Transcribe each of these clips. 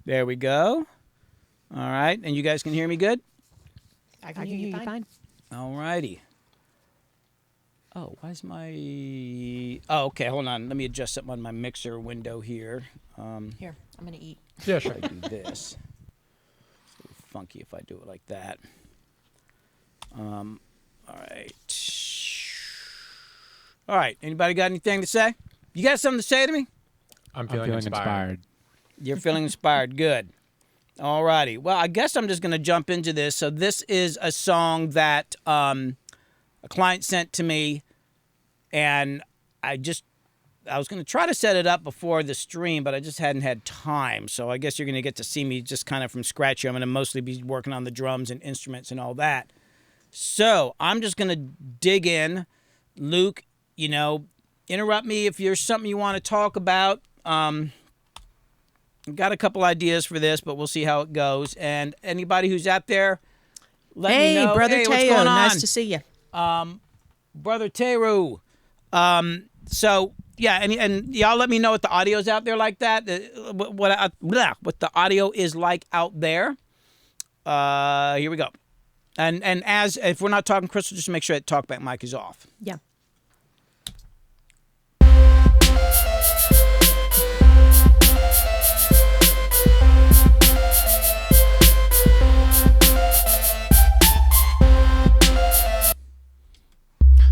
There we go. All right. And you guys can hear me good? I can hear you fine. All righty. Oh, why is my... Oh, okay. Hold on. Let me adjust something on my mixer window here. Here, I'm going to eat. Yeah, Try sure. to do this. It's a little funky if I do it like that. All right. All right. Anybody got anything to say? You got something to say to me? I'm feeling inspired. You're feeling inspired. Good. All righty. Well, I guess I'm just going to jump into this. So this is a song that a client sent to me, and I was going to try to set it up before the stream, but I just hadn't had time. So I guess you're going to get to see me just kind of from scratch here. I'm going to mostly be working on the drums and instruments and all that. So I'm just going to dig in. Luke, interrupt me if there's something you want to talk about. I've got a couple ideas for this, but we'll see how it goes. And anybody who's out there, let me know. Brother Hey, Teo, what's going on? nice to see you. Brother Teru. So yeah, and y'all let me know what the audio's out there like that. What the audio is like out there. Here we go. And as if we're not talking Crystal, just make sure that talkback mic is off. Yeah.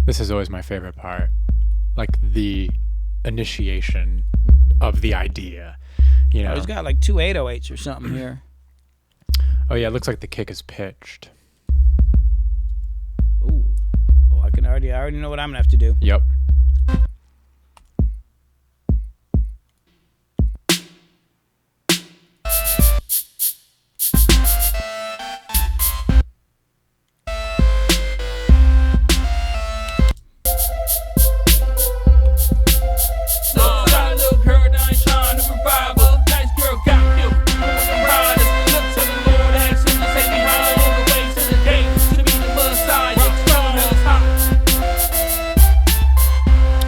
This is always my favorite part, like the initiation of the idea. Oh, he's got like two 808s or something here. Oh yeah, it looks like the kick is pitched. Ooh. Oh, I already know what I'm gonna have to do. Yep.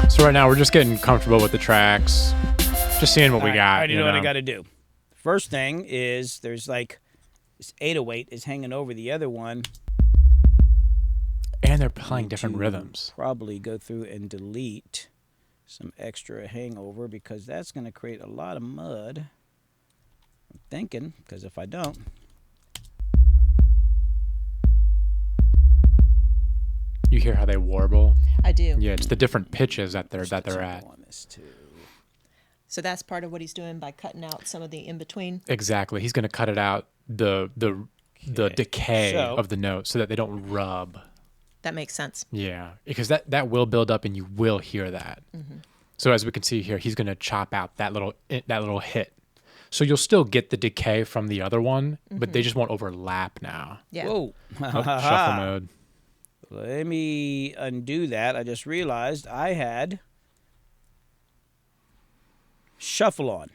So right now we're just getting comfortable with the tracks, just seeing what we got. I already know what I got to do. First thing is there's like this 808 is hanging over the other one. And they're playing different rhythms. Probably go through and delete some extra hangover because that's going to create a lot of mud. I'm thinking, because if I don't... You hear how they warble? I do. Yeah, it's the different pitches that they're at. On this too. So that's part of what he's doing by cutting out some of the in-between? Exactly. He's going to cut it out, the decay of the note so that they don't rub. That makes sense. Yeah, because that will build up and you will hear that. Mm-hmm. So as we can see here, he's going to chop out that little hit. So you'll still get the decay from the other one, but they just won't overlap now. Yeah. Whoa. Shuffle mode. Let me undo that. I just realized I had shuffle on.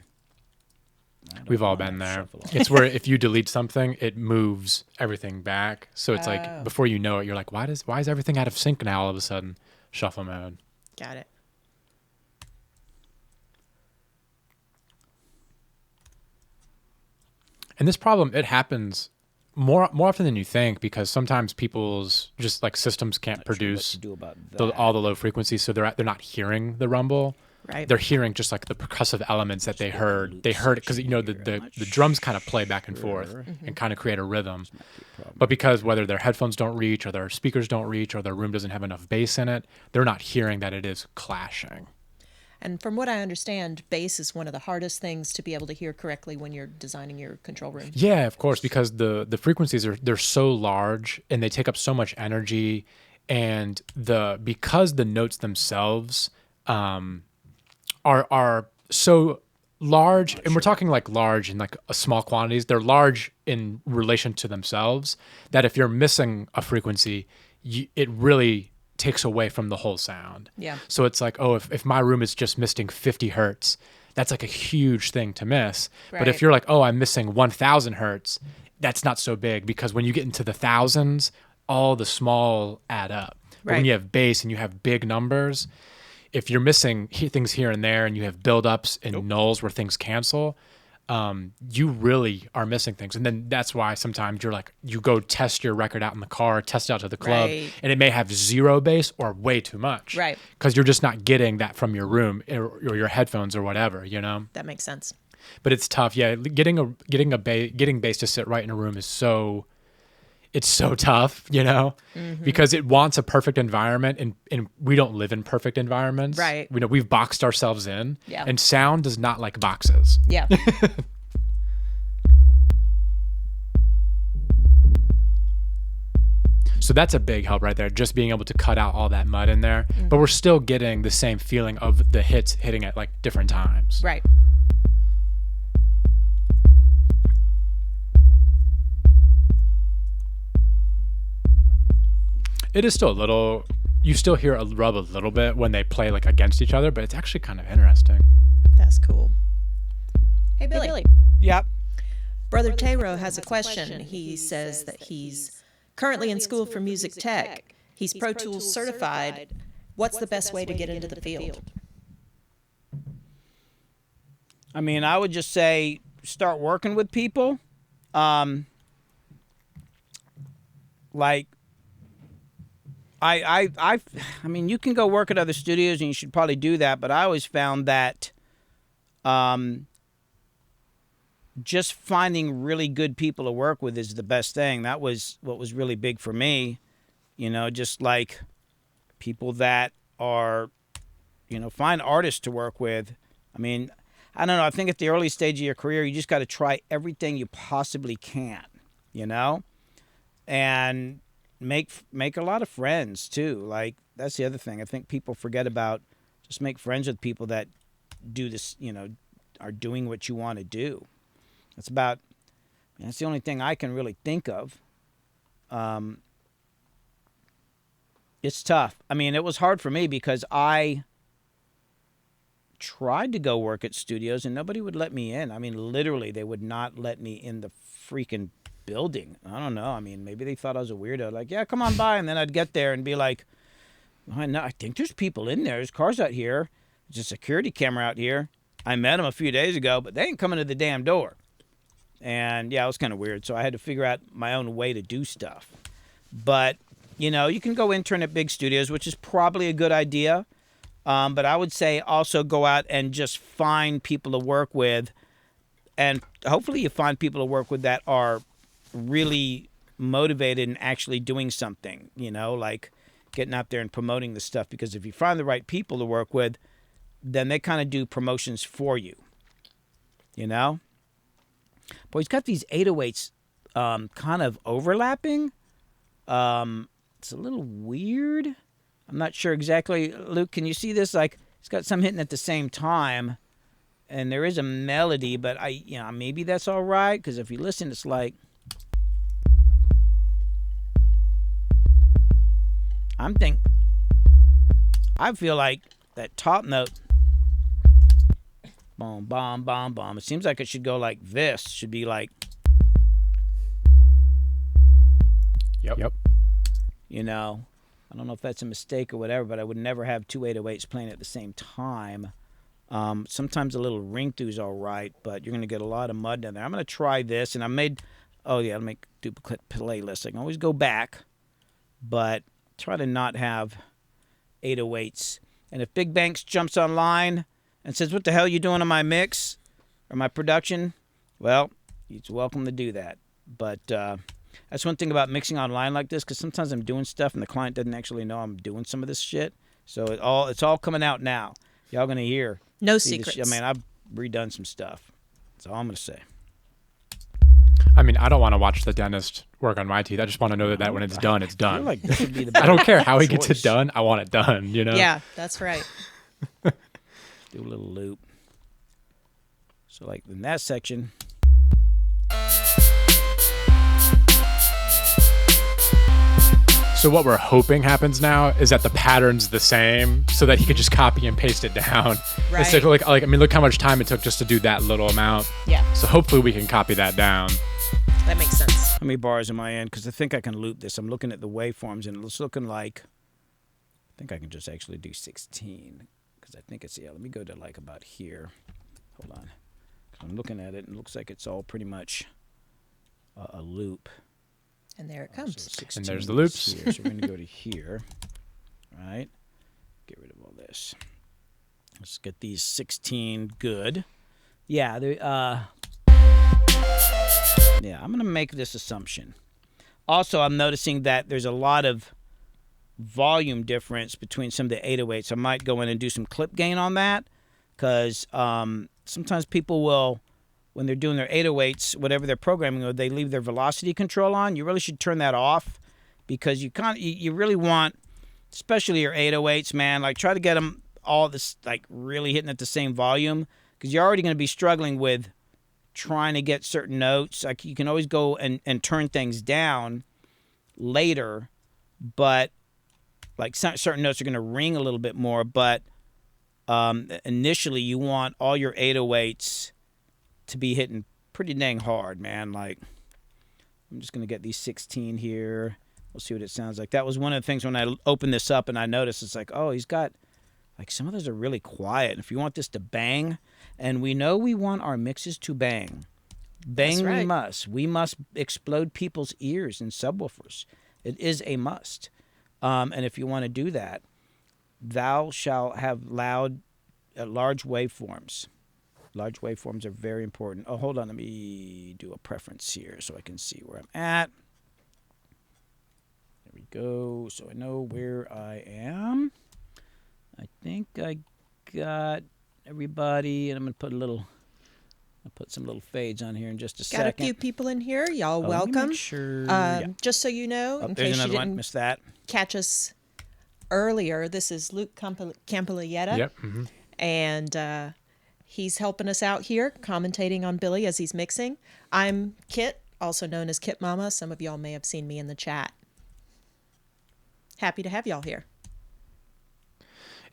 We've all been there. It's where if you delete something, it moves everything back. So it's like before you know it, you're like, why is everything out of sync now all of a sudden? Shuffle mode. Got it. And this problem, it happens more often than you think because sometimes people's just like systems can't produce all the low frequencies, so they're not hearing the rumble. Right. They're hearing just like the percussive elements that they heard. They heard it because the drums kind of play back and forth and kind of create a rhythm. But because whether their headphones don't reach or their speakers don't reach or their room doesn't have enough bass in it, they're not hearing that it is clashing. And from what I understand, bass is one of the hardest things to be able to hear correctly when you're designing your control room. Yeah, of course, because the frequencies they're so large and they take up so much energy, and because the notes themselves are so large, and we're talking like large in like small quantities. They're large in relation to themselves. That if you're missing a frequency, it really takes away from the whole sound. Yeah. So it's like, oh, if my room is just missing 50 hertz, that's like a huge thing to miss. Right. But if you're like, oh, I'm missing 1,000 hertz, that's not so big because when you get into the thousands, all the small add up. But when you have bass and you have big numbers, if you're missing things here and there and you have buildups and nulls where things cancel, you really are missing things. And then that's why sometimes you're like, you go test your record out in the car, test it out to the club, Right. and it may have zero bass or way too much. Right. Because you're just not getting that from your room or your headphones or whatever, you know? That makes sense. But it's tough. Yeah. Getting bass to sit right in a room is so tough, you know, because it wants a perfect environment, and we don't live in perfect environments. Right. We know we've boxed ourselves in, Yeah. and sound does not like boxes. Yeah. So that's a big help right there, just being able to cut out all that mud in there. But we're still getting the same feeling of the hits hitting at like different times. Right. It is still a little, you still hear a rub a little bit when they play like against each other, but it's actually kind of interesting. That's cool. Hey, Billy. Yep. Brother Tayro has a question. He says that he's currently in school for music tech. He's Pro Tools certified. What's the best way to get into the field? I mean, I would just say start working with people. Like, I mean, you can go work at other studios, and you should probably do that. But I always found that, just finding really good people to work with is the best thing. That was what was really big for me. You know, just like people that are, you know, find artists to work with. I mean, I don't know. I think at the early stage of your career, you just got to try everything you possibly can, you know, and make a lot of friends too. Like, that's the other thing I think people forget about. Just make friends with people that do this, you know, are doing what you want to do. That's the only thing I can really think of. It's tough. I mean, it was hard for me because I tried to go work at studios and nobody would let me in. I mean, literally, they would not let me in the freaking building. I don't know. I mean, maybe they thought I was a weirdo. Like, yeah, come on by. And then I'd get there and be like, I think there's people in there. There's cars out here. There's a security camera out here. I met them a few days ago, but they ain't coming to the damn door. And yeah, it was kind of weird. So I had to figure out my own way to do stuff. But, you know, you can go intern at big studios, which is probably a good idea. But I would say also go out and just find people to work with. And hopefully you find people to work with that are really motivated and actually doing something, you know, like getting out there and promoting the stuff. Because if you find the right people to work with, then they kind of do promotions for you, you know? But he's got these 808s kind of overlapping. It's a little weird. I'm not sure exactly. Luke, can you see this? Like, it's got some hitting at the same time. And there is a melody, but maybe that's all right. Because if you listen, it's like... I feel like that top note... Boom, bomb, bomb, bomb. It seems like it should go like this. Should be like... Yep. You know, I don't know if that's a mistake or whatever, but I would never have two 808s playing at the same time. Sometimes a little ring through's all right, but you're going to get a lot of mud down there. I'm going to try this, and I'll make duplicate playlists. I can always go back, but try to not have 808s. And if Big Banks jumps online and says, what the hell are you doing on my mix or my production? Well, he's welcome to do that. But that's one thing about mixing online like this, because sometimes I'm doing stuff and the client doesn't actually know I'm doing some of this shit. So it's all coming out now. Y'all going to hear. No secrets. I mean, I've redone some stuff. That's all I'm going to say. I mean, I don't want to watch the dentist work on my teeth. I just want to know that when it's done, it's I done. feel like this would be the I don't care how he gets choice. it done. I want it done, you know? Yeah, that's right. Do a little loop. So like in that section. So what we're hoping happens now is that the pattern's the same so that he could just copy and paste it down. Right. Instead of I mean, look how much time it took just to do that little amount. Yeah, So hopefully we can copy that down. that makes sense. How many bars am I in? Because I think I can loop this. I'm looking at the waveforms and it's looking like, I think I can just actually do 16. Because I think it's, let me go to like about here. Hold on. I'm looking at it and it looks like it's all pretty much a loop. And there it comes. So And there's 16 the loops. Here. So we're going to go to here. Right? Get rid of all this. Let's get these 16 good. Yeah, I'm going to make this assumption. Also, I'm noticing that there's a lot of volume difference between some of the 808s. I might go in and do some clip gain on that because sometimes people will, when they're doing their 808s, whatever they're programming, they leave their velocity control on. You really should turn that off because you really want, especially your 808s, man, like try to get them all this like really hitting at the same volume because you're already going to be struggling with trying to get certain notes. Like you can always go and turn things down later, but like certain notes are going to ring a little bit more, but initially you want all your 808s to be hitting pretty dang hard, man. Like I'm just going to get these 16 here. We'll see what it sounds like. That was one of the things when I opened this up and I noticed it's like, oh, he's got like some of those are really quiet. And if you want this to bang, and we know we want our mixes to bang. Bang, right. We must explode people's ears in subwoofers. It is a must. And if you want to do that, thou shalt have large waveforms. Large waveforms are very important. Oh, hold on. Let me do a preference here so I can see where I'm at. There we go. So I know where I am. I think I got everybody, and I'm going to put some little fades on here in just a second. Got a few people in here. Y'all Let me welcome. make sure. Just so you know, in There's case you another one. didn't Missed that. catch us earlier, this is Luke Campolieta. Yep. Mm-hmm. And he's helping us out here, commentating on Billy as he's mixing. I'm Kit, also known as Kit Mama. Some of y'all may have seen me in the chat. Happy to have y'all here.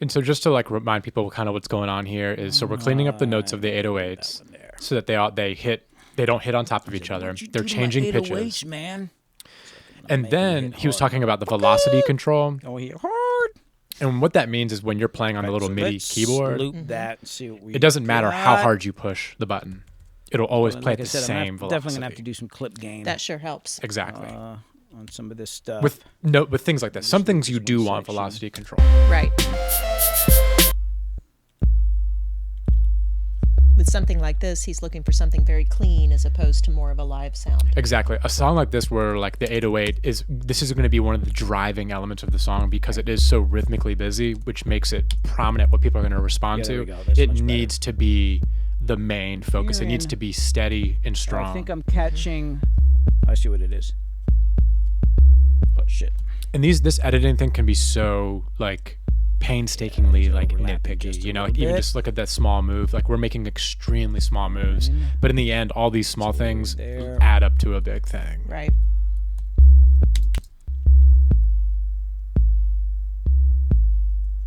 And so just to like remind people kind of what's going on here is, so we're cleaning up the notes of the 808s so that they don't hit on top of each other. They're changing pitches. Man. And then he was talking about the velocity control. Oh, here hard. And what that means is when you're playing on the little MIDI keyboard, Loop that and see what we it doesn't matter how got. hard you push the button. It'll always play Like at I the said, same I'm velocity. definitely going to have to do some clip gain. That sure helps. Exactly. On some of this stuff. With things like this. Some things you do want velocity control. Right. With something like this, he's looking for something very clean as opposed to more of a live sound. Exactly. A song like this where like the 808 is going to be one of the driving elements of the song because it is so rhythmically busy, which makes it prominent what people are going to respond Yeah, there we to. go. That's It much needs to be the main focus. It needs Herein. to be steady and strong. I think I'm catching. I see what it is. Oh shit. And this editing thing can be so like painstakingly like overlapping just nitpicky, a you know, little like even bit. just look at that small move. Like we're making extremely small moves, but in the end, all these small things there. add up to a big thing. Right.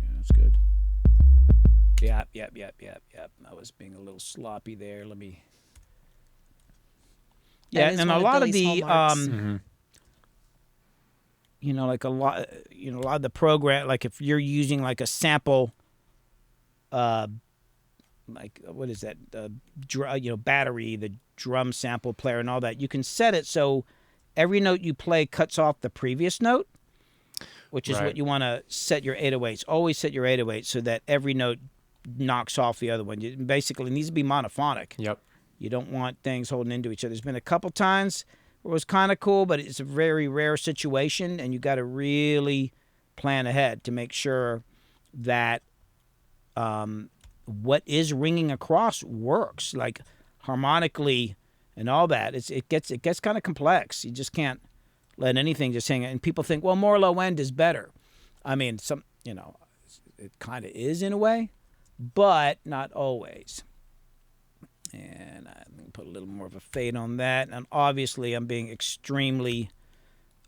Yeah, that's good. Yep. I was being a little sloppy there. Let me. That Yeah, is and one a of lot of Billy's the hallmarks. you know, like a lot of the program, like if you're using like a sample, like what is that, battery, the drum sample player and all that, you can set it so every note you play cuts off the previous note, which is Right. what you want to set your 808s. Always set your 808s so that every note knocks off the other one. It basically needs to be monophonic. Yep. You don't want things holding into each other. There's been a couple times where it was kind of cool, but it's a very rare situation, and you got to really plan ahead to make sure that what is ringing across works, like harmonically and all that. It gets kind of complex. You just can't let anything just hang. And people think, well, more low end is better. I mean, it kind of is in a way, but not always. And I'm going to put a little more of a fade on that. And obviously, I'm being extremely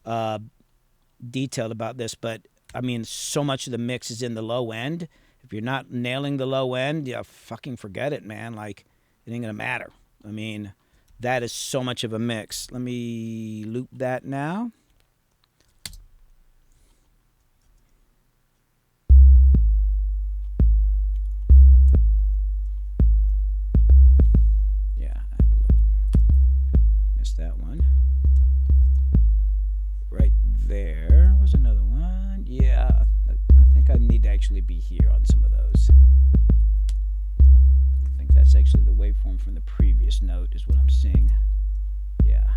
detailed about this, but I mean, so much of the mix is in the low end. If you're not nailing the low end, yeah, fucking forget it, man. Like, it ain't going to matter. I mean, that is so much of a mix. Let me loop that now. actually be here on some of those. I think that's actually the waveform from the previous note is what I'm seeing. Yeah.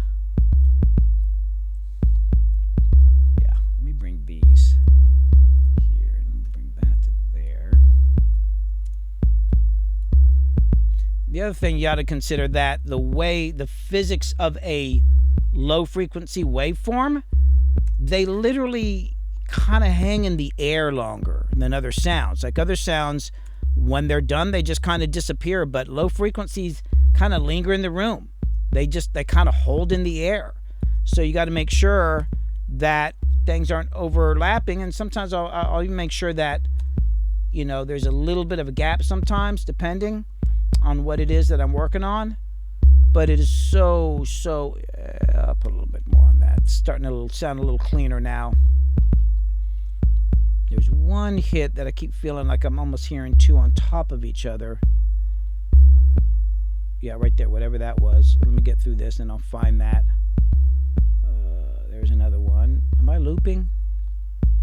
Yeah, let me bring these here and let me bring that to there. The other thing you ought to consider that the physics of a low frequency waveform, they literally kind of hang in the air longer than other sounds. Like other sounds, when they're done, they just kind of disappear, but low frequencies kind of linger in the room. They kind of hold in the air. So you got to make sure that things aren't overlapping, and sometimes I'll even make sure that, you know, there's a little bit of a gap sometimes, depending on what it is that I'm working on. But it is so I'll put a little bit more on that. It's starting to sound a little cleaner now. There's one hit that I keep feeling like I'm almost hearing two on top of each other. Yeah, right there, whatever that was. Let me get through this and I'll find that. There's another one. Am I looping?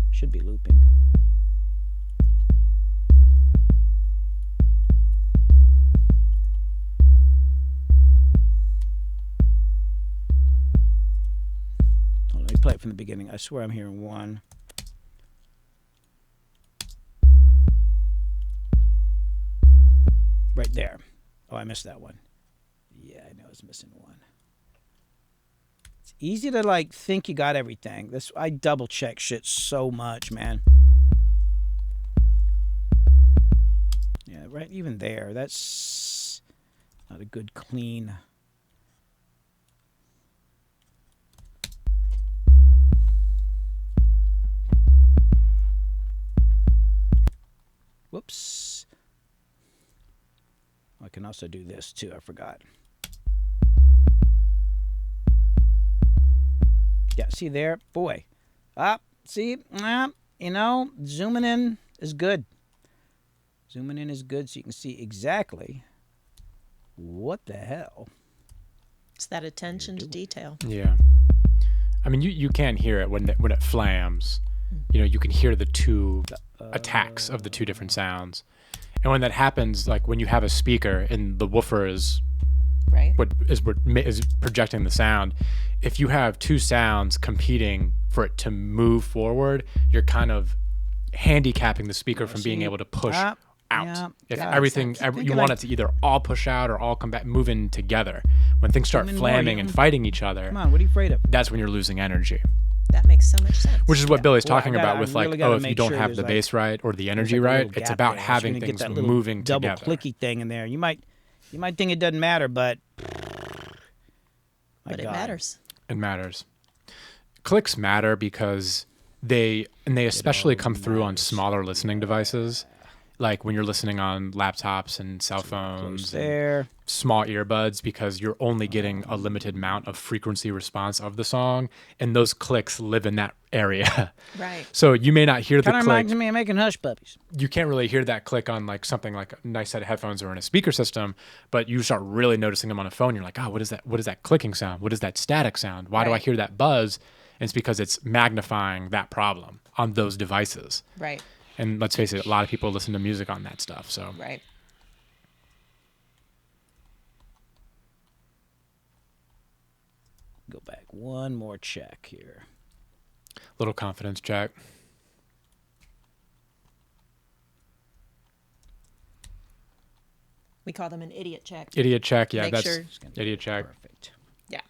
Should be looping. Let me play it from the beginning. I swear I'm hearing one. Right there. Oh, I missed that one. Yeah, I know I was missing one. It's easy to like think you got everything. I double check shit so much, man. Yeah, right even there. That's not a good clean. Whoops. I can also do this too, I forgot. Yeah, see there? Boy. See? You know, zooming in is good. Zooming in is good so you can see exactly what the hell. It's that attention to detail. Yeah. I mean, you can't hear it when it flams. You know, you can hear the two attacks of the two different sounds. And when that happens, like when you have a speaker and the woofer is right, what is projecting the sound, if you have two sounds competing for it to move forward, you're kind of handicapping the speaker from being able to push out. Yeah, If you want it to either all push out or all come back, moving together. When things start flamming and fighting each other, come on, what are you afraid of? that's when you're losing energy. that makes so much sense. Which is what Billy's Well, talking about with like, if you don't have the bass right or the energy right, it's about having things moving double together. clicky thing in there. You might think it doesn't matter, but it matters. It matters. Clicks matter because they especially come through on smaller listening devices. Like when you're listening on laptops and cell phones, there, small earbuds, because you're only getting a limited amount of frequency response of the song, and those clicks live in that area. Right. So you may not hear the kind of click. reminds me of making hush puppies. You can't really hear that click on like something like a nice set of headphones or in a speaker system, but you start really noticing them on a phone. You're like, oh, what is that? What is that clicking sound? What is that static sound? Why do I hear that buzz? And it's because it's magnifying that problem on those devices. Right. And let's face it, a lot of people listen to music on that stuff. So right. Go back one more check here. Little confidence check. We call them an idiot check. Idiot check, yeah, Make that's sure. idiot check. Perfect. Yeah.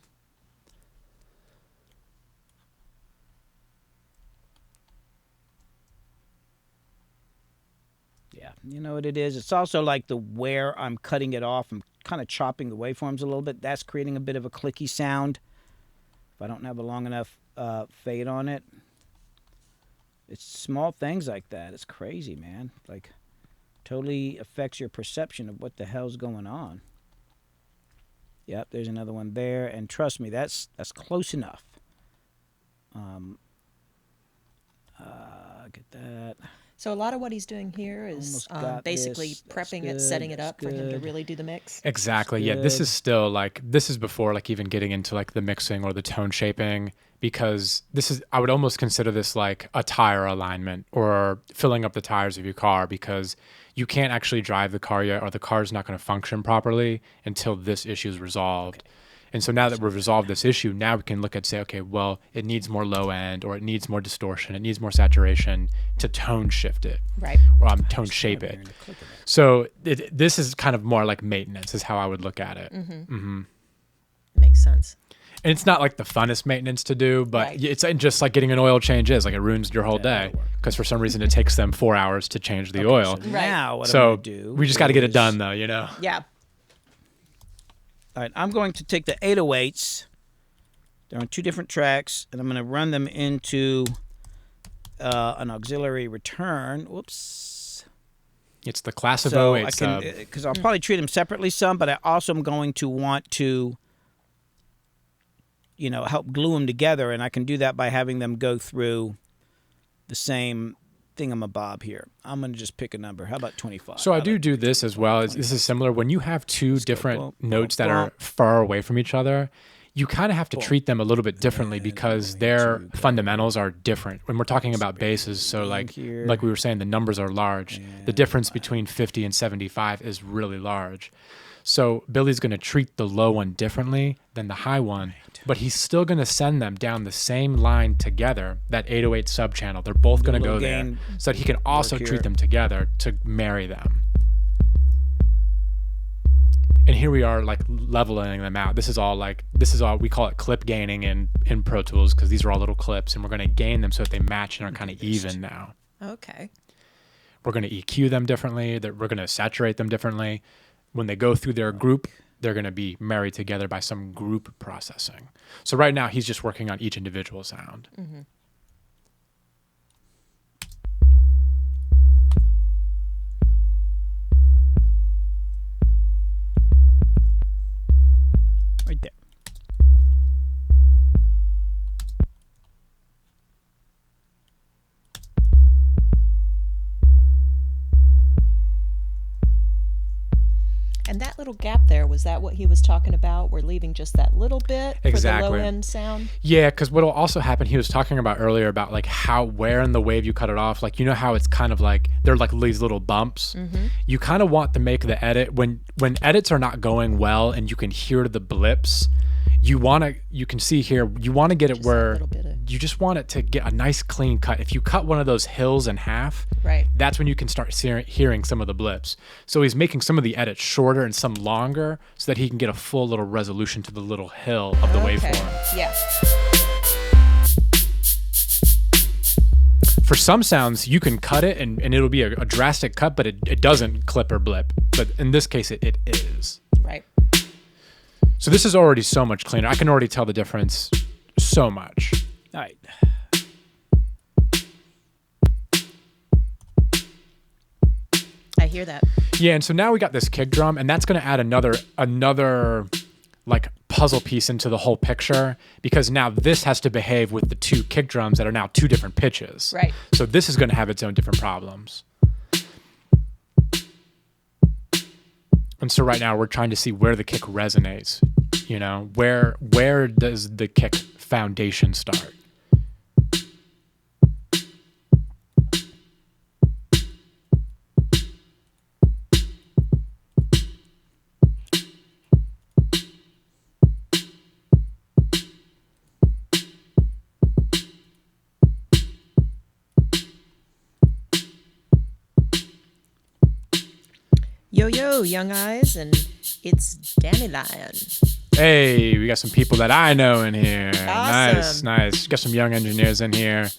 Yeah, you know what it is? It's also like where I'm cutting it off. I'm kind of chopping the waveforms a little bit. That's creating a bit of a clicky sound. If I don't have a long enough fade on it. It's small things like that. It's crazy, man. Like, totally affects your perception of what the hell's going on. Yep, there's another one there. And trust me, that's close enough. Get that. So a lot of what he's doing here is basically this. That's prepping it, good. setting it That's up for him to good. really do the mix. Exactly. Yeah, this is still like, this is before like even getting into like the mixing or the tone shaping, because this is, I would almost consider this like a tire alignment or filling up the tires of your car, because you can't actually drive the car yet, or the car's not going to function properly until this issue is resolved. And so now that we've resolved this issue, now we can look at, say, okay, well, it needs more low end, or it needs more distortion, it needs more saturation to tone shift it, Right. or tone shape it. So this is kind of more like maintenance is how I would look at it. Makes sense. And it's not like the funnest maintenance to do, but Right. it's just like getting an oil change is. Like it ruins your whole day, because for some reason it takes them 4 hours to change the oil. So now what I'm So going to do we just got to get it is- done though, you know? Yeah. All right, I'm going to take the 808s. They're on 2 different tracks, and I'm going to run them into an auxiliary return. Whoops. It's the class of So 08 I sub. can, because I'll probably treat them separately some, but I also am going to want to, help glue them together, and I can do that by having them go through the same thingamabob here. I'm going to just pick a number. How about 25? So I do this as well. This is similar. When you have 2 different notes that are far away from each other, you kind of have to treat them a little bit differently, because their fundamentals are different. When we're talking about basses, so like we were saying, the numbers are large. The difference between 50 and 75 is really large. So Billy's going to treat the low one differently than the high one, but he's still going to send them down the same line together, that 808 subchannel. They're both going to go there, gain so that he can also here. treat them together to marry them. And here we are like leveling them out. This is all we call it clip gaining in Pro Tools, because these are all little clips, and we're going to gain them so that they match and are kind of even now. Okay. We're going to EQ them differently. We're going to saturate them differently. When they go through their group, they're going to be married together by some group processing. So right now he's just working on each individual sound. Mm-hmm. Right there. And that little gap there, was that what he was talking about? We're leaving just that little bit Exactly. for the low end sound? Yeah, because what will also happen, he was talking about earlier about like where in the wave you cut it off. Like, you know how it's kind of like, they're like these little bumps. Mm-hmm. You kind of want to make the edit, when edits are not going well and you can hear the blips, you can see here, you want to get it Just a where little bit of- you just want it to get a nice clean cut. If you cut one of those hills in half, Right. that's when you can start hearing some of the blips. So he's making some of the edits shorter and some longer, so that he can get a full little resolution to the little hill of the waveform. Yeah. For some sounds, you can cut it and it'll be a drastic cut, but it doesn't clip or blip. But in this case, it is. Right. So this is already so much cleaner. I can already tell the difference so much. All right. I hear that. Yeah, and so now we got this kick drum, and that's going to add another like puzzle piece into the whole picture, because now this has to behave with the 2 kick drums that are now 2 different pitches. Right. So this is going to have its own different problems. And so right now we're trying to see where the kick resonates. You know, where does the kick foundation start? Yo, yo, young eyes, and it's Dandelion. Hey, we got some people that I know in here. Awesome. Nice. Got some young engineers in here.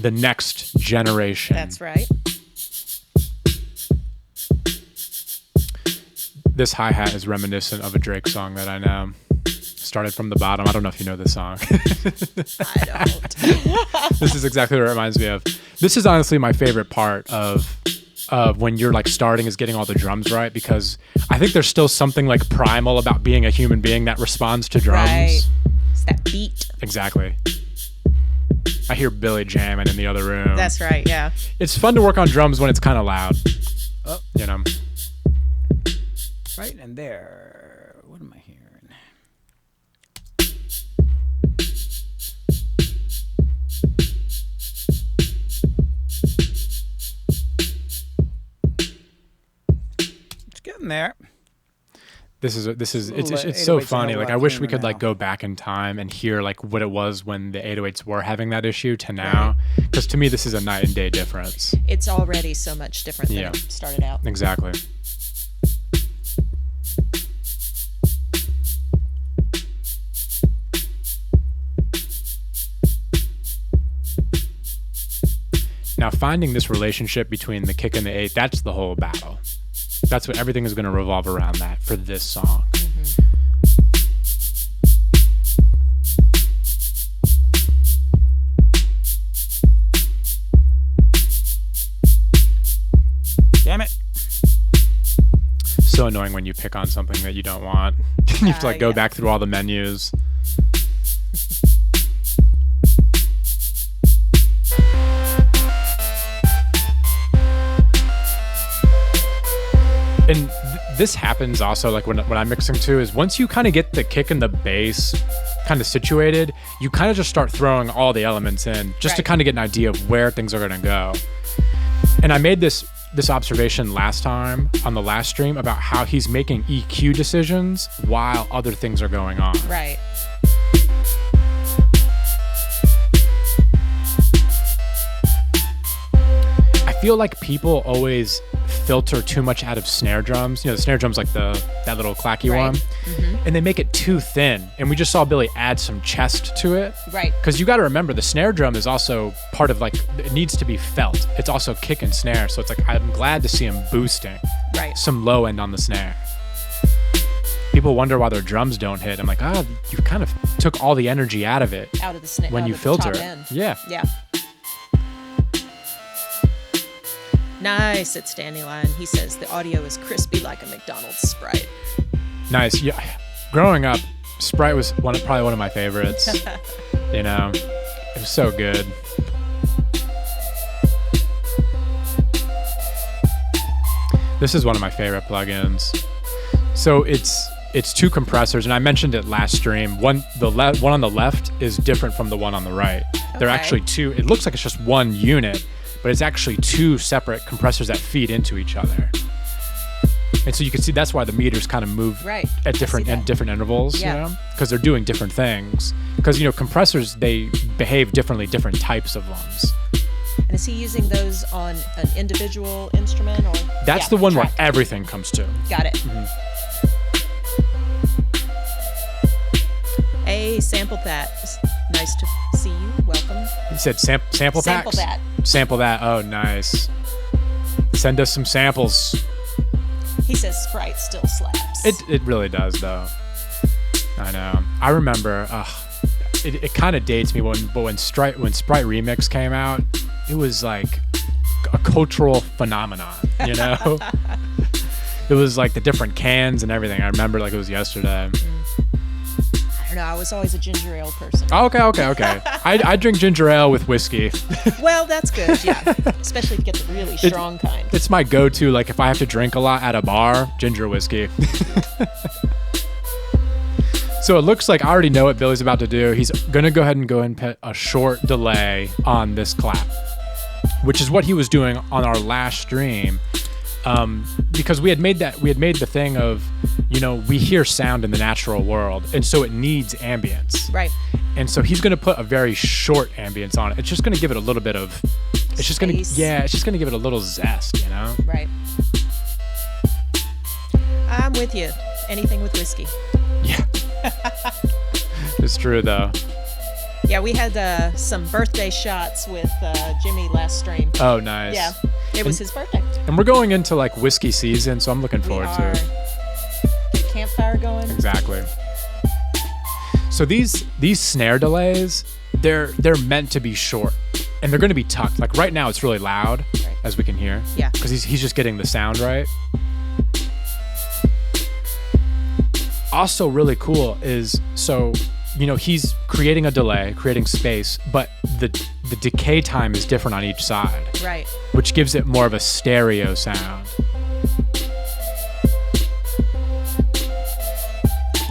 The next generation. That's right. This hi-hat is reminiscent of a Drake song that I know. Started from the bottom. I don't know if you know this song. I don't. This is exactly what it reminds me of. This is honestly my favorite part of when you're like starting, is getting all the drums right, because I think there's still something like primal about being a human being that responds to drums. Right. It's that beat. Exactly. I hear Billy jamming in the other room. That's right, yeah. It's fun to work on drums when it's kind of loud. Oh. You know. Right in there. What am I hearing? It's getting there. This is it's so 808s are funny. a Like lot I wish we cleaner could like now. go back in time and hear like what it was when the 808s were having that issue to now. Because to me, this is a night and day difference. It's already so much different than Yeah. it started out. Exactly. Now, finding this relationship between the kick and the 8, that's the whole battle. That's what everything is going to revolve around that for this song. Damn it. So annoying when you pick on something that you don't want. You have to like go Yeah. back through all the menus. And this happens also like when I'm mixing too, is once you kind of get the kick and the bass kind of situated, you kind of just start throwing all the elements in just to Right. kind of get an idea of where things are going to go. And I made this observation last time on the last stream about how he's making EQ decisions while other things are going on. Right. I feel like people always filter too much out of snare drums. You know, the snare drum's like that little clacky Right. one. And they make it too thin. And we just saw Billy add some chest to it. Right. Because you got to remember, the snare drum is also part of like, it needs to be felt. It's also kick and snare. So it's like, I'm glad to see him boosting Right. some low end on the snare. People wonder why their drums don't hit. I'm like, you kind of took all the energy out of it Out of the snare. when you filter it. End. Yeah. Yeah. Nice at Standing Line. He says the audio is crispy like a McDonald's Sprite. Nice. Yeah. Growing up, Sprite was probably one of my favorites. You know, it was so good. This is one of my favorite plugins. So it's two compressors, and I mentioned it last stream. One on the left is different from the one on the right. They're Okay. actually two. It looks like it's just one unit, but it's actually two separate compressors that feed into each other. And so you can see that's why the meters kind of move Right. at I different see that. different intervals, Yeah. you know, because they're doing different things. Because compressors, they behave differently, different types of ones. And is he using those on an individual instrument or? That's Yeah, the one track. where everything comes to. Got it. Hey, Sample That. Nice to see you. Welcome. He said sample Sample packs. that. Sample that. Oh, nice. Send us some samples. He says Sprite still slaps. It really does though. I know. I remember. It kind of dates me when Sprite Remix came out. It was like a cultural phenomenon. You know. It was like the different cans and everything. I remember like it was yesterday. I don't know. I was always a ginger ale person. Okay. I drink ginger ale with whiskey. Well, that's good. Yeah, especially to get the really strong kind. It's my go-to. Like if I have to drink a lot at a bar, ginger whiskey. So it looks like I already know what Billy's about to do. He's gonna go ahead and put a short delay on this clap, which is what he was doing on our last stream. Because we had made the thing of, we hear sound in the natural world, and so it needs ambience. Right. And so he's going to put a very short ambience on it. It's just going to give it a little bit of, it's just going to give it a little zest, you know? Right. I'm with you. Anything with whiskey. Yeah. It's true though. Yeah, we had some birthday shots with Jimmy last stream. Oh, nice. Yeah, it was his birthday. And we're going into like whiskey season, so I'm looking We forward are. to it. Get a campfire going. Exactly. So these snare delays, they're meant to be short, and they're going to be tucked. Like right now, it's really loud, Right. as we can hear. Yeah. Because he's just getting the sound right. Also, really cool is he's creating a delay, creating space, but the decay time is different on each side. Right. Which gives it more of a stereo sound.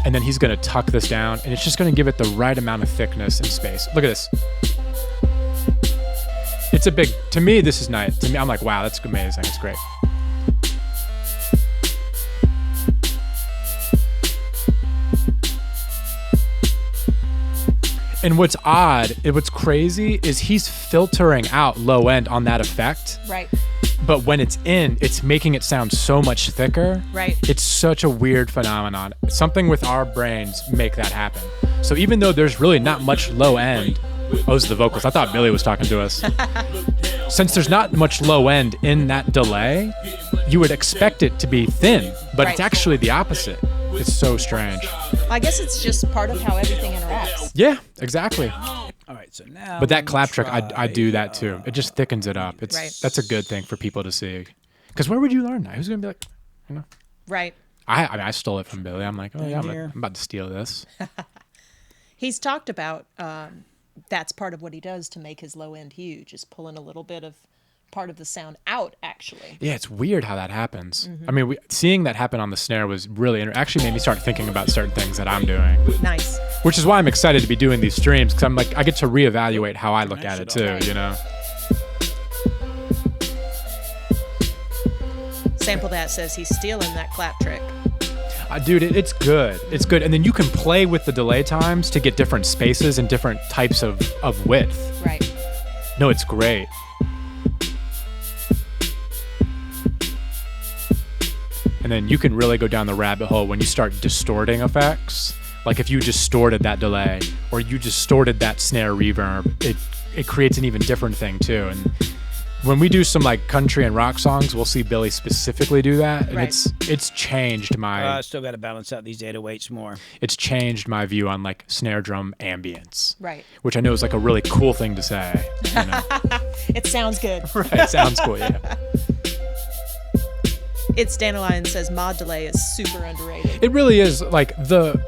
And then he's going to tuck this down, and it's just going to give it the right amount of thickness and space. Look at this. It's a big, to me, this is nice. To me, I'm like, wow, that's amazing. It's great. And what's crazy is he's filtering out low end on that effect. Right. But when it's in, it's making it sound so much thicker. Right. It's such a weird phenomenon. Something with our brains make that happen. So even though there's really not much low end, those are the vocals. I thought Billy was talking to us. Since there's not much low end in that delay, you would expect it to be thin, but it's actually the opposite. It's so strange. I guess it's just part of how everything interacts. Yeah, exactly. All right, so now. But that clap trick, I do that too. It just thickens it up. That's a good thing for people to see. Because where would you learn that? Who's gonna be like, Right. I stole it from Billy. I'm like, oh yeah, I'm about to steal this. He's talked about that's part of what he does to make his low end huge, is pulling a little bit of part of the sound out, actually. Yeah, it's weird how that happens. I mean, seeing that happen on the snare was really actually made me start thinking about certain things that I'm doing. Nice. Which is why I'm excited to be doing these streams, because I'm like, I get to reevaluate how I look at it too, Sample That says he's stealing that clap trick. Dude, it's good. It's good. And then you can play with the delay times to get different spaces and different types of width. Right. No, it's great. And then you can really go down the rabbit hole when you start distorting effects. Like if you distorted that delay or you distorted that snare reverb, it creates an even different thing too. And when we do some like country and rock songs, we'll see Billy specifically do that. And it's changed my... I still got to balance out these 808s more. It's changed my view on like snare drum ambience. Right. Which I know is like a really cool thing to say. It sounds good. Right, it sounds cool, yeah. It's Dandelion says mod delay is super underrated. It really is. Like the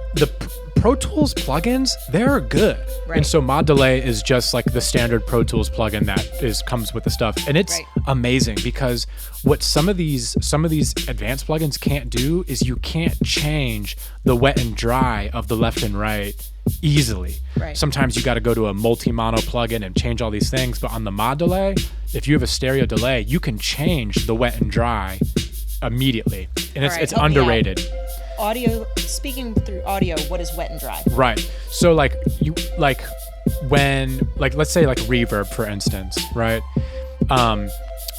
Pro Tools plugins, they're good. Right. And so mod delay is just like the standard Pro Tools plugin that comes with the stuff. And it's amazing because what some of these advanced plugins can't do is you can't change the wet and dry of the left and right easily. Right. Sometimes you got to go to a multi-mono plugin and change all these things. But on the mod delay, if you have a stereo delay, you can change the wet and dry immediately, and it's underrated. Audio, speaking through audio, what is wet and dry? Right. So like when let's say like reverb, for instance, right?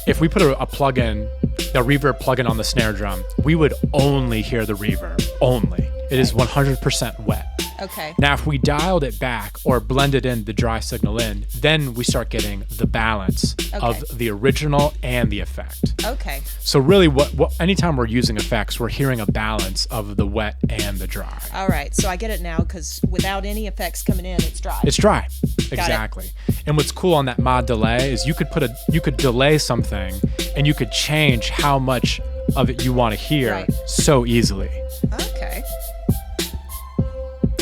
If we put a plugin, a reverb plugin on the snare drum, we would only hear the reverb. Only. It is 100% wet. Okay. Now, if we dialed it back or blended in the dry signal in, then we start getting the balance of the original and the effect. Okay. So really, what anytime we're using effects, we're hearing a balance of the wet and the dry. All right. So I get it now, because without any effects coming in, it's dry. It's dry. Exactly. And what's cool on that mod delay is you could delay something and you could change how much of it you want to hear so easily. Okay.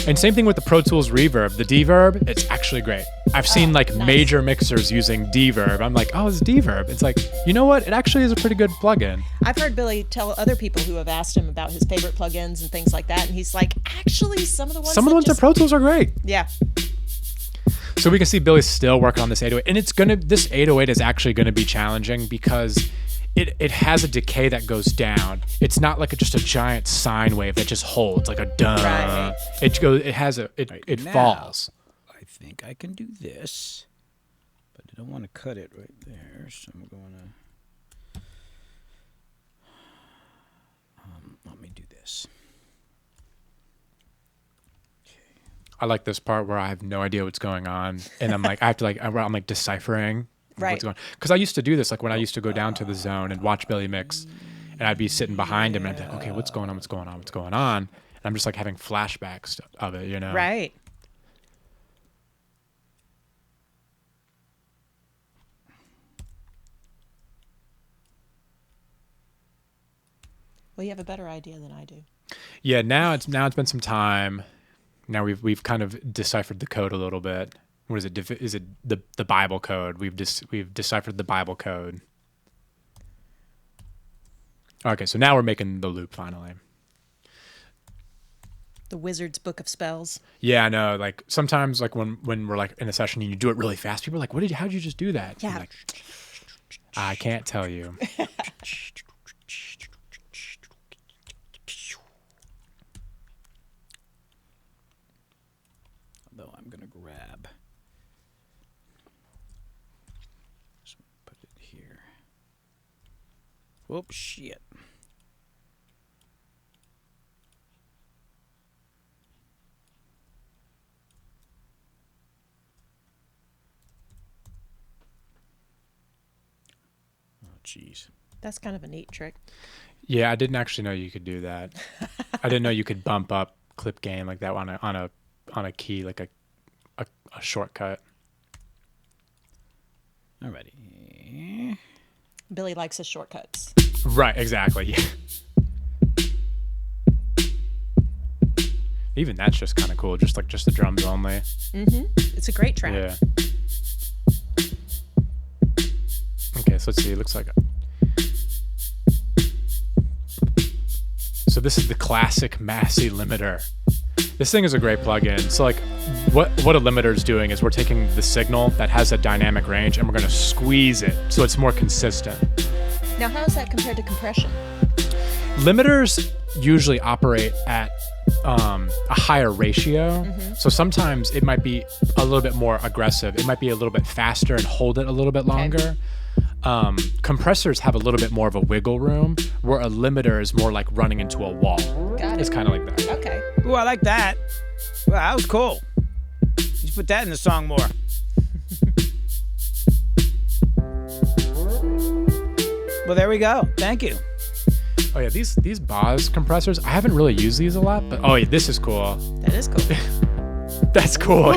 And same thing with the Pro Tools reverb. The deverb, it's actually great. I've seen major mixers using deverb. I'm like, oh, it's deverb. It's like, you know what? It actually is a pretty good plugin. I've heard Billy tell other people who have asked him about his favorite plugins and things like that, and he's like, actually, some of the ones at Pro Tools are great. Yeah. So we can see Billy's still working on this 808, and this 808 is actually gonna be challenging because it has a decay that goes down. It's not like just a giant sine wave that just holds like a duh. Right. It falls. I think I can do this, but I don't want to cut it right there, so I'm going to. Let me do this. I like this part where I have no idea what's going on, and I'm like, I'm like deciphering. Right. Because I used to do this, like when I used to go down to the zone and watch Billy mix, and I'd be sitting behind him and I'd be like, okay, what's going on? And I'm just like having flashbacks of it, Right. Well, you have a better idea than I do. Yeah, now it's been some time. Now we've kind of deciphered the code a little bit. What is it? Is it the Bible code? We've deciphered the Bible code. Okay, so now we're making the loop finally. The Wizard's Book of Spells. Yeah, I know. Like sometimes, like when we're like in a session and you do it really fast, people are like, how did you just do that? Yeah. I'm like, I can't tell you. Although I'm gonna grab. So put it here. Whoops, shit. Jeez. That's kind of a neat trick. Yeah, I didn't actually know you could do that. I didn't know you could bump up clip gain like that on a key, like a shortcut. Alrighty. Billy likes his shortcuts. Right, exactly. Yeah. Even that's just kind of cool, just the drums only. It's a great track. Yeah. Okay, so let's see. It looks like. So this is the classic Massey limiter. This thing is a great plugin. So like, what a limiter is doing is we're taking the signal that has a dynamic range and we're going to squeeze it so it's more consistent. Now, how is that compared to compression? Limiters usually operate at a higher ratio. So sometimes it might be a little bit more aggressive. It might be a little bit faster and hold it a little bit longer. Compressors have a little bit more of a wiggle room, where a limiter is more like running into a wall. Got it. It's kind of like that. Okay. Ooh, I like that. Wow, that was cool. You should put that in the song more. Well, there we go. Thank you. Oh yeah, these Boz compressors, I haven't really used these a lot, but oh yeah, this is cool. That is cool. That's cool.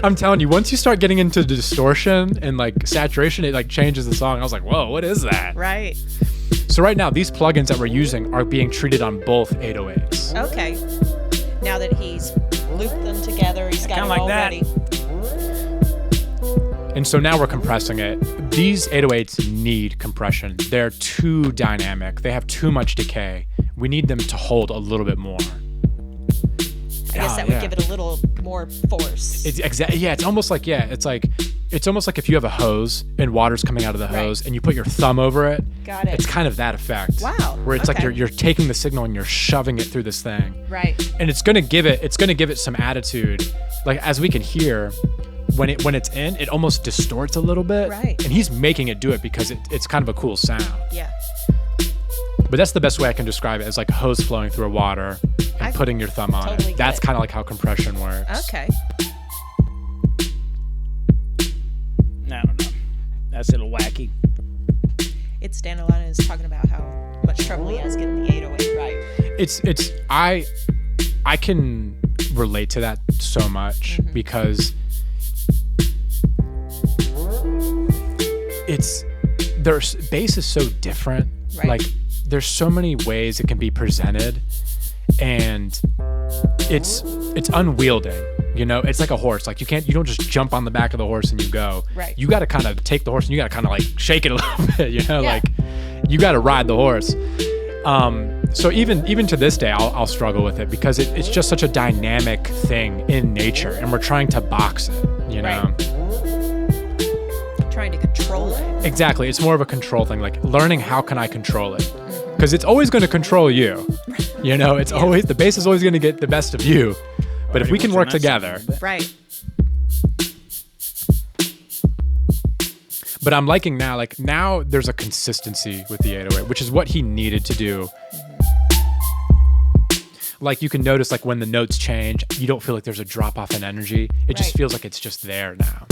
I'm telling you, once you start getting into distortion and like saturation, it like changes the song. I was like, whoa, what is that? Right. So right now, these plugins that we're using are being treated on both 808s. Okay. Now that he's looped them together, he's got Kinda it like all that. ready. And so now we're compressing it. These 808s need compression. They're too dynamic. They have too much decay. We need them to hold a little bit more. I guess that would give it a little more force. It's exactly, yeah. It's almost like if you have a hose and water's coming out of the hose and you put your thumb over it. Got it. It's kind of that effect. Wow. Where it's Okay. like you're taking the signal and you're shoving it through this thing. Right. And it's gonna give it some attitude. Like as we can hear, when it's in, it almost distorts a little bit. Right. And he's making it do it because it's kind of a cool sound. Yeah. But that's the best way I can describe it, as like a hose flowing through water and putting your thumb on totally it. get That's it. kind of like how compression works. Okay. I don't know. That's a little wacky. It's Dandelion is talking about how much trouble he has getting the 808 right. I can relate to that so much because their bass is so different. Right. Like there's so many ways it can be presented, and it's unwielding. You know, it's like a horse. Like you don't just jump on the back of the horse and you go. Right. You got to kind of take the horse and you got to kind of like shake it a little bit. You know, Yeah. like you got to ride the horse. So even to this day, I'll struggle with it because it's just such a dynamic thing in nature, and we're trying to box it. You know. Right. Trying to control it. Exactly. It's more of a control thing, like learning how can I control it? Because it's always going to control you. You know, it's always, the bass is always going to get the best of you. But if we can work together. Right. But I'm liking now there's a consistency with the 808, which is what he needed to do. Like you can notice like when the notes change, you don't feel like there's a drop off in energy. It just Right. feels like it's just there now.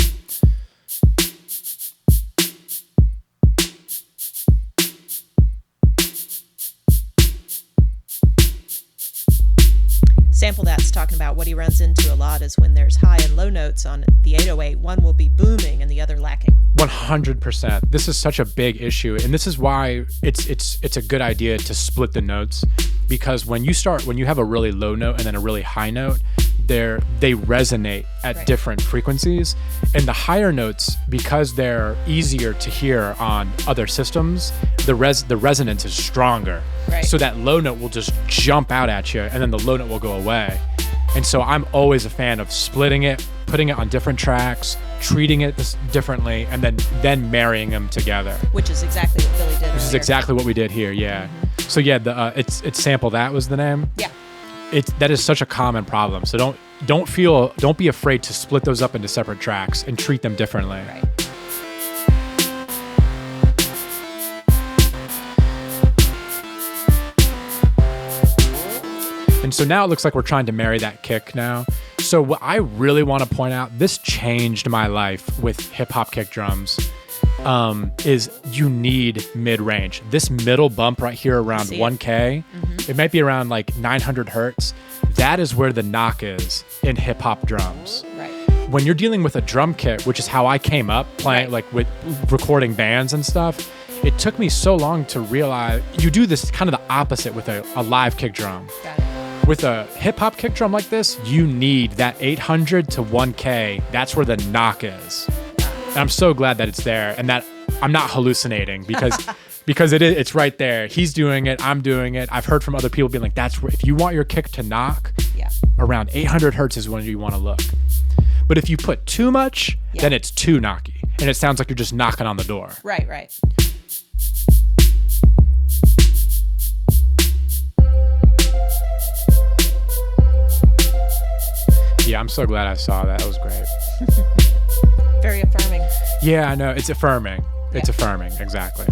sample that's talking about what he runs into a lot is when there's high and low notes on the 808, one will be booming and the other lacking. 100%. This is such a big issue, and this is why it's a good idea to split the notes, because when you have a really low note and then a really high note, they resonate at different frequencies, and the higher notes, because they're easier to hear on other systems, the resonance is stronger. Right. So that low note will just jump out at you, and then the low note will go away. And so I'm always a fan of splitting it, putting it on different tracks, treating it differently, and then marrying them together. Which is exactly what Billy did. Which is exactly what we did here, yeah. Mm-hmm. So yeah, it's Sample That was the name. Yeah. That is such a common problem. So don't be afraid to split those up into separate tracks and treat them differently. Right. And so now it looks like we're trying to marry that kick now. So what I really want to point out, this changed my life with hip hop kick drums, is you need mid-range. This middle bump right here around 1K, it might be around like 900 hertz. That is where the knock is in hip hop drums. Right. When you're dealing with a drum kit, which is how I came up playing, like with recording bands and stuff, it took me so long to realize you do this kind of the opposite with a live kick drum. Got it. With a hip hop kick drum like this, you need that 800 to 1K. That's where the knock is. And I'm so glad that it's there, and that I'm not hallucinating because it's right there. He's doing it. I'm doing it. I've heard from other people being like, that's where, if you want your kick to knock, around 800 hertz is when you want to look. But if you put too much, then it's too knocky, and it sounds like you're just knocking on the door. Right, right. Yeah, I'm so glad I saw that. That was great. Very affirming. Yeah, I know. It's affirming. It's affirming. Exactly.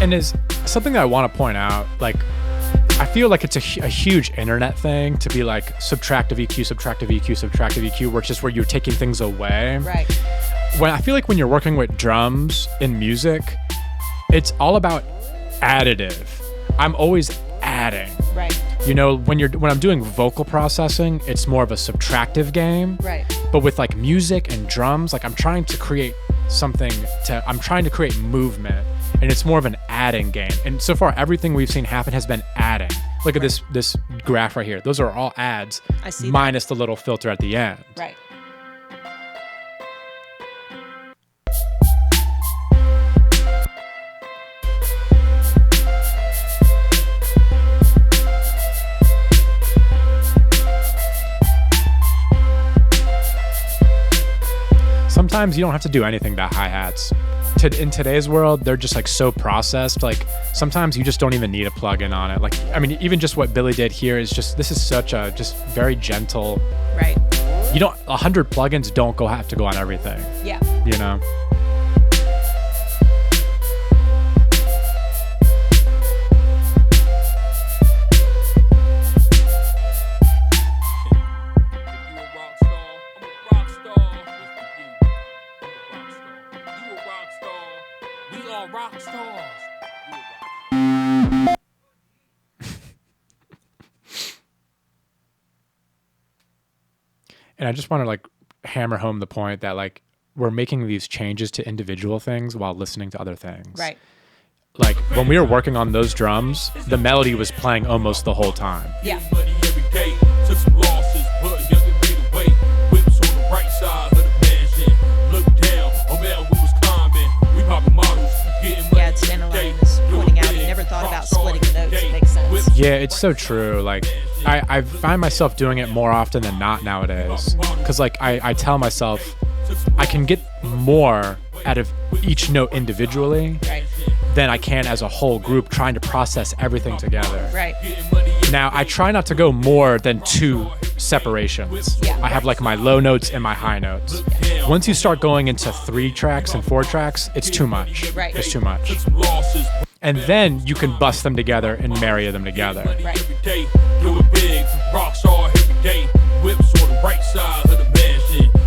And is something that I want to point out, like, I feel like it's a huge internet thing to be like subtractive EQ, subtractive EQ, subtractive EQ, where it's just where you're taking things away. Right. When I feel like when you're working with drums in music, it's all about additive. I'm always adding. Right. You know, when I'm doing vocal processing, it's more of a subtractive game. Right. But with like music and drums, like I'm trying to create movement, and it's more of an adding game. And so far, everything we've seen happen has been adding. Look at this graph right here. Those are all adds, I see minus the little filter at the end. Right. Sometimes you don't have to do anything to hi-hats. In today's world, they're just like so processed. Like sometimes you just don't even need a plugin on it. Like, I mean, even just what Billy did here is this is such a just very gentle. Right. 100 plugins don't have to go on everything. Yeah. You know? And I just want to like hammer home the point that like we're making these changes to individual things while listening to other things. Right. Like when we were working on those drums, the melody was playing almost the whole time. Yeah. Yeah, it's Dandelion is pointing out he never thought about splitting the notes. It makes sense. Yeah, it's so true. Like I find myself doing it more often than not nowadays. Because like I tell myself I can get more out of each note individually than I can as a whole group trying to process everything together. Right. Now, I try not to go more than 2 separations. Yeah. I have like my low notes and my high notes. Once you start going into 3 tracks and 4 tracks, it's too much. Right. It's too much. And then you can bust them together and marry them together. Right. Do it big, Rockstar every day. Whips on the right side of the mansion.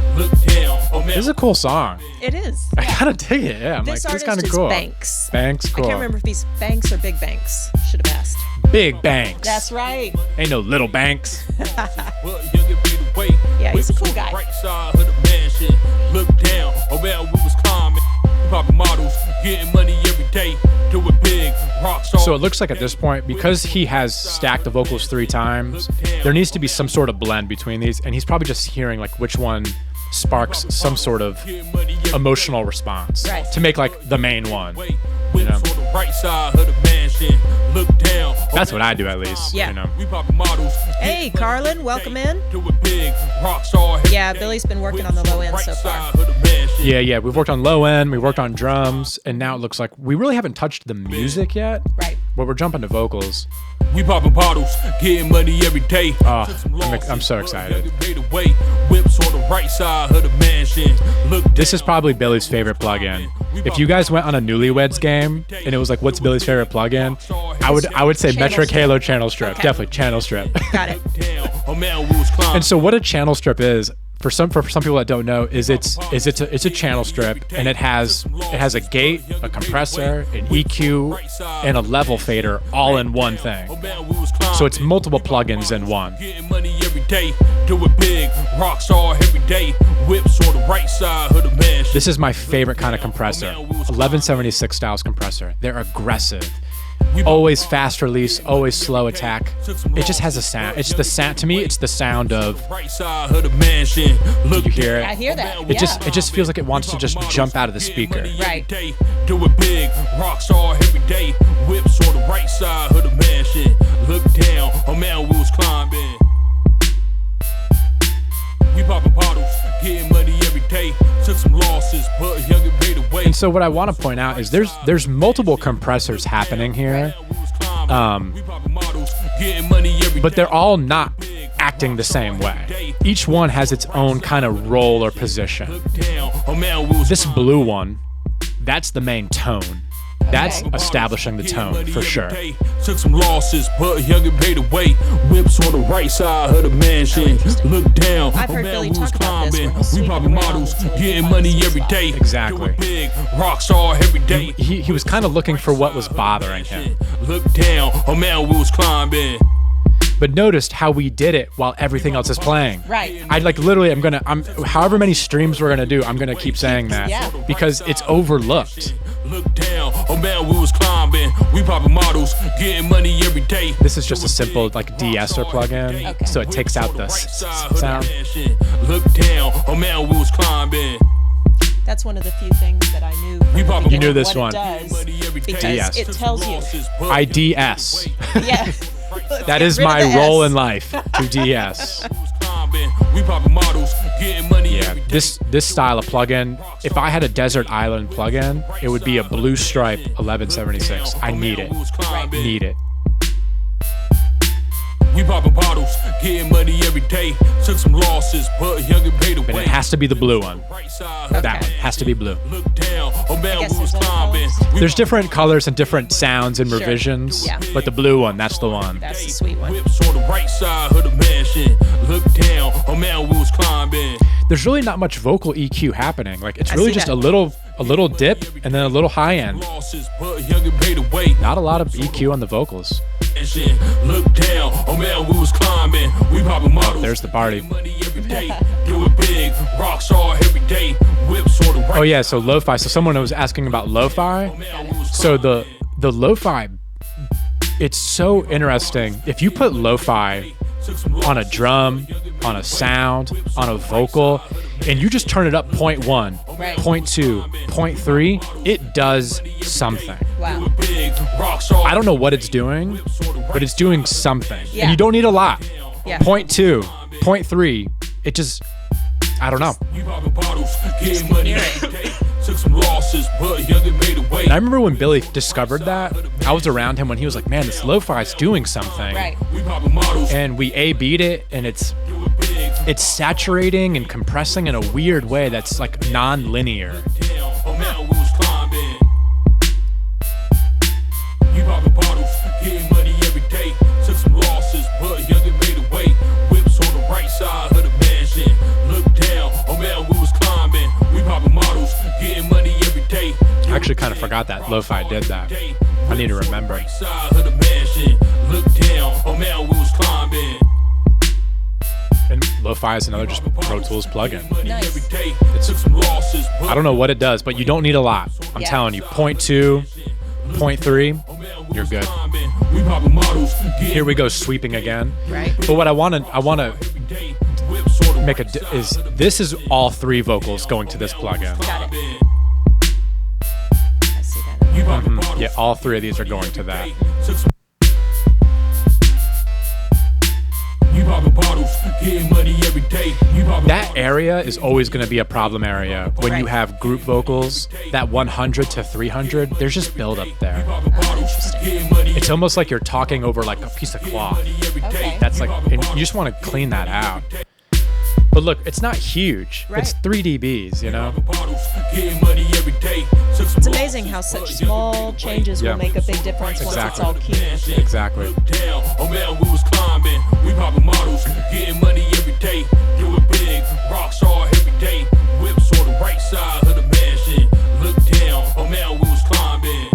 This is a cool song. It is. I kind of dig it. Yeah, I'm This like, it's artist kind of is cool. Banks. Banks, cool. I can't remember if he's Banks or Big Banks. Should have asked. Big Banks. That's right. Ain't no little Banks. Yeah, he's a cool guy. Look down, around we was climbing. Popping models, getting money every day. Do it big, Rockstar. So it looks like at this point, because he has stacked the vocals 3 times, there needs to be some sort of blend between these, and he's probably just hearing like which one sparks some sort of emotional response Right. to make like the main one. You know? Right side of the mansion. Look down. That's what I do at least. Yeah. You know? We popping models. Hey, Carlin, welcome in. Do it big, Rockstar. Yeah, Billy's been working on the low end so far. Yeah. We've worked on low end, we worked on drums, and now it looks like we really haven't touched the music yet. Right. But we're jumping to vocals. We popping bottles, getting money every day. I'm so excited. Whips on the right side of the mansion. Look, This is probably Billy's favorite plugin. If you guys went on a Newlyweds game and it was like, what's Billy's favorite plugin? I would say Channel Metric strip. Halo Channel Strip. Okay. Definitely Channel Strip. Got it. And so what a channel strip is, for some people that don't know, is it's a channel strip, and it has a gate, a compressor, an EQ, and a level fader all in one thing. So it's multiple plugins in one. Getting money every day. Do it big, Rockstar every day. Whips on the right side of the mansion. This is my favorite kind of compressor. 1176 styles compressor. They're aggressive. Always fast release, always slow attack. It just has a sound. It's the sound, to me, it's the sound of, Right side of the mansion. did you hear it? I hear that. It just feels like it wants to just jump out of the speaker. Right. Do it big, Rockstar every day. Whips on the right side of the mansion. Look down, a man we was climbing. We popping bottles, getting money every day. Took some losses, but younger paid away. And so what I want to point out is there's multiple compressors happening here, but they're all not acting the same way. Each one has its own kind of role or position. This blue one, that's the main tone. That's establishing the tone for sure. Took some losses, but younger paid away. Whips on the right side of the mansion. Look down. I've heard Billy talk about this, where he'll sweep We popping around models, until he getting finds money the every spot. day. Exactly. Do it big, Rockstar every day. He was kind of looking for what was bothering him. Look down, a man we was climbing. But noticed how we did it while everything else is playing. Right. I like literally, I'm however many streams we're gonna do, I'm gonna keep saying that Yeah. because it's overlooked. Look down, a man we was climbing. We popping models, getting money every day. This is just a simple like de-esser plugin, Okay. so it takes out the sound. Look down, a man we was climbing. That's one of the few things that I knew. from We the popping You knew beginning this what one. It does, because DS. it tells you. IDS. Yeah. That is Get rid of my the role S. in life, to DS. We popping models, getting money Yeah, every day. this style of plugin, if I had a Desert Island plugin, it would be a Blue Stripe 1176. I need it. Need it. We popping bottles, getting money every day. Took some losses, but younger paid away. But it has to be the blue one. Right side, That one has to be blue. look down, a man guess we was there's other climbing. colors. There's different colors and different sounds and Sure. revisions, Yeah. but the blue one, that's the one. That's the sweet one. Whips on the right side of the mansion. Look down, a man we was climbing. There's really not much vocal EQ happening. Like it's I really see just that. a little dip and then a little high end. Losses, but younger paid away. Not a lot of EQ on the vocals. Look down, a man we was climbing. We popping models. There's the party. Money every day. Do it big, Rockstar every day. Whips on the right. Oh yeah, so lo-fi. So someone was asking about lo-fi. So the lo-fi, it's so interesting. If you put lo-fi on a drum, on a sound, on a vocal, and you just turn it up 0.1, Right. 0.2, 0.3, it does something. Wow. Big, Rockstar. I don't know what it's doing, but it's doing something. Yeah. And you don't need a lot. Yeah. 0.2, 0.3, it just, I don't know. We popping bottles, getting money every day. Took some losses, but younger paid away. And I remember when Billy discovered that, I was around him when he was like, man, this lo-fi is doing something. Right. We popping models. And we A-beat it, and it's saturating and compressing in a weird way that's like non-linear. A man we was climbing. We popping bottles, getting money every day. Took some losses, but younger paid away. Whips on the right side of the mansion. Look down, a man we was climbing. I actually kind of forgot that lo-fi did that. I need to remember. And lo-fi is another just Pro Tools plugin. Nice. I don't know what it does, but you don't need a lot. I'm telling you, 0.2, 0.3, you're good. Here we go, sweeping again. Right. But what I want to make is this is all 3 vocals going to this plugin. Got it. I see that. Yeah, all 3 of these are going to that. That area is always going to be a problem area when you have group vocals. That 100 to 300, there's just build up there. It's almost like you're talking over like a piece of cloth. Okay. That's like, and you just want to clean that out. But look, it's not huge. Right. It's 3 dBs, you know? It's amazing how such small changes Yeah. will make a big difference once it's all keyed. Exactly. Oh man, we was climbing. We popping models, getting money every day. Do it big, Rockstar every day. Whips on the right side of the mansion. Look down, oh man, we was climbing.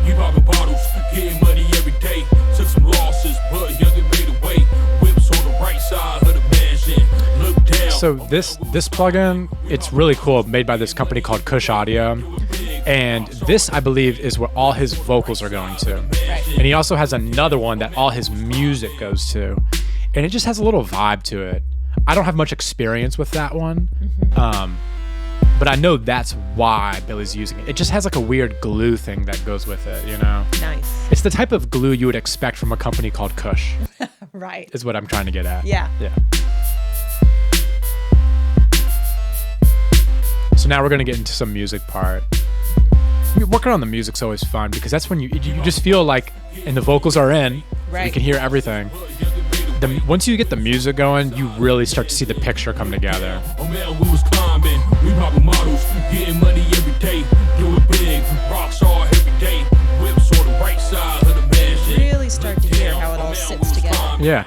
We popping bottles, getting money every day. Took some losses, but young and made a way. Whips on the right side of the mansion. Look down. So this plugin, it's really cool, made by this company called Kush Audio. And this, I believe, is where all his vocals are going to. Right. And he also has another one that all his music goes to. And it just has a little vibe to it. I don't have much experience with that one. But I know that's why Billy's using it. It just has like a weird glue thing that goes with it, you know? Nice. It's the type of glue you would expect from a company called Kush, Right. is what I'm trying to get at. Yeah. Yeah. So now we're going to get into some music part. Working on the music's always fun because that's when you just feel like, and the vocals are in, Right. you can hear everything. Once you get the music going, you really start to see the picture come together. Oh man, we was climbing. We popping models, getting money every day. Do it big, Rockstar every day. Whips on the right side of the mansion. Really start to hear how it all sits together. Yeah.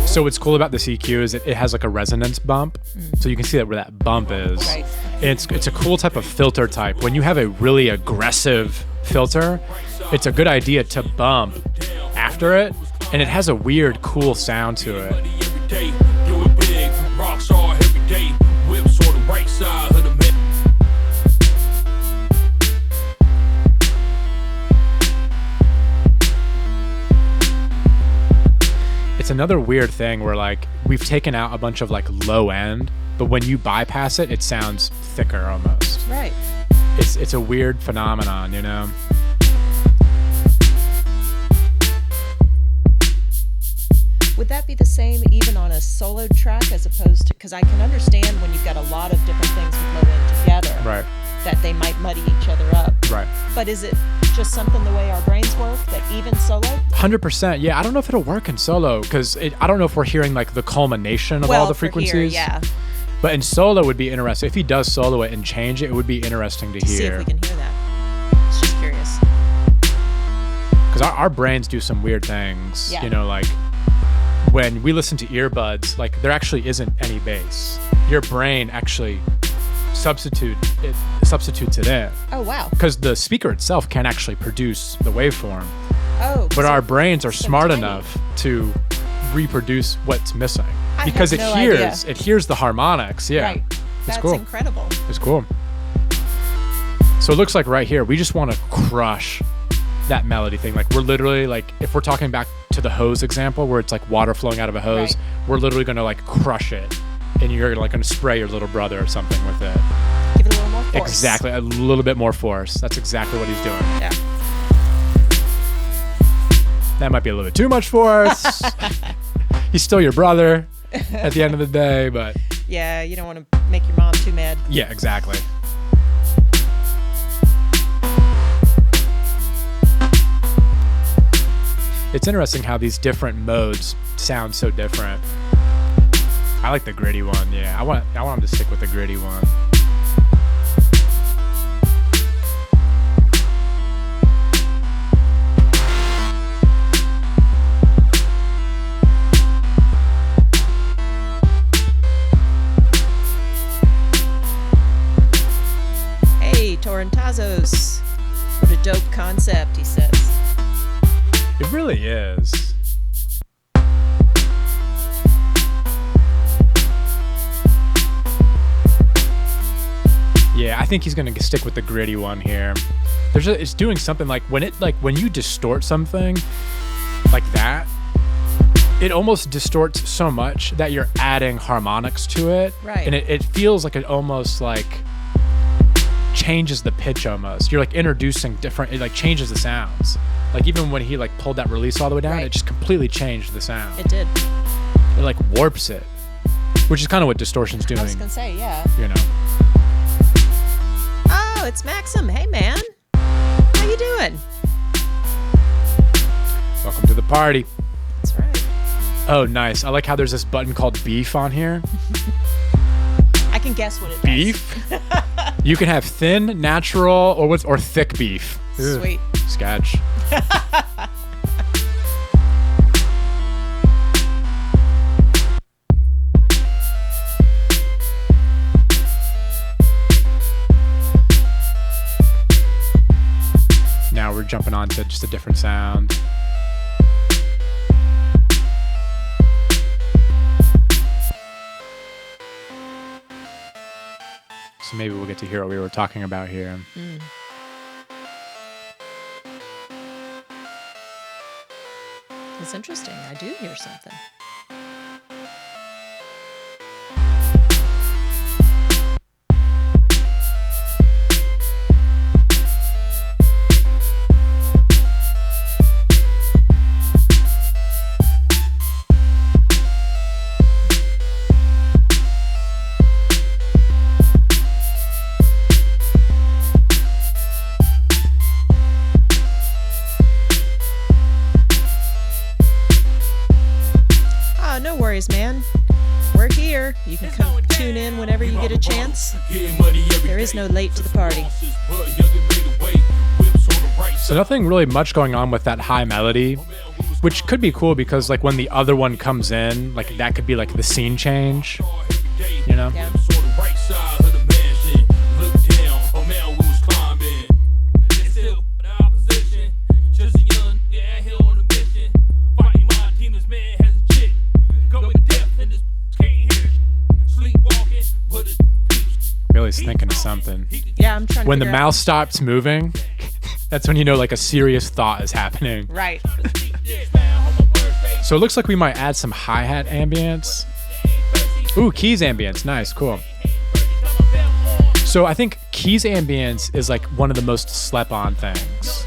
So what's cool about this EQ is it has like a resonance bump, so you can see that where that bump is. Right. And it's a cool type of filter type. When you have a really aggressive filter, it's a good idea to bump after it, and it has a weird, cool sound to it. Every day, do it big, Rockstar every day. Whips on the right side of the mansion. It's another weird thing where like we've taken out a bunch of like low end, but when you bypass it, it sounds thicker almost. Right. It's a weird phenomenon, you know? Would that be the same even on a solo track as opposed to, because I can understand when you've got a lot of different things with low end together, Right. that they might muddy each other up. Right. But is it just something the way our brains work that even solo? 100%. Yeah, I don't know if it'll work in solo because I don't know if we're hearing like the culmination of all the for frequencies. here, yeah. But in solo would be interesting. If he does solo it and change it, it would be interesting to See if hear. we can hear that. It's just curious. Because our brains do some weird things. Yeah. You know, like when we listen to earbuds, like there actually isn't any bass. Your brain actually substitutes it in. Oh, wow. Because the speaker itself can't actually produce the waveform. Oh. But so- our brains are so smart tiny. enough to reproduce what's missing. I Because had it no hears idea. it hears the harmonics. Yeah. Right. That's cool. incredible. It's cool. So it looks like right here, we just want to crush that melody thing. Like we're literally like, if we're talking back to the hose example where it's like water flowing out of a hose, Right. we're literally going to like crush it. And you're like going to spray your little brother or something with it. Give it a little more force. Exactly. A little bit more force. That's exactly what he's doing. Yeah. That might be a little bit too much force. He's still your brother at the end of the day, but Yeah, you don't want to make your mom too mad. yeah, exactly. It's interesting how these different modes sound so different. I like the gritty one. Yeah, I want him to stick with the gritty one. Hey, Torrentazos. What a dope concept, he says. It really is. Yeah, I think he's gonna stick with the gritty one here. It's doing something like when you distort something like that, it almost distorts so much that you're adding harmonics to it, Right. and it feels like it almost like changes the pitch almost. You're like introducing different. It like changes the sounds. Like even when he like pulled that release all the way down, Right. it just completely changed the sound. It did. It like warps it, which is kind of what distortion's doing. I was gonna say, yeah. You know. Oh, it's Maxim. Hey, man. How you doing? Welcome to the party. That's right. Oh, nice. I like how there's this button called beef on here. I can guess what it Beef? You can have thin, natural, or thick beef. does. Ugh. Sweet. Sketch. Now we're jumping on to just a different sound. So maybe we'll get to hear what we were talking about here. It's interesting. I do hear something. Oh, no worries, man. We're here. You can come tune in whenever you get a chance. There is no late to the party. So nothing really much going on with that high melody, which could be cool because like when the other one comes in, like that could be like the scene change, you know? Yeah. Billy's thinking of something. Yeah, I'm trying to When the figure out- mouse stops moving, that's when you know like a serious thought is happening. Right. So it looks like we might add some hi-hat ambience. Ooh, keys ambience. Nice, cool. So I think keys ambience is like one of the most slept on things.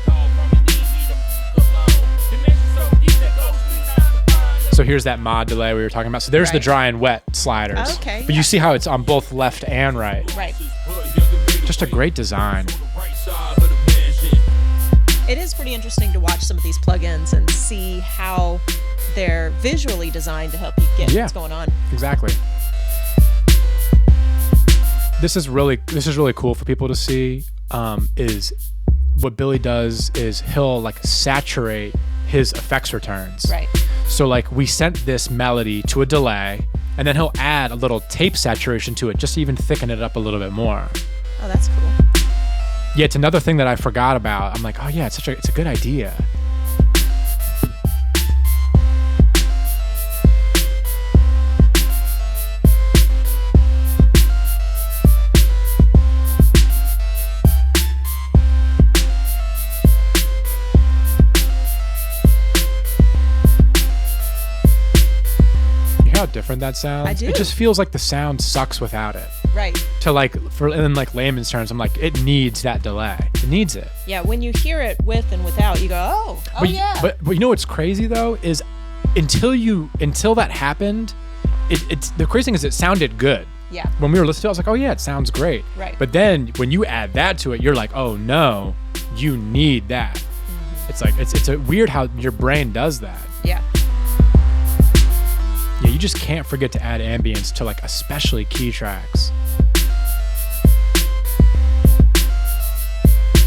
So here's that mod delay we were talking about. So there's the Right. dry and wet sliders. Okay, But you see how it's on both left and right. Right. Just a great design. It is pretty interesting to watch some of these plugins and see how they're visually designed to help you get Yeah. what's going on. Exactly. This is really cool for people to see. Is what Billy does is he'll like saturate his effects returns. Right. So like we sent this melody to a delay, and then he'll add a little tape saturation to it just to even thicken it up a little bit more. Oh, that's cool. Yeah, it's another thing that I forgot about. I'm like, oh yeah, it's a good idea. You hear how different that sounds? I do. It just feels like the sound sucks without it. Right. To like, in like layman's terms, I'm like, it needs that delay. It needs it. Yeah, when you hear it with and without, you go, oh But, yeah. but you know what's crazy though is until that happened, it's the crazy thing is it sounded good. Yeah. When we were listening to it, I was like, oh yeah, it sounds great. Right. But then when you add that to it, you're like, oh no, you need that. Mm-hmm. It's like it's a weird how your brain does that. Yeah. Yeah, you just can't forget to add ambience to like especially key tracks.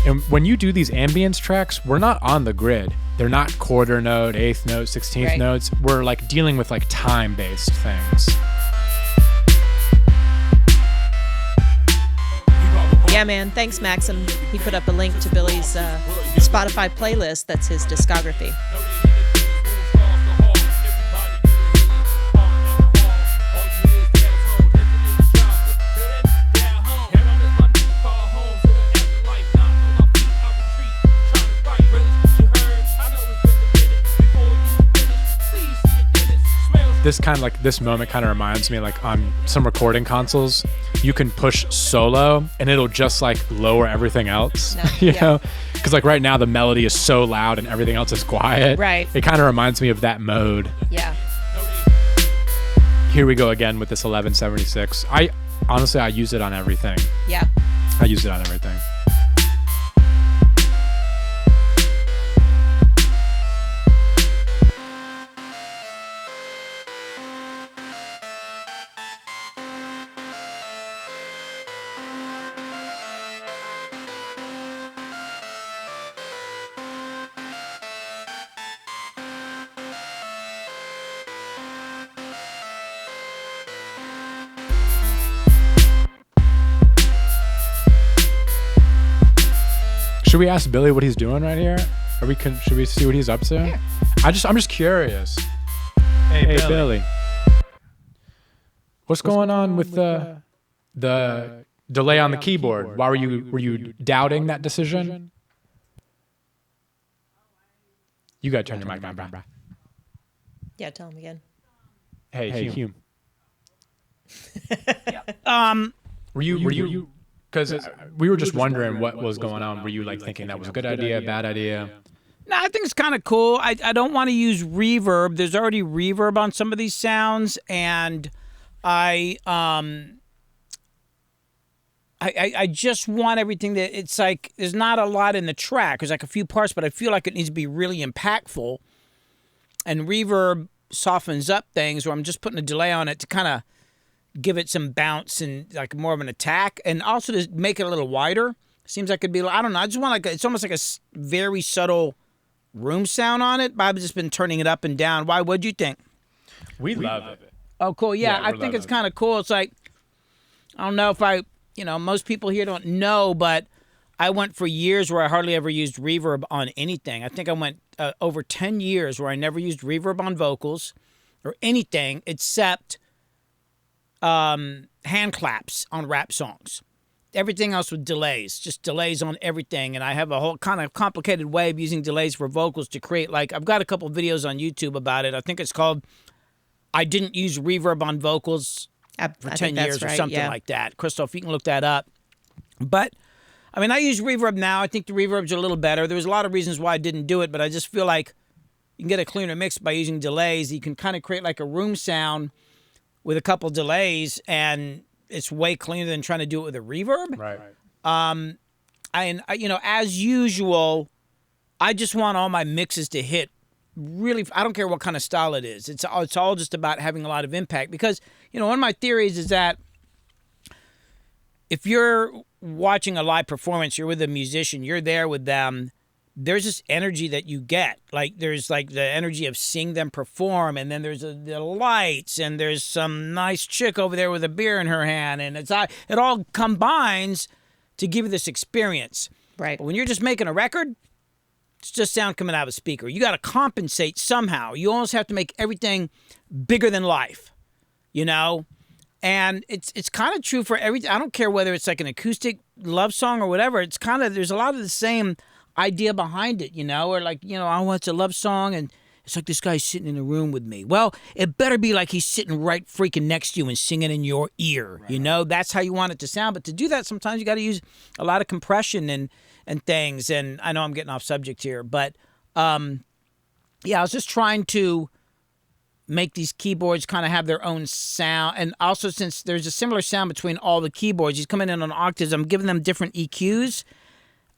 And when you do these ambience tracks, we're not on the grid. They're not quarter note, eighth note, 16th notes. We're like dealing with like time-based things. Yeah, man. Thanks, Maxim. He put up a link to Billy's Spotify playlist. That's his discography. This moment kind of reminds me, like on some recording consoles, you can push solo and it'll just like lower everything else, you know? Because like right now the melody is so loud and everything else is quiet. Right. It kind of reminds me of that mode. Yeah. Here we go again with this 1176. I use it on everything. Yeah. I use it on everything. Should we ask Billy what he's doing right here? Should we see what he's up to? Yeah. I'm just curious. Hey Billy. What's going on with the delay on the keyboard? Why were you doubting that decision? You gotta turn your mic on, bro. Yeah, tell him again. Hey Hume. Were you? Because we were just wondering what was going on. Were you like thinking that was a good idea, bad idea? No, I think it's kind of cool. I don't want to use reverb. There's already reverb on some of these sounds, and I just want everything that it's like. There's not a lot in the track. There's like a few parts, but I feel like it needs to be really impactful. And reverb softens up things, where I'm just putting a delay on it to kind of give it some bounce and like more of an attack, and also to make it a little wider. Seems like it'd be, I don't know, I just want it's almost like a very subtle room sound on it, but I've just been turning it up and down. Why, what'd you think? We love it. Oh, cool. Yeah, I think it's kind of cool. It's like, I don't know if most people here don't know, but I went for years where I hardly ever used reverb on anything. I think I went over 10 years where I never used reverb on vocals or anything except hand claps on rap songs. Everything else with delays, just delays on everything. And I have a whole kind of complicated way of using delays for vocals to create, like, I've got a couple videos on YouTube about it. I think it's called I Didn't Use Reverb on Vocals for 10 years or something like that. Crystal, if you can look that up. But, I mean, I use reverb now. I think the reverbs are a little better. There was a lot of reasons why I didn't do it, but I just feel like you can get a cleaner mix by using delays. You can kind of create like a room sound with a couple delays, and it's way cleaner than trying to do it with a reverb. Right. As usual, I just want all my mixes to hit really. I don't care what kind of style it is. It's all just about having a lot of impact, because, one of my theories is that if you're watching a live performance, you're with a musician, you're there with them, there's this energy that you get. Like, there's like the energy of seeing them perform, and then there's the lights, and there's some nice chick over there with a beer in her hand, and it all combines to give you this experience. Right. But when you're just making a record, it's just sound coming out of a speaker. You got to compensate somehow. You almost have to make everything bigger than life, And it's kind of true for everything. I don't care whether it's like an acoustic love song or whatever. It's kind of, there's a lot of the same idea behind it, or like, oh, it's a love song and it's like this guy's sitting in a room with me. Well, it better be like he's sitting right freaking next to you and singing in your ear, That's how you want it to sound. But to do that, sometimes you got to use a lot of compression and things. And I know I'm getting off subject here, but I was just trying to make these keyboards kind of have their own sound. And also, since there's a similar sound between all the keyboards, he's coming in on octaves, I'm giving them different EQs.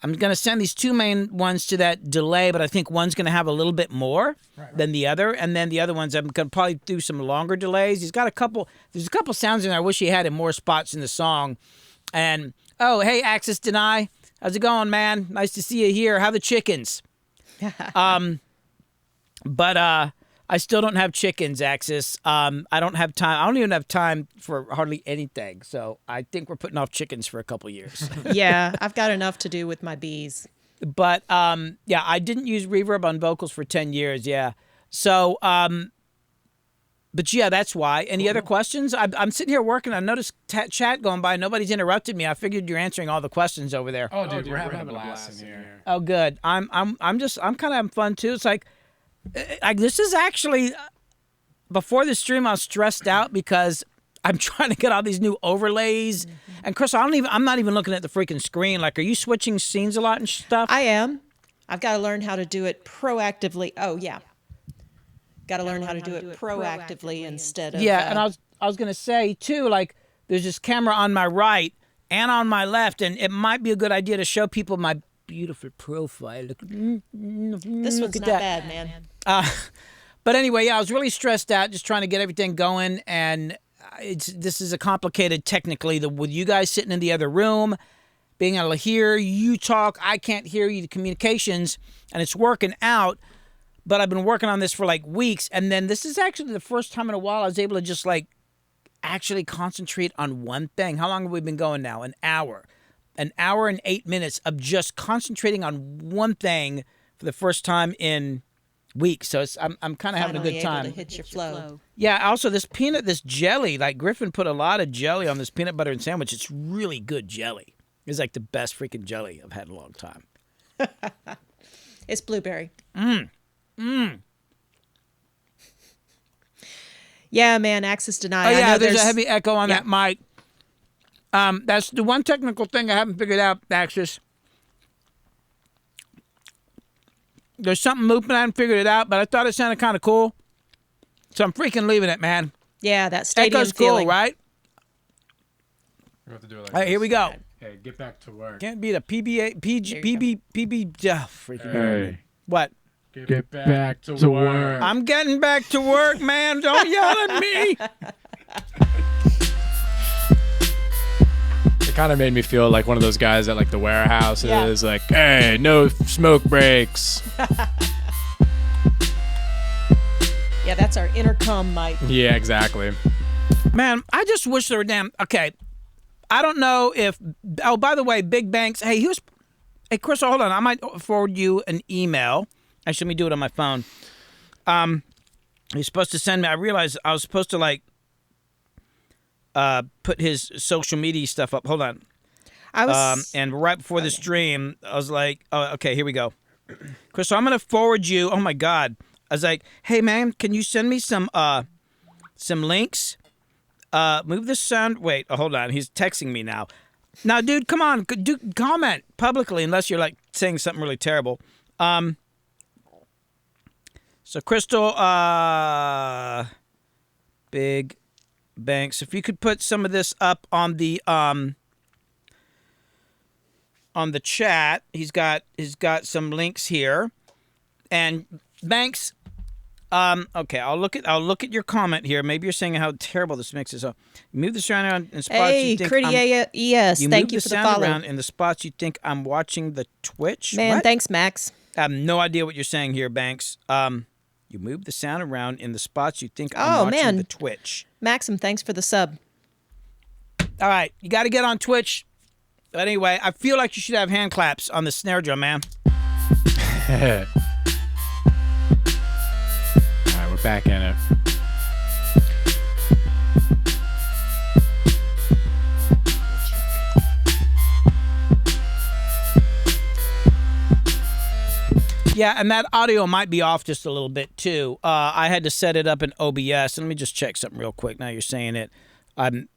I'm going to send these two main ones to that delay, but I think one's going to have a little bit more than the other. And then the other ones, I'm going to probably do some longer delays. There's a couple sounds in there I wish he had in more spots in the song. And, oh, hey, Access Deny. How's it going, man? Nice to see you here. How the chickens? But I still don't have chickens, Axis. I don't have time. I don't even have time for hardly anything. So I think we're putting off chickens for a couple years. Yeah, I've got enough to do with my bees. But yeah, I didn't use reverb on vocals for 10 years. Yeah. So, but yeah, that's why. Any other questions? I'm sitting here working. I noticed chat going by. Nobody's interrupted me. I figured you're answering all the questions over there. Oh, dude, we're having a blast in here. Oh, good. I'm kind of having fun too. It's like this is actually, before the stream I was stressed out because I'm trying to get all these new overlays. Mm-hmm. And Chris, I'm not even looking at the freaking screen. Like, are you switching scenes a lot and stuff? I am. I've got to learn how to do it proactively. Oh yeah. Got to learn how to do it proactively instead of. Yeah, and I was gonna say too, like, there's this camera on my right and on my left, and it might be a good idea to show people my beautiful profile. Look, this one's not bad, man. But anyway, yeah, I was really stressed out just trying to get everything going, and this is a complicated technically. With you guys sitting in the other room, being able to hear you talk, I can't hear you. The communications, and it's working out. But I've been working on this for like weeks, and then this is actually the first time in a while I was able to just like actually concentrate on one thing. How long have we been going now? An hour and 8 minutes of just concentrating on one thing for the first time in weeks. So I'm kind of having a good time. Able to hit your flow. Yeah. Also, this jelly, like Griffin put a lot of jelly on this peanut butter and sandwich. It's really good jelly. It's like the best freaking jelly I've had in a long time. It's blueberry. Yeah, man, access denied. Oh, yeah, there's a heavy echo on that mic. That's the one technical thing I haven't figured out, Axis. There's something looping, I haven't figured it out, but I thought it sounded kind of cool. So I'm freaking leaving it, man. Yeah, that stadium Echo's feeling. Cool, right? We have to do it like All right, here we go. Hey, get back to work. Can't beat a PBA, PB, freaking. Hey. What? Get back to work. I'm getting back to work, man. Don't yell at me. It kind of made me feel like one of those guys at like the warehouses, like, hey, no smoke breaks. Yeah, that's our intercom mic. Yeah, exactly. Man, I just wish there were okay. I don't know if, oh, by the way, Big Banks, hey, Chris, hold on. I might forward you an email. Actually, let me do it on my phone. He's supposed to send me, I realized I was supposed to like put his social media stuff up. Hold on. And right before the stream, I was like, oh, okay, here we go. Chris, so I'm going to forward you, oh my God. I was like, hey man, can you send me some links? Move the sound, wait, hold on, he's texting me now. Now, dude, come on, comment publicly unless you're like saying something really terrible. So Crystal, Big Banks, if you could put some of this up on the chat, he's got some links here, and Banks, okay, I'll look at your comment here. Maybe you're saying how terrible this mix is. Move the sound around in spots you think ES, thank you for the follow. Around in the spots you think I'm watching the Twitch. Man, what? Thanks, Max. I have no idea what you're saying here, Banks. You move the sound around in the spots you think I'm watching the Twitch. Maxim, thanks for the sub. All right, you got to get on Twitch. But anyway, I feel like you should have hand claps on the snare drum, man. All right, we're back in it. Yeah, and that audio might be off just a little bit too. I had to set it up in OBS. Let me just check something real quick. Now you're saying it. I've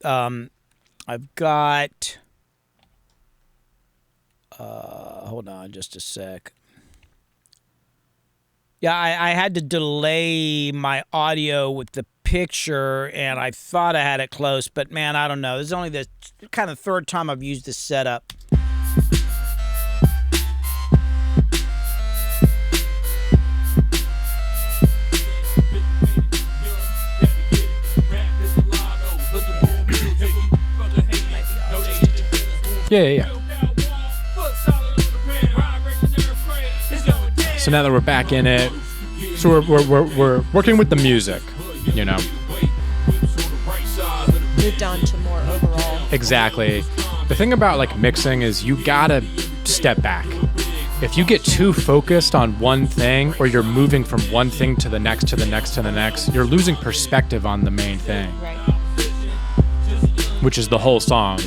got. Hold on, just a sec. Yeah, I had to delay my audio with the picture, and I thought I had it close, but man, I don't know. This is only the kind of third time I've used this setup. Yeah. So now that we're back in it, so we're working with the music, you know. Moved on to more overall. Exactly. The thing about like mixing is you gotta step back. If you get too focused on one thing, or you're moving from one thing to the next, to the next, to the next, you're losing perspective on the main thing, Right. which is the whole song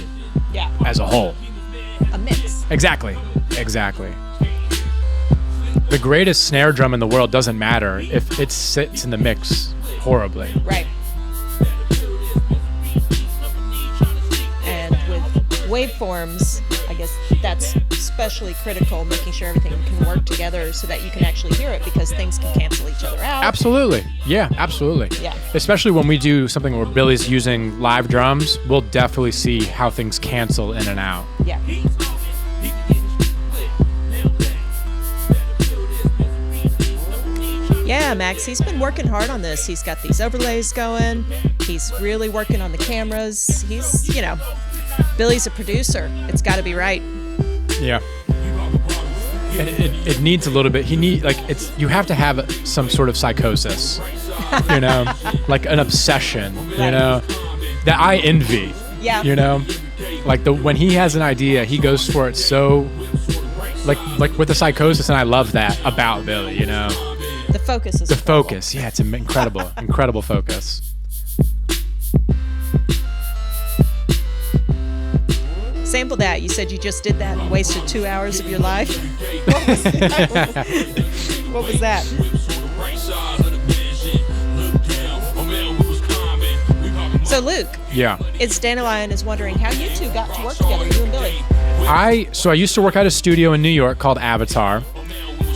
Yeah. as a whole. A mix. Exactly. The greatest snare drum in the world doesn't matter if it sits in the mix horribly. Right. And with waveforms, I guess that's especially critical, making sure everything can work together so that you can actually hear it, because things can cancel each other out. Absolutely. Yeah, absolutely. Yeah. Especially when we do something where Billy's using live drums, we'll definitely see how things cancel in and out. Yeah. Yeah, Max, he's been working hard on this. He's got these overlays going. He's really working on the cameras. He's, Billy's a producer. It's got to be right. Yeah. And it needs a little bit. You have to have some sort of psychosis, like an obsession, that I envy. Yeah. Like when he has an idea, he goes for it so, like with the psychosis, and I love that about Billy, The focus is The focus, yeah, it's incredible, incredible focus. Sample that. You said you just did that and wasted 2 hours of your life. What was that? What was that? So Luke, Yeah. it's Dandelion is wondering how you two got to work together, you and Billy. I used to work at a studio in New York called Avatar,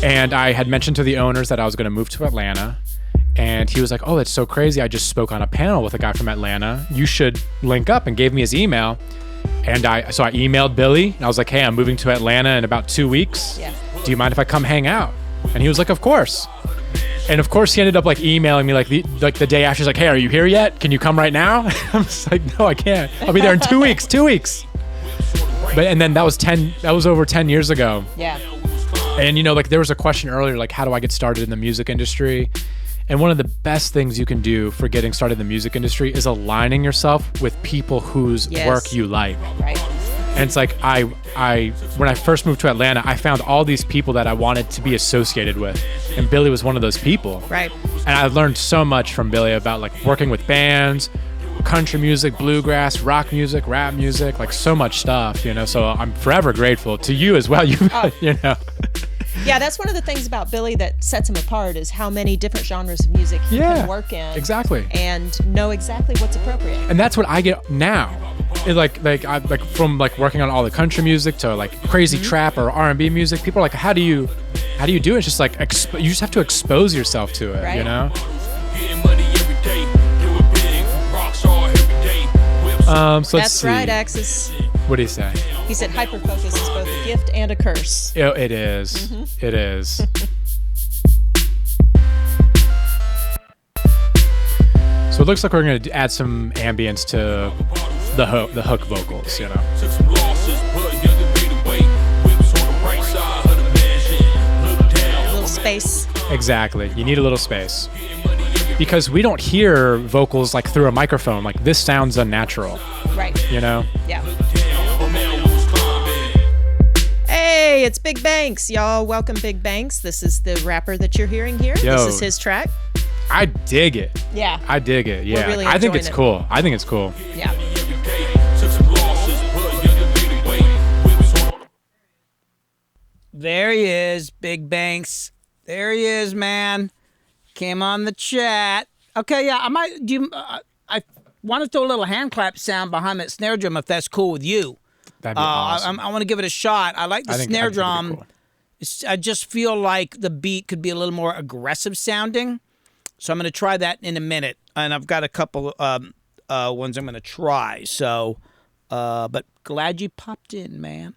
and I had mentioned to the owners that I was going to move to Atlanta, and he was like, "Oh, that's so crazy! I just spoke on a panel with a guy from Atlanta. You should link up," and gave me his email. And I emailed Billy, and I was like, "Hey, I'm moving to Atlanta in about 2 weeks. Yeah. Do you mind if I come hang out?" And he was like, "Of course." And of course, he ended up like emailing me like the day after. He's like, "Hey, are you here yet? Can you come right now?" I'm just like, "No, I can't. I'll be there in 2 weeks. 2 weeks." And then that was over 10 years ago. Yeah. And there was a question earlier, like, how do I get started in the music industry? And one of the best things you can do for getting started in the music industry is aligning yourself with people whose work you like. Right. And it's like when I first moved to Atlanta, I found all these people that I wanted to be associated with, and Billy was one of those people. Right. And I learned so much from Billy about like working with bands, country music, bluegrass, rock music, rap music, like so much stuff, So I'm forever grateful to you as well. Yeah, that's one of the things about Billy that sets him apart is how many different genres of music he can work in. Exactly. And know exactly what's appropriate. And that's what I get now. I from working on all the country music to like crazy trap or R&B music. People are like, how do you do it? It's just like you just have to expose yourself to it, Right. So let's That's see. right, Axis. What do you say? He said hyperfocus is both a gift and a curse. It is. Mm-hmm. It is. So it looks like we're going to add some ambience to the hook vocals, A little space. Exactly. You need a little space. Because we don't hear vocals like through a microphone. Like this sounds unnatural. Right. Yeah. Hey, it's Big Banks, y'all. Welcome, Big Banks. This is the rapper that you're hearing here. Yo. This is his track. I dig it. Yeah. I dig it. Yeah. really I think enjoying it's it. cool. I think it's cool. Yeah. There he is, Big Banks. There he is, man. Came on the chat. Okay, yeah, I might do. I want to throw a little hand clap sound behind that snare drum if that's cool with you. That'd be awesome. I want to give it a shot. I like the snare drum. Cool. I just feel like the beat could be a little more aggressive sounding. So I'm going to try that in a minute. And I've got a couple ones I'm going to try. So, but glad you popped in, man.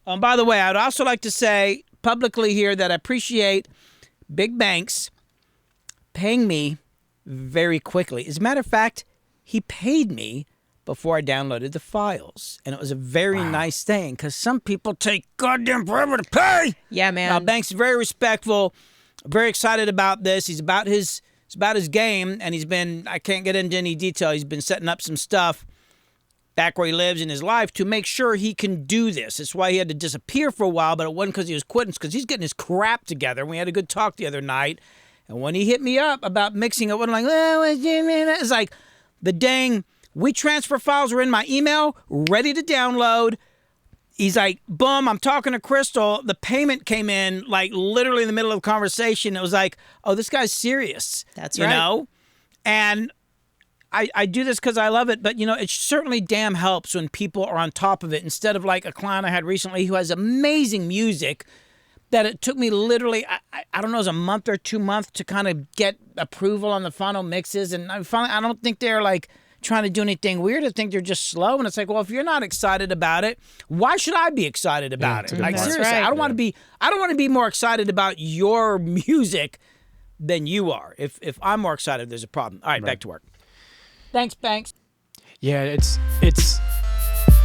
By the way, I'd also like to say publicly here that I appreciate Big Banks paying me very quickly. As a matter of fact, he paid me before I downloaded the files. And it was a very nice thing because some people take goddamn forever to pay. Yeah, man. Now, Banks is very respectful, very excited about this. He's about his game, and I can't get into any detail. He's been setting up some stuff back where he lives in his life to make sure he can do this. That's why he had to disappear for a while, but it wasn't because he was quitting. It's because he's getting his crap together. We had a good talk the other night, and when he hit me up about mixing it, I'm like, it's like the dang WeTransfer files were in my email, ready to download. He's like, boom, I'm talking to Crystal. The payment came in like literally in the middle of the conversation. It was like, oh, this guy's serious. That's right. right. You know? And I do this because I love it, but, it certainly damn helps when people are on top of it instead of like a client I had recently who has amazing music that it took me literally, I don't know, it was a month or 2 months to kind of get approval on the final mixes. And I don't think they're like trying to do anything weird. I think they're just slow. And it's like, well, if you're not excited about it, why should I be excited about it? Like, seriously, right. I don't want to be more excited about your music than you are. If I'm more excited, there's a problem. All right, back to work. Thanks, Banks. Yeah,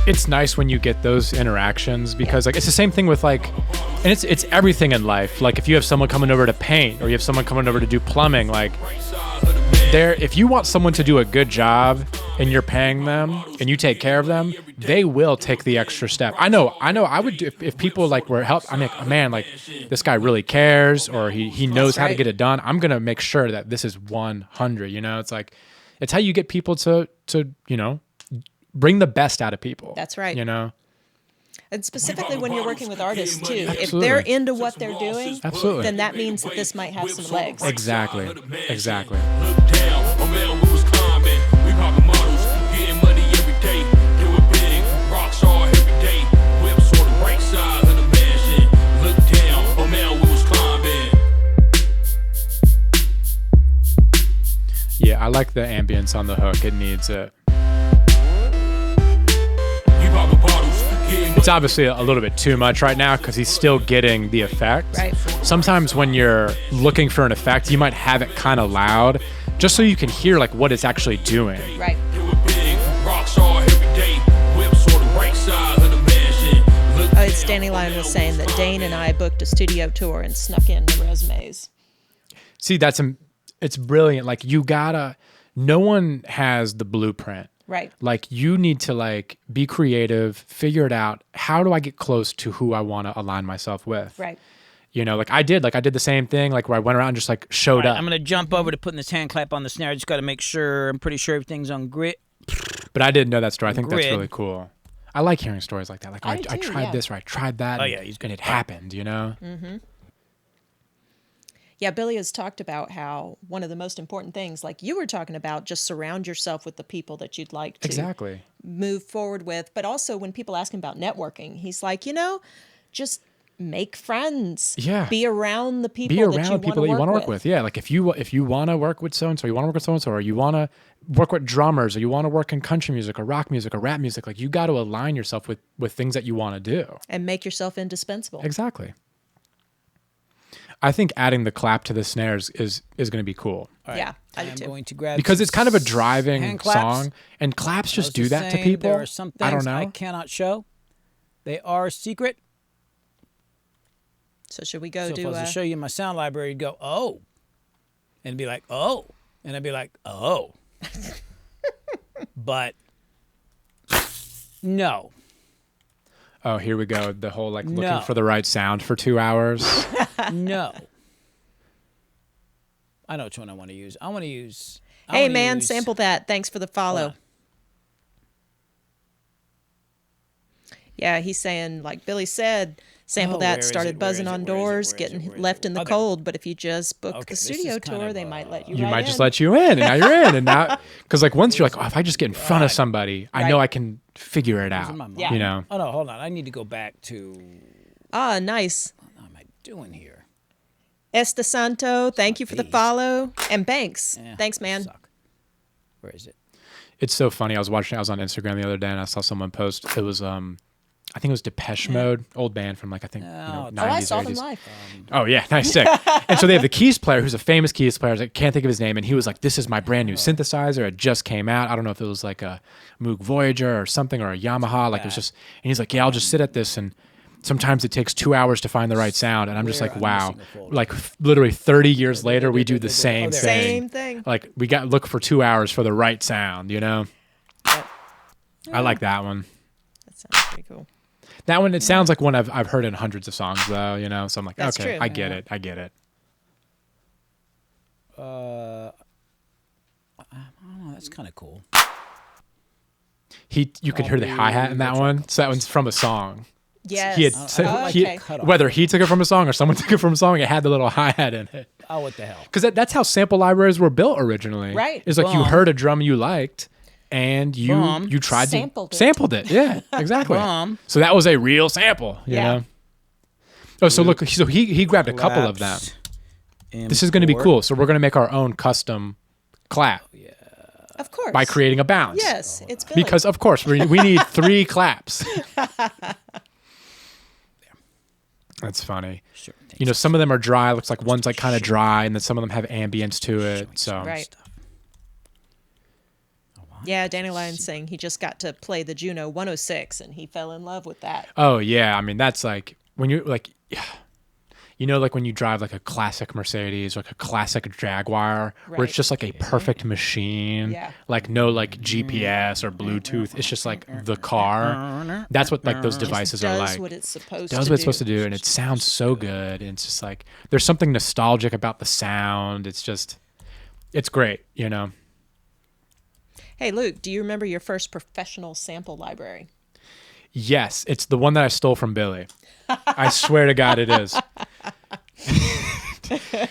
it's nice when you get those interactions because like it's the same thing with like, and it's everything in life. Like if you have someone coming over to paint or you have someone coming over to do plumbing, like if you want someone to do a good job and you're paying them and you take care of them, they will take the extra step. I know I would do if people like were help. I'm like, man, like this guy really cares or he knows how to get it done. I'm gonna make sure that this is 100. It's like. It's how you get people to bring the best out of people. That's right. And specifically when you're working with artists too, Absolutely. if they're into what they're doing, Absolutely. then that means that this might have some legs. Exactly. Look down, oh man, we was climbing. We popping models, getting money every day. Do it big, Rockstar every day. Whips on the right side of the mansion. Look down, oh man, we was climbing. Yeah, I like the ambience on the hook. It needs it. It's obviously a little bit too much right now because he's still getting the effect. Right. Sometimes when you're looking for an effect, you might have it kind of loud just so you can hear like what it's actually doing. Right. It's Danny Lyon was saying that Dane and I booked a studio tour and snuck in the resumes. See, it's brilliant. Like no one has the blueprint. Right. Like you need to like be creative, figure it out. How do I get close to who I want to align myself with? Right. Like I did the same thing, like where I went around and just like showed up. I'm going to jump over to putting this hand clap on the snare. I just got to make sure, I'm pretty sure everything's on grid. But I didn't know that story. I think Grid. that's really cool. I like hearing stories like that. Like I do, tried yeah. this or I tried that. Oh, and- yeah, he's and it happened, Mm-hmm. Yeah, Billy has talked about how one of the most important things, like you were talking about, just surround yourself with the people that you'd like to Exactly. move forward with. But also when people ask him about networking, he's like, just make friends. Yeah. Be around the people Be that around people that you want to work with. Yeah, like if you want to work with so and so, you want to work with so and so, or you want to work with drummers, or you want to work in country music, or rock music, or rap music, like you got to align yourself with things that you want to do. And make yourself indispensable. Exactly. I think adding the clap to the snares is going to be cool. All right. Yeah, I do I'm too. going to grab Because it's kind of a hand driving claps. song, and claps I just was do that to saying, people. There are some things I don't know. I cannot show. They are secret. So should we go So if I do was to show you my sound library, you'd go, oh. And be like, oh. And I'd be like, oh. But no. Oh, here we go. The whole like looking No. for the right sound for 2 hours. No. I know which one I want to use. I want to use... Hey, man, sample that. Thanks for the follow. Hold on. Yeah, he's saying, like Billy said, sample Oh, where that, is started it? Where buzzing is it? on Where is it? doors, Where is it? getting Where is left it? in the Oh, there. cold. But if you just booked Okay, the this studio is kind tour, of, they might let you You right might in. just let you in, and now you're in, and now because like once you're like, oh, if I just get in front of somebody, I know Right. I can figure it out. in my mind. Yeah. You know. Oh, no, hold on. I need to go back to... Ah, nice. What am I doing here? Esta Santo, thank you for the these. follow. And Banks, Eh, thanks, man. Suck. Where is it? It's so funny. I was on Instagram the other day and I saw someone post. It was I think it was Depeche Mode, old band from like I think Oh, 90s I or saw them 80s. live. Oh yeah, nice, sick. And so they have the keys player, who's a famous keys player. I can't think of his name, and he was like, "This is my brand new synthesizer. It just came out. I don't know if it was like a Moog Voyager or something or a Yamaha. Like it was just." And he's like, "Yeah, I'll just sit at this, and sometimes it takes 2 hours to find the right sound." And I'm just like, "Wow!" Like literally 30 years later, we do the same thing. Same thing. Like we got look for 2 hours for the right sound. You know. Yep. I like that one. That sounds pretty cool. That one, it sounds like one I've heard in hundreds of songs though, you know. So I'm like, That's okay, true. I get it. I don't know, that's kind of cool. You could hear the hi-hat in that one. So that one's from a song. Yes. He had okay. whether he took it from a song or someone took it from a song, it had the little hi-hat in it. Oh, what the hell? Because that's how sample libraries were built originally. Right. It's like you Boom. heard a drum you liked and Boom. you tried Sampled to it. sampled it. Yeah, exactly. Boom. So that was a real sample, you Yeah. know. Oh, so look, so he grabbed a couple of them. Collapse, This is going to be import. cool. So we're going to make our own custom clap Of course. by creating a bounce. Yes, it's Billy. Because of course we need 3 claps. That's funny. Sure, You know, some of them are dry. Looks like one's like kind of dry, and then some of them have ambience to it. So Right. Yeah, Danny Lyon's saying he just got to play the Juno 106 and he fell in love with that. Oh yeah, I mean that's like when you're like, you know, like when you drive like a classic Mercedes, like a classic Jaguar, where it's Right. just like a perfect machine, Yeah. like no like GPS or Bluetooth. It's just like the car. That's what like those devices are Does like. what it's supposed Does to what it's do. supposed to do, and it sounds so good. And it's just like there's something nostalgic about the sound. It's just, it's great, you know. Hey, Luke, do you remember your first professional sample library? Yes, it's the one that I stole from Billy. I swear to God it is.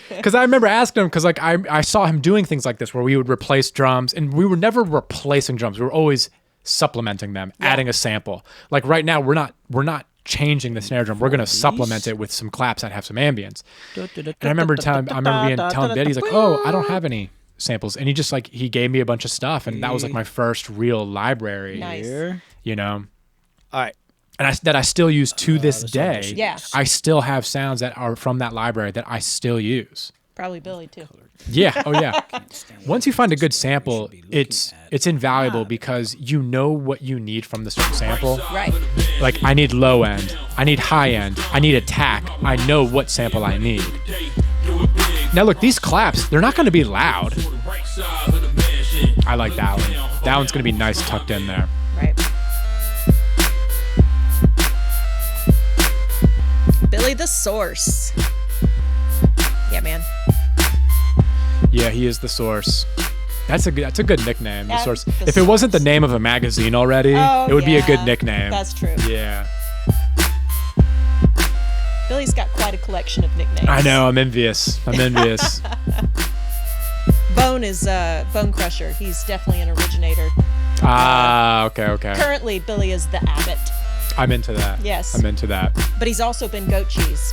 Because I remember asking him, because like I saw him doing things like this where we would replace drums, and we were never replacing drums. We were always supplementing them, adding a sample. Like right now, we're not changing the snare drum. We're going to supplement it with some claps that have some ambience. And I remember telling Billy, he's like, "Oh, I don't have any samples," and he gave me a bunch of stuff, and that was like my first real library. Nice. Here. You know. All right. And I still use to this day. Yeah. I still have sounds that are from that library that I still use. Probably Billy, too. Yeah. Oh yeah. Once you find a good sample, it's invaluable because you know what you need from the certain sample. Right. Like I need low end, I need high end, I need attack. I know what sample I need. Now look, these claps, they're not going to be loud. I like that one. That one's going to be nice tucked in there. Right. Billy the Source. Yeah, man. Yeah, he is the Source. That's a good nickname, the Yeah, Source. the If it wasn't the Source. name of a magazine already, Oh, it would be a good yeah. nickname. That's true. Yeah. Billy's got quite a collection of nicknames. I know, I'm envious. Bone is Bone Crusher. He's definitely an originator. Okay. Currently, Billy is the Abbot, I'm into that. Yes. I'm into that. but he's also been Goat Cheese.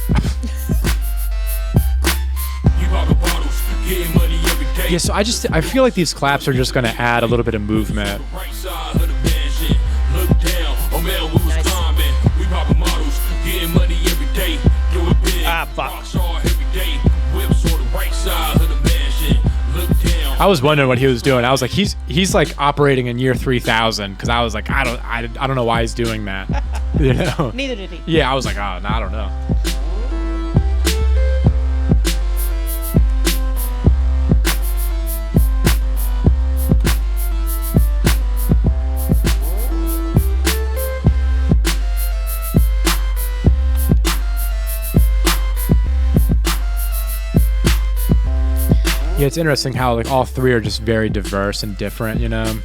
You poppin' bottles, getting money every day. Yeah, so I feel like these claps are just going to add a little bit of movement. Right side of the mansion. Look down, oh man, we was Nice. climbing. We poppin' models, getting money every day. Do it big. Ah, fuck. Rockstar every day. Whips on the right side of the mansion. Look down. I was wondering what he was doing. I was like, he's like operating in year 3000 because I was like, I don't know why he's doing that. You know? Neither did he. Yeah, I was like, oh, no, I don't know. Yeah, it's interesting how like all 3 are just very diverse and different, you know?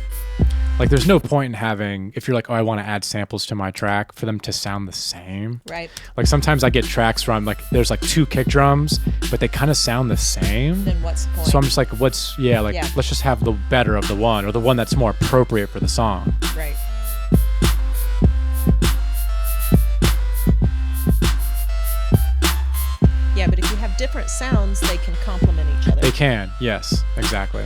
Like there's no point in having, if you're like, oh, I want to add samples to my track, for them to sound the same. Right. Like sometimes I get tracks from like, there's like 2 kick drums, but they kind of sound the same. Then what's the point? So I'm just like, let's just have the better of the one, or the one that's more appropriate for the song. Right. Yeah, but if you have different sounds, they can complement each other. They can, yes, exactly.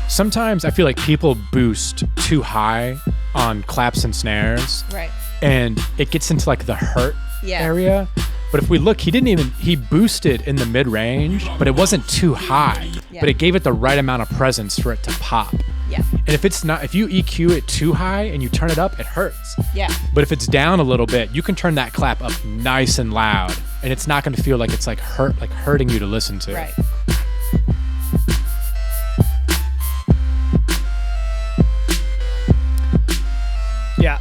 Sometimes I feel like people boost too high on claps and snares, Right. and it gets into like the hurt Yeah. area. But if we look, he boosted in the mid range, but it wasn't too high. Yeah. But it gave it the right amount of presence for it to pop. Yeah. And if you EQ it too high and you turn it up, it hurts. Yeah. But if it's down a little bit, you can turn that clap up nice and loud, and it's not going to feel like it's like hurting you to listen to. Right. Yeah.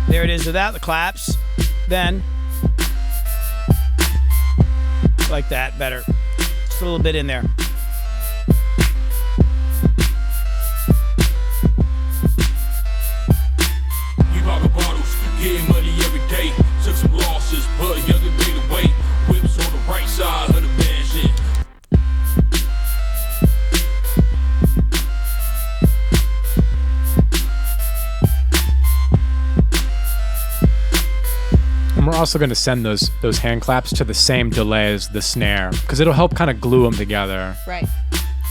There it is without the claps. Then, like that, better. Just a little bit in there. We popping bottles, getting money every day. Took some losses, but younger made a way. Whips on the right side of the mansion. And we're also going to send those hand claps to the same delay as the snare, because it'll help kind of glue them together, Right.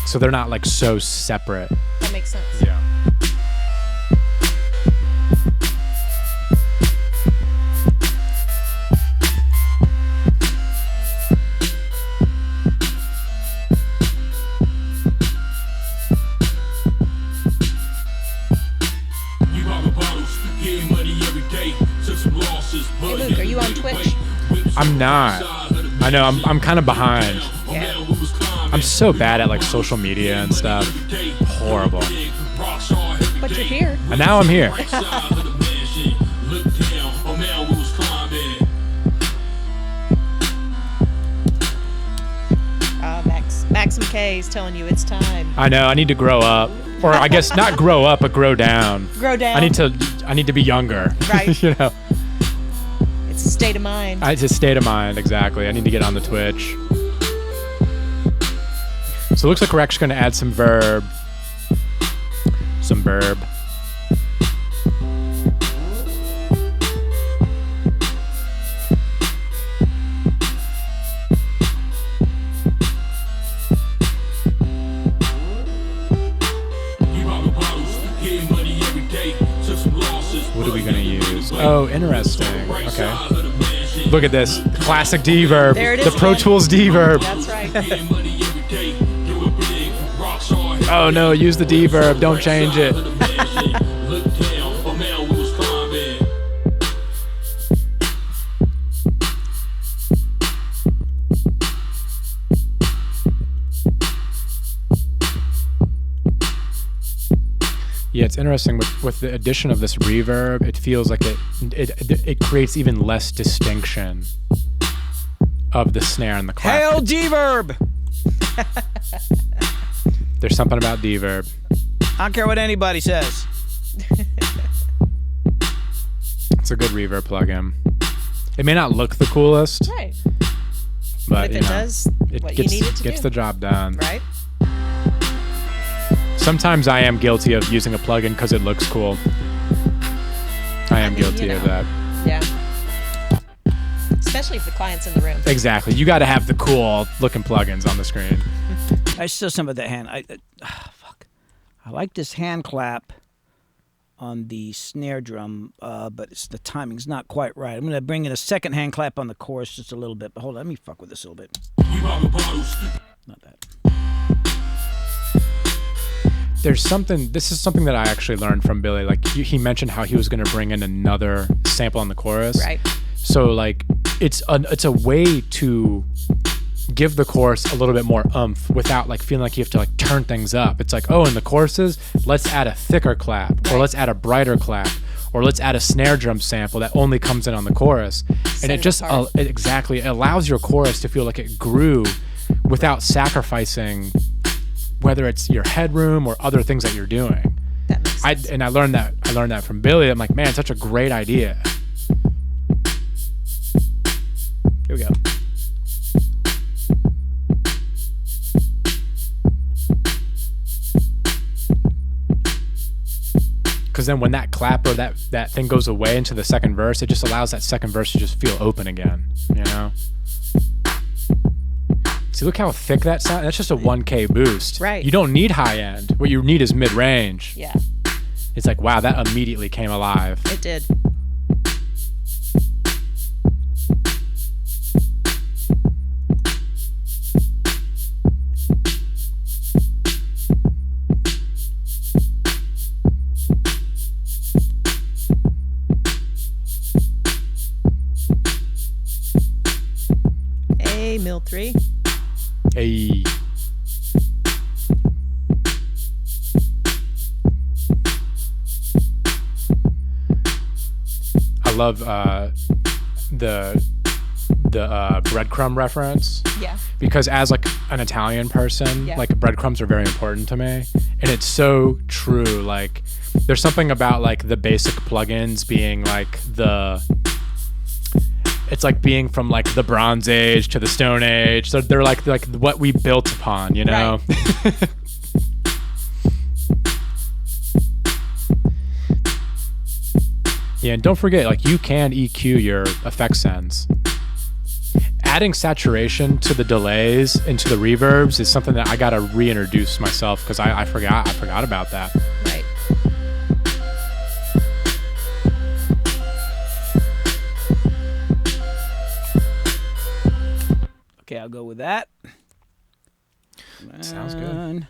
so they're not like so separate. That makes sense. Yeah. We popping bottles, getting money every day. Took some losses, but Hey, Luke, are you on Twitch? I'm not. I know. I'm kind of behind. Yeah. I'm so bad at like social media and stuff. Horrible. But you're here. And now I'm here. Maxim K is telling you it's time. I know. I need to grow up, or I guess not grow up, but grow down. Grow down. I need to be younger. Right. You know. It's a state of mind. It's a state of mind, exactly. I need to get on the Twitch. So it looks like we're actually going to add some verb. Some verb. What are we going to use? Oh, interesting. Okay. Look at this. Classic D-verb. There it is The Pro again. Tools D-verb. That's right. Oh no, use the D-verb. Don't change it. Yeah, it's interesting with the addition of this reverb. It feels like it creates even less distinction of the snare and the clap. Hail D-verb! There's something about D-verb. I don't care what anybody says. It's a good reverb plugin. It may not look the coolest, Right. but if you it know, does it what you gets need it to gets do. the job done. Right. Sometimes I am guilty of using a plugin because it looks cool. I am mean, guilty you of know. that. Yeah. Especially if the client's in the room. Exactly. You got to have the cool looking plugins on the screen. I still some of that hand. Fuck. I like this hand clap on the snare drum, but the timing's not quite right. I'm gonna bring in a second hand clap on the chorus just a little bit. But hold on, let me fuck with this a little bit. Not that. There's something. This is something that I actually learned from Billy. Like he mentioned how he was going to bring in another sample on the chorus. Right. So like it's a way to give the chorus a little bit more oomph without like feeling like you have to like turn things up. It's like, oh, in the choruses, let's add a thicker clap, or let's add a brighter clap, or let's add a snare drum sample that only comes in on the chorus. Set And it it just apart. exactly it allows your chorus to feel like it grew without sacrificing whether it's your headroom or other things that you're doing. That makes sense. I learned that from Billy. I'm like, man, such a great idea. Here we go. Because then when that clap or that thing goes away into the second verse, it just allows that second verse to just feel open again, you know? See, look how thick that sound. That's just a 1K boost. Right. You don't need high end. What you need is mid range. Yeah. It's like, wow, that immediately came alive. It did. A mill 3. Hey. I love the breadcrumb reference. Yeah. Because as like an Italian person, Yeah. like breadcrumbs are very important to me, and it's so true. Like, there's something about like the basic plugins being like it's like being from like the Bronze Age to the Stone Age. So they're like what we built upon, you know? Right. Yeah, and don't forget, like, you can EQ your effect sends. Adding saturation to the delays and to the reverbs is something that I gotta reintroduce myself, because I forgot about that. Right. Okay, I'll go with that. Sounds good.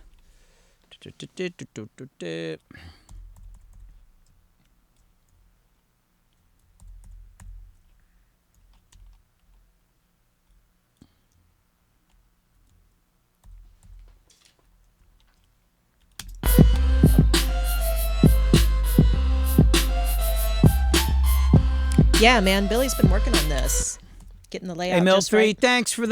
Yeah, man, Billy's been working on this, getting the layout Hey, Mill just 3, right. thanks for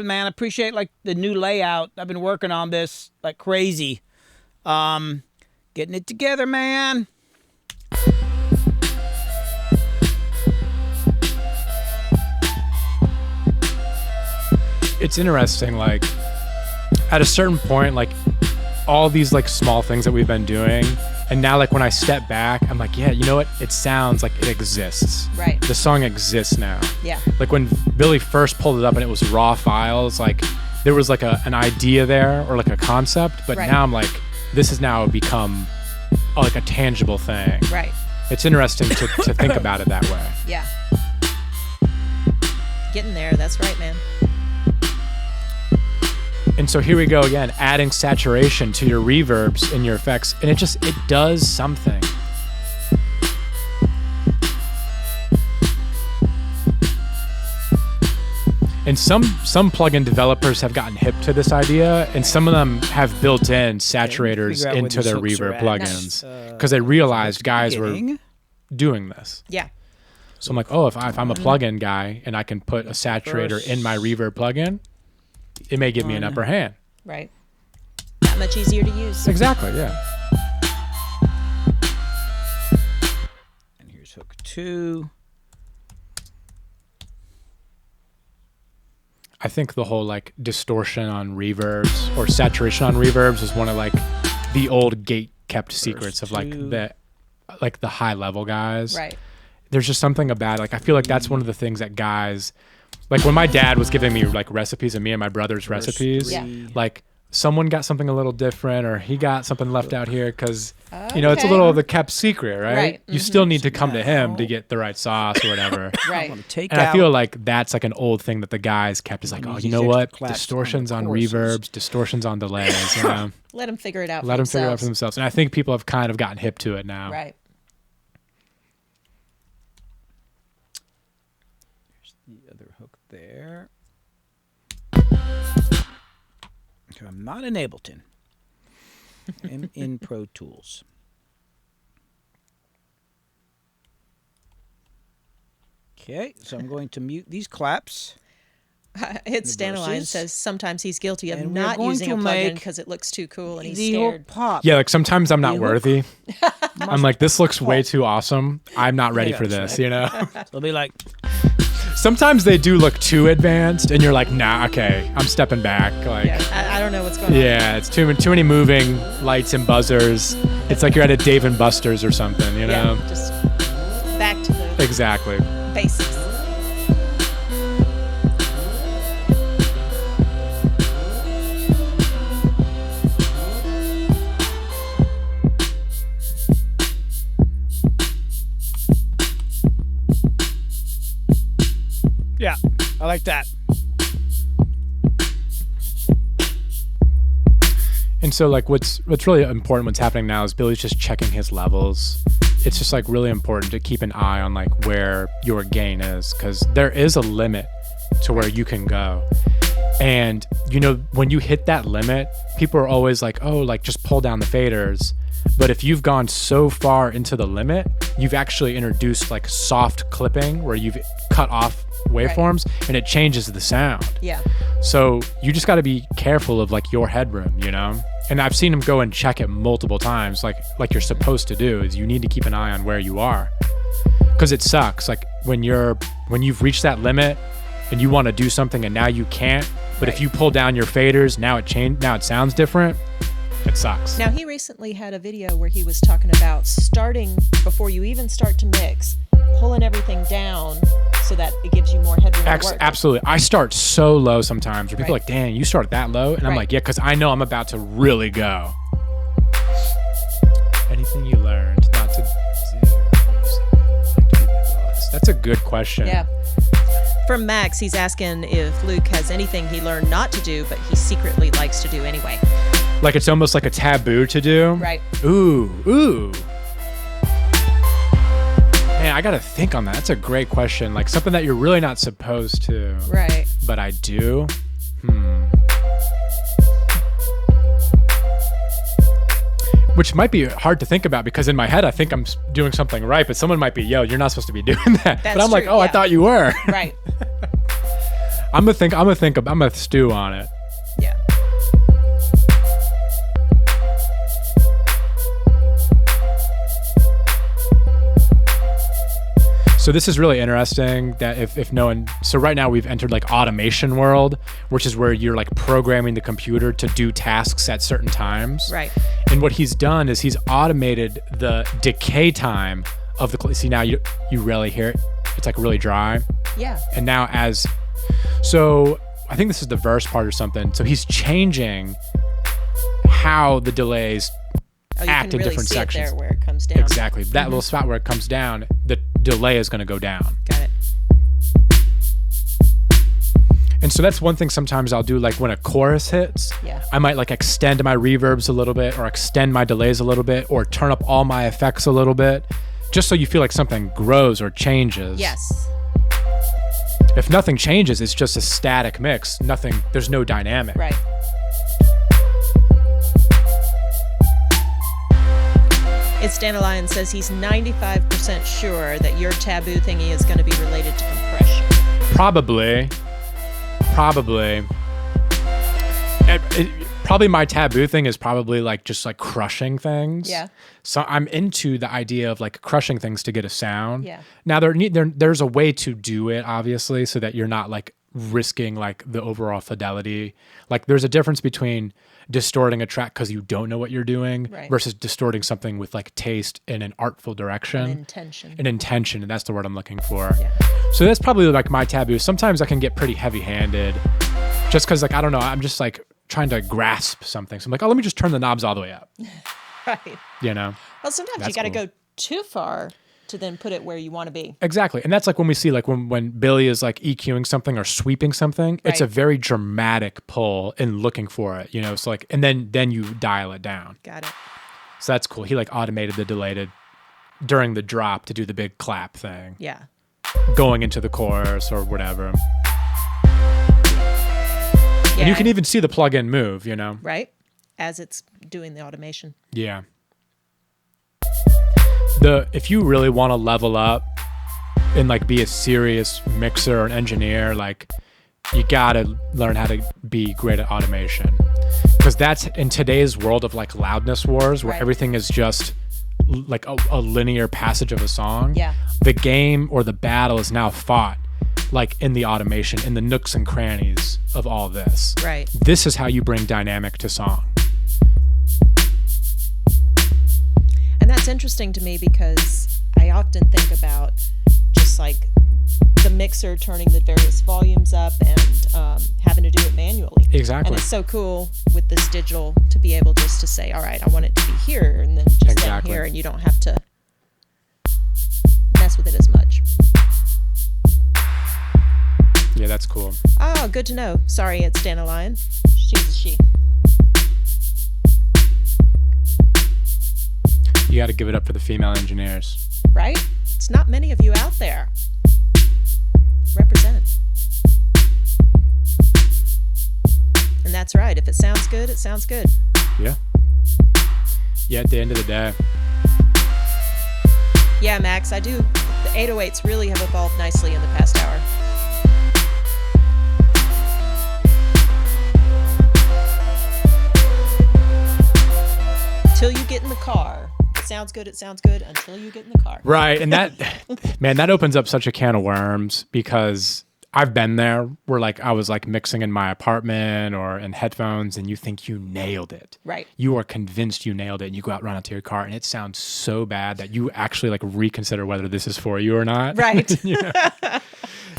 man. I appreciate like the new layout. I've been working on this like crazy. Getting it together, man. It's interesting, like, at a certain point, like, all these like small things that we've been doing, and now like when I step back, I'm like, yeah, you know what? It sounds like it exists. Right. The song exists now. Yeah. Like when Billy first pulled it up and it was raw files, like there was like an idea there or like a concept, but Right. now I'm like, this has now become like a tangible thing. Right. It's interesting to think about it that way. Yeah. Getting there. That's right, man. And so here we go again, adding saturation to your reverbs and your effects, and it does something. And some plugin developers have gotten hip to this idea, and some of them have built in saturators figure out where into these their hooks are reverb at. plugins because they realized guys were Beginning. doing this. Yeah. So I'm like, oh, if I'm a plugin guy and I can put a saturator in my reverb plugin, it may give me an upper hand. Right. That much easier to use. Exactly, yeah. And here's hook 2. I think the whole like distortion on reverbs or saturation on reverbs is one of like the old gate kept secrets of like two. the high level guys. Right. There's just something about it. Like I feel like that's one of the things that guys like when my dad was giving me like recipes and me and my brother's recipes, Yeah. like someone got something a little different or he got something left out here because you know it's a little of the kept secret, right? Right. You still need to come to him to get the right sauce or whatever. Right. Take And out I feel like that's like an old thing that the guys kept is like, oh, use you these know extra what? claps Distortions on on the courses. reverbs, distortions on delays. You know? Let them figure it out. Let for them figure it out for themselves. themselves. And I think people have kind of gotten hip to it now. Right. the other hook there. So I'm not in Ableton. I'm in Pro Tools. Okay, so I'm going to mute these claps. Hits Stanaline verses. says sometimes he's guilty of And we're not going using a to plugin make because it looks too cool and he's the whole scared. pop. Yeah, like sometimes I'm not You look- worthy. I'm like, this looks way Pop. too awesome. I'm not ready Yeah, for that's this, right. you know? So it'll be like, Sometimes they do look too advanced and you're like, nah, okay, I'm stepping back. Like, Yeah, I don't know what's going on. yeah, it's too many moving lights and buzzers. It's like you're at a Dave and Buster's or something, you know? Yeah, just back to the Exactly. basics. I like that. And so like what's really important, what's happening now is Billy's just checking his levels. It's just like really important to keep an eye on like where your gain is, because there is a limit to where you can go. And you know, when you hit that limit, people are always like, oh, like just pull down the faders. But if you've gone so far into the limit, you've actually introduced like soft clipping where you've cut off waveforms, and it changes the sound. Yeah. So you just got to be careful of like your headroom, you know? And I've seen him go and check it multiple times, like you're supposed to do. Is you need to keep an eye on where you are, because it sucks. Like when you've reached that limit and you want to do something and now you can't. But if you pull down your faders, now it sounds different. It sucks. Now, he recently had a video where he was talking about starting before you even start to mix, pulling everything down so that it gives you more headroom to work. Absolutely. I start so low sometimes where people are like, "Dang, you start that low?" And I'm like, "Yeah, because I know I'm about to really go." Anything you learned not to do? That's a good question. Yeah. From Max, he's asking if Luke has anything he learned not to do, but he secretly likes to do anyway. Like it's almost like a taboo to do. Right. Ooh. Man, I gotta think on that. That's a great question. Like something that you're really not supposed to. Right. But I do. Which might be hard to think about, because in my head I think I'm doing something right, but someone might be, "Yo, you're not supposed to be doing that." That's but I'm like, true, "Oh, yeah. I thought you were." Right. I'm gonna stew on it. Yeah. So this is really interesting that if no one, so right now we've entered like automation world, which is where you're like programming the computer to do tasks at certain times. Right. And what he's done is he's automated the decay time of the, see now you rarely hear it. It's like really dry. Yeah. And now so I think this is the verse part or something. So he's changing how the delays act in different sections. You can really see it there where it comes down. Exactly. That little spot where it comes down, the delay is going to go down. Got it. And so that's one thing sometimes I'll do, like when a chorus hits, I might like extend my reverbs a little bit, or extend my delays a little bit, or turn up all my effects a little bit, just so you feel like something grows or changes. Yes. If nothing changes, it's just a static mix. There's no dynamic. Right. It's Dandelion says he's 95% sure that your taboo thingy is going to be related to compression. Probably. Probably my taboo thing is probably like just like crushing things. Yeah. So I'm into the idea of like crushing things to get a sound. Yeah. Now there's a way to do it, obviously, so that you're not like risking like the overall fidelity. Like there's a difference between distorting a track because you don't know what you're doing versus distorting something with like taste in an artful direction. An intention, and that's the word I'm looking for. Yeah. So that's probably like my taboo. Sometimes I can get pretty heavy-handed just because like, I don't know, I'm just like trying to grasp something. So I'm like, oh, let me just turn the knobs all the way up. Right. You know? Well, sometimes you got to go too far to then put it where you want to be. Exactly. And that's like when we see like when Billy is like EQing something or sweeping something, it's a very dramatic pull in looking for it, you know? So like, and then you dial it down. Got it. So that's cool. He like automated the delay during the drop to do the big clap thing. Yeah. Going into the chorus or whatever. Yeah. And you can even see the plugin move, you know? Right. As it's doing the automation. Yeah. If you really want to level up and like be a serious mixer or an engineer, like you gotta learn how to be great at automation, because that's in today's world of like loudness wars where everything is just like a linear passage of a song. Yeah. The game or the battle is now fought like in the automation, in the nooks and crannies of all this. Right. This is how you bring dynamic to song. And that's interesting to me because I often think about just like the mixer turning the various volumes up and having to do it manually. Exactly. And it's so cool with this digital to be able just to say, all right, I want it to be here, and then just down here, and you don't have to mess with it as much. Yeah, that's cool. Oh, good to know. Sorry, it's Dandelion. She's a she. You got to give it up for the female engineers. Right? It's not many of you out there. Represent. And that's right. If it sounds good, it sounds good. Yeah. Yeah, at the end of the day. Yeah, Max, I do. The 808s really have evolved nicely in the past hour. Until you get in the car. It sounds good until you get in the car. Right. And that, man, that opens up such a can of worms because I've been there where like I was like mixing in my apartment or in headphones and you think you nailed it. Right. You are convinced you nailed it and you go out, run out to your car and it sounds so bad that you actually like reconsider whether this is for you or not. Right. You know?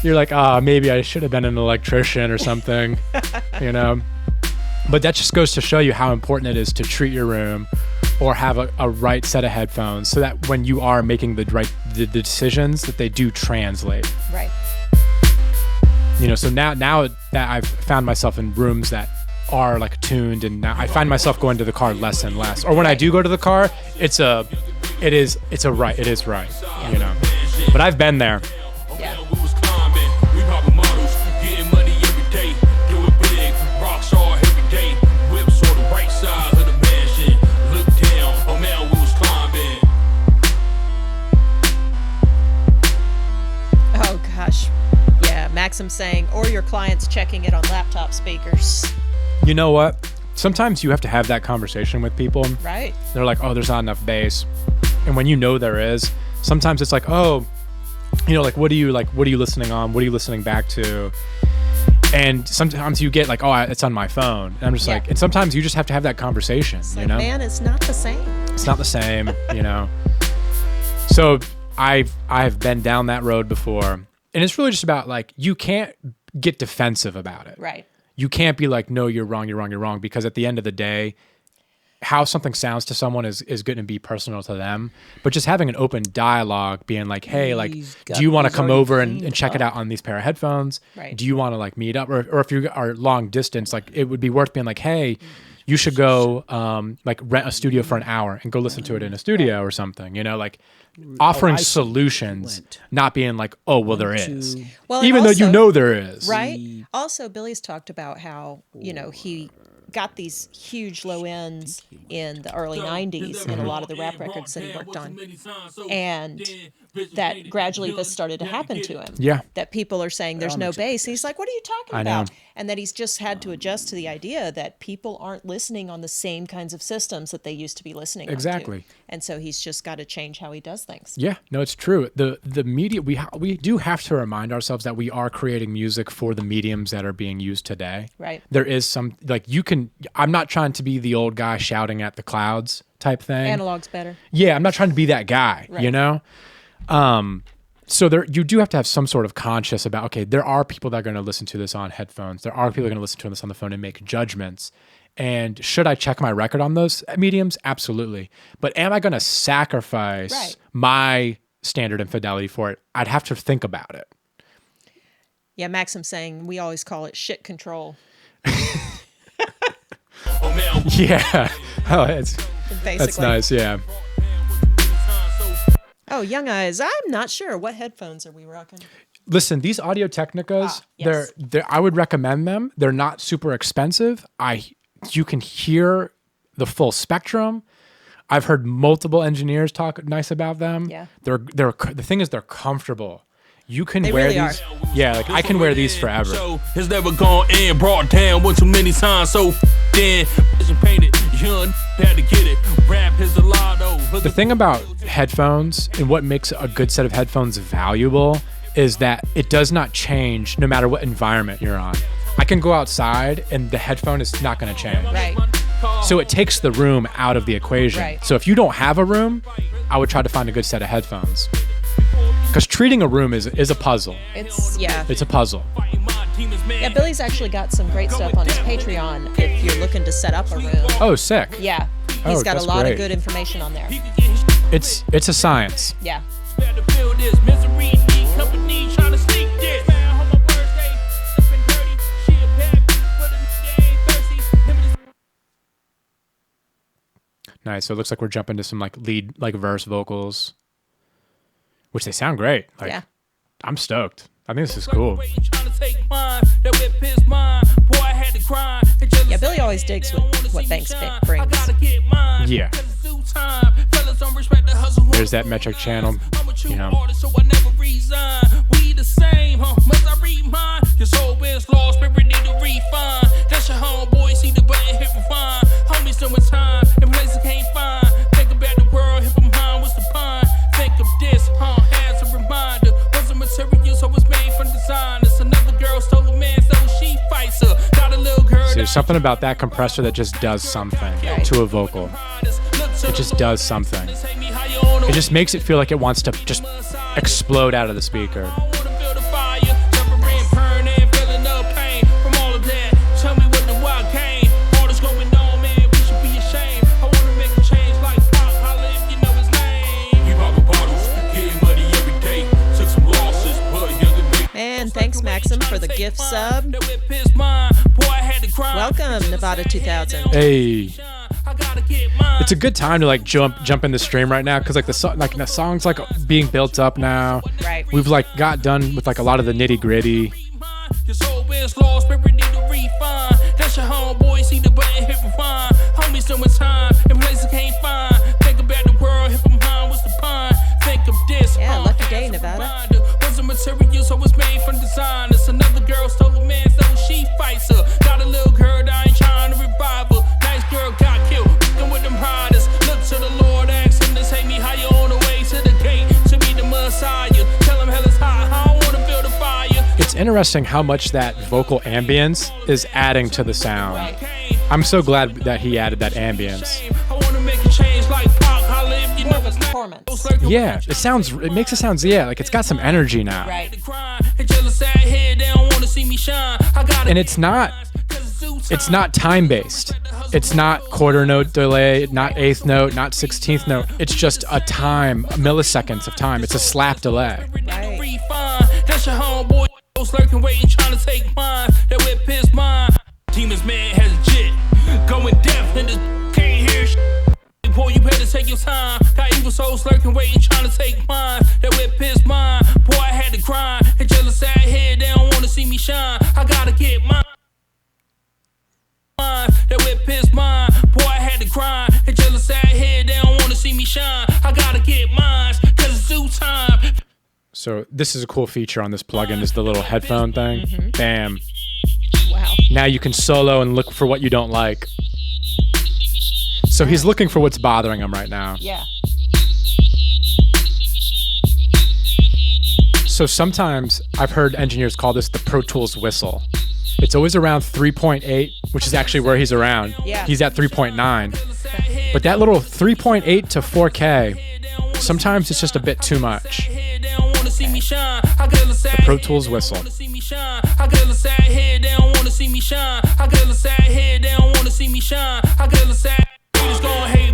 You're like, maybe I should have been an electrician or something, you know? But that just goes to show you how important it is to treat your room or have a right set of headphones so that when you are making the decisions that they do translate. Right. You know, so now that I've found myself in rooms that are like tuned and now I find myself going to the car less and less. Or when I do go to the car, it is right, you know. But I've been there. Yeah. We poppin' models, getting money every day, do it big, Rockstar every day, whips on the right side of the mansion, look down, oh man, we was climbing. Oh, gosh. Yeah, Maxim's saying, or your client's checking it on laptop speakers. You know what? Sometimes you have to have that conversation with people. Right. They're like, oh, there's not enough bass. And when you know there is, sometimes it's like, oh, you know, like, what are you listening on? What are you listening back to? And sometimes you get like, oh, it's on my phone. And I'm just like, and sometimes you just have to have that conversation, It's you like, know? man, it's not the same. It's not the same, you know? So I've been down that road before. And it's really just about like, you can't get defensive about it. Right. You can't be like, no, you're wrong. Because at the end of the day, how something sounds to someone is going to be personal to them. But just having an open dialogue, being like, hey, like, do you want to come over and check it out on these pair of headphones? Right. Do you want to like meet up? Or if you are long distance, like it would be worth being like, hey, you should go like rent a studio for an hour and go listen to it in a studio or something, you know, like offering solutions, not being like, oh, well, there is. Well, Even though you know there is. Right. Also, Billy's talked about how, you know, he got these huge low ends in the early 90s in a lot of the rap records that he worked on. And that gradually this started to happen to him. Yeah. That people are saying there's no bass. And he's like, what are you talking I about? know. And that he's just had to adjust to the idea that people aren't listening on the same kinds of systems that they used to be listening Exactly. onto. And so he's just got to change how he does things. Yeah, no, it's true. The media, we do have to remind ourselves that we are creating music for the mediums that are being used today. Right. There is some, like I'm not trying to be the old guy shouting at the clouds type thing. Analog's better. Yeah, I'm not trying to be that guy, Right. you know? So you do have to have some sort of conscious about, okay, there are people that are going to listen to this on headphones. There are people that are going to listen to this on the phone and make judgments. And should I check my record on those mediums? Absolutely. But am I going to sacrifice my standard and fidelity for it? I'd have to think about it. Yeah, Maxim's saying we always call it shit control. Yeah. Oh, that's Basically. nice. Yeah. Oh, Young Eyes, I'm not sure. What headphones are we rocking? Listen, these Audio Technicas, yes. I would recommend them. They're not super expensive. You can hear the full spectrum. I've heard multiple engineers talk nice about them. Yeah. The thing is they're comfortable. You can They wear really these. Yeah, like I can wear these forever. It's never gone in, brought down one too many times, so then painted, young, had to get it. Rap is a lotto. The thing about headphones and what makes a good set of headphones valuable is that it does not change no matter what environment you're on. I can go outside and the headphone is not going to change. Right. So it takes the room out of the equation. Right. So if you don't have a room, I would try to find a good set of headphones. Because treating a room is a puzzle. It's a puzzle. Yeah, Billy's actually got some great stuff on his Patreon if you're looking to set up a room. Oh, sick. Yeah. He's got a that's lot great. of good information on there. It's a science. Yeah. Nice. So it looks like we're jumping to some like lead, like verse vocals, which they sound great. Like, Yeah. I'm stoked. I think this is cool. Yeah, Billy always digs what Banks brings. Yeah. There's that metric channel, you know. There's something about that compressor that just does something to a vocal. It just does something. It just makes it feel like it wants to just explode out of the speaker. And thanks, Maxim, for the gift sub. Welcome, Nevada 2000. Hey. It's a good time to like jump in the stream right now, because like the song's like being built up now. Right. We've like got done with like a lot of the nitty gritty. Yeah, lucky day, Nevada. Material, so it's made from design. It's another girl stole a man, so she fights her. Got a little girl, I ain't trying to revive her. Nice girl got killed, fucking with them riders. Look to the Lord, ask him to take me higher on the way to the gate to be the Messiah. Tell him hell is hot, I don't wanna build a fire. It's interesting how much that vocal ambience is adding to the sound. I'm so glad that he added that ambience. I wanna make a change like Pac, holla if you More know of a it's performance. Yeah, it makes it sound, yeah, like it's got some energy now. Right. And it's not time based. It's not quarter note delay, not eighth note, not 16th note. It's just a time, milliseconds of time. It's a slap delay. Right. That's your homeboy lurking, waiting, trying to take mine. That whip his mind. Demons man has a jit. Going deaf and the can't hear shit. Boy, you better take your time. Got evil souls lurking, waiting, trying to take mine. That whip his mind. Boy, I had to grind. And jealous out here, they don't wanna see me shine. I gotta get mine. That whip his mind. Boy, I had to grind. And jealous out here, they don't wanna see me shine. I gotta get mine, cause it's due time. So this is a cool feature on this plugin, is the little headphone thing. Mm-hmm. Bam. Wow. Now you can solo and look for what you don't like. So he's looking for what's bothering him right now. Yeah. So sometimes I've heard engineers call this the Pro Tools whistle. It's always around 3.8, which is actually where he's around. Yeah. He's at 3.9. But that little 3.8 to 4K, sometimes it's just a bit too much. The Pro Tools whistle.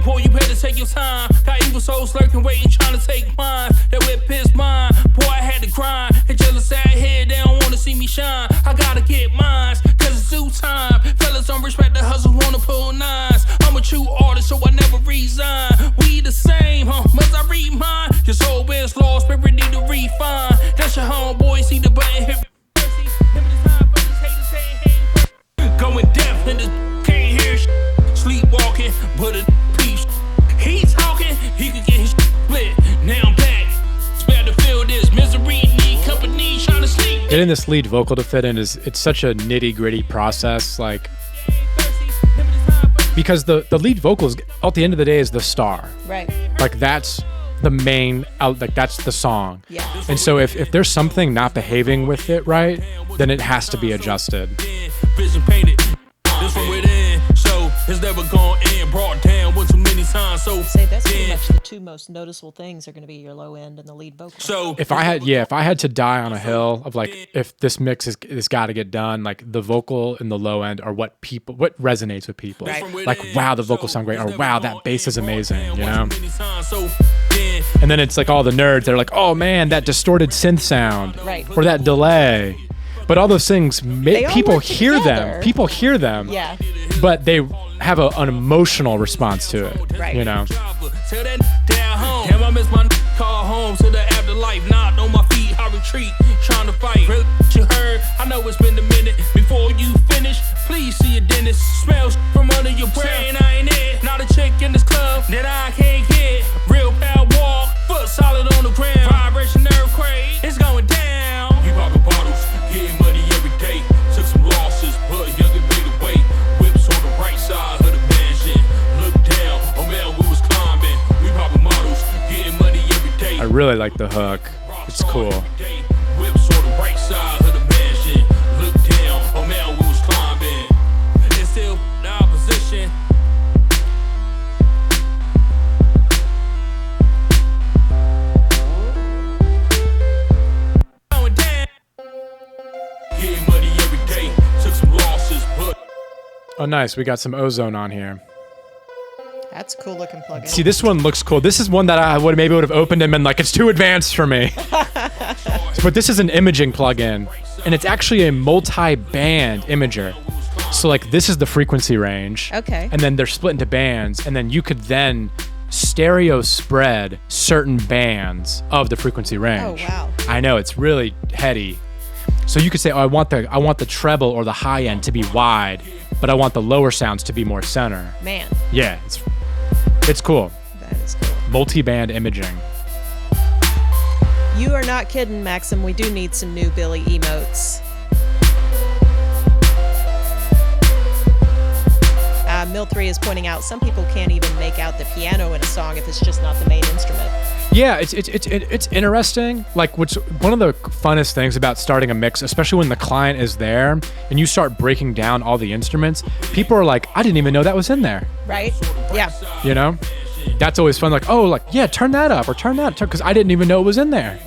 Boy, you better take your time. Got evil souls lurking, waiting, trying to take mine. That whip his mind. Boy, I had to grind. And jealous out here, they don't wanna see me shine. I gotta get mine, cause it's due time. Fellas don't respect the hustle, wanna pull nines. I'm a true artist, so I never resign. We the same, must I read mine? Your soul is lost, but ready to refine. That's your homeboy, see the button hit. Going deaf and the can't hear shit. Sleepwalking, but a piece. He talking, he could get his split. Now I'm back. Spare to feel this misery, need company, trying to sleep. Getting this lead vocal to fit in it's such a nitty gritty process, like, because the lead vocal is, at the end of the day, is the star. Right. Like that's the main, like that's the song. Yeah. And so if there's something not behaving with it right, then it has to be adjusted. Vision painted. This from within, so it's never gone in. Brought down one too many times, so Say that's pretty much the two most noticeable things are going to be your low end and the lead vocal. So If I had to die on a hill of like, if this mix is got to get done, like the vocal and the low end are what resonates with people. Right. Like, wow, the vocals sound great, or wow, that bass is amazing, you know? And then it's like all the nerds, they're like, oh man, that distorted synth sound, Right. or that delay. But all those things, They all people work hear together. them. People hear them. Yeah. But they have an emotional response to it. Right. You know. Tell that down home. Damn, I miss my call home to the afterlife. Knocked on my feet, I retreat, trying to fight. Really, you heard? I know it's been a minute. Before you finish, please see a dentist. Smells from under your breath. Saying I ain't it. Not a chick in this club that I can't get. Real power walk, foot solid on the ground. Vibration earthquake, it's going down. We popping bottles, getting money every day. Took some losses, but young and made away. Whips on the right side of the mansion. Look down, oh man, we was climbing. We popping models, getting money every day. I really like the hook. It's cool. Whips on the right side of the mansion. Look down, oh man, we was climbing. It's still the opposition. Going down. Getting money every day. Took some losses, but Oh, nice. We got some ozone on here. That's a cool looking plugin. See, this one looks cool. This is one that I would maybe would have opened and been like, it's too advanced for me. But this is an imaging plugin, and it's actually a multi-band imager. So like this is the frequency range. Okay. And then they're split into bands, and then you could then stereo spread certain bands of the frequency range. Oh, wow. I know, it's really heady. So you could say, oh, I want the treble or the high end to be wide, but I want the lower sounds to be more center. Man, Yeah, it's cool. that is cool. Multi-band imaging. You are not kidding, Maxim. We do need some new Billy emotes. Mill3 is pointing out some people can't even make out the piano in a song if it's just not the main instrument. Yeah, it's interesting. Like, what's one of the funnest things about starting a mix, especially when the client is there and you start breaking down all the instruments, people are like, I didn't even know that was in there. Right? Yeah. You know? That's always fun. Like, oh, like, yeah, turn that up or turn that, because I didn't even know it was in there.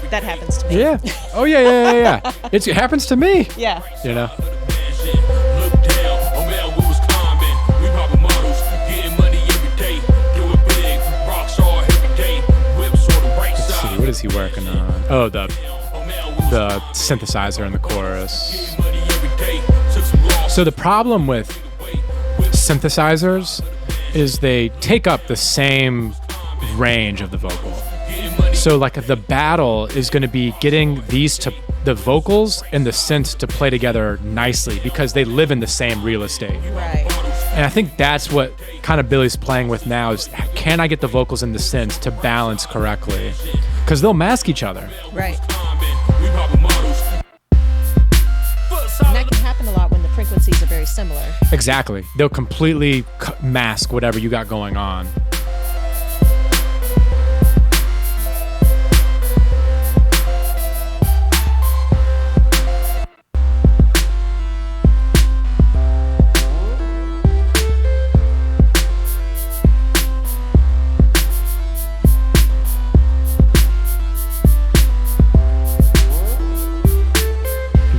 That happens to me. Yeah. Oh, yeah. It happens to me. Yeah. You know? look down, oh man, we was climbing. We popping models, getting money every day. Do it big, Rockstar every day. Whips on the right Let's see, side. what is he working on? Oh, the synthesizer in the chorus. Money every day. Took some loss. So the problem with synthesizers is they take up the same range of the vocal. So like the battle is going to be getting the vocals and the synths to play together nicely because they live in the same real estate. Right. And I think that's what kind of Billy's playing with now is, can I get the vocals and the synths to balance correctly? Because they'll mask each other. Right. We popping models. And that can happen a lot when the frequencies are very similar. Exactly. They'll completely mask whatever you got going on.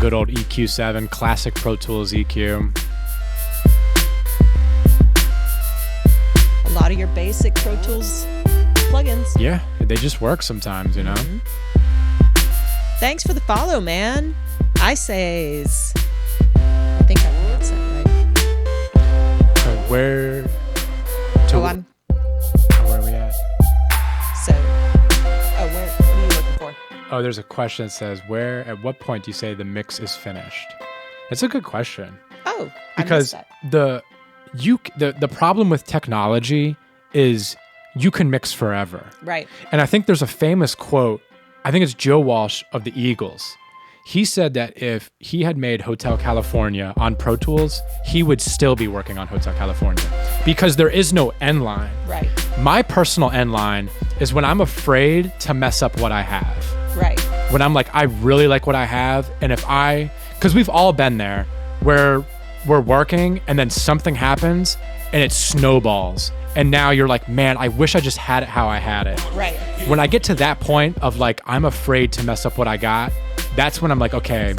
Good old EQ7, classic Pro Tools EQ. A lot of your basic Pro Tools plugins. Yeah, they just work sometimes, you know? Thanks for the follow, man. I says. I think I pronounced that right. Where Oh, I'm. are we at? So. Oh, what are you looking for? Oh, there's a question that says, at what point do you say the mix is finished? That's a good question. Oh, I Because missed that. the problem with technology is you can mix forever. Right. And I think there's a famous quote, I think it's Joe Walsh of the Eagles. He said that if he had made Hotel California on Pro Tools, he would still be working on Hotel California because there is no end line. Right. My personal end line is when I'm afraid to mess up what I have. Right. When I'm like, I really like what I have. And because we've all been there where we're working and then something happens and it snowballs. And now you're like, man, I wish I just had it how I had it. Right. When I get to that point of like, I'm afraid to mess up what I got, that's when I'm like, okay,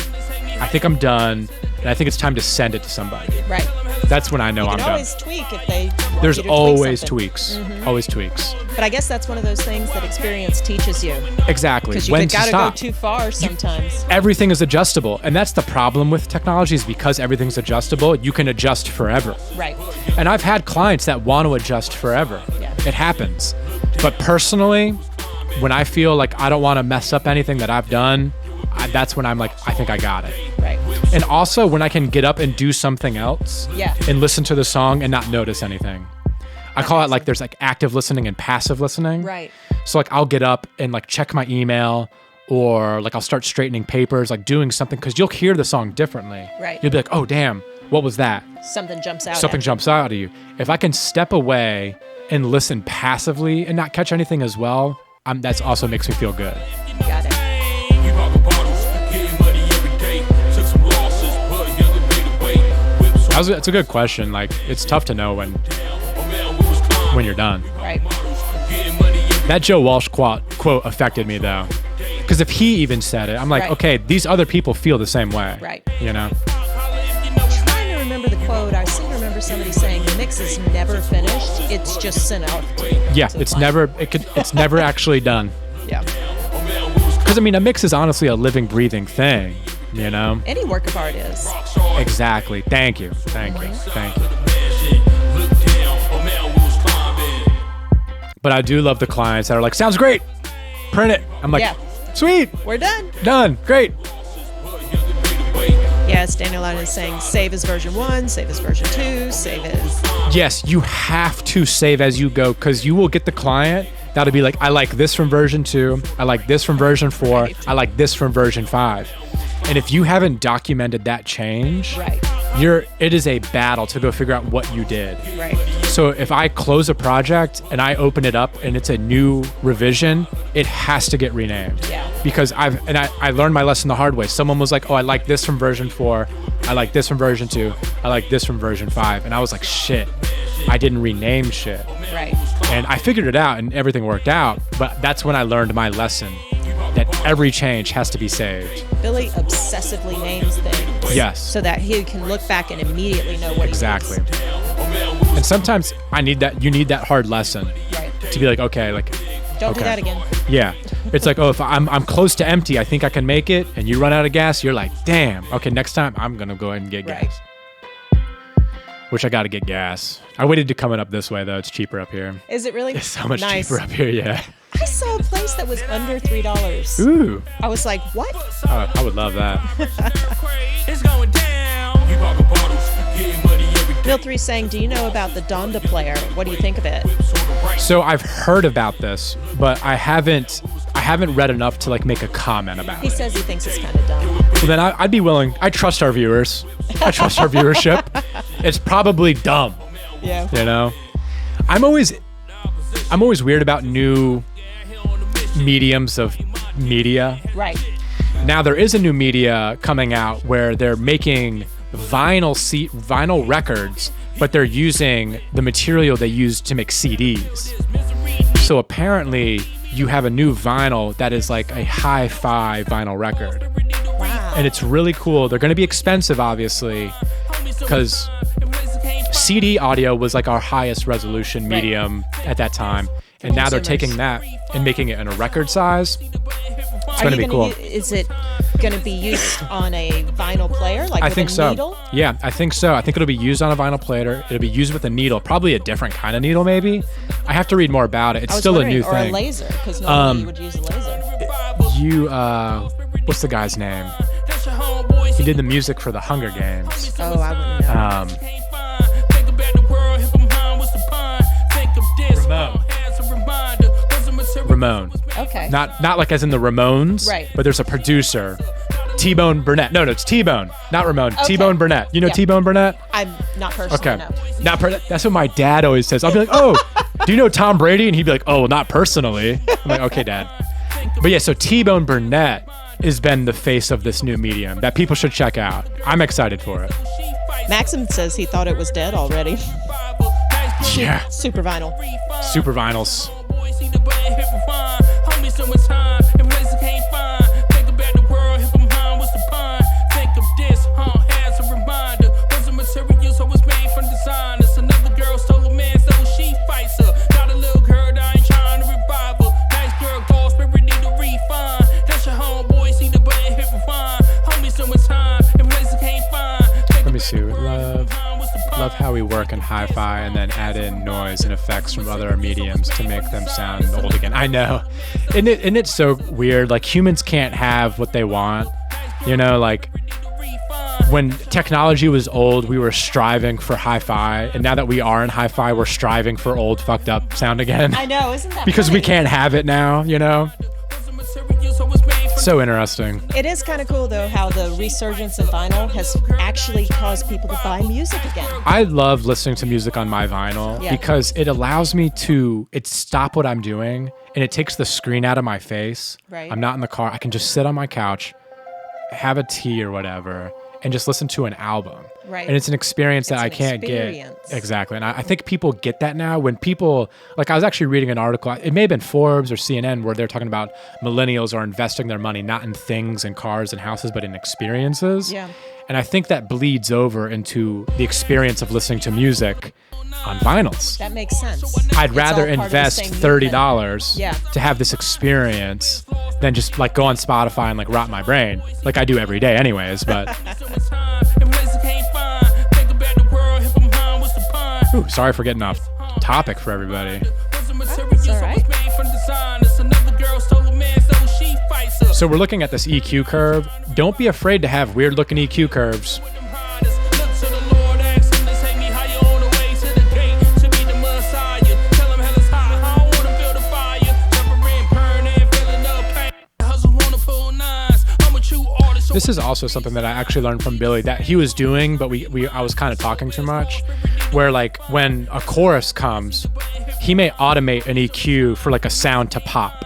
I think I'm done. And I think it's time to send it to somebody. Right. That's when I know You I'm can done. always tweak if they There's you to always tweak tweaks. Always tweaks. But I guess that's one of those things that experience teaches you. Exactly. Because you When to gotta stop. go too far sometimes. Everything is adjustable, and that's the problem with technology, is because everything's adjustable, you can adjust forever. Right. And I've had clients that want to adjust forever. Yeah. It happens. But personally, when I feel like I don't want to mess up anything that I've done, that's when I'm like, I think I got it. Right. And also when I can get up and do something else Yeah. and listen to the song and not notice anything. I call it like there's like active listening and passive listening. Right. So like I'll get up and like check my email, or like I'll start straightening papers, like doing something, because you'll hear the song differently. Right. You'll be like, oh damn, what was that? Something jumps out. Something at you. jumps out at you. If I can step away and listen passively and not catch anything as well, that's also makes me feel good. Got it. We poppin' bottles, getting money every day. Took some losses, but young and made a way. Whips That's a good question. Like, it's tough to know when you're done. Right. getting money every That Joe Walsh quote affected me though, because if he even said it, I'm like, Right. okay, these other people feel the same way. Right. You know? I'm trying to remember the quote. I seem to remember somebody saying the mix is never finished. It's just sent out. Yeah, to the it's client. it's never actually done. Yeah. Because I mean, a mix is honestly a living, breathing thing. You know? Any work of art is. Exactly. Thank you. Thank you. Thank you. But I do love the clients that are like, sounds great. Print it. I'm like, Yeah. sweet. We're done. Done. Great. Yes, Daniel Allen is saying save as version 1, save as version 2, save as. Yes, you have to save as you go, because you will get the client that'll be like, I like this from version 2. I like this from version 4. Right. I like this from version 5. And if you haven't documented that change, Right. it is a battle to go figure out what you did. Right. So if I close a project and I open it up and it's a new revision, it has to get renamed. Yeah. Because I learned my lesson the hard way. Someone was like, oh, I like this from version 4. I like this from version 2. I like this from version 5. And I was like, shit, I didn't rename shit. Right. And I figured it out and everything worked out. But that's when I learned my lesson, that every change has to be saved. Billy obsessively names things. Yes. So that he can look back and immediately know what Exactly. he needs. And sometimes you need that hard lesson Right. to be like, okay, like, Don't do okay. that again. yeah. It's like, oh, if I'm close to empty, I think I can make it, and you run out of gas, you're like, damn, okay, next time I'm gonna go ahead and get Right. gas. Which I gotta get gas. I waited to coming up this way though, it's cheaper up here. Is it really? It's so much nice. cheaper up here, yeah. I saw a place that was under $3. Ooh, I was like, what? I would love that. It's going down. We poppin' bottles, getting money every day. Bill 3 saying, do you know about the Donda player? What do you think of it? So I've heard about this, but I haven't read enough to like make a comment about He it. says he thinks it's kind of dumb. Well, then I'd be willing. I trust our viewers. I trust our viewership. It's probably dumb. Yeah. You know, I'm always weird about new mediums of media. Right. Now there is a new media coming out where they're making vinyl records, but they're using the material they used to make CDs. So apparently you have a new vinyl that is like a hi-fi vinyl record. Wow. And it's really cool. They're going to be expensive, obviously, because CD audio was like our highest resolution medium at that time. And now they're taking that and making it in a record size. It's going to be cool. Is it going to be used on a vinyl player, like I with think a so. needle? Yeah, I think so. I think it'll be used on a vinyl player. It'll be used with a needle, probably a different kind of needle, maybe. I have to read more about it. It's I was still a wondering, new or thing. a laser, because normally you would use a laser. What's the guy's name? He did the music for the Hunger Games. Oh, I wouldn't know. Ramon. Okay. Not like as in the Ramones, Right. but there's a producer, T-Bone Burnett. No, it's T-Bone, not Ramon. Okay. T-Bone Burnett. You know Yeah. T-Bone Burnett? I'm not personally, Okay. no. That's what my dad always says. I'll be like, oh, do you know Tom Brady? And he'd be like, oh, well, not personally. I'm like, okay, Dad. But yeah, so T-Bone Burnett has been the face of this new medium that people should check out. I'm excited for it. Maxim says he thought it was dead already. Yeah. Super vinyl. Super vinyls. Material, so it's made from designers. Another girl stole a man, so rework and hi-fi and then add in noise and effects from other mediums to make them sound old again. I know. And it's so weird. Like, humans can't have what they want. You know, like, when technology was old, we were striving for hi-fi, and now that we are in hi-fi, we're striving for old, fucked up sound again. I know, isn't that because funny? we can't have it now, you know? So interesting. It is kind of cool, though, how the resurgence of vinyl has actually caused people to buy music again. I love listening to music on my vinyl because it allows me to stop what I'm doing, and it takes the screen out of my face. Right. I'm not in the car. I can just sit on my couch, have a tea or whatever, and just listen to an album. Right. And it's an experience that I can't get. Exactly. And I think people get that now when people, like, I was actually reading an article, it may have been Forbes or CNN, where they're talking about millennials are investing their money not in things and cars and houses, but in experiences. Yeah. And I think that bleeds over into the experience of listening to music on vinyls. That makes sense. I'd rather invest $30 Yeah. to have this experience than just like go on Spotify and like rot my brain, like I do every day anyways. But ooh, sorry for getting off topic for everybody. It's all right. So we're looking at this EQ curve. Don't be afraid to have weird looking EQ curves. This is also something that I actually learned from Billy that he was doing, but I was kind of talking too much, where like when a chorus comes, he may automate an EQ for like a sound to pop.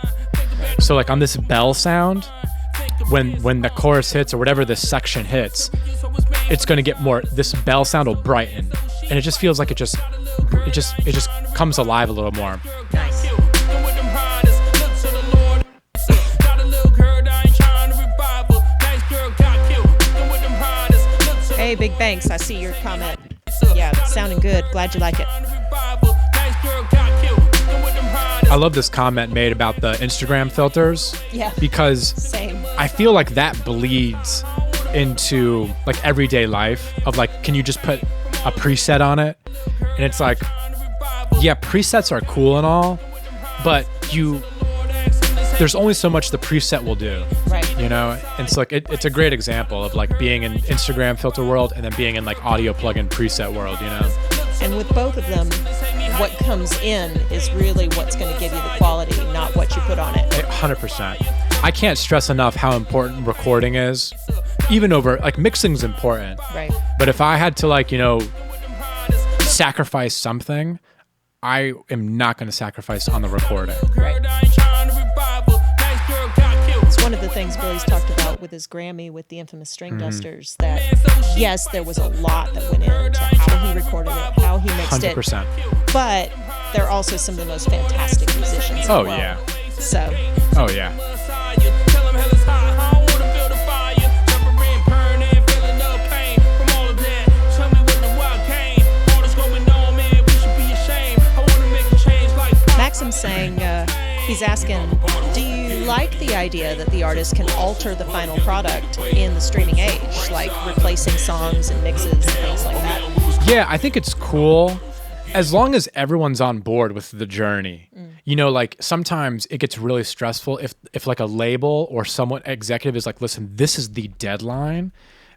So like on this bell sound, when the chorus hits or whatever this section hits, it's going to get more, this bell sound will brighten, and it just feels like it just comes alive a little more. Nice. Hey, Big Banks, I see your comment. Yeah, sounding good. Glad you like it. I love this comment made about the Instagram filters. Yeah. Because Same. I feel like that bleeds into like everyday life of like, can you just put a preset on it? And it's like, yeah, presets are cool and all, but there's only so much the preset will do. Right. You know, and it's like it's a great example of like being in Instagram filter world and then being in like audio plugin preset world, you know. And with both of them, what comes in is really what's going to give you the quality, not what you put on it. 100%. I can't stress enough how important recording is. Even over like mixing's important. Right. But if I had to like, you know, sacrifice something, I am not going to sacrifice on the recording. Right. It's one of the things Billy's talked about with his Grammy with the infamous String Dusters, that yes, there was a lot that went into how he recorded it, how he mixed 100%. it, but they're also some of the most fantastic musicians as Oh, well. yeah. So, Oh, yeah. Maxim's saying, he's asking, do you like the idea that the artist can alter the final product in the streaming age, like replacing songs and mixes and things like that? Yeah, I think it's cool as long as everyone's on board with the journey. You know, like sometimes it gets really stressful if like a label or someone executive is like, listen, this is the deadline,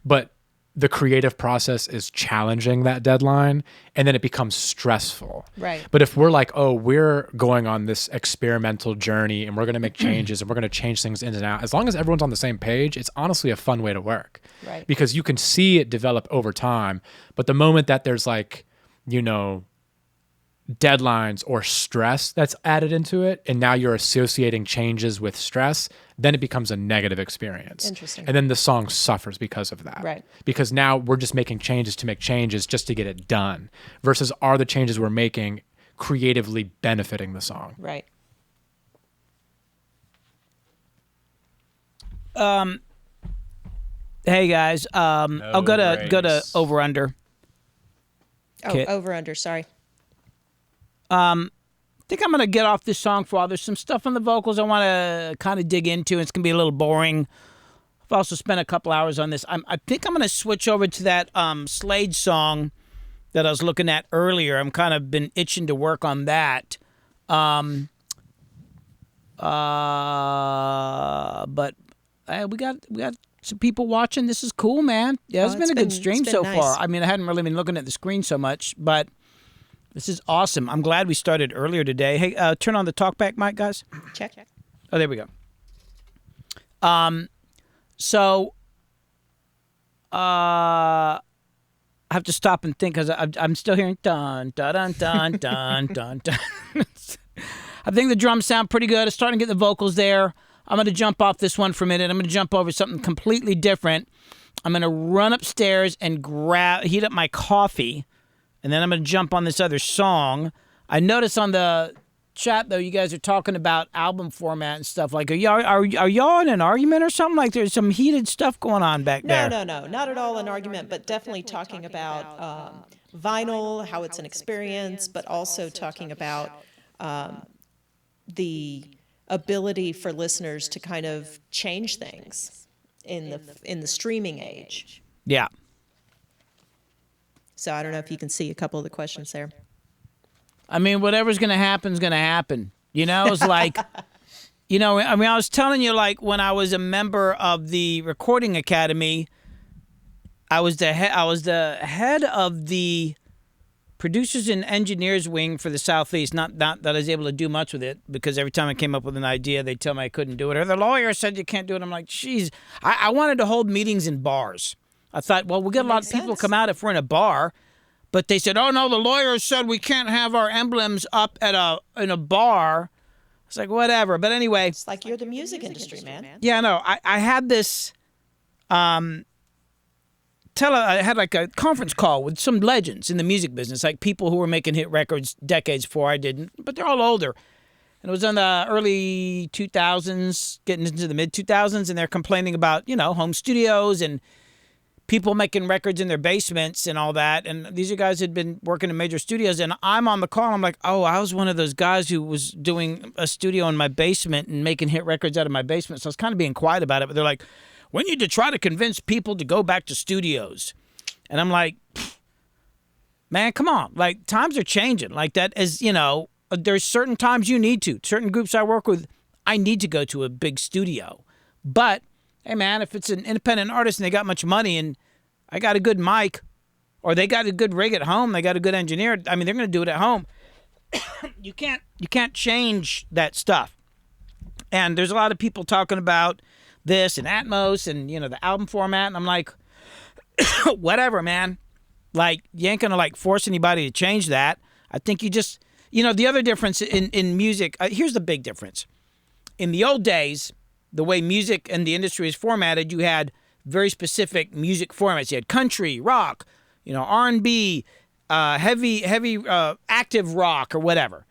but the creative process is challenging that deadline, and then it becomes stressful. Right. But if we're like, oh, we're going on this experimental journey and we're going to make changes and we're going to change things in and out, as long as everyone's on the same page, it's honestly a fun way to work. Right. Because you can see it develop over time. But the moment that there's like, you know, deadlines or stress that's added into it, and now you're associating changes with stress, then it becomes a negative experience. Interesting. And then the song suffers because of that. Right. Because now we're just making changes to make changes just to get it done, versus are the changes we're making creatively benefiting the song? Right. Hey guys, I'll go to over under. Oh, Okay. over under, sorry. I think I'm gonna get off this song for a while. There's some stuff on the vocals I want to kind of dig into. It's gonna be a little boring. I've also spent a couple hours on this. I think I'm gonna switch over to that Slade song that I was looking at earlier. I'm kind of been itching to work on that. But we got some people watching. This is cool, man. Yeah, it's been a good stream so far. I mean, I hadn't really been looking at the screen so much, but this is awesome. I'm glad we started earlier today. Hey, turn on the talkback mic, guys. Check. Oh, there we go. So, I have to stop and think because I'm still hearing dun dun dun dun dun dun dun. I think the drums sound pretty good. It's starting to get the vocals there. I'm going to jump off this one for a minute. I'm going to jump over something completely different. I'm going to run upstairs and heat up my coffee, and then I'm going to jump on this other song. I noticed on the chat, though, you guys are talking about album format and stuff. Like, are y'all in an argument or something? Like, there's some heated stuff going on back there. No, not at all an argument, but definitely talking about vinyl, how it's an experience, but also talking about the ability for listeners to kind of change things in the streaming age. Yeah. So I don't know if you can see a couple of the questions there. I mean, whatever's going to happen is going to happen. You know, it's like, you know, I mean, I was telling you, like, when I was a member of the Recording Academy, I was the head of the producers and engineers wing for the Southeast. Not that I was able to do much with it, because every time I came up with an idea, they'd tell me I couldn't do it. Or the lawyer said you can't do it. I'm like, geez. I wanted to hold meetings in bars. I thought, well, we'll get a lot of people come out if we're in a bar. But they said, oh, no, the lawyer said we can't have our emblems up in a bar. It's like, whatever. But anyway. It's like you're the music industry, man. Yeah, no, I had this, I had like a conference call with some legends in the music business, like people who were making hit records decades before I didn't, but they're all older. And it was in the early 2000s, getting into the mid 2000s, and they're complaining about, you know, home studios and people making records in their basements and all that. And these are guys who had been working in major studios. And I'm on the call. And I'm like, oh, I was one of those guys who was doing a studio in my basement and making hit records out of my basement. So I was kind of being quiet about it. But they're like, we need to try to convince people to go back to studios. And I'm like, man, come on. Like, times are changing. Like, that is, you know, there's certain times you need to. Certain groups I work with, I need to go to a big studio. But hey, man, if it's an independent artist and they got much money and I got a good mic, or they got a good rig at home, they got a good engineer, I mean, they're going to do it at home. You can't change that stuff. And there's a lot of people talking about this and Atmos and, you know, the album format. And I'm like, whatever, man. Like, you ain't going to, like, force anybody to change that. I think you just, you know, the other difference in music, here's the big difference. In the old days, the way music and the industry is formatted, you had very specific music formats. You had country, rock, you know, R&B, heavy active rock or whatever.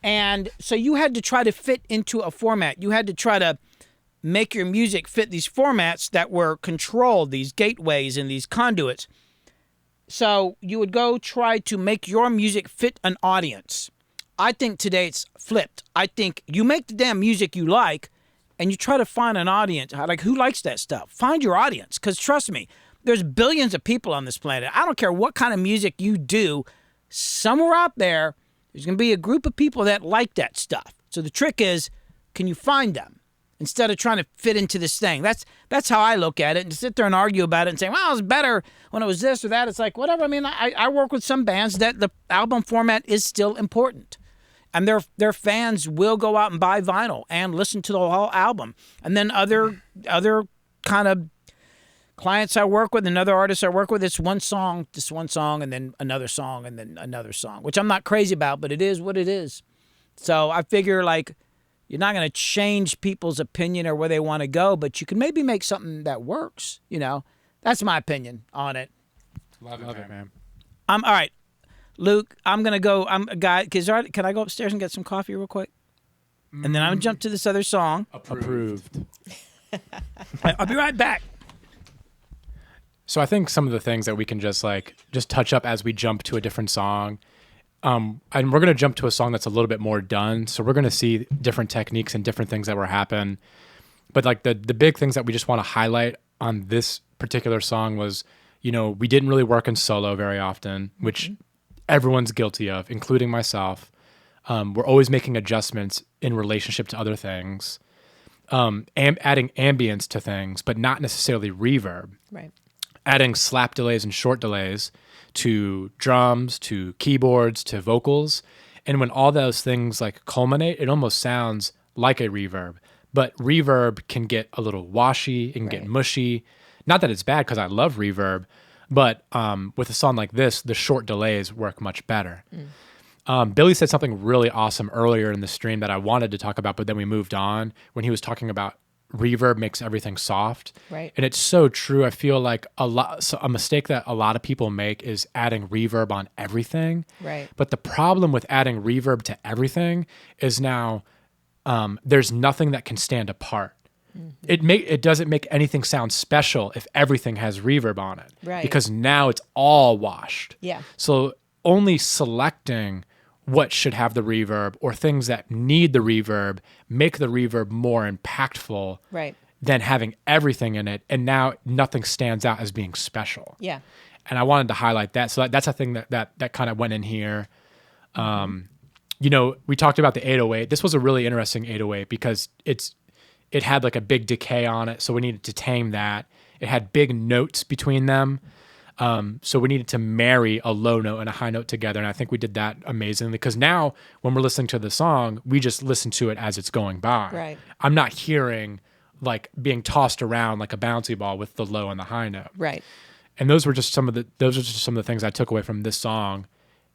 And so you had to try to fit into a format. You had to try to make your music fit these formats that were controlled, these gateways and these conduits. So you would go try to make your music fit an audience. I think today it's flipped. I think you make the damn music you like, and you try to find an audience, like, who likes that stuff? Find your audience, because trust me, there's billions of people on this planet. I don't care what kind of music you do, somewhere out there's going to be a group of people that like that stuff. So the trick is, can you find them instead of trying to fit into this thing? That's how I look at it, and to sit there and argue about it and say, well, it was better when it was this or that. It's like, whatever. I mean, I work with some bands that the album format is still important. And their fans will go out and buy vinyl and listen to the whole album. And then other kind of clients I work with and other artists I work with, it's one song, and then another song, and then another song, which I'm not crazy about, but it is what it is. So I figure, like, you're not going to change people's opinion or where they want to go, but you can maybe make something that works, you know. That's my opinion on it. Love it, man. All right. Luke, I'm going to go. I'm a guy. Can I go upstairs and get some coffee real quick? And then I'm going to jump to this other song. Approved. I'll be right back. So I think some of the things that we can just touch up as we jump to a different song. And we're going to jump to a song that's a little bit more done. So we're going to see different techniques and different things that will happen. But like the big things that we just want to highlight on this particular song was, we didn't really work in solo very often, which everyone's guilty of, including myself. We're always making adjustments in relationship to other things, adding ambience to things, but not necessarily reverb. Right. Adding slap delays and short delays to drums, to keyboards, to vocals. And when all those things like culminate, it almost sounds like a reverb. But reverb can get a little washy, it can get mushy. Not that it's bad, because I love reverb, but with a song like this, the short delays work much better. Billy said something really awesome earlier in the stream that I wanted to talk about, but then we moved on, when he was talking about reverb makes everything soft. Right. And it's so true. I feel like a mistake that a lot of people make is adding reverb on everything. Right. But the problem with adding reverb to everything is now there's nothing that can stand apart. It doesn't make anything sound special if everything has reverb on it. Right. Because now it's all washed. Yeah. So only selecting what should have the reverb or things that need the reverb make the reverb more impactful Right. than having everything in it. And now nothing stands out as being special. Yeah. And I wanted to highlight that. So that's a thing that kind of went in here. We talked about the 808. This was a really interesting 808 because it had like a big decay on it. So we needed to tame that. It had big notes between them. So we needed to marry a low note and a high note together. And I think we did that amazingly, because now when we're listening to the song, we just listen to it as it's going by. Right. I'm not hearing like being tossed around like a bouncy ball with the low and the high note. Right. And those are just some of the things I took away from this song.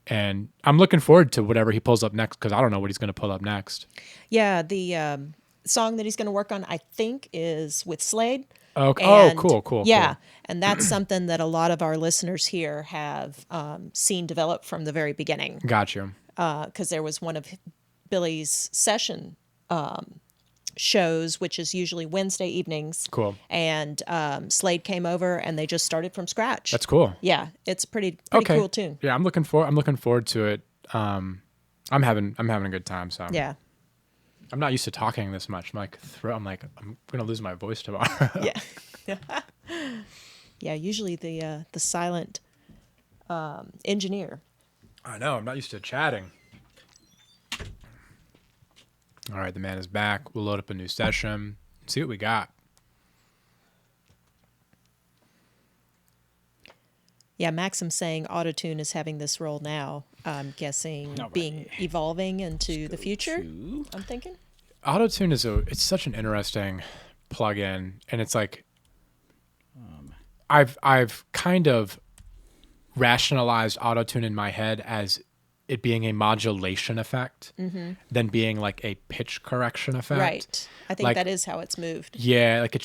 And I'm looking forward to whatever he pulls up next, because I don't know what he's going to pull up next. Yeah. The song that he's going to work on, I think, is with Slade. Okay. And, Cool. Yeah, and that's something that a lot of our listeners here have seen develop from the very beginning. Got you. Because there was one of Billy's session shows, which is usually Wednesday evenings. Cool. And Slade came over, and they just started from scratch. That's cool. Yeah, it's pretty Okay. cool tune. Yeah, I'm looking forward to it. I'm having a good time. So Yeah. I'm not used to talking this much. I'm gonna lose my voice tomorrow. Yeah. Yeah, usually the silent engineer. I know. I'm not used to chatting. All right, the man is back. We'll load up a new session. See what we got. Yeah, Maxim's saying autotune is having this role now. I'm guessing evolving into the future. I'm thinking. Autotune it's such an interesting plugin, and it's like I've kind of rationalized autotune in my head as it being a modulation effect than being like a pitch correction effect. Right. I think like, that is how it's moved. Yeah, like it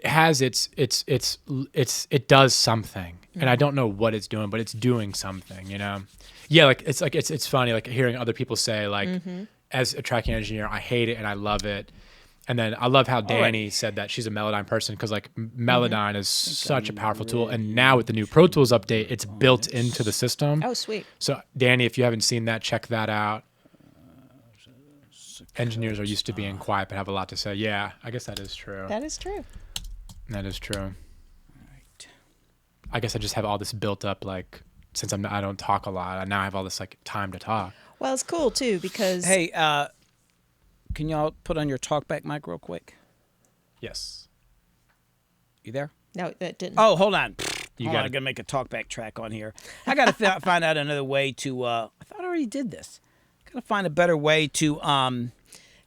has it does something, and I don't know what it's doing, but it's doing something, Yeah, it's funny, like hearing other people say, like, as a tracking engineer, I hate it and I love it. And then I love how Danny said that she's a Melodyne person, because like Melodyne is such a powerful tool, and now with the new Pro Tools update, it's built into the system. Oh, sweet. So Danny, if you haven't seen that, check that out. Engineers are used to being quiet but have a lot to say. Yeah, I guess that is true. That is true. That is true. Right. I guess I just have all this built up, like, since I don't talk a lot, I now have all this like time to talk. Well, it's cool too, because Hey, can y'all put on your talkback mic real quick? Yes. You there? no, that didn't. Oh, hold on. You Hold got on, it. I'm gonna make a talkback track on here. I gotta find out another way to. I thought I already did this. Gotta find a better way to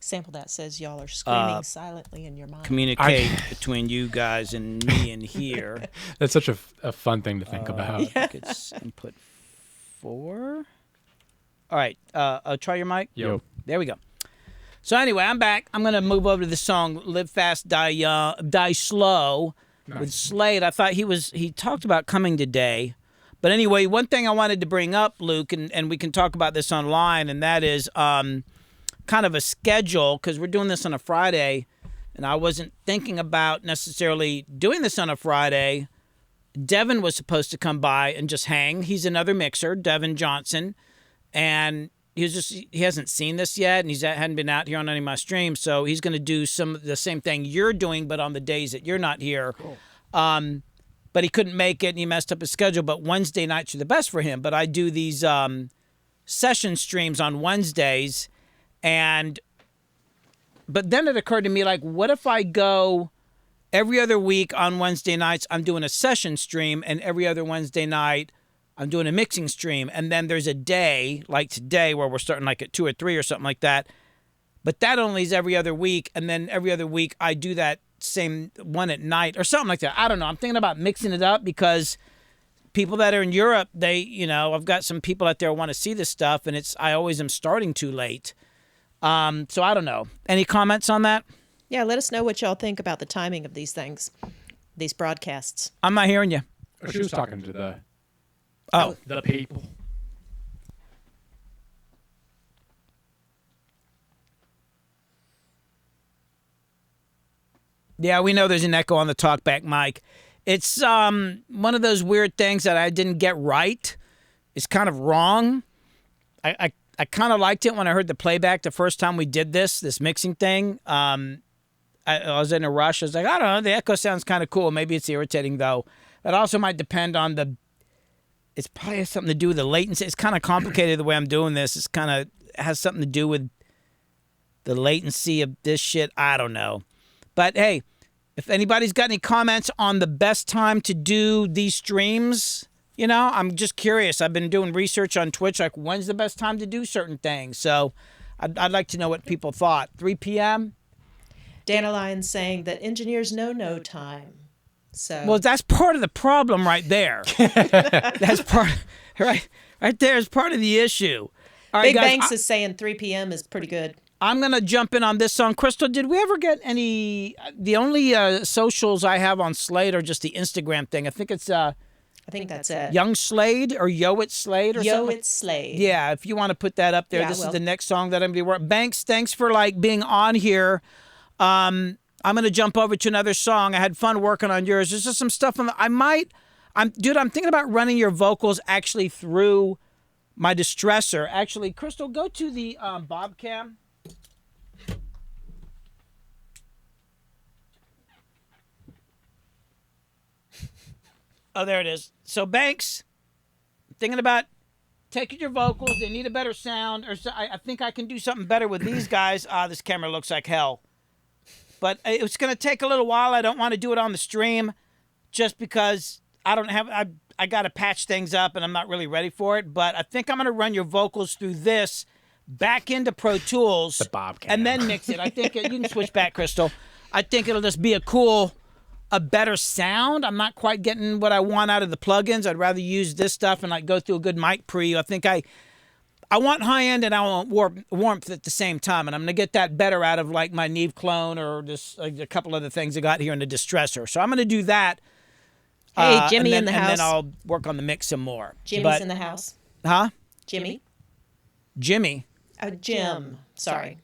Sample that says y'all are screaming silently in your mind. communicate between you guys and me in here. That's such a fun thing to think about. I think it's input 4. All right, try your mic. Yo. There we go. So anyway, I'm back. I'm gonna move over to the song "Live Fast, Die Slow" with Slade. I thought he talked about coming today, but anyway, one thing I wanted to bring up, Luke, and we can talk about this online, and that is kind of a schedule, because we're doing this on a Friday, and I wasn't thinking about necessarily doing this on a Friday. Devin was supposed to come by and just hang. He's another mixer, Devin Johnson, and he hasn't seen this yet, and hadn't been out here on any of my streams, so he's going to do some of the same thing you're doing, but on the days that you're not here. Cool. But he couldn't make it, and he messed up his schedule. But Wednesday nights are the best for him. But I do these session streams on Wednesdays, but then it occurred to me, like, what if I go every other week on Wednesday nights, I'm doing a session stream, and every other Wednesday night, I'm doing a mixing stream. And then there's a day, like today, where we're starting like at 2 or 3 or something like that. But that only is every other week. And then every other week, I do that same one at night or something like that. I don't know. I'm thinking about mixing it up because people that are in Europe, I've got some people out there who want to see this stuff, and I always am starting too late. So I don't know. Any comments on that? Yeah, let us know what y'all think about the timing of these things, these broadcasts. I'm not hearing you. She was talking to the people. Yeah, we know there's an echo on the talkback mic. It's one of those weird things that I didn't get right. It's kind of wrong. I kind of liked it when I heard the playback the first time we did this mixing thing. I was in a rush. I was like, I don't know, the echo sounds kind of cool. Maybe it's irritating, though. That also might depend on it probably has something to do with the latency. It's kind of complicated the way I'm doing this. It's kind of has something to do with the latency of this shit. I don't know. But, hey, if anybody's got any comments on the best time to do these streams, I'm just curious. I've been doing research on Twitch, like when's the best time to do certain things. So I'd like to know what people thought. 3 p.m.? Danalion's saying that engineers know no time. So well, that's part of the problem right there. That's right there is part of the issue. All right, Big guys, Banks is saying 3 p.m. is pretty good. I'm going to jump in on this song. Crystal, did we ever get any... The only socials I have on Slade are just the Instagram thing. I think it's... I think that's it. Young Slade or Yo It Slade or something? Yo It Slade. Yeah, if you want to put that up there. Yeah, This is the next song that I'm going to be working. Banks, thanks for being on here. I'm going to jump over to another song. I had fun working on yours. There's just some stuff on I'm thinking about running your vocals actually through my distressor. Actually, Crystal, go to the Bob Cam. Oh, there it is. So, Banks, thinking about taking your vocals. They need a better sound. I think I can do something better with these guys. This camera looks like hell. But it's going to take a little while. I don't want to do it on the stream just because I got to patch things up and I'm not really ready for it. But I think I'm going to run your vocals through this back into Pro Tools. The Bob Cam. And then mix it. I think you can switch back, Crystal. I think it'll just be a better sound. I'm not quite getting what I want out of the plugins. I'd rather use this stuff and go through a good mic pre. I think I want high end and I want warmth at the same time, and I'm gonna get that better out of my Neve clone or just a couple other things I got here in the distressor. So I'm gonna do that. Hey, Jimmy in the house. And then I'll work on the mix some more. Jimmy's in the house. Huh? Jimmy. Oh, Jim. Sorry.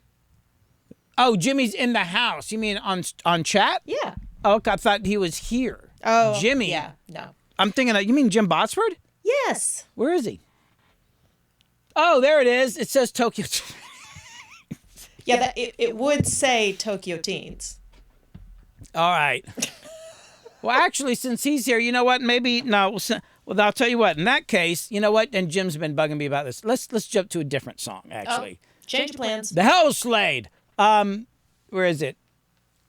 Oh, Jimmy's in the house. You mean on chat? Yeah. Oh, I thought he was here. Oh, Jimmy. Yeah. No. I'm thinking. You mean Jim Botsford? Yes. Where is he? Oh, there it is. It says Tokyo. Yeah, it would say Tokyo Teens. All right. Well, actually, since he's here, you know what? Maybe no. Well, I'll tell you what. In that case, you know what? And Jim's been bugging me about this. Let's jump to a different song. Actually, change of plans. The Hell Slade. Where is it?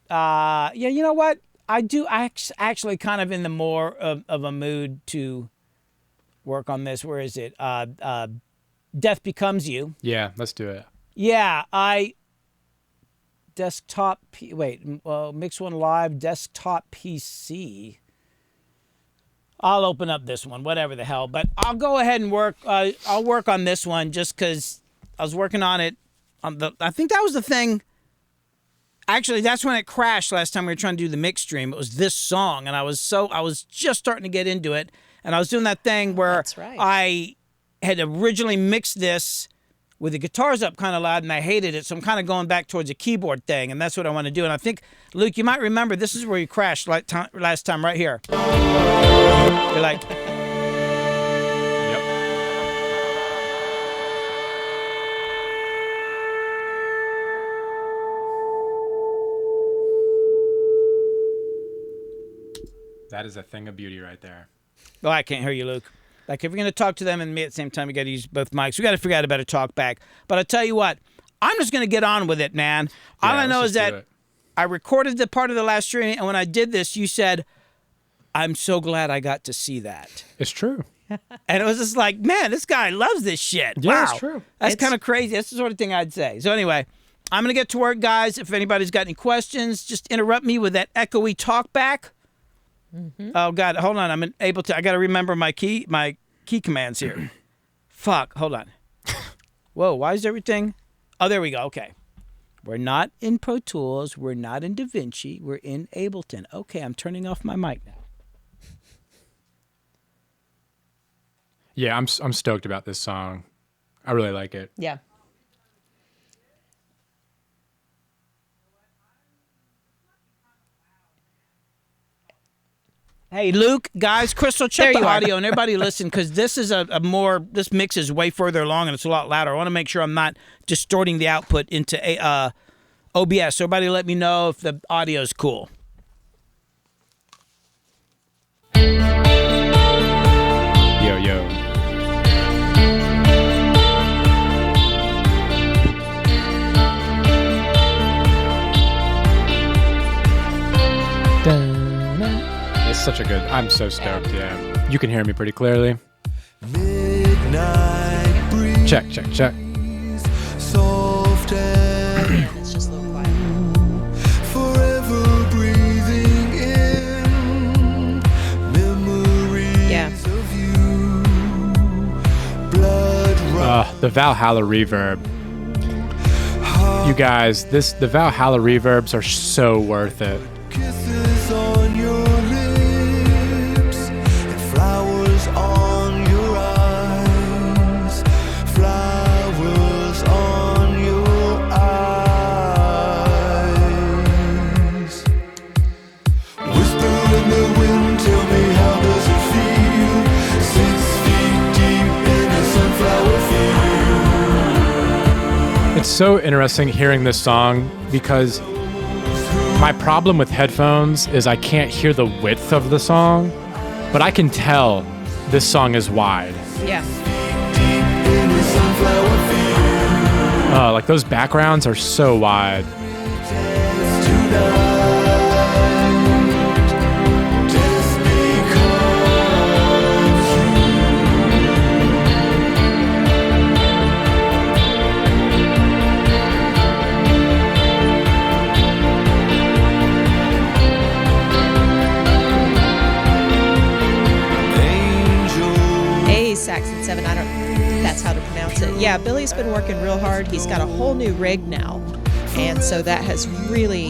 Yeah. You know what? I actually kind of in the more of a mood to work on this. Where is it? Death Becomes You. Yeah, let's do it. Yeah, Mix One Live, desktop PC. I'll open up this one, whatever the hell. But I'll go ahead and work. I'll work on this one just because I was working on it. I think that was the thing. Actually, that's when it crashed last time we were trying to do the mix stream. It was this song, and I was just starting to get into it, and I was doing that thing where That's right. I had originally mixed this with the guitars up kind of loud, and I hated it, so I'm kind of going back towards a keyboard thing, and that's what I want to do. And I think, Luke, you might remember, this is where you crashed last time right here. You're like... Yep. That is a thing of beauty right there. Oh, I can't hear you, Luke. Like, if you're going to talk to them and me at the same time, you got to use both mics. We got to figure out a better talk back. But I'll tell you what, I'm just going to get on with it, man. All I know is that I recorded the part of the last stream, and when I did this, you said, I'm so glad I got to see that. It's true. And it was just like, man, this guy loves this shit. Yeah, wow. it's true. That's kind of crazy. That's the sort of thing I'd say. So anyway, I'm going to get to work, guys. If anybody's got any questions, just interrupt me with that echoey talk back. Mm-hmm. Oh, God. Hold on. I'm able to. I got to remember my key commands here. Fuck. Hold on. Whoa. Why is everything? Oh, there we go. Okay. We're not in Pro Tools. We're not in DaVinci. We're in Ableton. Okay. I'm turning off my mic now. Yeah, I'm stoked about this song. I really like it. Yeah. Hey, Luke, guys, Crystal, check There the you are. audio and everybody listen, because this is this mix is way further along and it's a lot louder. I want to make sure I'm not distorting the output into OBS. So everybody let me know if the audio is cool. Yo, yo. It's such a good. I'm so stoked. Yeah, you can hear me pretty clearly. Midnight breeze, Check. soft and It's just a little quiet. forever breathing in memories Yeah. of you. Blood rush, The Valhalla reverb. You guys, the Valhalla reverbs are so worth it. kisses on your lips, and flowers on your eyes. Flowers on your eyes. Whisper in the wind, tell me how does it feel? 6 feet deep in a sunflower field. It's so interesting hearing this song because my problem with headphones is I can't hear the width of the song, but I can tell this song is wide. Yeah. Deep in a sunflower field. Like those backgrounds are so wide. Dance tonight. Just Saxon 7. I don't that's how to pronounce it. Yeah, Billy's been working real hard. He's got a whole new rig now. And so that has really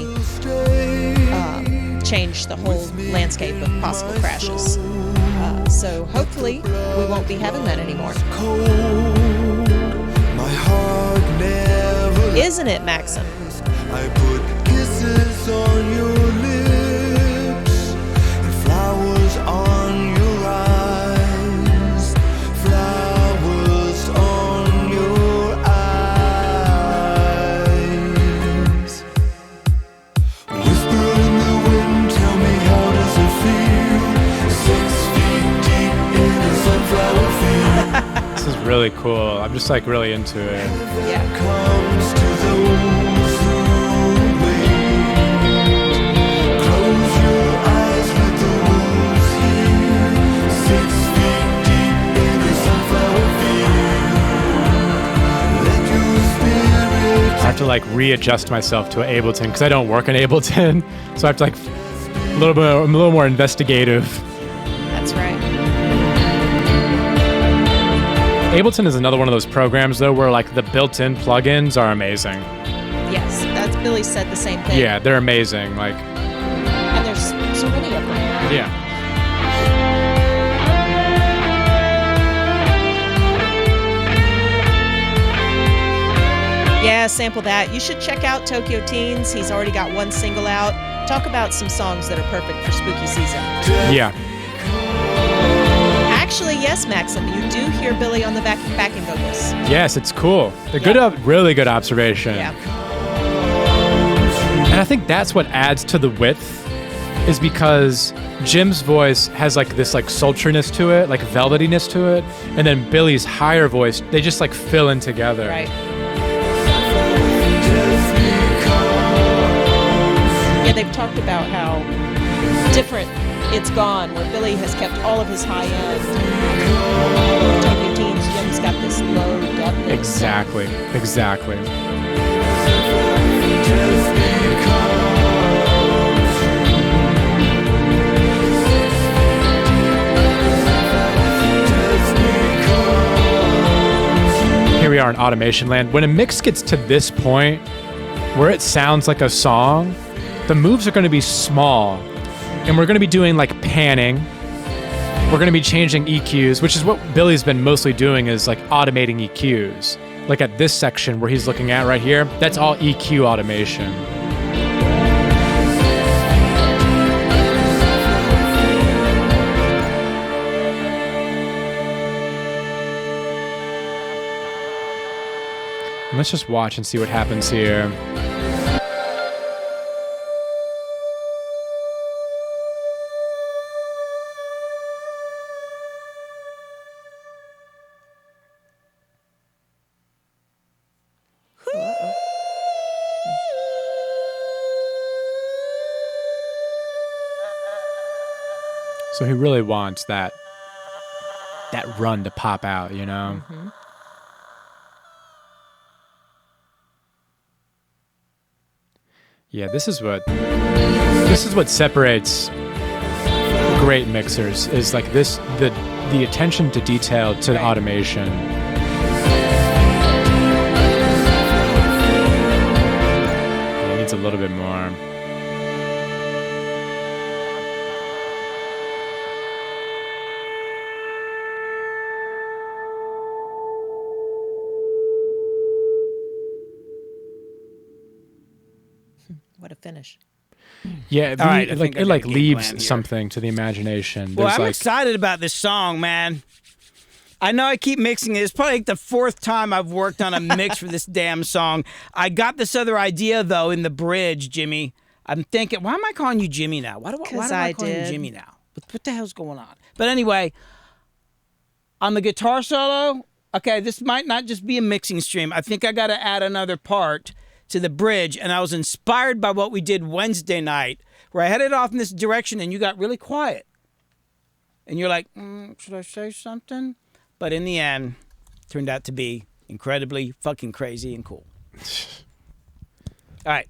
changed the whole landscape of possible crashes. So hopefully we won't be having that anymore. my heart never Isn't it, Maxim? I put kisses on your lips and flowers on your eyes. Flowers on your eyes. Whisper in the wind, tell me how does it feel? 6 feet deep in a sunflower field. This is really cool. I'm just like really into it. Yeah. Comes to those who wait. Close your eyes, let the wolves hear. 6 feet deep in the sunflower field. Let your spirit I have to like readjust myself to Ableton because I don't work in Ableton, so I have to like a little more investigative. That's right. Ableton is another one of those programs though where like the built-in plugins are amazing. Yes, that's Billy said the same thing. Yeah, they're amazing. Like, And there's so many of them. yeah. Yeah, sample that. You should check out Tokyo Teens. He's already got one single out. Talk about some songs that are perfect for spooky season. Yeah. Actually, yes, Maxim, you do hear Billy on the backing vocals. Yes, it's cool. A good, really good observation. Yeah. And I think that's what adds to the width is because Jim's voice has like this like sultriness to it, like velvetyness to it, and then Billy's higher voice, they just like fill in together. Right. Yeah, they've talked about how different it's gone, where Billy has kept all of his high end type routines. Jim's got this low depth. Exactly. Here we are in automation land. When a mix gets to this point where it sounds like a song, the moves are going to be small, and we're going to be doing like panning. We're going to be changing EQs, which is what Billy's been mostly doing, is like automating EQs. Like at this section where he's looking at right here, that's all EQ automation. And let's just watch and see what happens here. So he really wants that run to pop out, you know? Mm-hmm. Yeah, this is what separates great mixers, is like this, the attention to detail, to the automation. It needs a little bit more. What a finish. Yeah, All right, I it think I like got a game plan leaves here. something to the imagination. Well, There's I'm like, excited about this song, man. I know I keep mixing it. It's probably like the fourth time I've worked on a mix for this damn song. I got this other idea, though, in the bridge, Jimmy. I'm thinking, why am I calling you Jimmy now? Why do I call you Jimmy now? What the hell's going on? But anyway, on the guitar solo, okay, this might not just be a mixing stream. I think I got to add another part to the bridge, and I was inspired by what we did Wednesday night, where I headed off in this direction and you got really quiet. And you're like, should I say something? But in the end, it turned out to be incredibly fucking crazy and cool. All right.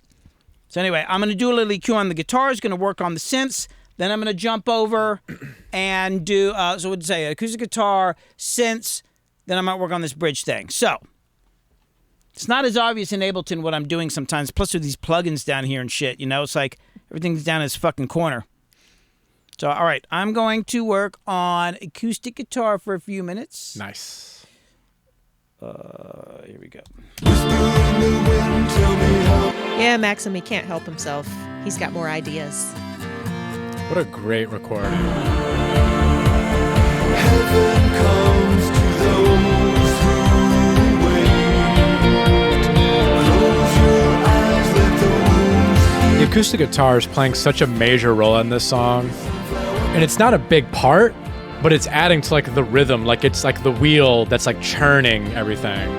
So anyway, I'm going to do a little EQ on the guitars, going to work on the synths. Then I'm going to jump over and do, so what'd you say, acoustic guitar, synths. Then I might work on this bridge thing. So it's not as obvious in Ableton what I'm doing sometimes. Plus with these plugins down here and shit, you know, it's like everything's down in this fucking corner. So, all right, I'm going to work on acoustic guitar for a few minutes. nice. Here we go. Yeah, Maxim, he can't help himself. He's got more ideas. What a great recording. Heaven comes to those who wait. Close your eyes, let the wounds heal. The acoustic guitar is playing such a major role in this song. And it's not a big part, but it's adding to like the rhythm. Like it's like the wheel that's like churning everything.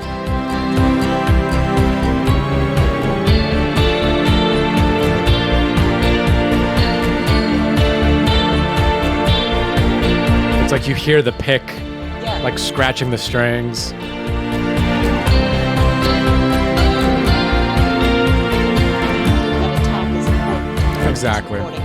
It's like you hear the pick like scratching the strings. At the top is important. Exactly. Recording.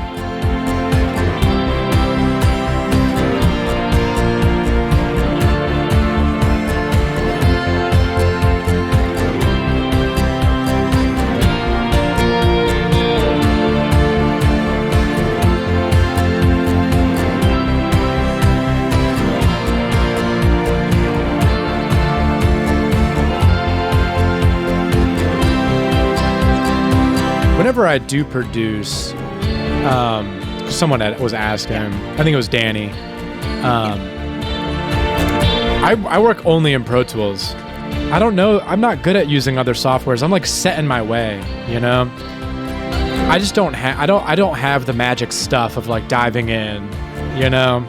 Whenever I do produce, someone was asking, I think it was Danny. I work only in Pro Tools. I don't know. I'm not good at using other softwares. I'm like set in my way, you know? I just don't have I don't have the magic stuff of like diving in, you know.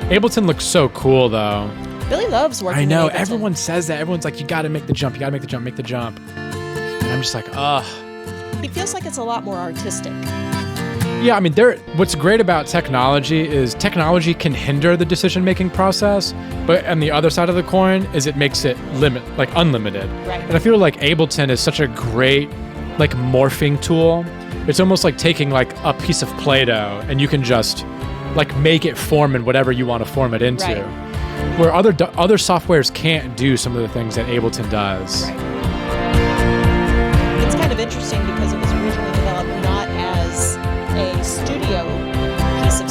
Ableton looks so cool though. Billy loves working. I know in Ableton. everyone says that. Everyone's like, you got to make the jump. You got to make the jump. Make the jump. And I'm just like, ugh. He feels like it's a lot more artistic. Yeah, I mean, what's great about technology is technology can hinder the decision-making process, but on the other side of the coin is it makes it unlimited. Right. And I feel like Ableton is such a great like morphing tool. It's almost like taking like a piece of Play-Doh and you can just like make it form in whatever you want to form it into. Right. Where other softwares can't do some of the things that Ableton does. Right. It's kind of interesting because it was originally developed not as a studio piece of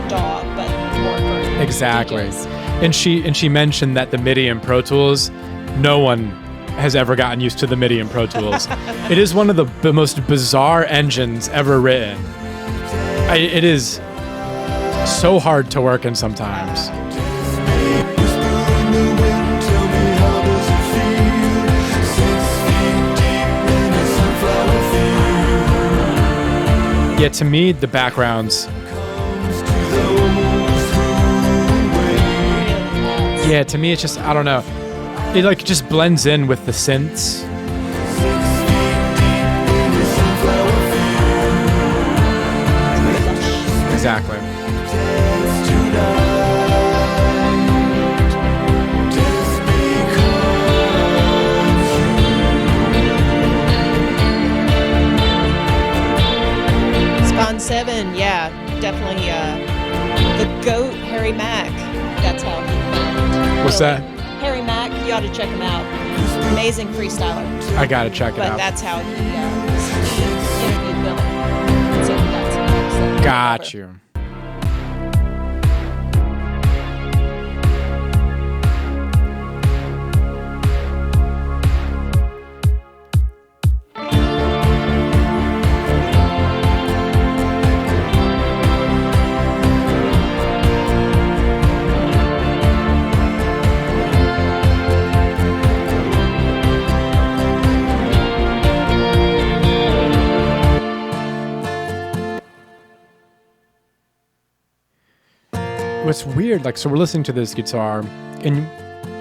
DAW, but more for Exactly. DJs. And she mentioned that the MIDI in Pro Tools, no one has ever gotten used to the MIDI in Pro Tools. It is one of the most bizarre engines ever written. It is so hard to work in sometimes. Yeah, to me, the backgrounds. Yeah, to me, it's just, I don't know. It like just blends in with the synths. Exactly. Spawn 7, yeah, definitely the GOAT, Harry Mack. That's how he found What's Billy. that? Harry Mack, you ought to check him out. Amazing freestyler. I gotta check it But out. that's how he interviewed Billy. So that's how he Got you. What's weird, like, so we're listening to this guitar, and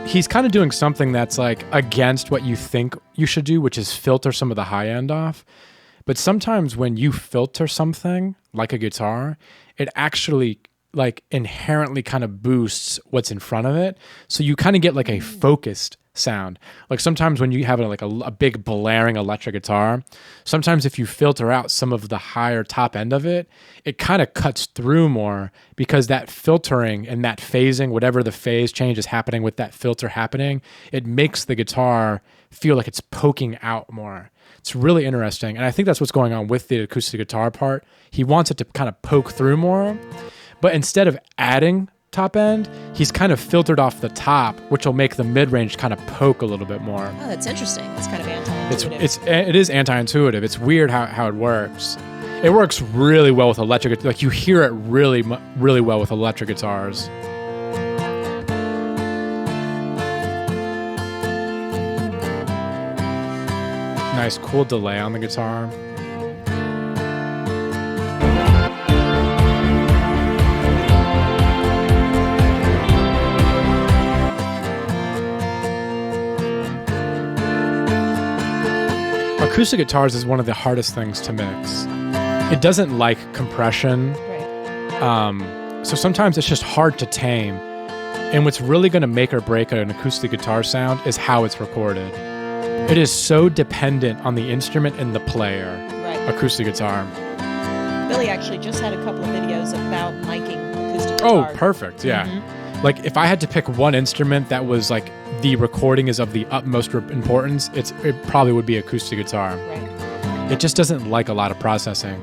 he's kind of doing something that's like against what you think you should do, which is filter some of the high end off. But sometimes when you filter something like a guitar, it actually like inherently kind of boosts what's in front of it. So you kind of get like a focused sound. Like sometimes when you have a big blaring electric guitar, sometimes if you filter out some of the higher top end of it, it kind of cuts through more because that filtering and that phasing, whatever the phase change is happening with that filter happening, it makes the guitar feel like it's poking out more. It's really interesting. And I think that's what's going on with the acoustic guitar part. He wants it to kind of poke through more, but instead of adding top end, he's kind of filtered off the top, which will make the mid-range kind of poke a little bit more. Oh, that's interesting. It's kind of anti-intuitive. It is anti-intuitive. It's weird how it works. It works really well with electric. Like you hear it really well with electric guitars. Nice, cool delay on the guitar. Acoustic guitars is one of the hardest things to mix. It doesn't like compression. Right. So sometimes it's just hard to tame. And what's really going to make or break an acoustic guitar sound is how it's recorded. It is so dependent on the instrument and the player. Right. Acoustic guitar. Billy actually just had a couple of videos about miking acoustic Oh, guitar. perfect. Yeah. Like if I had to pick one instrument that was like the recording is of the utmost importance, it probably would be acoustic guitar. Right. It just doesn't like a lot of processing.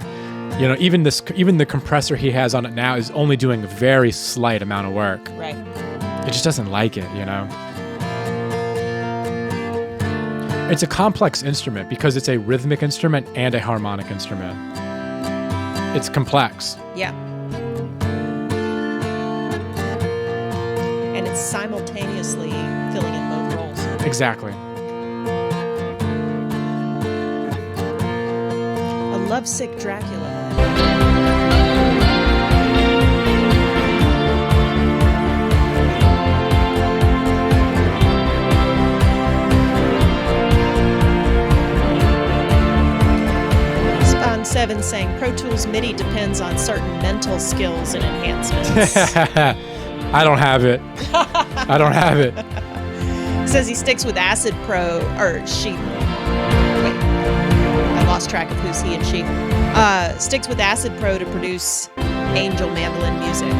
You know, even the compressor he has on it now is only doing a very slight amount of work. Right. It just doesn't like it, you know? It's a complex instrument because it's a rhythmic instrument and a harmonic instrument. It's complex. Yeah. And it's simultaneously filling in both roles. Exactly. I Lovesick Dracula. Spawn 7 saying Pro Tools MIDI depends on certain mental skills and enhancements. I don't have it. I don't have it. Says he sticks with Acid Pro, or she. Wait, I lost track of who's he and she. Sticks with Acid Pro to produce angel mandolin music.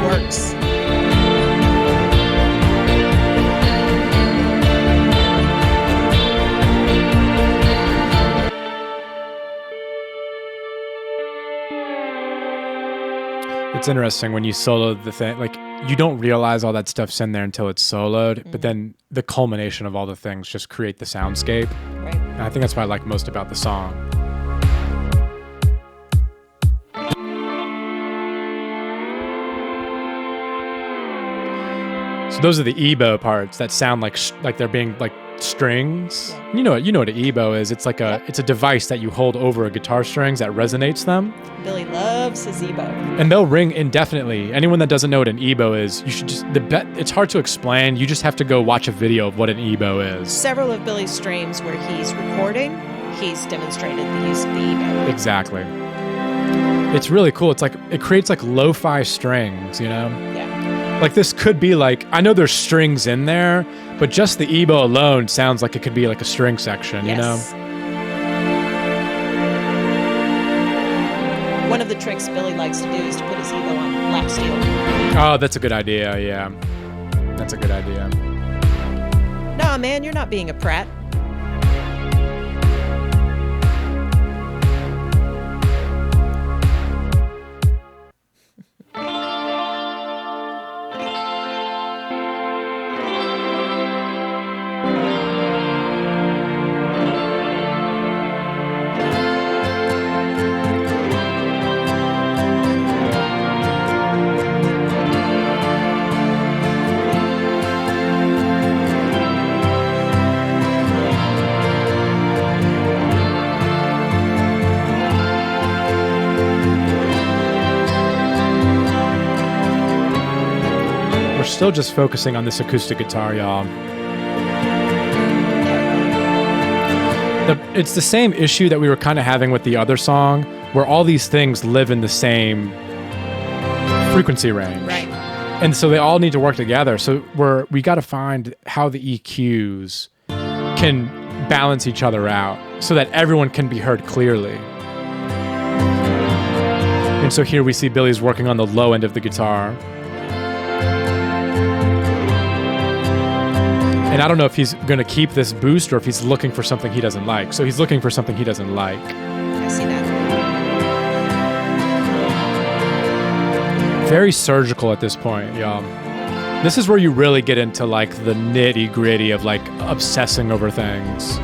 Works. It's interesting when you solo the thing, like you don't realize all that stuff's in there until it's soloed, but then the culmination of all the things just create the soundscape. Right. And I think that's what I like most about the song. So those are the EBO parts that sound like they're being like strings. Yeah. You know what an EBO is. It's like it's a device that you hold over a guitar strings that resonates them. Billy loves his EBO. And they'll ring indefinitely. Anyone that doesn't know what an EBO is, you should it's hard to explain. You just have to go watch a video of what an EBO is. Several of Billy's streams where he's recording, he's demonstrated the use of the EBO. Exactly. It's really cool. It's like it creates like lo-fi strings, you know? Yeah. Like this could be like, I know there's strings in there, but just the EBO alone sounds like it could be like a string section, you know? One of the tricks Billy likes to do is to put his EBO on lap steel. Oh, that's a good idea, yeah. That's a good idea. Nah, man, you're not being a prat. Still just focusing on this acoustic guitar, y'all. It's the same issue that we were kind of having with the other song, where all these things live in the same frequency range. Right. And so they all need to work together. So we got to find how the EQs can balance each other out so that everyone can be heard clearly. And so here we see Billy's working on the low end of the guitar. And I don't know if he's going to keep this boost or if he's looking for something he doesn't like. So he's looking for something he doesn't like. I see that. Very surgical at this point, y'all. This is where you really get into like the nitty gritty of like obsessing over things.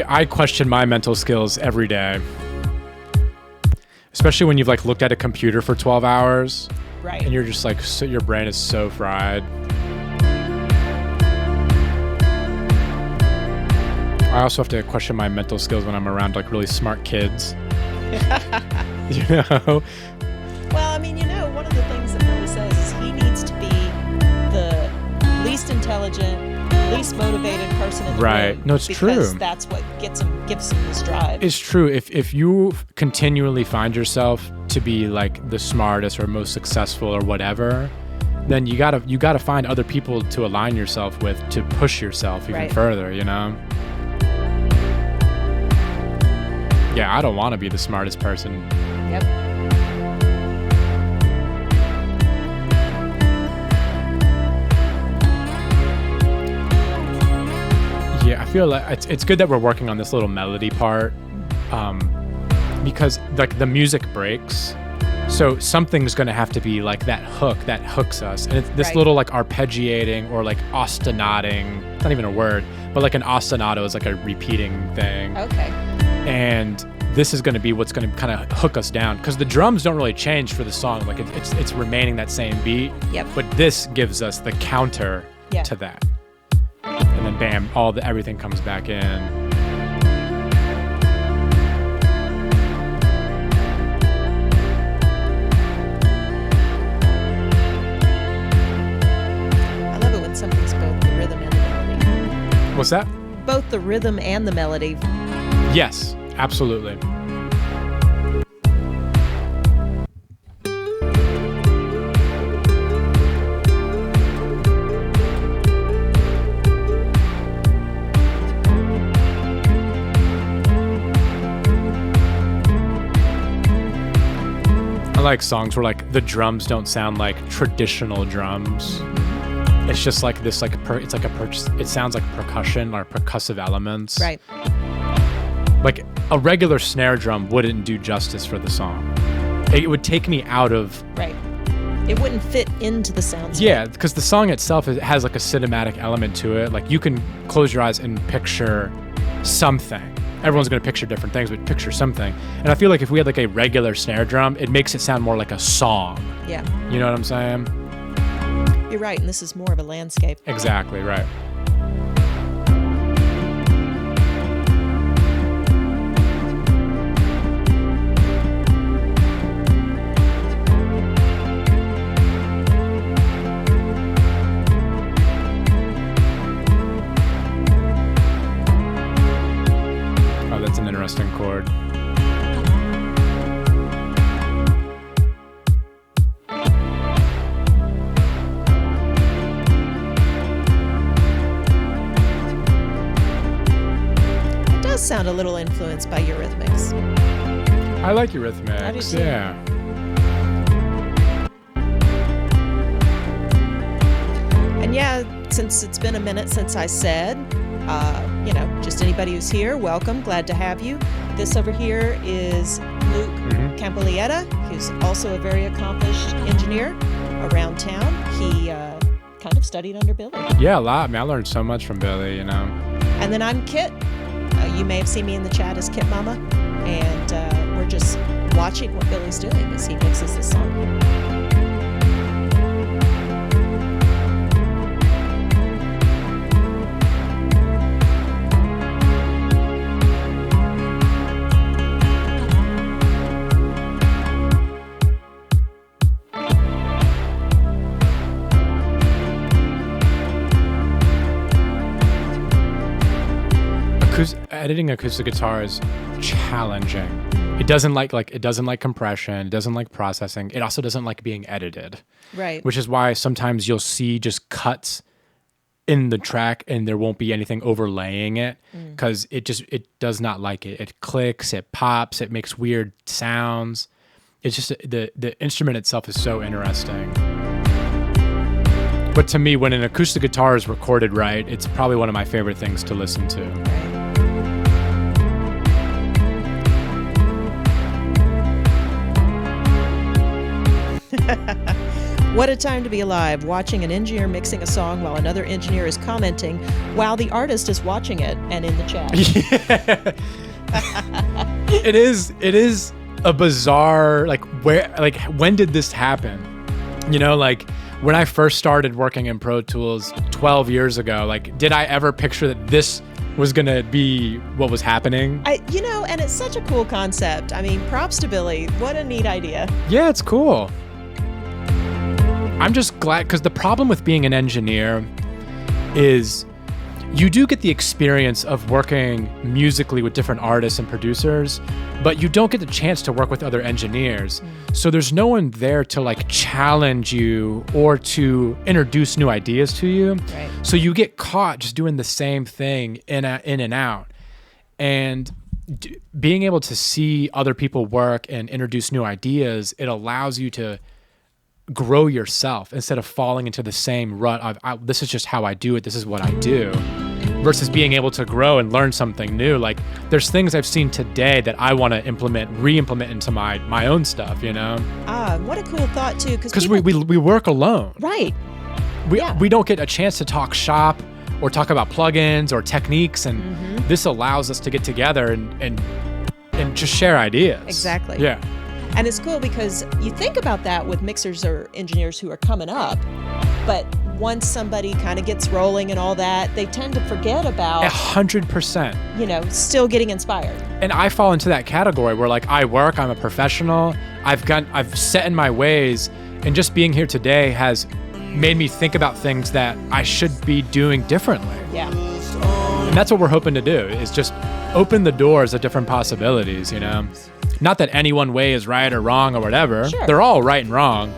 I question my mental skills every day. Especially when you've like looked at a computer for 12 hours. Right. And you're just like, so your brain is so fried. I also have to question my mental skills when I'm around like really smart kids. You know? Well, I mean, you know, one of the things that Billy says is he needs to be the least intelligent, least motivated person in the room. No, it's true. Because that's what gives him this drive. It's true. If you continually find yourself to be like the smartest or most successful or whatever, then you gotta find other people to align yourself with to push yourself even further, you know? Yeah, I don't want to be the smartest person. Yep. Yeah, I feel like it's good that we're working on this little melody part, because like the music breaks, so something's gonna have to be like that hook that hooks us, and it's this little like arpeggiating or like ostinating. It's not even a word, but like an ostinato is like a repeating thing. Okay. And this is going to be what's going to kind of hook us down, because the drums don't really change for the song. Like it's remaining that same beat. Yep. But this gives us the counter to that. And then bam, everything comes back in. I love it when something's both the rhythm and the melody. What's that? Both the rhythm and the melody. Yes, absolutely. I like songs where like the drums don't sound like traditional drums. It's just like this, like it sounds like percussion or percussive elements. Right. Like a regular snare drum wouldn't do justice for the song. It would take me out of. Right. It wouldn't fit into the soundscape. Yeah, because the song itself has like a cinematic element to it. Like you can close your eyes and picture something. Everyone's going to picture different things, but picture something. And I feel like if we had like a regular snare drum, it makes it sound more like a song. Yeah. You know what I'm saying? You're right, and this is more of a landscape. Exactly, right. Oh, that's an interesting chord. Sound a little influenced by Eurythmics. I like Eurythmics. I do too. Yeah. And yeah, since it's been a minute since I said, just anybody who's here, welcome, glad to have you. This over here is Luke Campolieta, who's also a very accomplished engineer around town. He kind of studied under Billy. Yeah, a lot. I mean, I learned so much from Billy, you know. And then I'm Kit. You may have seen me in the chat as Kit Mama, and we're just watching what Billy's doing as he mixes the song. Editing acoustic guitar is challenging. It doesn't like compression. It doesn't like processing. It also doesn't like being edited. Right. Which is why sometimes you'll see just cuts in the track and there won't be anything overlaying it, because it does not like it. It clicks, it pops, it makes weird sounds. It's just the instrument itself is so interesting. But to me, when an acoustic guitar is recorded right, it's probably one of my favorite things to listen to. Right. What a time to be alive, watching an engineer mixing a song while another engineer is commenting while the artist is watching it and in the chat. Yeah. It is a bizarre, when did this happen? You know, like when I first started working in Pro Tools 12 years ago, like did I ever picture that this was going to be what was happening? And it's such a cool concept. I mean, props to Billy. What a neat idea. Yeah, it's cool. I'm just glad, because the problem with being an engineer is you do get the experience of working musically with different artists and producers, but you don't get the chance to work with other engineers. So there's no one there to like challenge you or to introduce new ideas to you. Right. So you get caught just doing the same thing in and out. And being able to see other people work and introduce new ideas, it allows you to grow yourself instead of falling into the same rut of this is just how I do it, this is what I do, versus being able to grow and learn something new. Like there's things I've seen today that I want to re-implement into my own stuff, you know? What a cool thought too, because we work alone. Right. We don't get a chance to talk shop or talk about plugins or techniques, and this allows us to get together and just share ideas. Exactly. Yeah. And it's cool because you think about that with mixers or engineers who are coming up, but once somebody kind of gets rolling and all that, they tend to forget about 100%. Still getting inspired. And I fall into that category where like I'm a professional, I've set in my ways, and just being here today has made me think about things that I should be doing differently. Yeah. And that's what we're hoping to do, is just open the doors of different possibilities, Not that any one way is right or wrong or whatever. Sure. They're all right and wrong.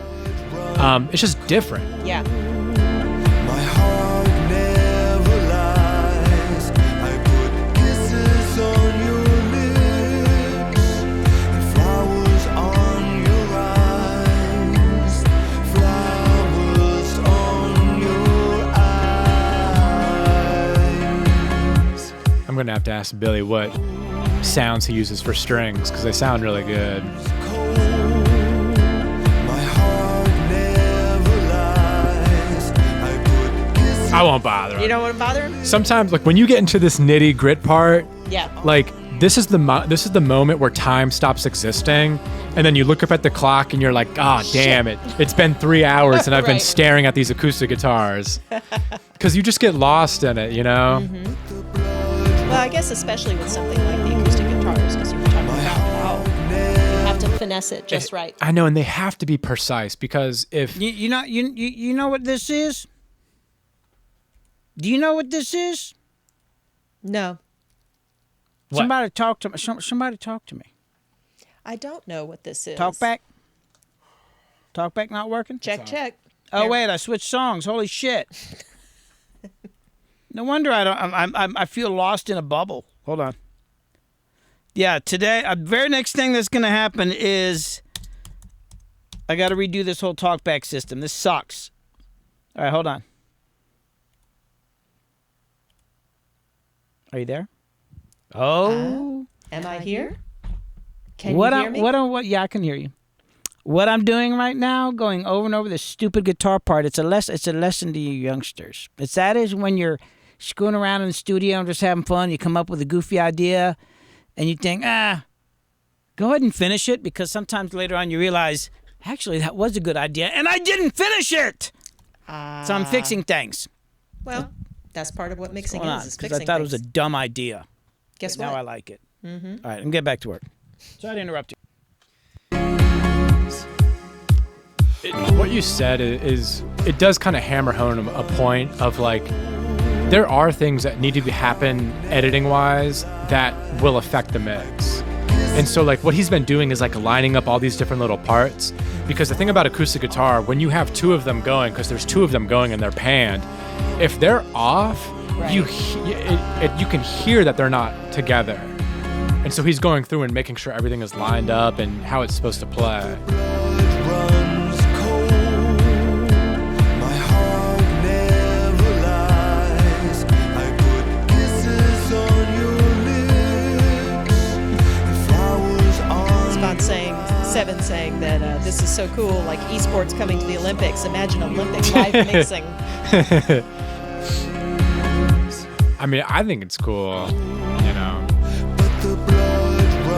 It's just different. Yeah. My heart never lies. I put kisses on your lips and flowers on your eyes. Flowers on your eyes. I'm going to have to ask Billy what sounds he uses for strings, because they sound really good. I won't bother him. You don't want to bother him? Sometimes, like when you get into this nitty grit part, Yeah. like this is the moment where time stops existing, and then you look up at the clock and you're like, damn it, it's been 3 hours and I've been Right. staring at these acoustic guitars, because you just get lost in it, Well, I guess especially with something like the acoustic guitars, because you were talking about how you have to finesse it just right. I know, and they have to be precise, because if You know what this is? Do you know what this is? No, What? Somebody talk to me. Somebody talk to me. I don't know what this is. Talk back. Talk back not working? Check. Oh Here. wait, I switched songs. Holy shit. No wonder I feel lost in a bubble. Hold on. Yeah, today, very next thing that's going to happen is I got to redo this whole talkback system. This sucks. All right, hold on. Are you there? Oh. Am I here? Can you hear me? Yeah, I can hear you. What I'm doing right now, going over and over this stupid guitar part, it's a lesson to you youngsters. That is when you're screwing around in the studio and just having fun, you come up with a goofy idea and you think, go ahead and finish it, because sometimes later on you realize, actually, that was a good idea and I didn't finish it. So I'm fixing things. Well, that's part of what mixing Hold on, is because fixing I thought it was a things. dumb idea. Guess But what? now I like it. Mm-hmm. All right, I'm get back to work. Sorry to interrupt you. what you said is it does kind of hammer home a point of like, there are things that need to happen editing wise that will affect the mix. And so like what he's been doing is like lining up all these different little parts, because the thing about acoustic guitar, when you have two of them going, because there's two of them going and they're panned, if they're off, Right. you can hear that they're not together. And so he's going through and making sure everything is lined up and how it's supposed to play. Runs cold. My heart never lies. I put kisses on your lips and flowers on. Spot saying, Seven saying that this is so cool, like esports coming to the Olympics. Imagine Olympic live mixing. I mean, I think it's cool,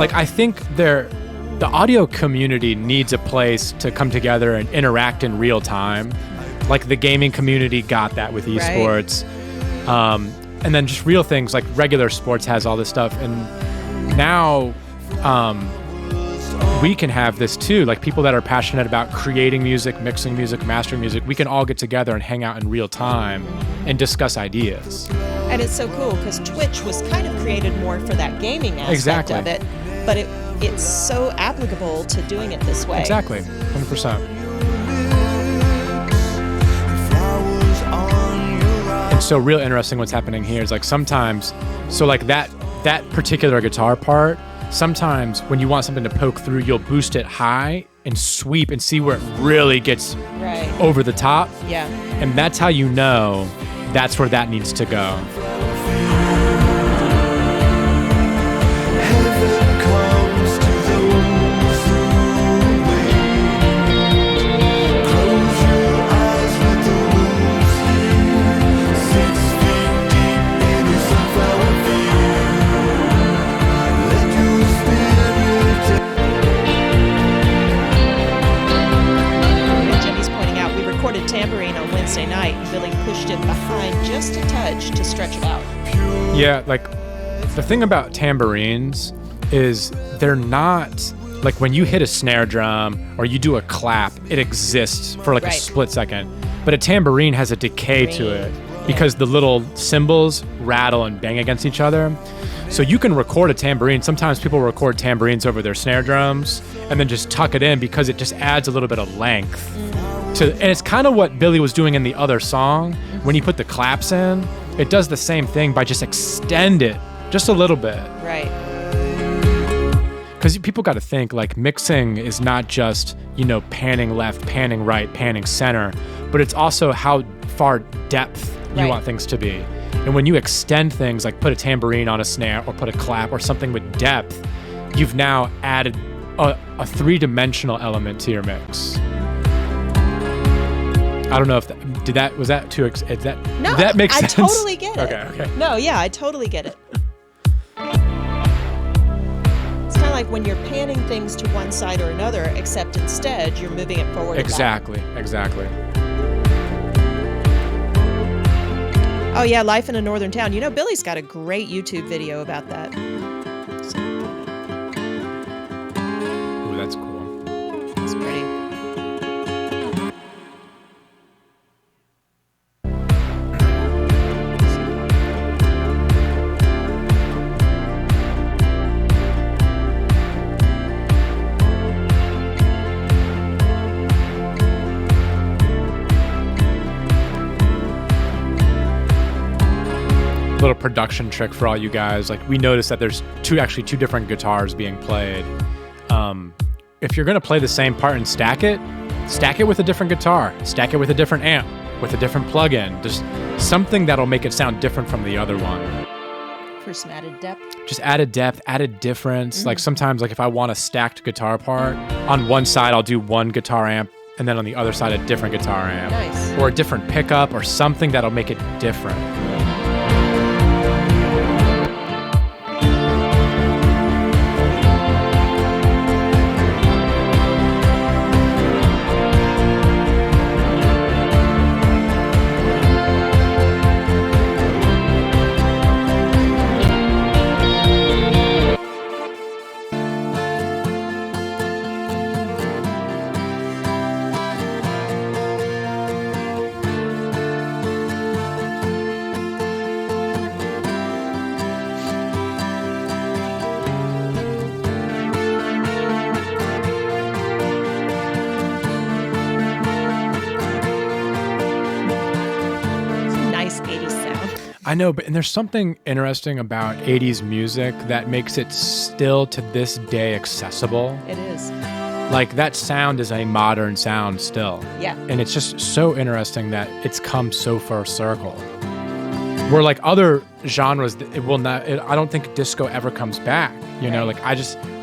Like, I think the audio community needs a place to come together and interact in real time. Like, the gaming community got that with esports. And then just real things, like regular sports has all this stuff. And now we can have this too. Like people that are passionate about creating music, mixing music, mastering music, we can all get together and hang out in real time and discuss ideas. And it's so cool because Twitch was kind of created more for that gaming aspect of it, but it's so applicable to doing it this way. Exactly, 100%. And so real interesting what's happening here is like sometimes, so like that particular guitar part, sometimes when you want something to poke through, you'll boost it high and sweep and see where it really gets over the top. Yeah. And that's how you know that's where that needs to go. Tambourine on Wednesday night, and Billy pushed it behind just a touch to stretch it out. Yeah, like the thing about tambourines is they're not like when you hit a snare drum or you do a clap, it exists for like a split second. But a tambourine has a decay to it because the little cymbals rattle and bang against each other. So you can record a tambourine. Sometimes people record tambourines over their snare drums and then just tuck it in because it just adds a little bit of length. And it's kind of what Billy was doing in the other song. When he put the claps in, it does the same thing by just extend it just a little bit. Right. Because people got to think like mixing is not just, panning left, panning right, panning center, but it's also how far depth you want things to be. And when you extend things, like put a tambourine on a snare or put a clap or something with depth, you've now added a three-dimensional element to your mix. I don't know if was that too? No, that makes sense. I totally get it. Okay. No, yeah, I totally get it. It's kind of like when you're panning things to one side or another, except instead you're moving it forward. Exactly. Oh yeah, life in a northern town. Billy's got a great YouTube video about that. Ooh, that's cool. It's pretty. Little production trick for all you guys. Like we noticed that there's two different guitars being played. If you're gonna play the same part and stack it with a different guitar, stack it with a different amp, with a different plug-in, just something that'll make it sound different from the other one. For some added depth. Just added depth, added difference. Like sometimes, like if I want a stacked guitar part, on one side I'll do one guitar amp, and then on the other side a different guitar amp. Nice. Or a different pickup or something that'll make it different. I know, and there's something interesting about 80s music that makes it still to this day accessible. It is. Like that sound is a modern sound still. Yeah. And it's just so interesting that it's come so far circle. Where like other genres, it will not, I don't think disco ever comes back. You know, like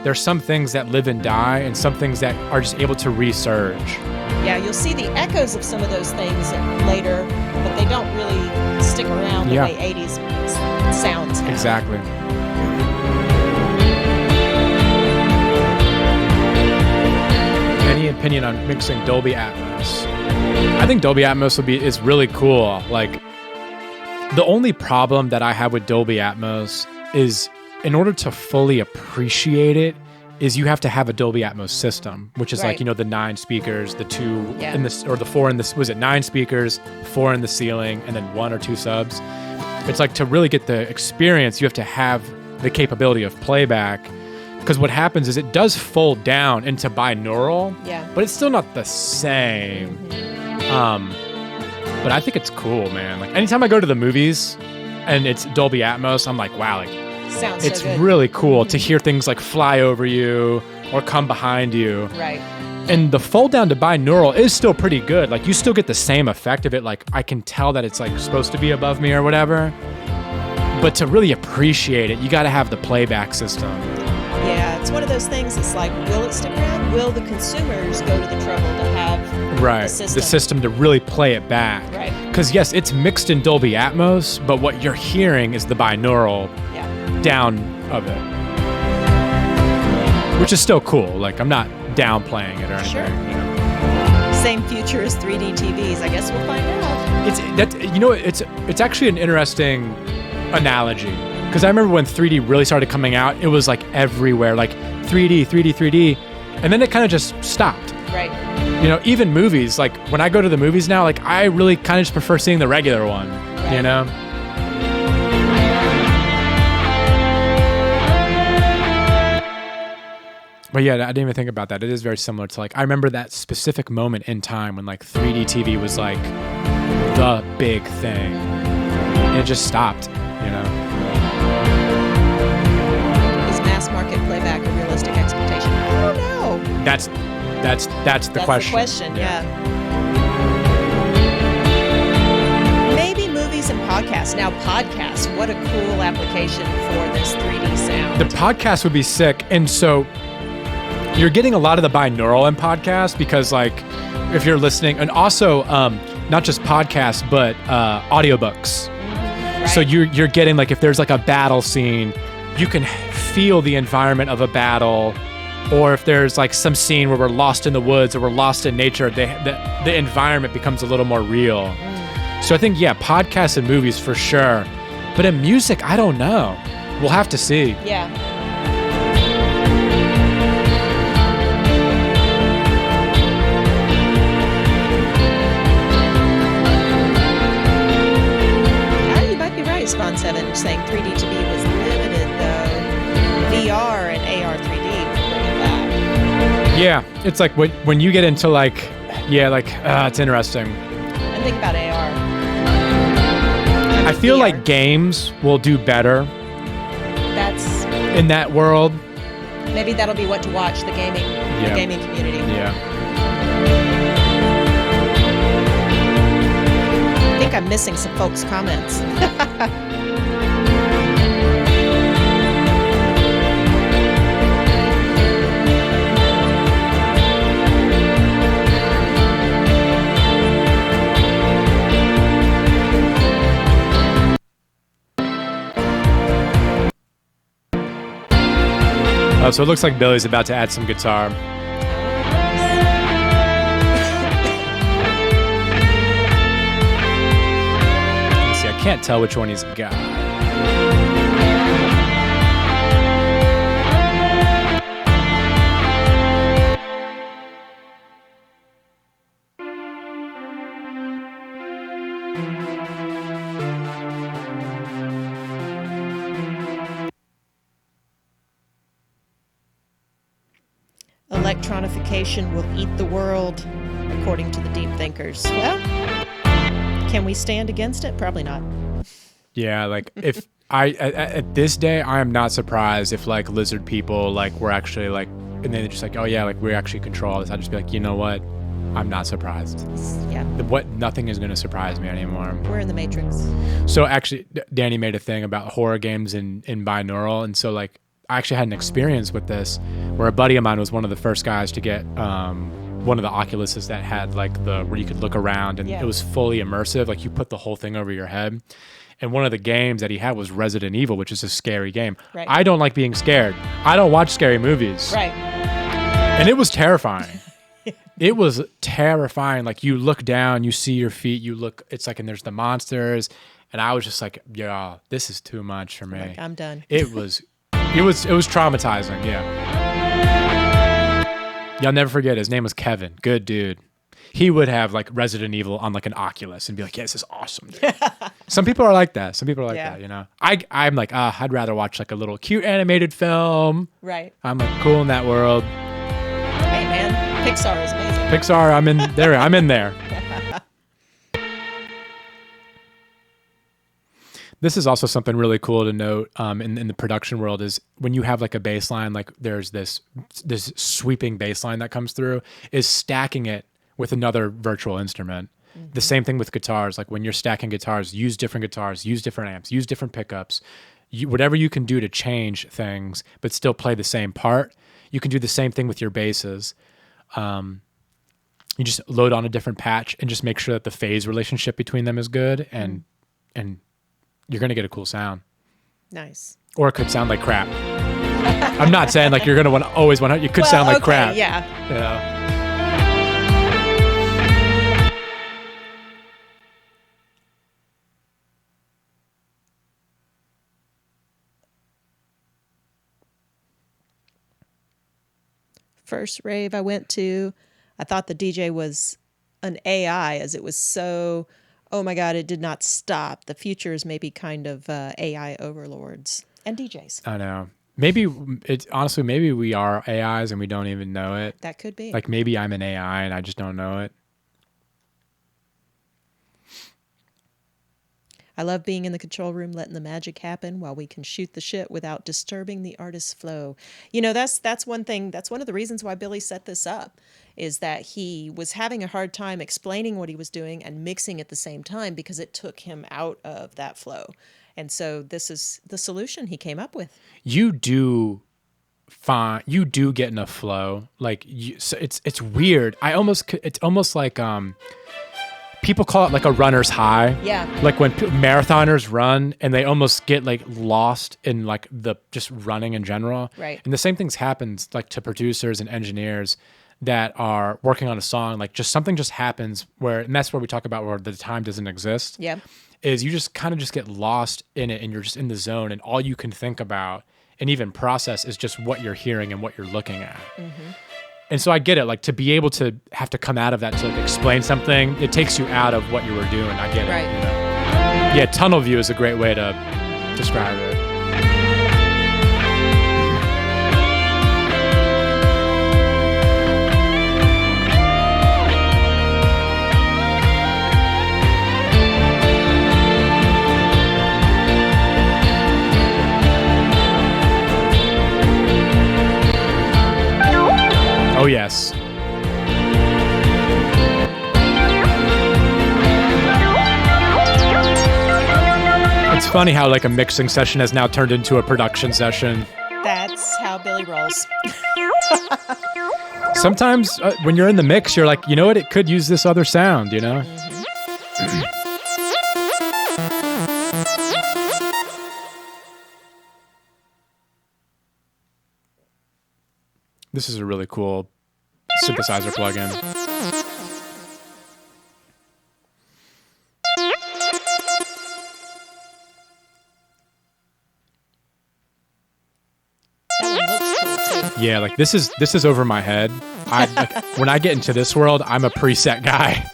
there's some things that live and die and some things that are just able to resurge. Yeah, you'll see the echoes of some of those things later, but they don't really stick around the way 80s sounds have. Exactly. Any opinion on mixing Dolby Atmos? I think Dolby Atmos is really cool. Like, the only problem that I have with Dolby Atmos is in order to fully appreciate it, is you have to have a Dolby Atmos system, which is like, Right. you know, the 9 speakers, the 2 Yeah. in this, or the 4 in this, was it 9 speakers, 4 in the ceiling, and then 1 or 2 subs. It's like, to really get the experience, you have to have the capability of playback, because what happens is it does fold down into binaural, Yeah. but it's still not the same. But I think it's cool, man. Like, anytime I go to the movies and it's Dolby Atmos, I'm like, wow, like, Sounds it's so good. really cool to hear things like fly over you or come behind you. Right. And the fold down to binaural is still pretty good. Like, you still get the same effect of it. Like, I can tell that it's like supposed to be above me or whatever. But to really appreciate it, you got to have the playback system. Yeah, it's one of those things. It's like, will it stick around? Will the consumers go to the trouble to have Right. the system? The system to really play it back. Right. Because, yes, it's mixed in Dolby Atmos, but what you're hearing is the binaural Yeah. down of it. Which is still cool. Like, I'm not downplaying it or anything. Sure. You know? Same future as 3D TVs. I guess we'll find out. It's actually an interesting analogy, because I remember when 3D really started coming out, it was like everywhere, like 3D, and then it kind of just stopped. Right. You know, even movies, like when I go to the movies now, like I really kind of just prefer seeing the regular one. You Right. know. But yeah, I didn't even think about that. It is very similar to, like, I remember that specific moment in time when like 3D TV was like the big thing. And it just stopped, you know. Is mass market playback a realistic expectation? I don't know. That's the question. Yeah. Maybe movies and podcasts. Now, podcasts, what a cool application for this 3D sound. The podcast would be sick. And so you're getting a lot of the binaural in podcasts, because like if you're listening, and also not just podcasts, but audiobooks. Right. So you're getting, like, if there's like a battle scene, you can feel the environment of a battle. Or if there's like some scene where we're lost in the woods or we're lost in nature, the environment becomes a little more real. So I think, yeah, podcasts and movies for sure. But in music, I don't know. We'll have to see. Yeah. You might be right, Spawn 7, saying 3D TV was limited, though. VR and AR 3D will bring it back. Yeah, it's like when you get into like, it's interesting. And think about AR. I feel VR. like games will do better That's in that world. maybe that'll be what to watch, the gaming community. Yeah. I think I'm missing some folks' comments. So it looks like Billy's about to add some guitar. Let's see, I can't tell which one he's got. Electronification will eat the world, according to the deep thinkers. Well, can we stand against it? Probably not. Yeah, like if at this day, I am not surprised if like lizard people like were actually like, and they're just like, oh yeah, like we actually control this. I'd just be like, you know what? I'm not surprised. Yeah, Nothing is going to surprise me anymore. we're in the Matrix. So actually, Danny made a thing about horror games in binaural, and so like I actually had an experience with this where a buddy of mine was one of the first guys to get one of the Oculuses that had like where you could look around, and Yeah. it was fully immersive. Like you put the whole thing over your head. And one of the games that he had was Resident Evil, which is a scary game. Right. I don't like being scared. I don't watch scary movies. Right. And it was terrifying. It was terrifying. Like you look down, you see your feet, you look, it's like, and there's the monsters. And I was just like, yeah, this is too much for me. Like, I'm done. It was traumatizing. Yeah. Y'all never forget, his name was Kevin. Good dude. He would have like Resident Evil on like an Oculus and be like, yeah, this is awesome. Dude. Some people are like that. Some people are like that, you know? I'm like, I'd rather watch like a little cute animated film. Right. I'm like cool in that world. Hey, man. Pixar is amazing. Pixar, I'm in there. I'm in there. This is also something really cool to note in the production world is when you have like a bass line, like there's this sweeping bass line that comes through, is stacking it with another virtual instrument. Mm-hmm. The same thing with guitars. Like when you're stacking guitars, use different amps, use different pickups, whatever you can do to change things, but still play the same part. You can do the same thing with your basses. You just load on a different patch and just make sure that the phase relationship between them is good, and you're going to get a cool sound. Nice. Or it could sound like crap. I'm not saying like you're going to always want to, you could sound like crap. Yeah. Yeah. First rave I went to, I thought the DJ was an AI, as it was so, oh my God, it did not stop. The future is maybe kind of AI overlords and DJs. I know. Maybe honestly, maybe we are AIs and we don't even know it. That could be. Like maybe I'm an AI and I just don't know it. I love being in the control room, letting the magic happen while we can shoot the shit without disturbing the artist's flow. You know, that's one thing. That's one of the reasons why Billy set this up, is that he was having a hard time explaining what he was doing and mixing at the same time because it took him out of that flow. And so this is the solution he came up with. You do get in a flow. Like so it's weird. It's almost like people call it like a runner's high. Yeah. Like when marathoners run and they almost get like lost in like the just running in general. Right. And the same things happens like to producers and engineers that are working on a song. Like just something just happens where, and that's where we talk about where the time doesn't exist. Yeah. Is you just kind of just get lost in it and you're just in the zone and all you can think about and even process is just what you're hearing and what you're looking at. Mm-hmm. And so I get it, like to be able to have to come out of that to like explain something, it takes you out of what you were doing. I get Right. it. You know? Yeah, tunnel view is a great way to describe it. Oh, yes. It's funny how like a mixing session has now turned into a production session. That's how Billy rolls. Sometimes when you're in the mix, you're like, you know what? It could use this other sound, you know? Mm-hmm. This is a really cool synthesizer plugin. That one looks cool too. Yeah, like this is over my head. When I get into this world, I'm a preset guy.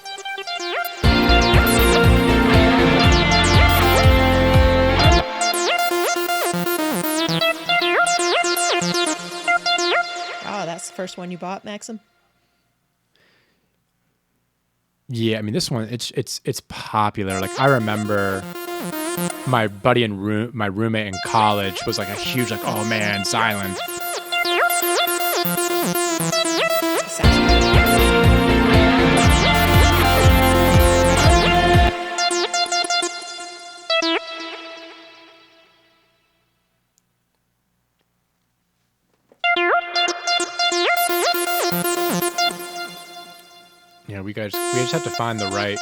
That's the first one you bought, Maxim? Yeah, I mean this one it's popular. Like I remember my buddy and my roommate in college was like a huge like, oh man, Silent. Yeah, we just have to find the right.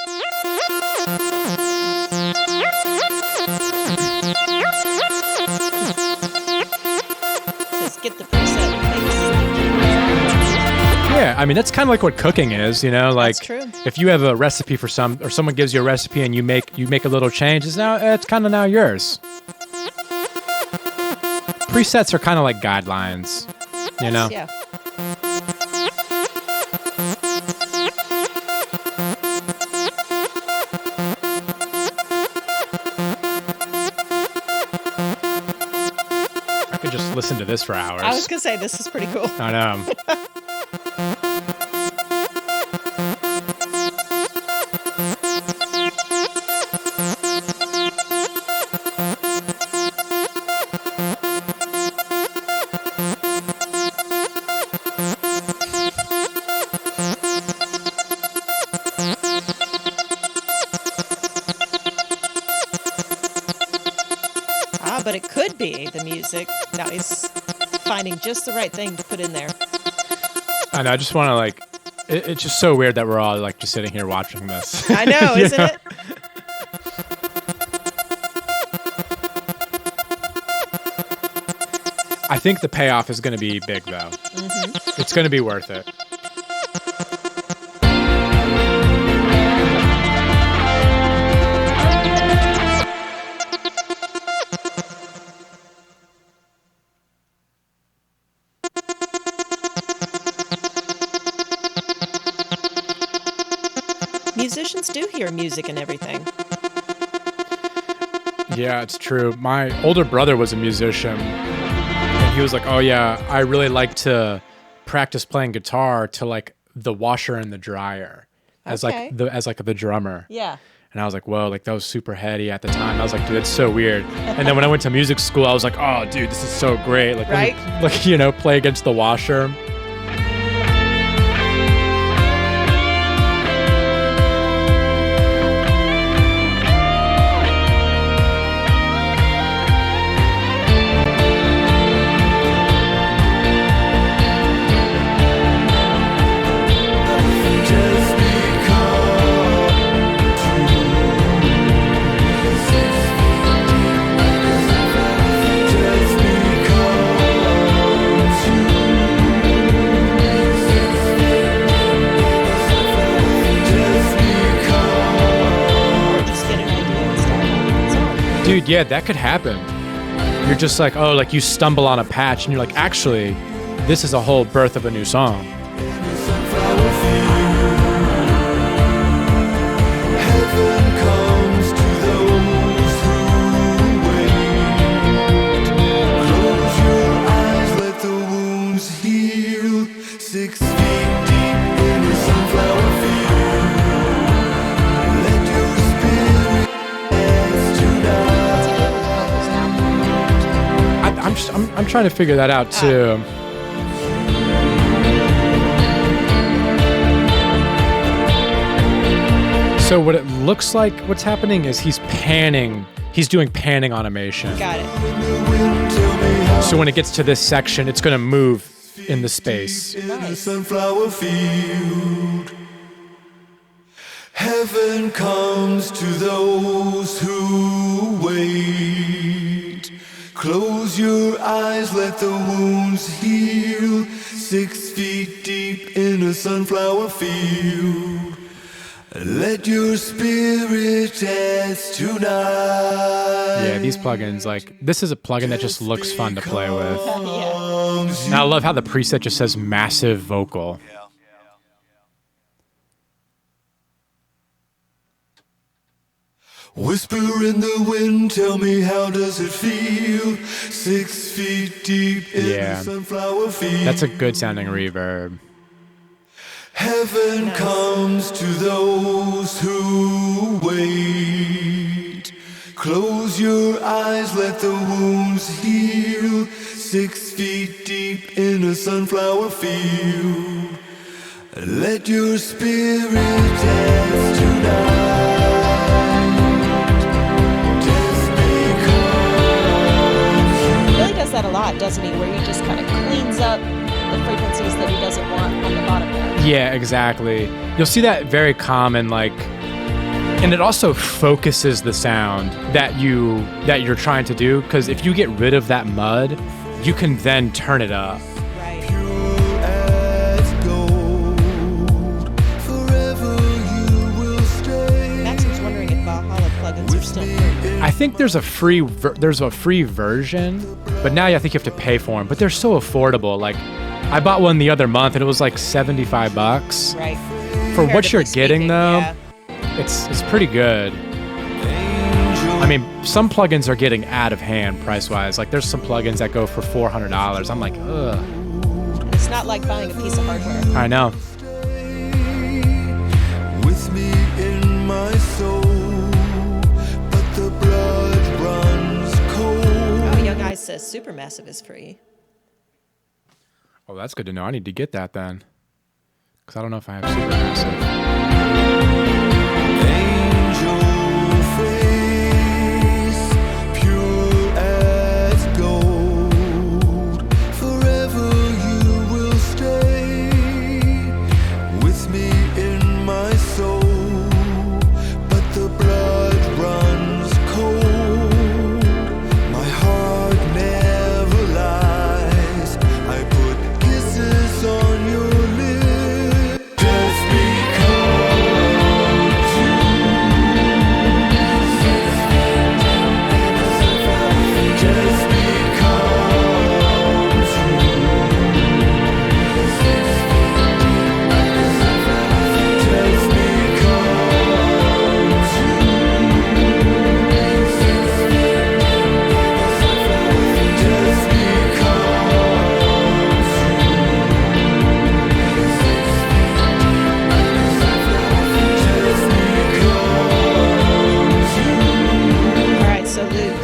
Just get the preset mix. Yeah, I mean that's kind of like what cooking is, you know. Like That's true. if you have a recipe for or someone gives you a recipe and you make a little change, it's kind of now yours. Presets are kind of like guidelines, you know. Yeah. listen to this for hours. I was gonna say this is pretty cool. I know. But it could be the music. Now he's finding just the right thing to put in there. And I just want to like, it's just so weird that we're all like just sitting here watching this. I know, isn't it? I think the payoff is going to be big though. Mm-hmm. It's going to be worth it. Musicians do hear music and everything. Yeah, it's true. My older brother was a musician, and he was like, "Oh yeah, I really like to practice playing guitar to like the washer and the dryer as Okay. like the drummer." Yeah. And I was like, "Whoa, like that was super heady at the time." I was like, "Dude, that's so weird." And then when I went to music school, I was like, "Oh, dude, this is so great!" Like, Right? like play against the washer. Dude, yeah, that could happen. You're just like, oh, like you stumble on a patch and you're like, actually, this is a whole birth of a new song. I'm trying to figure that out too. So what it looks like, what's happening is he's panning. He's doing panning automation. Got it. So when it gets to this section, it's going to move in the space. Nice. Sunflower field. Heaven comes to those who wait. Close your eyes, let the wounds heal. 6 feet deep in a sunflower field. Let your spirit dance tonight. Yeah, these plugins, like, this is a plugin that just looks fun to play with. Yeah. And I love how the preset just says massive vocal. Whisper in the wind, tell me how does it feel? 6 feet deep in Yeah. a sunflower field. That's a good sounding reverb. Heaven comes to those who wait. Close your eyes, let the wounds heal. 6 feet deep in a sunflower field. Let your spirit dance tonight. He really does that a lot, doesn't he? Where he just kind of cleans up the frequencies that he doesn't want on the bottom there. Yeah, exactly. You'll see that very common, like, and it also focuses the sound that you're trying to do, because if you get rid of that mud, you can then turn it up. Right. Pure as gold, forever you will stay. Maxim's wondering if Valhalla plugins are still free. I think there's a free version, but now I think you have to pay for them. But they're so affordable. Like, I bought one the other month and it was like $75. Right. For what you're Comparatively getting speaking, though, yeah. it's pretty good. Angel I mean, some plugins are getting out of hand price-wise. Like, there's some plugins that go for $400. I'm like, ugh. It's not like buying a piece of hardware. I know. With me in my soul, but the blood runs cold. Oh, Young Eyes says Supermassive is free. Oh, that's good to know. I need to get that then. Because I don't know if I have Supermassive. Angel face, pure as gold. Forever you will stay with me in my soul, but the blood runs cold. My heart never lies. I put kisses on your lips just because you. Just because All right, so Luke,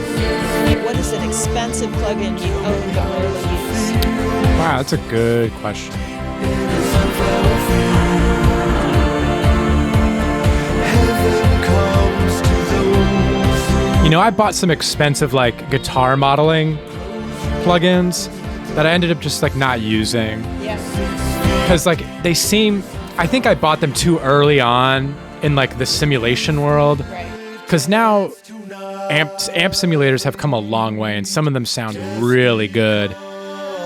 what is an expensive plugin you own but rarely use? Wow, that's a good question. You know, I bought some expensive, like, guitar modeling plugins that I ended up just, like, not using. Yeah. Because, like, they seem... I think I bought them too early on in, like, the simulation world. Right. Because now amp simulators have come a long way, and some of them sound really good.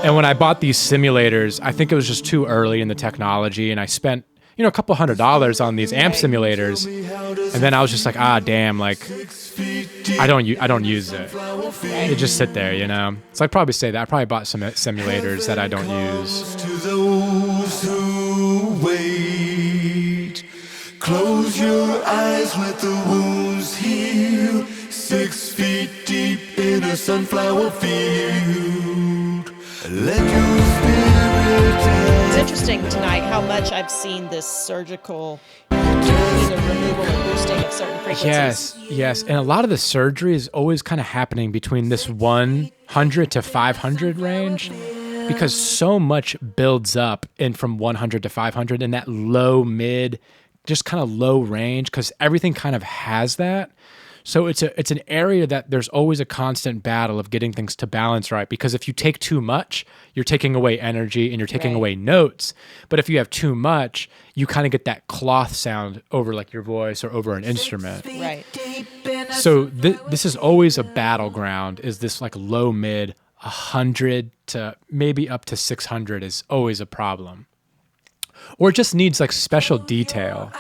And when I bought these simulators, I think it was just too early in the technology, and I spent, you know, a couple $100 on these amp simulators, and then I was just like, ah, damn, like, I don't use it. They just sit there, you know. So I'd probably say that I probably bought some simulators that I don't use. to those who wait. Close your eyes, let the wounds heal. 6 feet deep in a sunflower field. Let your spirit It's interesting tonight how much I've seen this surgical either removal or boosting of certain frequencies. Yes. And a lot of the surgery is always kind of happening between this 100 to 500 range, because so much builds up in from 100 to 500 in that low, mid, just kind of low range, because everything kind of has that. So it's an area that there's always a constant battle of getting things to balance right, because if you take too much, you're taking away energy and you're taking away notes. But if you have too much, you kind of get that cloth sound over like your voice or over an instrument. Right. So this is always a battleground, is this like low mid, 100 to maybe up to 600 is always a problem. Or it just needs like special detail.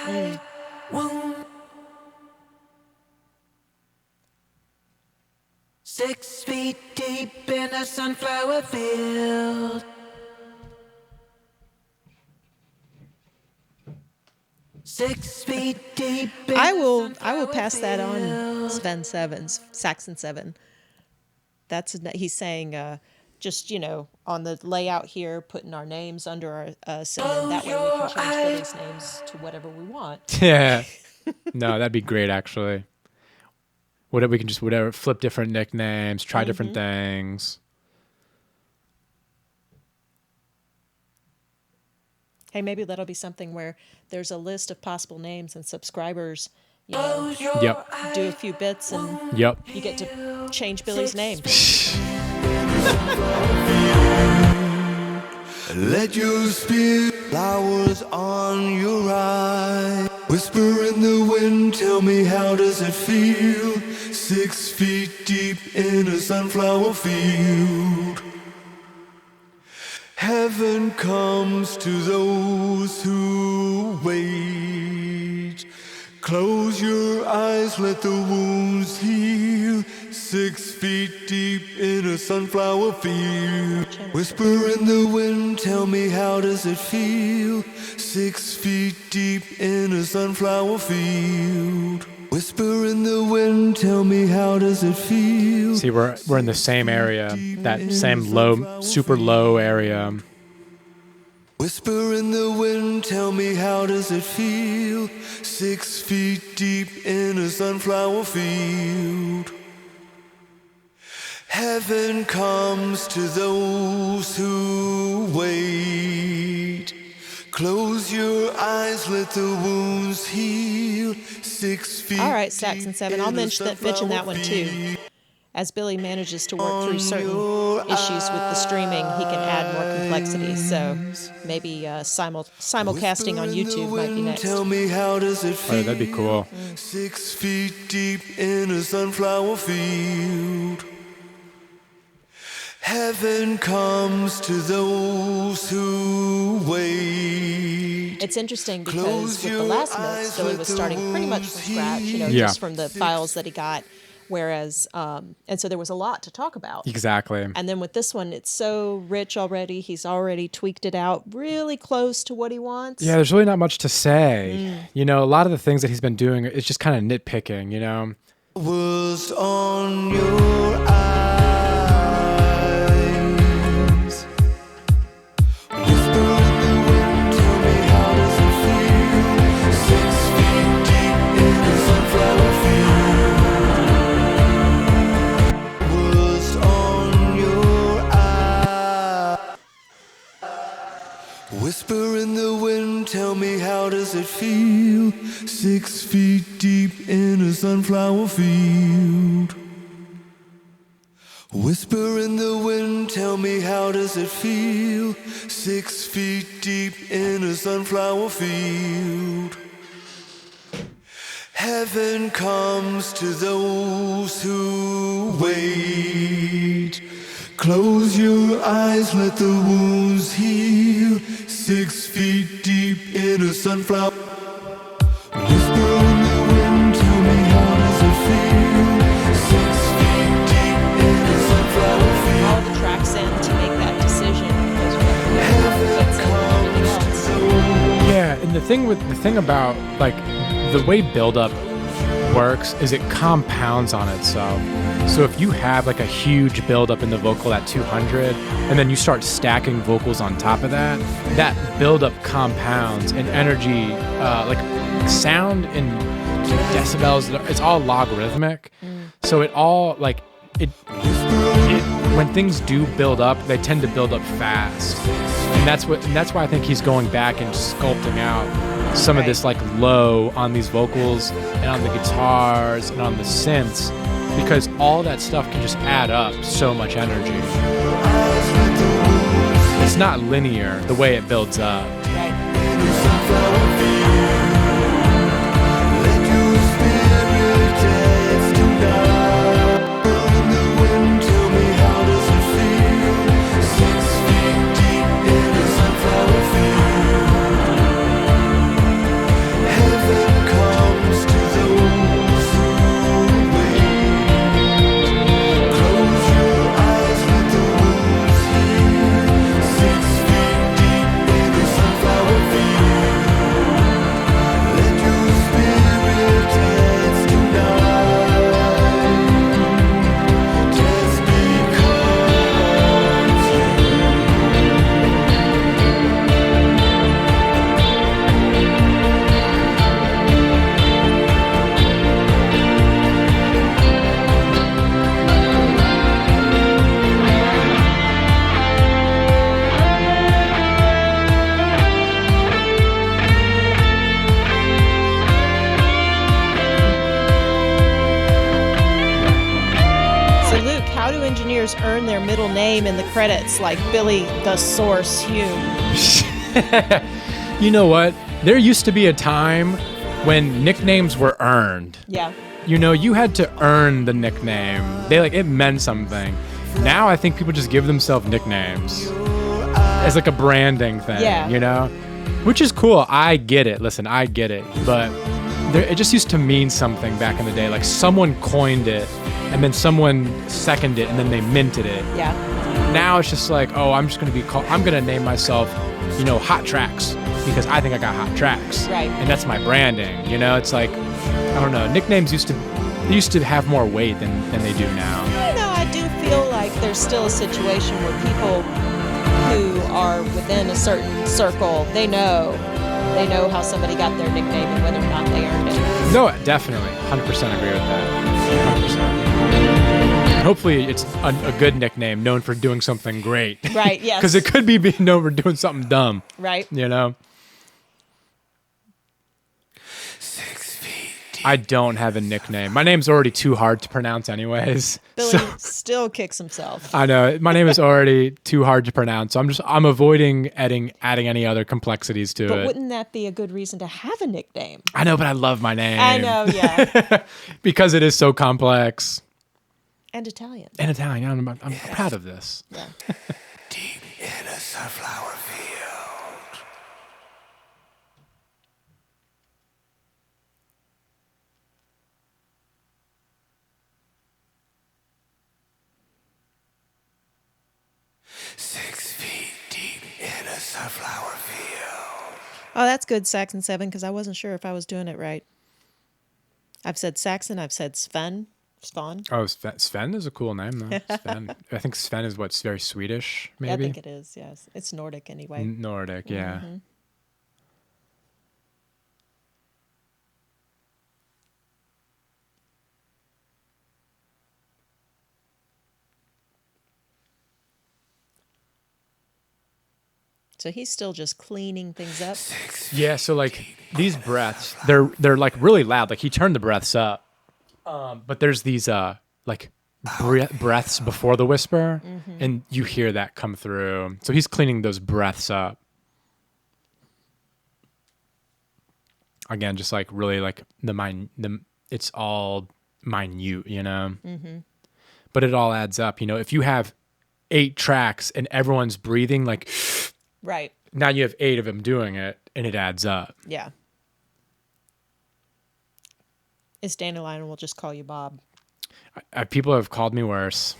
6 feet deep in a sunflower field. 6 feet deep. I will pass that on, Sven Sevens, Saxon 7. He's saying just, you know, on the layout here, putting our names under our symbol. That way we can change Billy's names to whatever we want. Yeah. No, that'd be great, actually. Whatever, we can just flip different nicknames, try different things. Hey, maybe that'll be something where there's a list of possible names and subscribers, you know, Yep. do a few bits and Yep. you get to change Billy's name. let your spirit flowers on your eye. Whisper in the wind, tell me how does it feel? 6 feet deep in a sunflower field. Heaven comes to those who wait. Close your eyes, let the wounds heal. 6 feet deep in a sunflower field. Whisper in the wind, tell me how does it feel? 6 feet deep in a sunflower field. Whisper in the wind, tell me how does it feel? See, we're in the same area, that same low, super low area. Whisper in the wind, tell me how does it feel? 6 feet deep in a sunflower field. Heaven comes to those who wait. Close your eyes, let the wounds heal. 6 feet. All right, Stacks and Seven. I'll deep in a mention that one too. sunflower As Billy manages to work through certain issues with the streaming, he can add more complexity. So maybe simulcasting on YouTube might be next. Tell me how does it feel? Oh, that'd be cool. 6 feet deep in a sunflower field. Heaven comes to those who wait. It's interesting because with the last mix, Billy was starting pretty much from scratch, Yeah. just from the files that he got. Whereas, and so there was a lot to talk about. Exactly. And then with this one, it's so rich already. He's already tweaked it out really close to what he wants. Yeah, there's really not much to say. A lot of the things that he's been doing is just kind of nitpicking, Was on your eyes. Whisper in the wind, tell me how does it feel? 6 feet deep in a sunflower field. Was on your eyes. Whisper in the wind, tell me how does it feel? 6 feet deep in a sunflower field. Whisper in the wind, tell me how does it feel? 6 feet deep in a sunflower field. Heaven comes to those who wait. Close your eyes, let the wounds heal. 6 feet deep in a sunflower. Whisper in the wind, tell me how does it feel? 6 feet deep in a sunflower field. All the tracks in to make that decision because we have to Yeah, and the thing about like the way build-up works is it compounds on itself. So if you have like a huge build-up in the vocal at 200, and then you start stacking vocals on top of that, that build-up compounds in energy, like sound in decibels. It's all logarithmic, so it all like it. When things do build up, they tend to build up fast, and that's why I think he's going back and sculpting out some of this like low on these vocals and on the guitars and on the synths, because all that stuff can just add up so much energy. It's not linear the way it builds up. Earn their middle name in the credits, like Billy the Source Hume. You know what? There used to be a time when nicknames were earned. Yeah. You had to earn the nickname. It meant something. Now I think people just give themselves nicknames as like a branding thing. Yeah. Which is cool. I get it. Listen, I get it. But it just used to mean something back in the day. Like someone coined it, and then someone seconded it, and then they minted it. Yeah. Now it's just like, oh, I'm just going to be called, I'm going to name myself, Hot Tracks, because I think I got hot tracks. Right. And that's my branding. It's like, I don't know. Nicknames used to have more weight than they do now. No, I do feel like there's still a situation where people who are within a certain circle, they know how somebody got their nickname and whether or not they earned it. No, definitely. 100% agree with that. 100%. Hopefully it's a good nickname, known for doing something great. Right, yes. Because it could be being known for doing something dumb. Right. You know? I don't have a nickname. My name's already too hard to pronounce anyways. Billy still kicks himself. I know. My name is already too hard to pronounce. So I'm avoiding adding any other complexities to But it. wouldn't that be a good reason to have a nickname? I know, but I love my name. I know, yeah. Because it is so complex. And Italian. And Italian. I'm proud of this. Yeah. Deep in a sunflower field. 6 feet deep in a sunflower field. Oh, that's good, Saxon 7, because I wasn't sure if I was doing it right. I've said Saxon, I've said Sven. Oh, Sven is a cool name, though. Sven. I think Sven is what's very Swedish, maybe? Yeah, I think it is, yes. It's Nordic anyway. Nordic, yeah. Mm-hmm. So he's still just cleaning things up. Yeah, so like these breaths, they're like really loud. Like he turned the breaths up, but there's these like breaths before the whisper, and you hear that come through. So he's cleaning those breaths up. Again, just like really like it's all minute, you know. But it all adds up, you know. If you have 8 tracks and everyone's breathing like. Right. Now you have 8 of them doing it, and it adds up. Yeah. It's Dandelion, we'll just call you Bob. People have called me worse.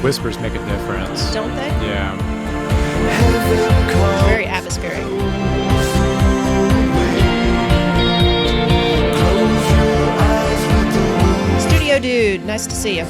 Whispers make a difference. Don't they? Yeah. It's very atmospheric. Studio Dude, nice to see you.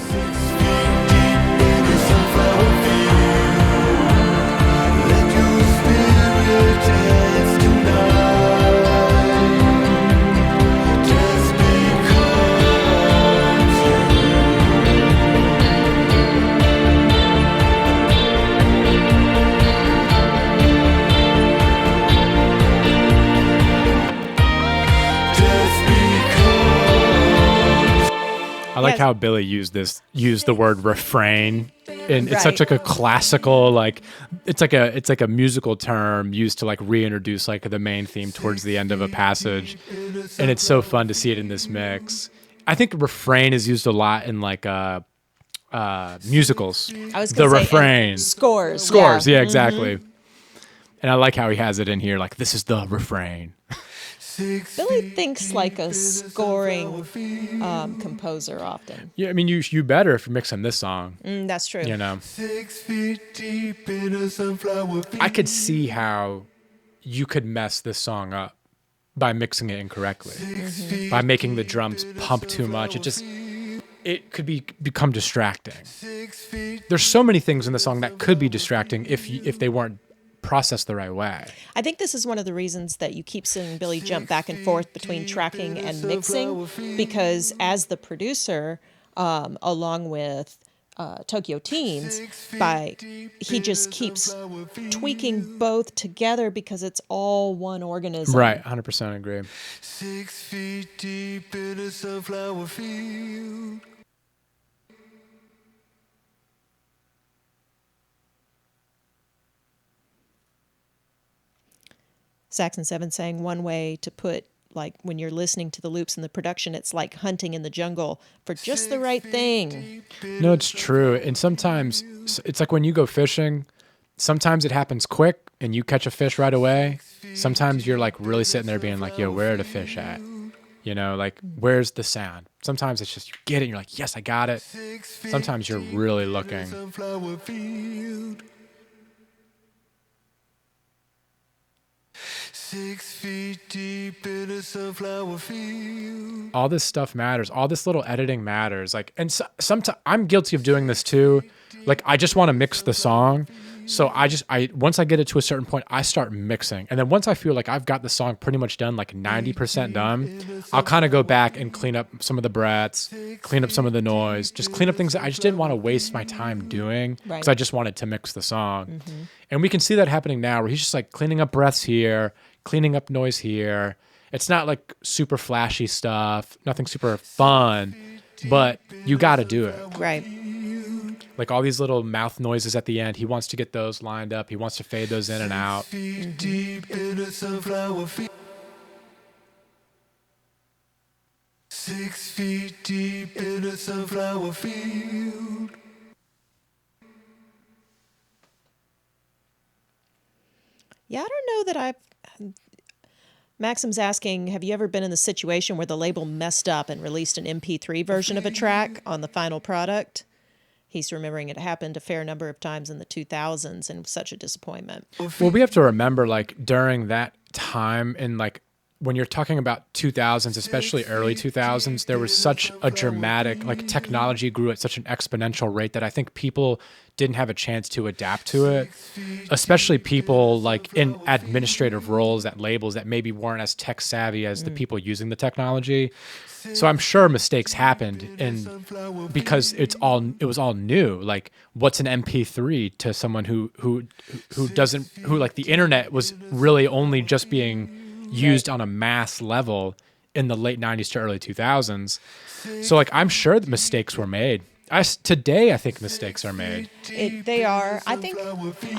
I like how Billy used the word refrain, and it's such like a classical, like it's like a musical term used to like reintroduce like the main theme towards the end of a passage, and it's so fun to see it in this mix. I think refrain is used a lot in like musicals. I was gonna the say, refrain scores. Yeah, exactly. And I like how he has it in here, like this is the refrain. Billy thinks like a scoring composer often. Yeah, I mean, you better if you're mixing this song. That's true. You know, 6 feet deep in a sunflower field. I could see how you could mess this song up by mixing it incorrectly, by making the drums pump too much. It could become distracting. There's so many things in the song that could be distracting if they weren't processed the right way. I think this is one of the reasons that you keep seeing Billy jump back and forth between tracking and mixing, because as the producer, along with Tokyo Teens, he just keeps tweaking both together because it's all one organism. Right, 100% agree. 6 feet deep in a sunflower field. Saxon 7 saying one way to put, like, when you're listening to the loops in the production, it's like hunting in the jungle for just the right thing. No, it's true. And sometimes it's like when you go fishing, sometimes it happens quick and you catch a fish right away. Sometimes you're like really sitting there being like, yo, where are the fish at? You know, like, where's the sound? Sometimes it's just, you get it and you're like, yes, I got it. Sometimes you're really looking. Sunflower field. 6 feet deep in a sunflower field. All this stuff matters. All this little editing matters. Like, and sometimes I'm guilty of doing this too. Like, I just want to mix the song. So I once I get it to a certain point, I start mixing. And then once I feel like I've got the song pretty much done, like 90% done, I'll kind of go back and clean up some of the breaths, clean up some of the noise, just clean up things that I just didn't want to waste my time doing because I just wanted to mix the song. And we can see that happening now where he's just like cleaning up breaths here, cleaning up noise here. It's not like super flashy stuff, nothing super fun, but you got to do it. Right. Like all these little mouth noises at the end, he wants to get those lined up. He wants to fade those in and out. 6 feet deep in a sunflower field. 6 feet deep in a sunflower field. Yeah, I don't know that I've... Maxim's asking, have you ever been in the situation where the label messed up and released an MP3 version of a track on the final product? He's remembering it happened a fair number of times in the 2000s and was such a disappointment. Well, we have to remember, like, during that time, and like when you're talking about 2000s, especially early 2000s, there was such a dramatic, like, technology grew at such an exponential rate that I think people didn't have a chance to adapt to it, especially people like in administrative roles at labels that maybe weren't as tech savvy as the people using the technology. So I'm sure mistakes happened, and because it was all new. Like, what's an MP3 to someone who like the internet was really only just being used on a mass level in the late 90s to early 2000s. So like, I'm sure that mistakes were made. Today, I think mistakes are made. They are. I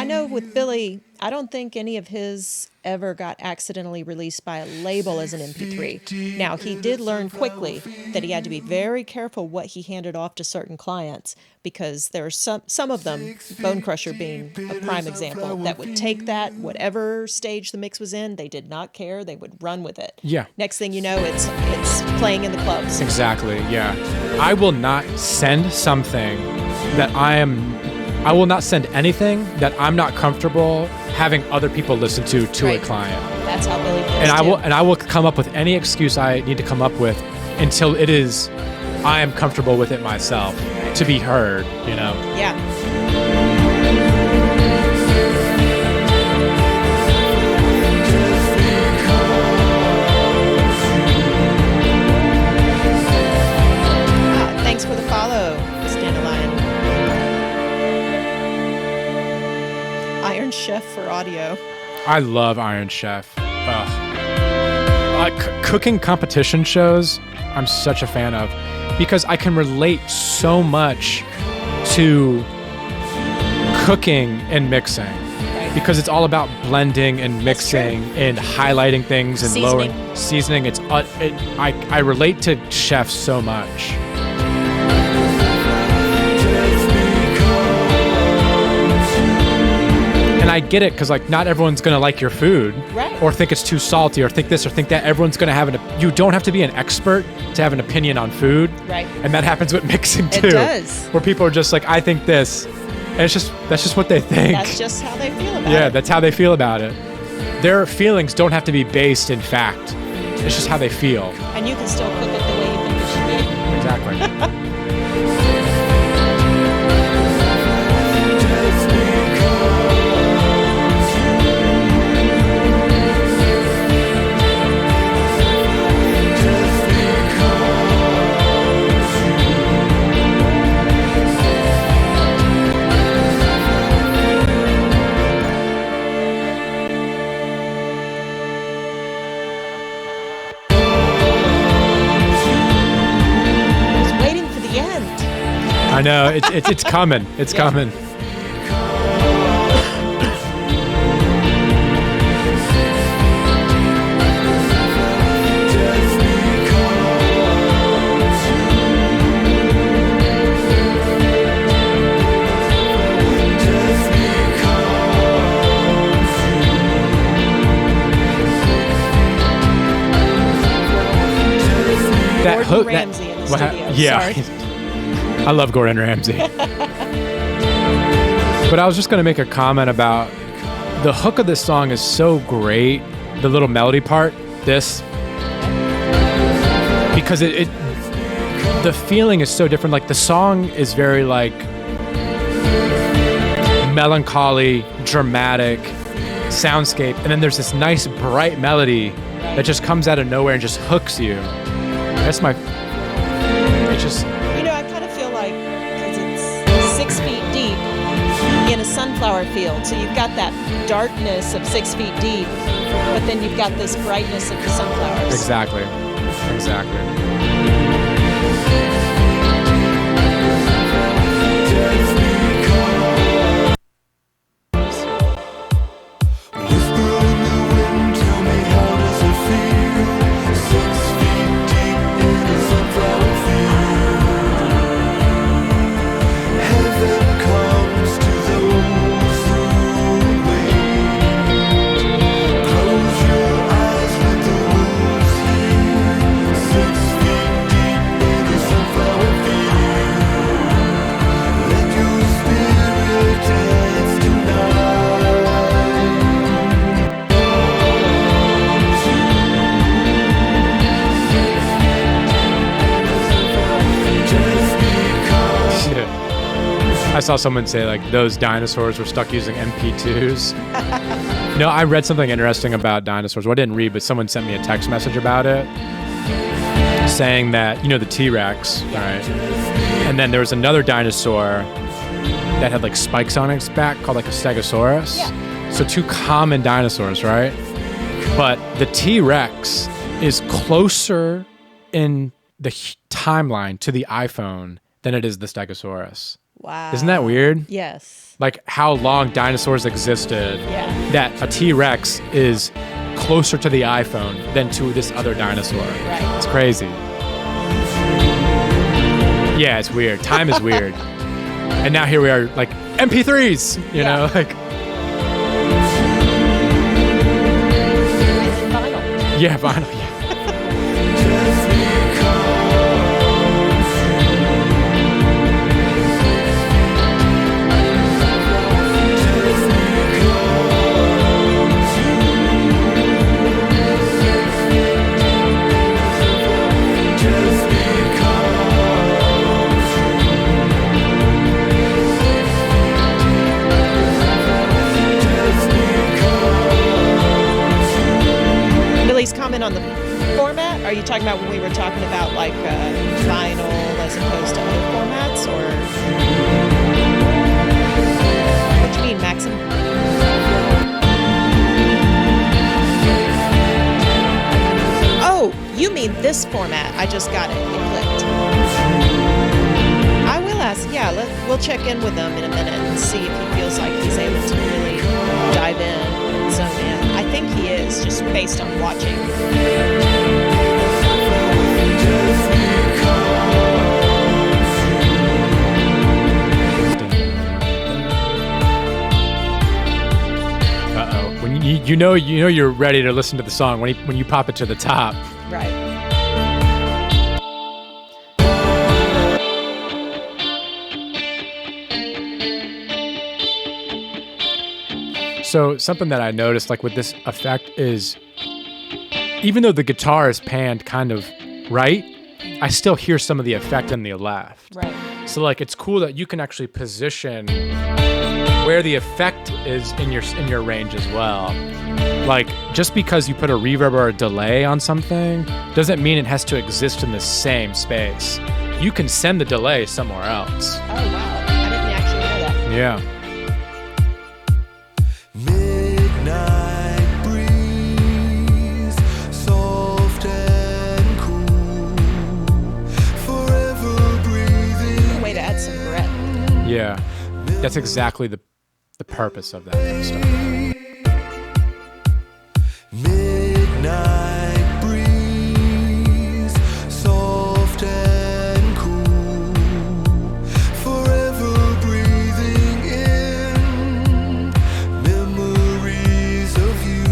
know with Billy, I don't think any of his ever got accidentally released by a label as an MP3. Now, he did learn quickly that he had to be very careful what he handed off to certain clients, because there are some of them, Bone Crusher being a prime example, that would take that, whatever stage the mix was in, they did not care, they would run with it. Yeah. Next thing you know, it's playing in the clubs. Exactly, yeah. I will not send something that I will not send anything that I'm not comfortable having other people listen to Right. a client. That's how Billy feels And too. I will come up with any excuse I need to come up with until it is I am comfortable with it myself to be heard, you know. Yeah. Thanks for the follow, Standalone. Iron Chef for audio. I love Iron Chef. Cooking competition shows, I'm such a fan of, because I can relate so much to cooking and mixing. Because it's all about blending and mixing and highlighting things and lowering seasoning. I relate to chefs so much. And I get it, because like not everyone's gonna like your food, or think it's too salty, or think this or think that. Everyone's gonna have you don't have to be an expert to have an opinion on food, right? And that happens with mixing too. It does. Where people are just like, I think this, and that's just what they think. That's just how they feel about it. Yeah, that's how they feel about it. Their feelings don't have to be based in fact. It's just how they feel. And you can still cook it the way you think it should be. Exactly. I know, it's coming. It's coming. hook. Ramsay in the studio. Yeah. Sorry. I love Gordon Ramsay. But I was just going to make a comment about the hook of this song is so great. The little melody part, this, because the feeling is so different. Like the song is very like melancholy, dramatic soundscape, and then there's this nice bright melody that just comes out of nowhere and just hooks you. That's my. It just. I kind of feel like because it's 6 feet deep in a sunflower field, so you've got that darkness of 6 feet deep, but then you've got this brightness of the sunflowers. Exactly. I saw someone say like those dinosaurs were stuck using MP2s. No, I read something interesting about dinosaurs. Well, I didn't read, but someone sent me a text message about it, saying that the T-Rex, right? And then there was another dinosaur that had like spikes on its back called like a Stegosaurus. Yeah. So two common dinosaurs, right? But the T-Rex is closer in the timeline to the iPhone than it is the Stegosaurus. Wow. Isn't that weird? Yes. Like how long dinosaurs existed, Yeah. that a T-Rex is closer to the iPhone than to this other dinosaur. Right. It's crazy. Yeah, it's weird. Time is weird. And now here we are, like MP3s, you know, like. Vinyl. Yeah, vinyl. Yeah. Comment on the format? Are you talking about when we were talking about like vinyl as opposed to other formats, or what do you mean, Maxim? Oh, you mean this format? I just got it. It clicked. I will ask. Yeah, we'll check in with him in a minute and see if he feels like he's able to really dive in and zone in. I think he is, just based on watching. Uh-oh. When you know you're ready to listen to the song when you pop it to the top. Right. So something that I noticed, like with this effect, is even though the guitar is panned kind of right, I still hear some of the effect in the left. Right. So like it's cool that you can actually position where the effect is in your range as well. Like just because you put a reverb or a delay on something doesn't mean it has to exist in the same space. You can send the delay somewhere else. Oh wow, I didn't actually know that. Yeah. Midnight breeze, soft and cool, forever breathing. Way to add some breath. Yeah. That's exactly the purpose of that kind of stuff. Midnight breeze, soft and cool, forever breathing in memories of you.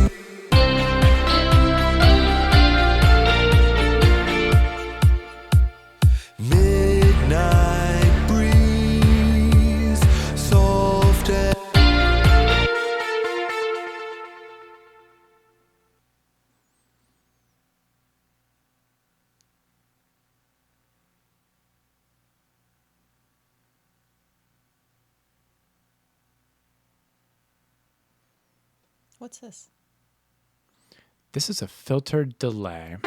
What's this? This is a filtered delay.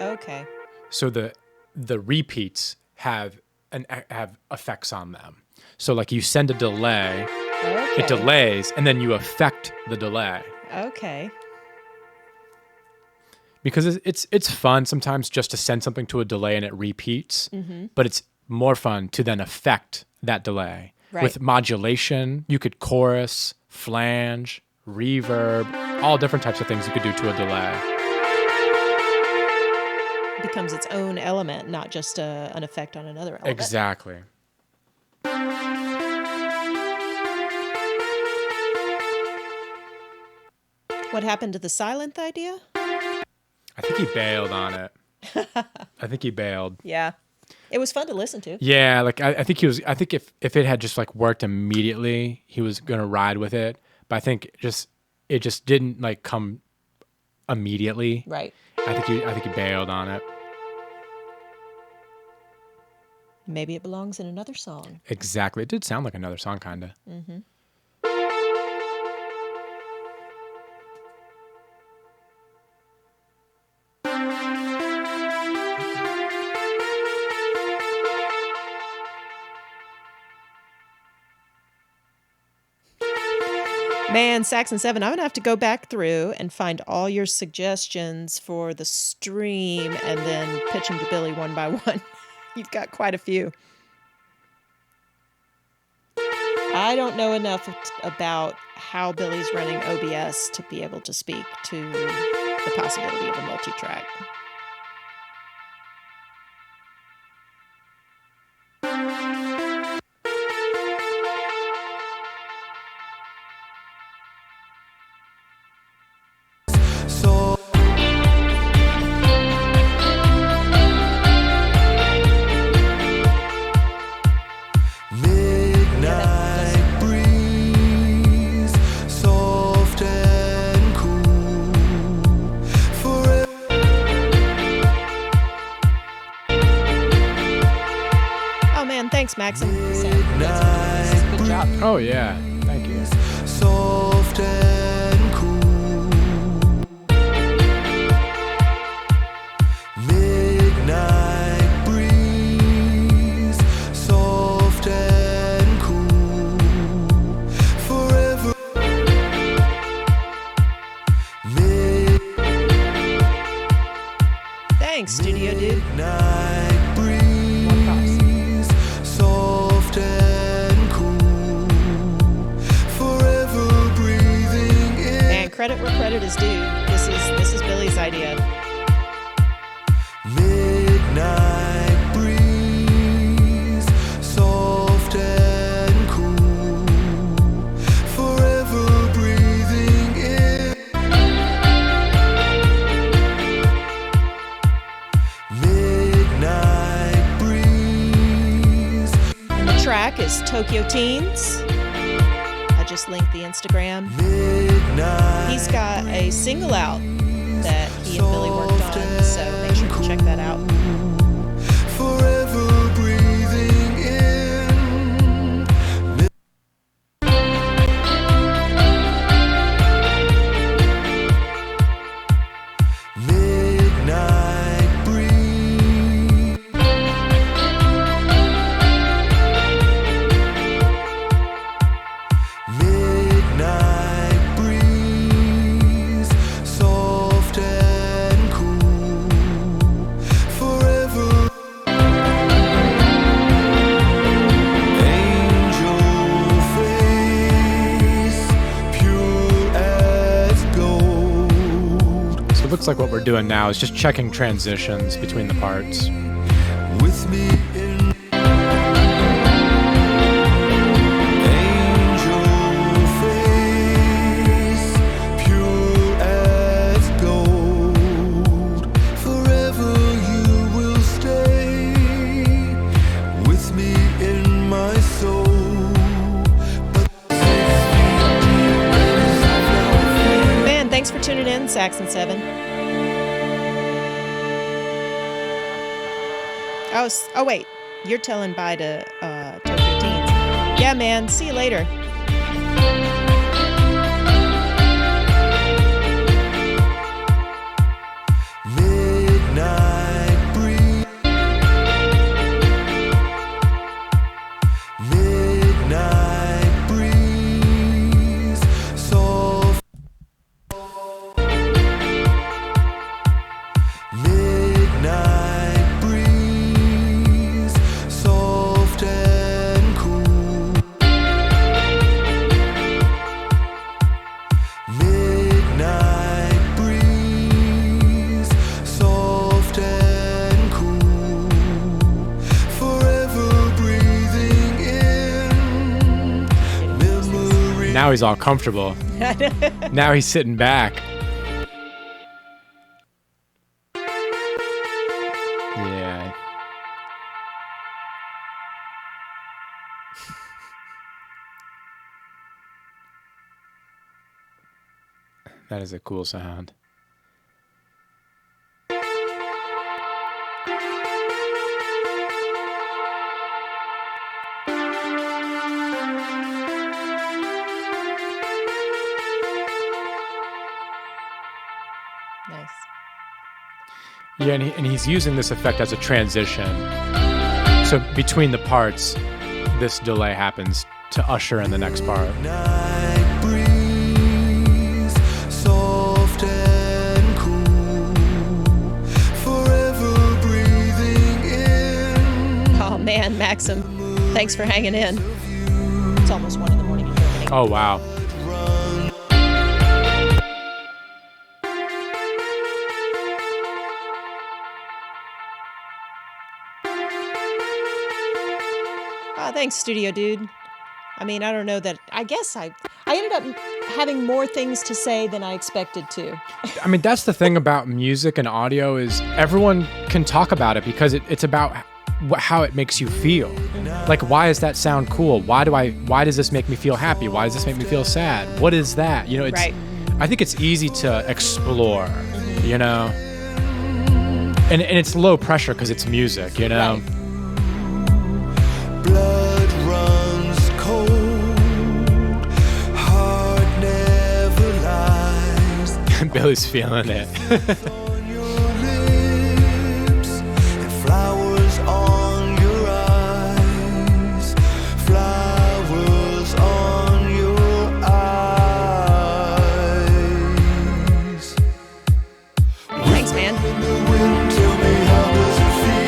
Okay. So the repeats have effects on them. So like you send a delay, Okay. it delays, and then you affect the delay. Okay. Because it's fun sometimes just to send something to a delay and it repeats, but it's more fun to then affect that delay. Right. With modulation, you could chorus, flange, reverb, all different types of things you could do to a delay. It becomes its own element, not just an effect on another element. Exactly. What happened to the silent idea? I think he bailed on it. I think he bailed. Yeah. It was fun to listen to. Yeah, like I think he was. I think if it had just like worked immediately, he was gonna ride with it. But I think it just didn't like come immediately. Right. I think he bailed on it. Maybe it belongs in another song. Exactly. It did sound like another song, kinda. Mm-hmm. Man, Saxon 7, I'm going to have to go back through and find all your suggestions for the stream and then pitch them to Billy one by one. You've got quite a few. I don't know enough about how Billy's running OBS to be able to speak to the possibility of a multi-track. Thanks, Maxim. Good job. Oh yeah, thank you. Soft and cool. Midnight breeze, soft and cool. Forever. Thanks, Studio Dude. Midnight breeze, soft and cool. Forever breathing in. And credit where credit is due. This is Billy's idea. Midnight breeze, soft and cool. Forever breathing in. Midnight breeze. And the track is Tokyo Teens. I just linked the Instagram. Midnight. He's got a single out that he and Billy worked on, so make sure to check that out. Forever breathing in. Midnight breeze. Midnight breeze, soft and cool. Forever. Angel face, pure as gold. So it looks like what we're doing now is just checking transitions between the parts. With me in angel face, pure as gold. Forever you will stay with me in my soul. Man, thanks for tuning in, Saxon 7. Oh, wait. You're telling bye to Tokyo Teens. Yeah, man. See you later. now he's all comfortable. Now he's sitting back. Yeah. That is a cool sound. Nice. Yeah, and he's using this effect as a transition. So between the parts, this delay happens to usher in the next part. Night breeze, soft and cool, forever breathing in. Oh man, Maxim, thanks for hanging in. It's almost 1 a.m. in Germany. Oh, wow. Oh, thanks, studio dude. I mean, I don't know that. I guess I ended up having more things to say than I expected to. I mean, that's the thing about music and audio is everyone can talk about it because it's about how it makes you feel. Like, why does that sound cool? Why does this make me feel happy? Why does this make me feel sad? What is that? You know, it's, Right. I think it's easy to explore, you know? And it's low pressure because it's music, you know? Right. Blood runs cold, heart never lies. Billy's feeling it. On your lips and flowers on your eyes, flowers on your eyes. Thanks, man. In the wind, tell me how does it feel?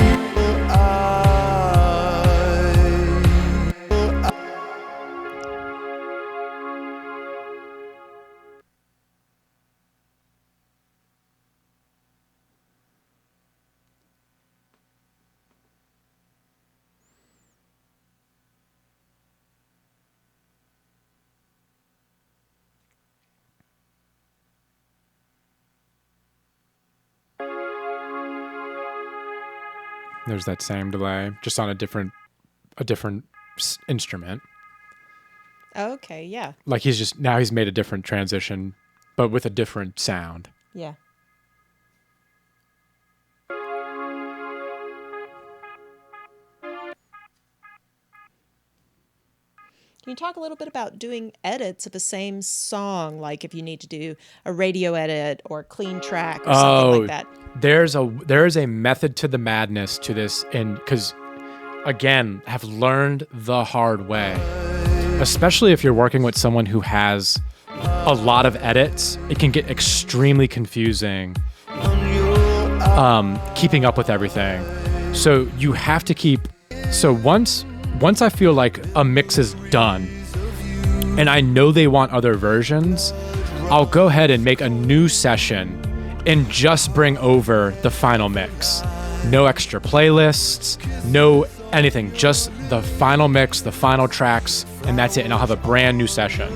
There's that same delay, just on a different instrument. Okay, yeah. Like he's made a different transition, but with a different sound. Yeah. Can you talk a little bit about doing edits of the same song, like if you need to do a radio edit or a clean track or something like that? There is a method to the madness to this, and because again, have learned the hard way, especially if you're working with someone who has a lot of edits, it can get extremely confusing. Keeping up with everything, so you have to keep. So once I feel like a mix is done and I know they want other versions, I'll go ahead and make a new session and just bring over the final mix. No extra playlists, no anything, just the final mix, the final tracks, and that's it. And I'll have a brand new session.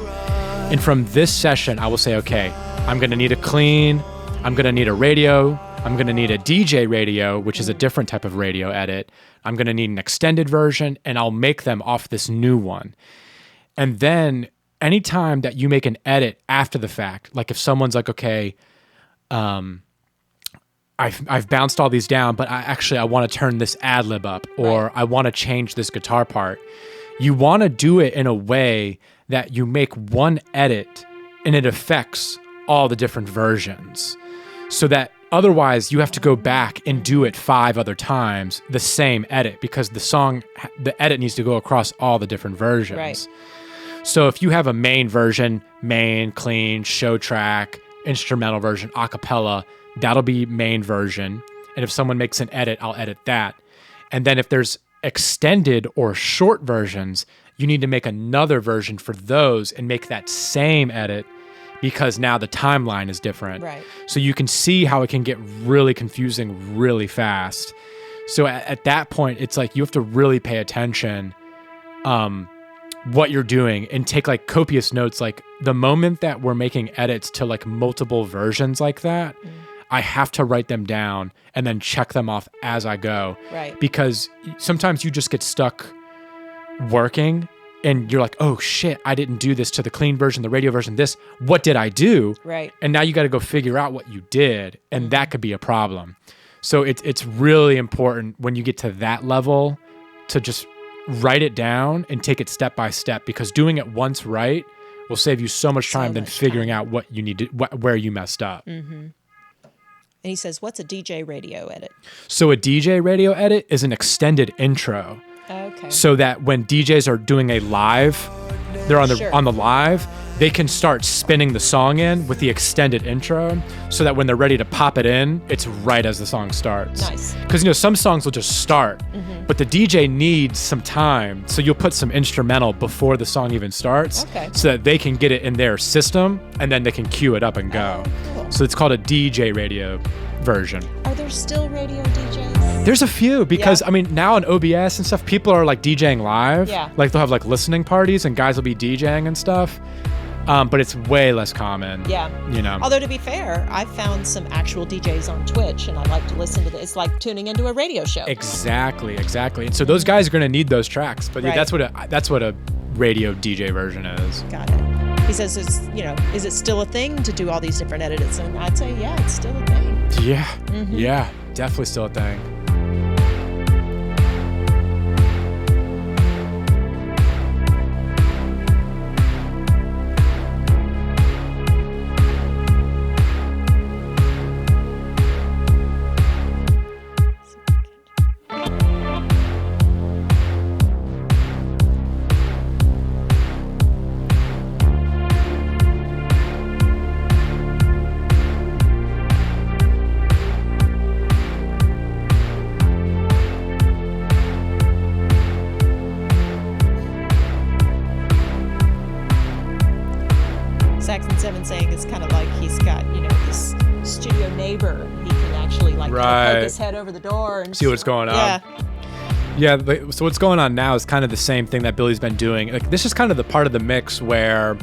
And from this session, I will say, okay, I'm gonna need a clean, I'm gonna need a radio, I'm gonna need a DJ radio, which is a different type of radio edit. I'm gonna need an extended version, and I'll make them off this new one. And then anytime that you make an edit after the fact, like if someone's like, okay, I've bounced all these down, but I want to turn this ad lib up, or right, I want to change this guitar part. You want to do it in a way that you make one edit and it affects all the different versions, so that otherwise you have to go back and do it 5 other times, the same edit, because the edit needs to go across all the different versions. Right. So if you have a main version, main, clean, show track, instrumental version, a cappella, that'll be main version. And if someone makes an edit, I'll edit that. And then if there's extended or short versions, you need to make another version for those and make that same edit, because now the timeline is different. Right. So you can see how it can get really confusing really fast. So at that point, it's like you have to really pay attention what you're doing and take like copious notes. Like the moment that we're making edits to like multiple versions like that, I have to write them down and then check them off as I go. Right. Because sometimes you just get stuck working and you're like, oh shit, I didn't do this to the clean version, the radio version, this, what did I do? Right. And now you got to go figure out what you did. And that could be a problem. So it's really important when you get to that level to just write it down and take it step by step, because doing it once right will save you so much time than figuring out what you need to, where you messed up. Mm-hmm. And he says, what's a DJ radio edit? So a DJ radio edit is an extended intro. Okay. So that when DJs are doing a live, they're on the live, they can start spinning the song in with the extended intro, so that when they're ready to pop it in, it's right as the song starts. Nice. Because some songs will just start, but the DJ needs some time, so you'll put some instrumental before the song even starts, so that they can get it in their system and then they can cue it up and go. Oh, cool. So it's called a DJ radio version. Are there still radio DJs? There's a few, because I mean, now on OBS and stuff, people are like DJing live. Yeah. Like they'll have like listening parties and guys will be DJing and stuff. But it's way less common. Yeah. Although to be fair, I found some actual DJs on Twitch, and I like to listen to this. It's like tuning into a radio show. Exactly. And so those guys are going to need those tracks. But that's what a radio DJ version is. Got it. He says, is it still a thing to do all these different edits? And I'd say, yeah, it's still a thing. Yeah. Yeah. Definitely still a thing. Saxon7 saying it's kind of like he's got, this studio neighbor. He can actually like poke his head over the door and see what's going on. Yeah, so what's going on now is kind of the same thing that Billy's been doing. Like this is kind of the part of the mix where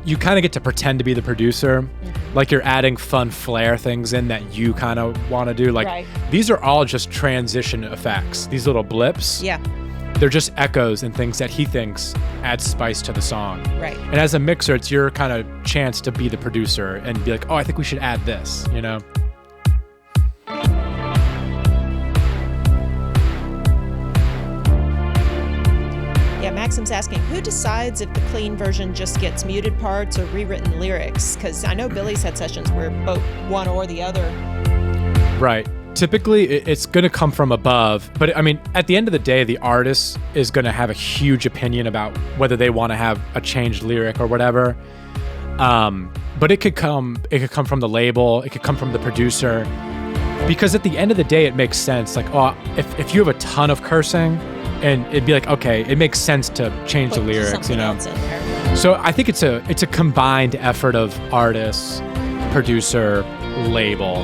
you kind of get to pretend to be the producer. Like you're adding fun flair things in that you kind of want to do. Like these are all just transition effects. These little blips. Yeah. They're just echoes and things that he thinks add spice to the song. Right. And as a mixer, it's your kind of chance to be the producer and be like, oh, I think we should add this, Yeah, Maxim's asking, who decides if the clean version just gets muted parts or rewritten lyrics? Because I know Billy's had sessions where both one or the other. Right. Typically, it's going to come from above. But I mean, at the end of the day, the artist is going to have a huge opinion about whether they want to have a changed lyric or whatever. But it could come from the label. It could come from the producer. Because at the end of the day, it makes sense. Like, oh, if you have a ton of cursing, and it'd be like, okay, it makes sense to change the lyrics, So I think it's a combined effort of artist, producer, label.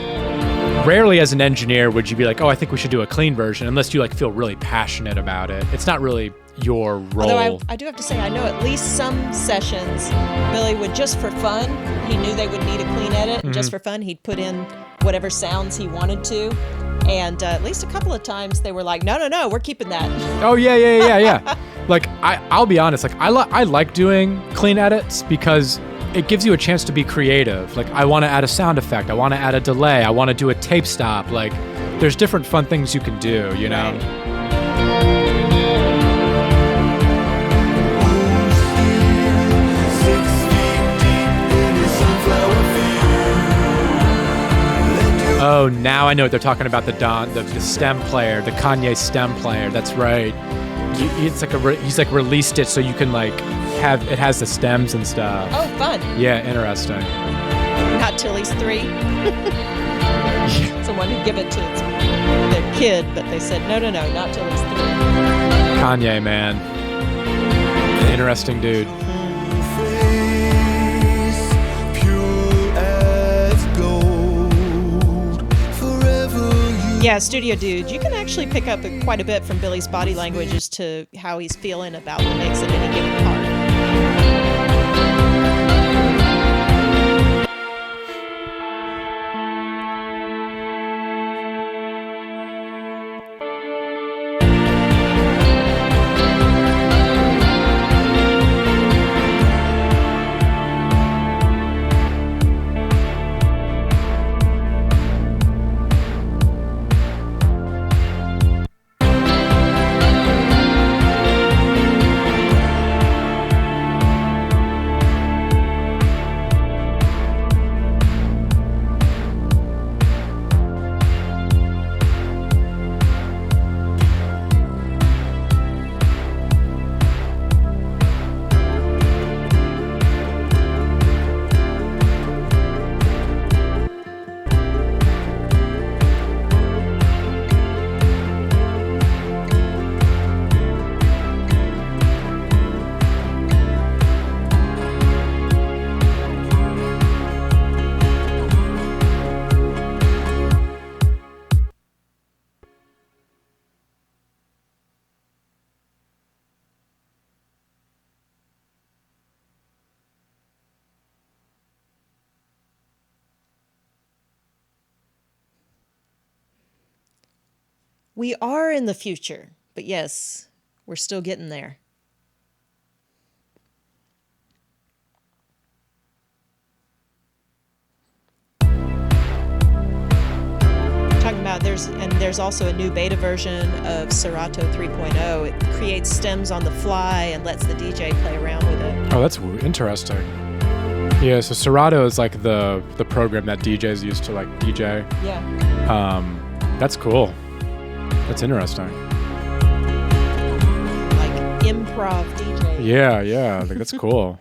Rarely as an engineer would you be like, oh, I think we should do a clean version, unless you like feel really passionate about it. It's not really your role. Although I do have to say, I know at least some sessions, Billy would, just for fun, he knew they would need a clean edit, and just for fun, he'd put in whatever sounds he wanted to. And at least a couple of times they were like, no, we're keeping that. Oh, yeah. Like, I'll be honest, like, I like doing clean edits because it gives you a chance to be creative. Like, I want to add a sound effect. I want to add a delay. I want to do a tape stop. Like, there's different fun things you can do, Right. Oh, now I know what they're talking about. The stem player, the Kanye stem player. That's right. It's like he's like released it so you can like it has the stems and stuff. Oh, fun. Yeah, interesting. Not till he's 3. Someone would give it to their kid, but they said, no, not till he's 3. Kanye, man. Interesting dude. Pure as gold, forever you Yeah, Studio Dude. You can actually pick up quite a bit from Billy's body language as to how he's feeling about the mix at any given part. We are in the future, but yes, we're still getting there. Talking about there's also a new beta version of Serato 3.0. It creates stems on the fly and lets the DJ play around with it. Oh, that's interesting. Yeah, so Serato is like the program that DJs use to like DJ. Yeah. That's cool. That's interesting. Like improv DJ. Yeah, like, that's cool.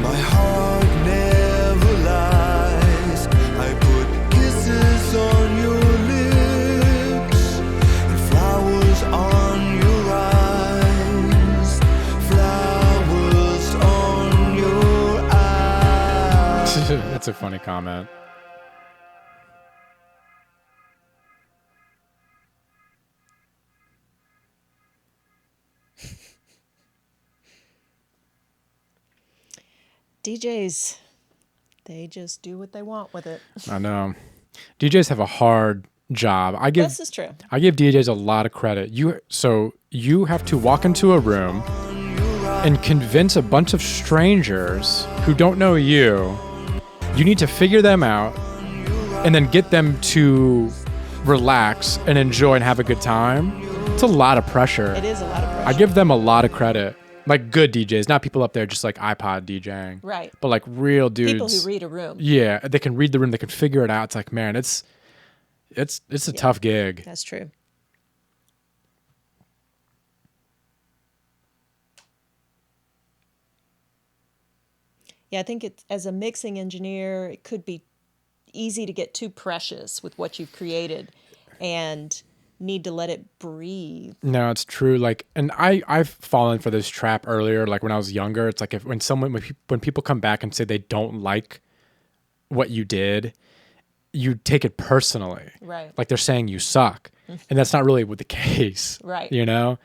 My heart never lies. I put kisses on your lips and flowers on your eyes. Flowers on your eyes. That's a funny comment. DJs, they just do what they want with it. I know. DJs have a hard job. This is true. I give DJs a lot of credit. You have to walk into a room and convince a bunch of strangers who don't know you. You need to figure them out and then get them to relax and enjoy and have a good time. It's a lot of pressure. It is a lot of pressure. I give them a lot of credit. Like good DJs, not people up there just like iPod DJing. Right. But like real dudes. People who read a room. Yeah, they can read the room, they can figure it out. It's like, man, it's a tough gig. That's true. Yeah, I think as a mixing engineer, it could be easy to get too precious with what you've created and need to let it breathe. No, it's true. Like, and I've fallen for this trap earlier. Like when I was younger, it's like when people come back and say they don't like what you did, you take it personally. Right. Like they're saying you suck, and that's not really the case. Right. You know.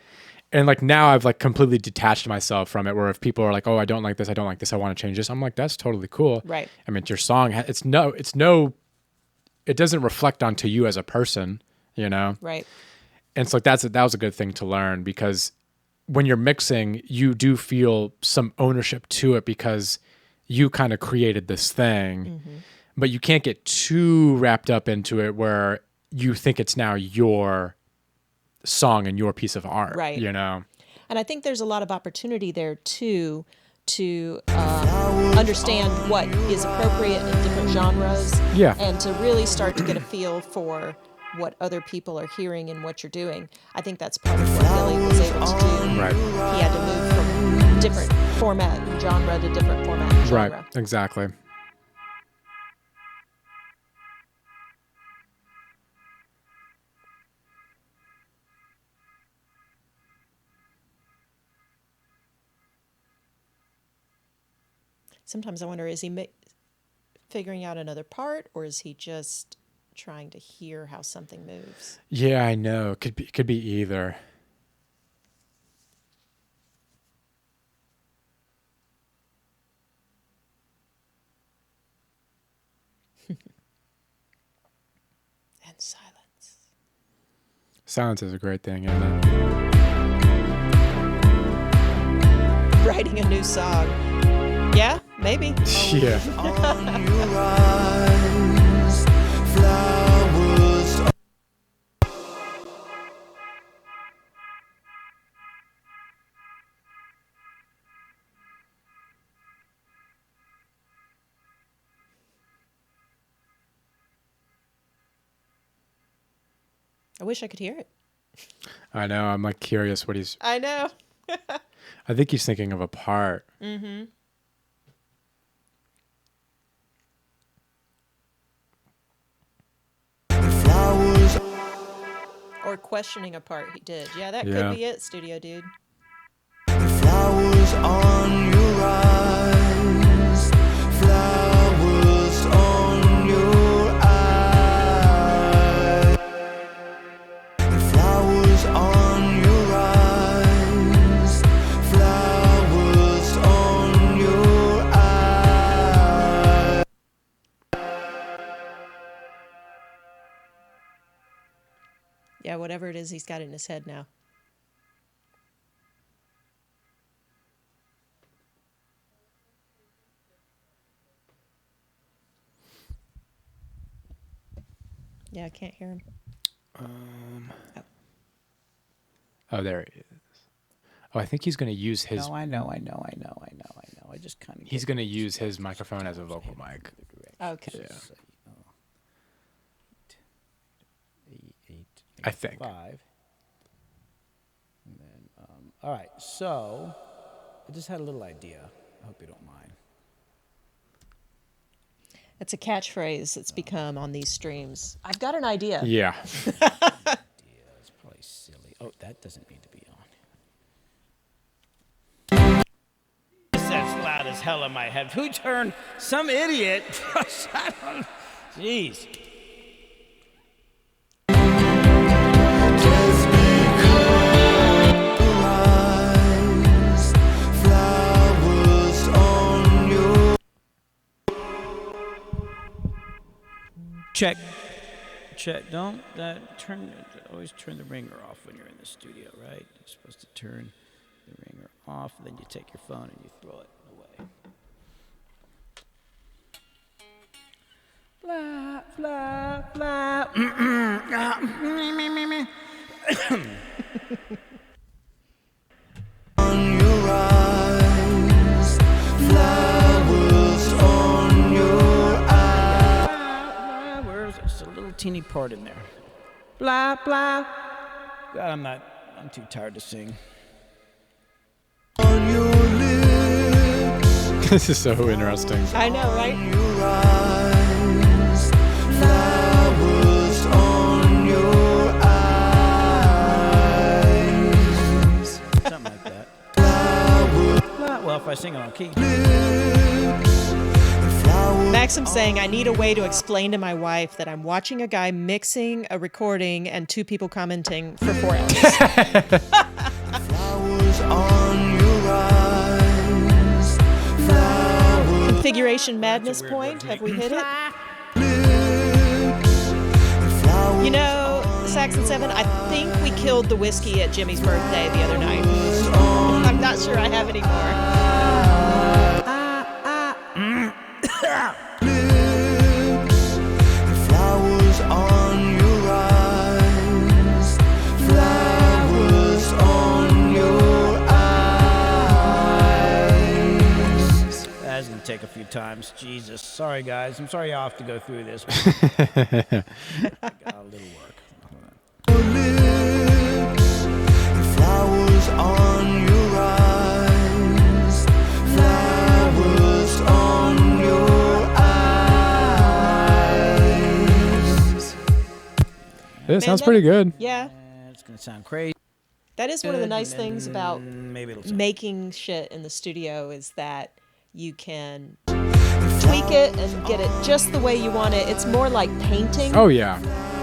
And like now I've like completely detached myself from it, where if people are like, oh, I don't like this, I want to change this, I'm like, that's totally cool. Right. I mean, it's your song. It doesn't reflect onto you as a person, you know? Right. And so like that was a good thing to learn, because when you're mixing, you do feel some ownership to it because you kind of created this thing, but you can't get too wrapped up into it where you think it's now your song and your piece of art, Right. you know? And I think there's a lot of opportunity there too to understand what is appropriate in different genres. Yeah. And to really start to get a feel for what other people are hearing and what you're doing. I think that's part of what Billy was able to do. Right. He had to move from different format and genre to different format and genre. Right. Exactly. Sometimes I wonder, is he figuring out another part, or is he just trying to hear how something moves? Yeah, I know. Could be either. And silence. Silence is a great thing, isn't it? Writing a new song. Yeah, maybe. Yeah. On your eyes, flowers. I wish I could hear it. I know. I'm like curious what he's. I know. I think he's thinking of a part. Mm-hmm. Flowers. Or questioning a part he did. Yeah, that Yeah. could be it, studio dude. Flowers on your eyes. Flowers on your eyes. Flowers on your eyes. Flowers on your eyes. Yeah, whatever it is he's got in his head now. Yeah, I can't hear him. Oh, there he is. Oh, I think he's going to use his. No, I know. I just kind of. He's going to use his microphone as a vocal mic. Okay. Yeah. I think. 5. And then, all right. So, I just had a little idea. I hope you don't mind. It's a catchphrase that's become on these streams. I've got an idea. Yeah. It's probably silly. Oh, that doesn't need to be on. That's loud as hell in my head. Who turned some idiot? Jeez. Just because your eyes. Flowers on your. Check. Don't always turn the ringer off when you're in the studio, right? You're supposed to turn the ringer off, then you take your phone and you throw it away. Blah, blah, blah. On your eyes. Flowers on your eyes. Where's just a little teeny part in there? Blah, blah. God, I'm too tired to sing. On your lips. This is so interesting. I know, right? Your eyes. Flowers on your eyes. Something like that. Blah, well, if I sing it on key. Maxim's saying, I need a way to explain to my wife that I'm watching a guy mixing a recording and 2 people commenting for 4 hours. Flowers on your eyes. Flowers. Configuration madness point. Have we hit it? Flowers. You know, Saxon 7, I think we killed the whiskey at Jimmy's birthday the other night. I'm not sure I have any more. Flowers on your eyes. Flowers on your take a few times. Jesus. Sorry, guys. I'm sorry I have to go through this. I got a little work. Flowers on your eyes, flowers on your eyes. It sounds pretty good. Yeah. It's going to sound crazy. That is one of the nice things about Maybe it'll sound making shit in the studio is that you can tweak it and get it just the way you want it. It's more like painting Oh yeah,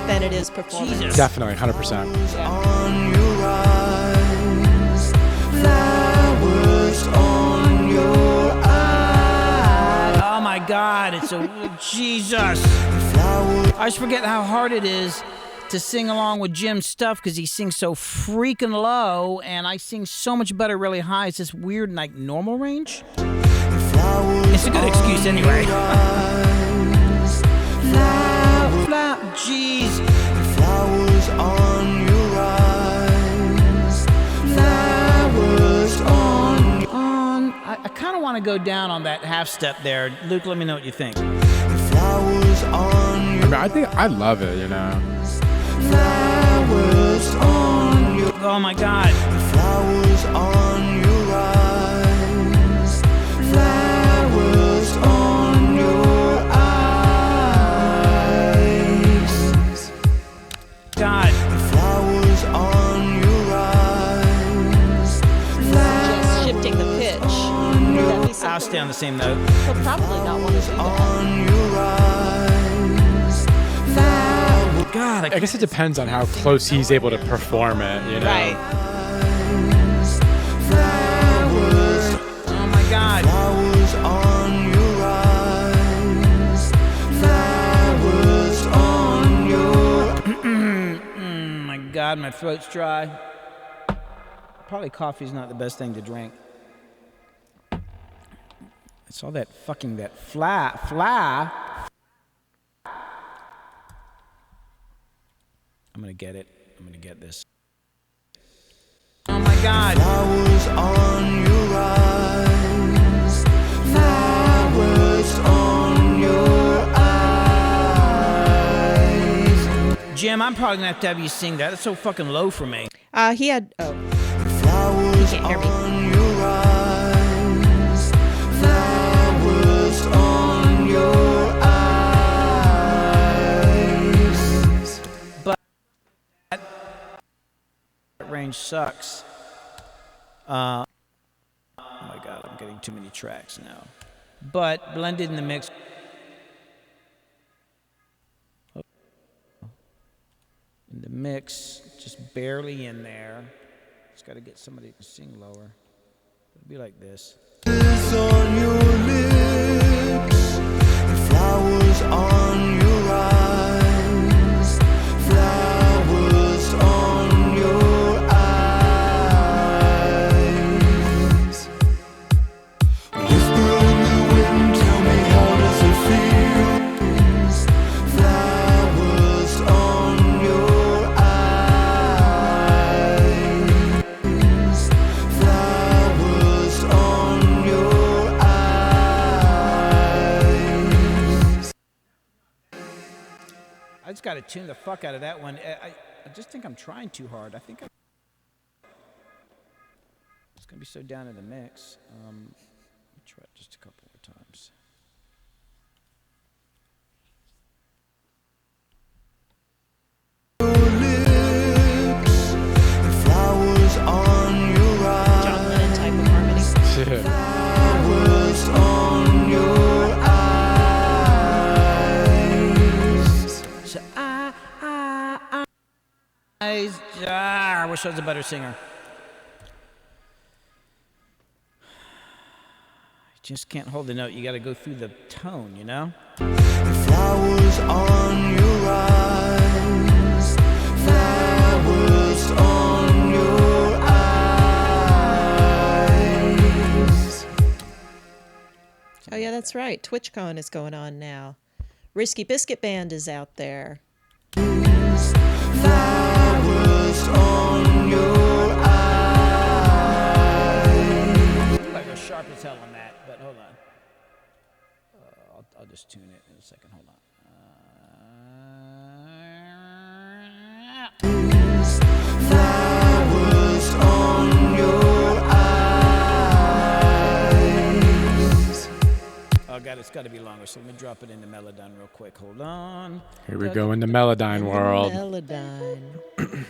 than it is performance. Jesus. definitely, 100%. Yeah. On your eyes, flowers on your eyes. Oh my God, it's a Jesus. I just forget how hard it is to sing along with Jim's stuff because he sings so freaking low and I sing so much better really high. It's this weird like normal range. It's a good excuse anyway. Jeez. Flowers on your eyes, flowers on. I kind of want to go down on that half step there. Luke, let me know what you think. Flowers on your I think I love it. You know. flowers on your Oh my God. flowers on your eyes, flowers on your eyes, God. flowers on your eyes, Just shifting the pitch. Would that be I'll something? stay on the same note. He'll probably not want to do that. on your eyes, flowers. God, I guess it depends on how close he's able to perform it. You know. Right. Flowers, oh my God. flowers on your eyes, flowers on your. Oh my God, my throat's dry. Probably coffee's not the best thing to drink. It's all that fucking that fly. I'm gonna get it. I'm gonna get this. Oh my God. Flowers on your eyes, flowers on your eyes. Jim, I'm probably gonna have to have you sing that. That's so fucking low for me. He had. Oh, Flowers can't hear me. on your eyes, flowers on your eyes. That range sucks. Oh my God, I'm getting too many tracks now. But blended in the mix. In the mix, just barely in there. Just got to get somebody to sing lower. It'll be like this. Flowers on your lips, flowers on your eyes, flowers on your eyes. Whisper in the wind, tell me how does it feel? Flowers on your eyes, flowers on your eyes. I just got to tune the fuck out of that one. I just think I'm trying too hard. I think it's going to be so down in the mix. Let me try it just a couple more times. Flowers on your eyes, John Lennon type of harmony. flowers on your eyes. So I wish I was a better singer. Just can't hold the note. You got to go through the tone, you know? Flowers on your eyes, flowers on your eyes. Oh yeah, that's right. TwitchCon is going on now. Risky Biscuit Band is out there. Flowers on your eyes. I go sharp as hell on that, but hold on. I'll just tune it in a second. Hold on. Flowers on your eyes. Oh God, it's got to be longer. So let me drop it into Melodyne real quick. Hold on. Here we go in the Melodyne world. Melodyne. Here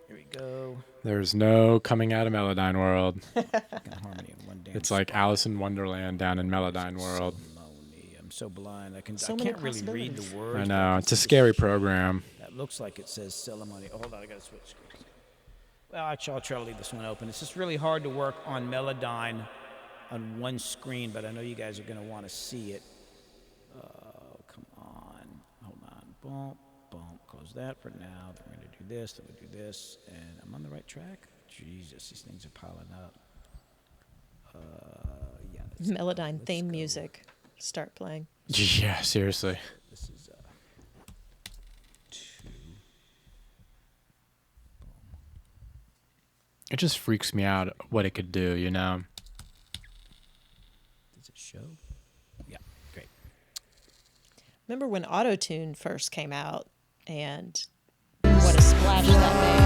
we go. There's no coming out of Melodyne world. Fucking harmony in one damn It's like Alice in Wonderland down in Melodyne world. Ceremony. I'm so blind. I So many can't really read the possibilities. words. I but know. can It's a see scary the shit. program. That looks like it says ceremony. Oh, hold on, I gotta switch screens. Well, actually, I'll try to leave this one open. It's just really hard to work on Melodyne on one screen, but I know you guys are gonna want to see it. Oh, come on. Hold on. Boom, boom. Close that for now. Then we're gonna do this. Then we do this, and I'm on the right track. Jesus, these things are piling up. Yeah. That's Melodyne let's theme go. music. Start playing. Yeah, seriously. This is 2. It just freaks me out what it could do, you know? Does it show? Yeah, great. Remember when Auto-Tune first came out and what a splash that made?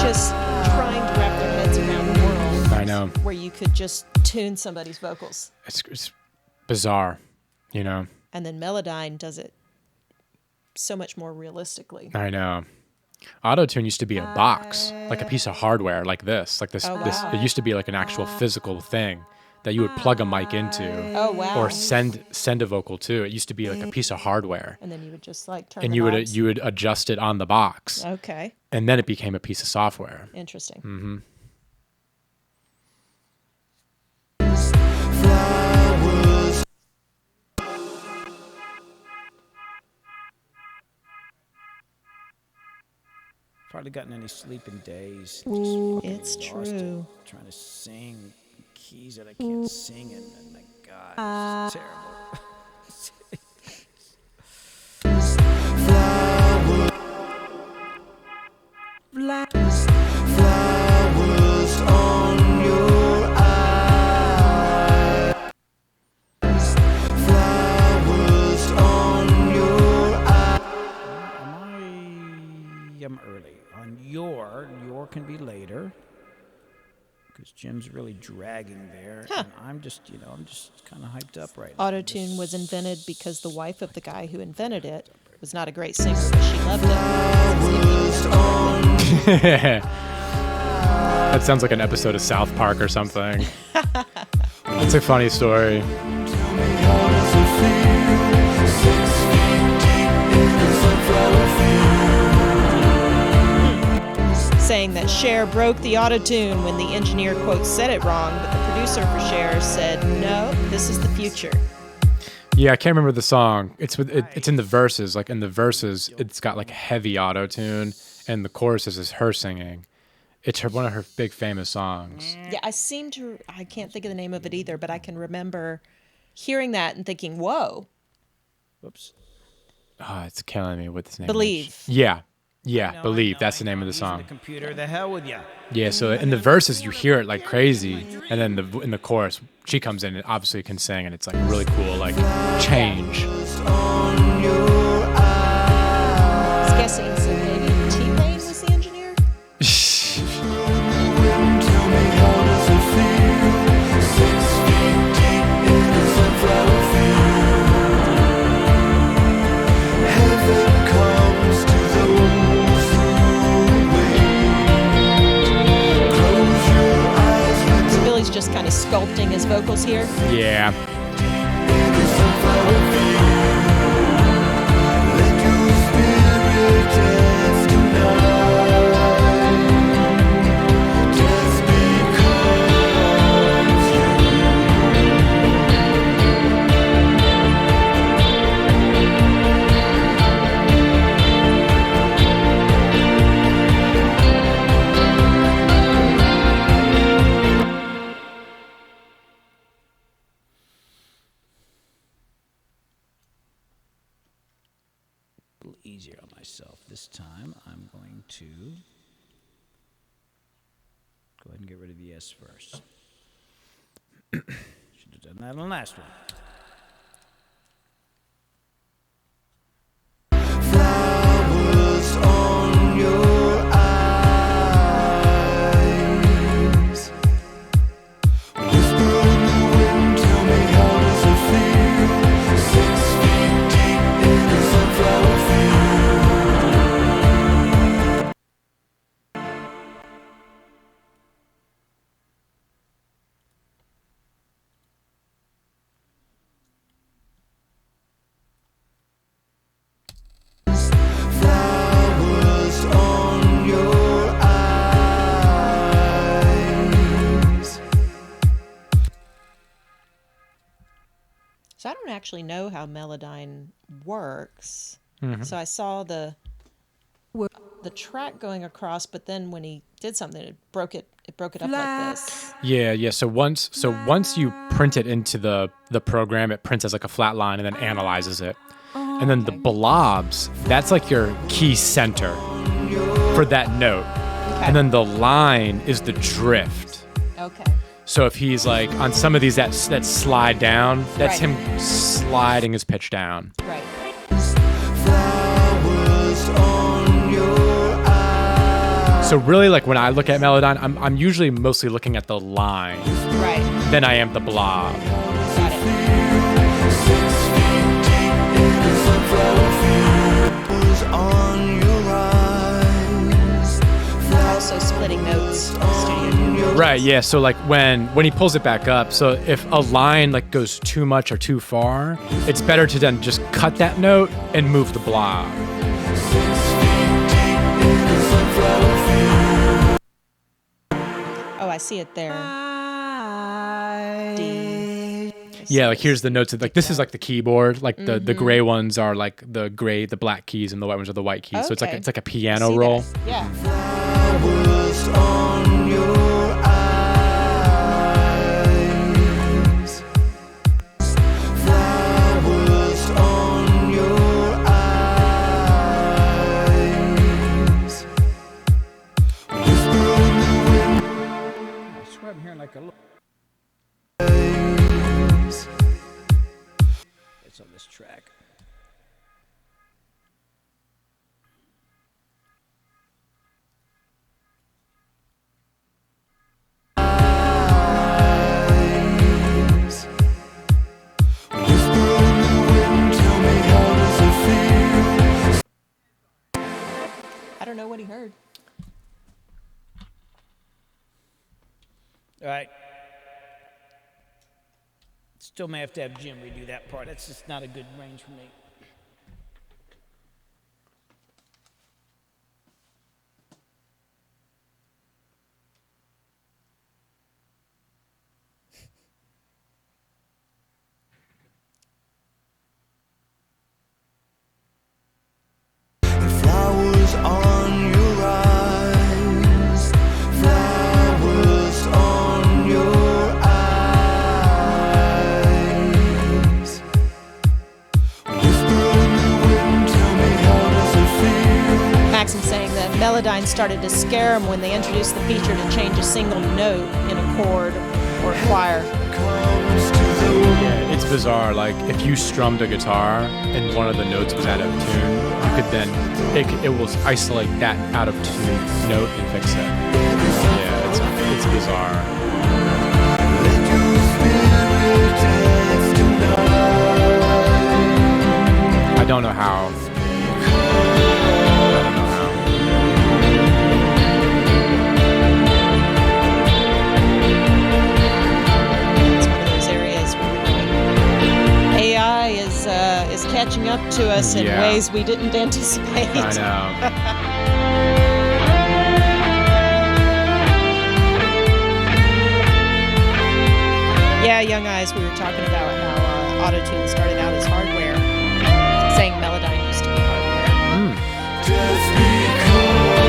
Just trying to wrap their heads around the world I know. where you could just tune somebody's vocals. It's bizarre, you know? And then Melodyne does it so much more realistically. I know. Auto-Tune used to be a box, like a piece of hardware, like this. Like this, Oh, this. wow. It used to be like an actual physical thing that you would plug a mic into Oh, wow. or send a vocal to. It used to be like a piece of hardware. And then you would just like turn And the you knobs. would adjust it on the box. Okay. And then it became a piece of software. Interesting. Mm-hmm. Hardly gotten any sleep in days. Ooh, Just it's fucking lost it. true. Trying to sing keys that I can't sing in. And my God, it's terrible. Flowers on your eyes. Flowers on your eyes. I'm early. On your can be later. Because Jim's really dragging there. And I'm just kind of hyped up right now. Auto-Tune was invented because the wife of the guy who invented it was not a great singer, but she loved it. That sounds like an episode of South Park or something. It's a funny story. Saying that Cher broke the auto-tune when the engineer, quote, said it wrong, but the producer for Cher said, no, this is the future. Yeah, I can't remember the song. It's in the verses. Like in the verses, it's got like heavy auto tune, and the choruses is her singing. It's one of her big famous songs. Yeah, I can't think of the name of it either, but I can remember hearing that and thinking, whoa. Whoops. Oh, it's killing me with this name. Believe. Yeah, I Believe. know, That's I the name know. of the Using song. The computer, the hell with ya. Yeah, so in the verses you hear it like crazy, and then in the chorus she comes in and obviously can sing, and it's like really cool, like change. I was guessing so maybe T-Pain was the engineer? So Billy's just kind of sculpting his vocals here. Yeah. A little easier on myself. This time I'm going to go ahead and get rid of the S first. Should done that on the last one. Flowers on your eyes. Whisper in the wind, tell me how does it feel? 6 feet deep in a sunflower field. Flowers on your eyes. So I don't actually know how Melodyne works. Mm-hmm. So I saw the track going across, but then when he did something, it broke it up like this. Yeah. So once you print it into the program, it prints as like a flat line and then analyzes it. And then the blobs, that's like your key center for that note. Okay. And then the line is the drift. Okay. So if he's like on some of these that slide down, that's Right. him sliding his pitch down. Right. Flowers on your eyes. So really, like when I look at Melodyne, I'm usually mostly looking at the line Right. than I am the blob. Got it. 6 feet deep in a sunflower field. Flowers on your eyes. Also splitting notes in the studio. Right, yeah. So like when he pulls it back up, so if a line like goes too much or too far, it's better to then just cut that note and move the blob. 6 feet deep in a sunflower field. Oh, I see it there. D. Yeah, like here's the notes. Like this is like the keyboard. Like the gray ones are like the black keys, and the white ones are the white keys. So Okay. it's like a I piano see roll. that. Yeah. Flowers on your eyes. Flowers on your eyes. Whisper in the wind. I swear I'm hearing like a little. It's on this track. Whisper in the wind, tell me how does it feel? I don't know what he heard. All right. Still may have to have Jim redo that part. That's just not a good range for me. Flowers on your eyes. Flowers on your eyes. Whisper in the wind, tell me how does it feel? Maxim saying that Melodyne started to scare him when they introduced the feature to change a single note in a chord or a choir. Comes to the Yeah, it's bizarre. Like if you strummed a guitar and one of the notes was out of tune, you could then it will isolate that out of tune note and fix it. Yeah, it's bizarre. let your spirit dance tonight. I don't know how. I don't know how. It's one of those areas where AI is catching up to us in Yeah. ways we didn't anticipate. I know. Yeah, Young Eyes, we were talking about how Autotune started out as hardware, saying Melodyne used to be hardware. Just because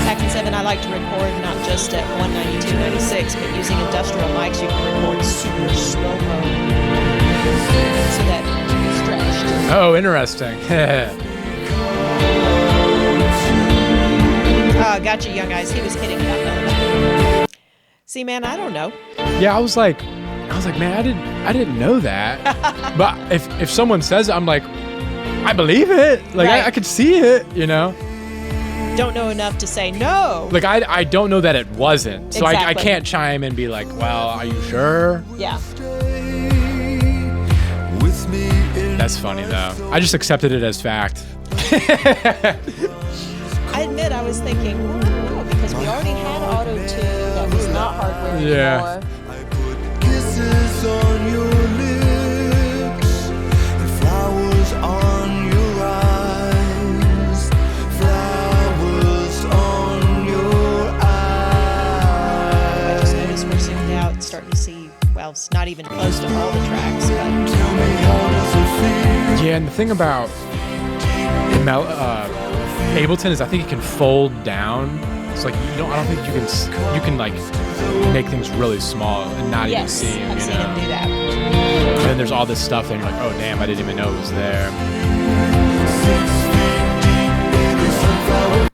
Back in 7, I like to record not just at 192.96, but using industrial mics, you can record super slow-mo so that it can be stretched. Oh, interesting. Gotcha, Young Eyes. He was kidding about Melodyne. See, man, I don't know. Yeah, I was like, man, I didn't know that. But if someone says it, I'm like, I believe it. Like Right. I could see it, you know. Don't know enough to say no. Like I don't know that it wasn't, so I Exactly. can't chime and be like, well, are you sure? Yeah. With me in That's funny though. I just accepted it as fact. I admit I was thinking, well, no, because we already had auto tune that was not hardware Yeah. anymore. I put kisses on your lips and flowers on your eyes. Flowers on your I just eyes. noticed we're zoomed out, starting to see, well, it's not even close to all the tracks, but Tell me how does it feel? Yeah, and the thing about Ableton is I think it can fold down. It's like I don't think you can like make things really small and not even yes, see them. I've You seen him do know. that. And then there's all this stuff that you're like, oh damn, I didn't even know it was there. 6 feet deep in a sunflower.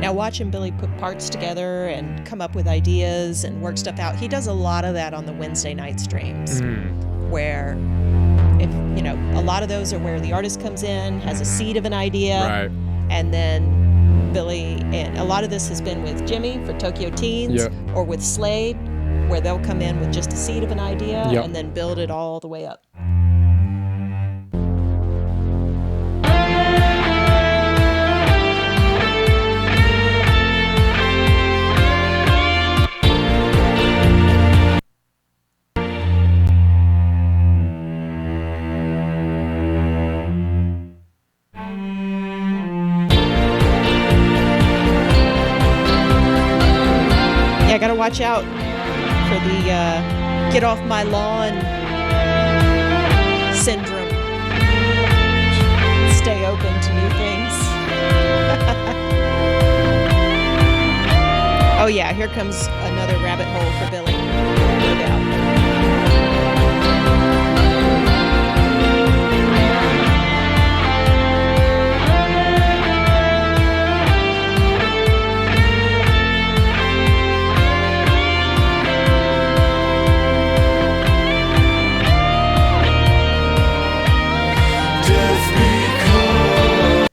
Now, watching Billy put parts together and come up with ideas and work stuff out, he does a lot of that on the Wednesday night streams, where, if you know, a lot of those are where the artist comes in, has a seed of an idea, Right. and then Billy, and a lot of this has been with Jimmy for Tokyo Teens, Yep. or with Slade, where they'll come in with just a seed of an idea Yep. and then build it all the way up. Yeah, I gotta watch out for the get off my lawn syndrome. Stay open to new things. Oh yeah, here comes another rabbit hole for Billy. No doubt. Just because.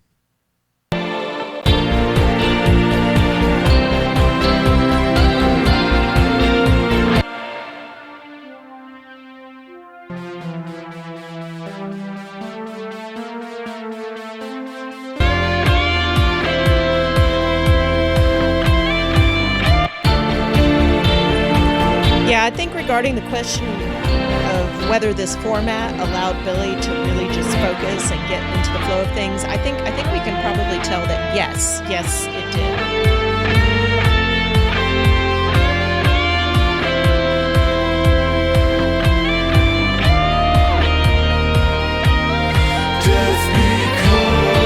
Yeah, I think regarding the question of whether this format allowed Billy to really just focus and get into the flow of things, I think we can probably tell that yes, it did. Just because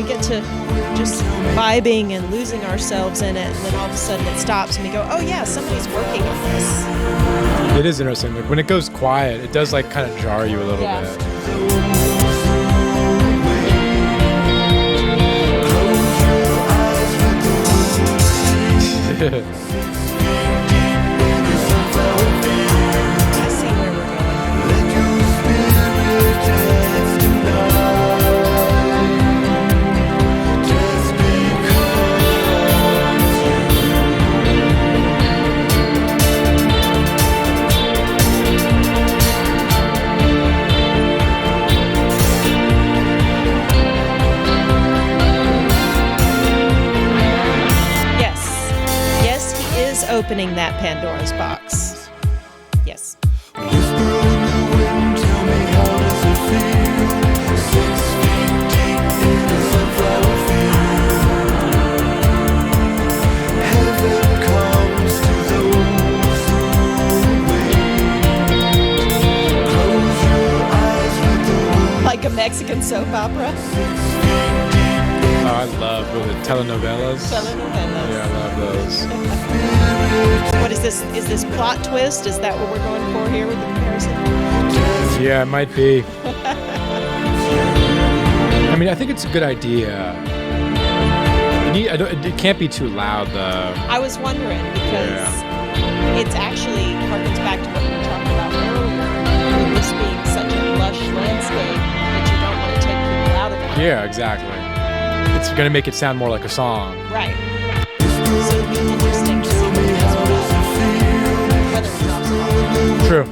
you just vibing and losing ourselves in it, and then all of a sudden it stops and we go, oh yeah, somebody's working on this. It is interesting. Like when it goes quiet, it does like kind of jar you a little bit. I see where we're opening that Pandora's box. Yes. Whisper in the wind, tell me how does it feel? 6 feet deep in a sunflower field. Heaven comes to those who wait. Close your eyes, let the wind. Like a Mexican soap opera. 6 feet deep in I love telenovelas. Telenovelas. Yeah, I love those. What is this? Is this plot twist? Is that what we're going for here with the comparison? Yeah, it might be. I mean, I think it's a good idea. It can't be too loud, though. I was wondering because it actually harkens back to what we were talking about earlier, with this being such a lush landscape that you don't want to take people out of it. Yeah, exactly. It's going to make it sound more like a song. Right. So it'd be interesting to see what it does with that. Whether it drops off. True.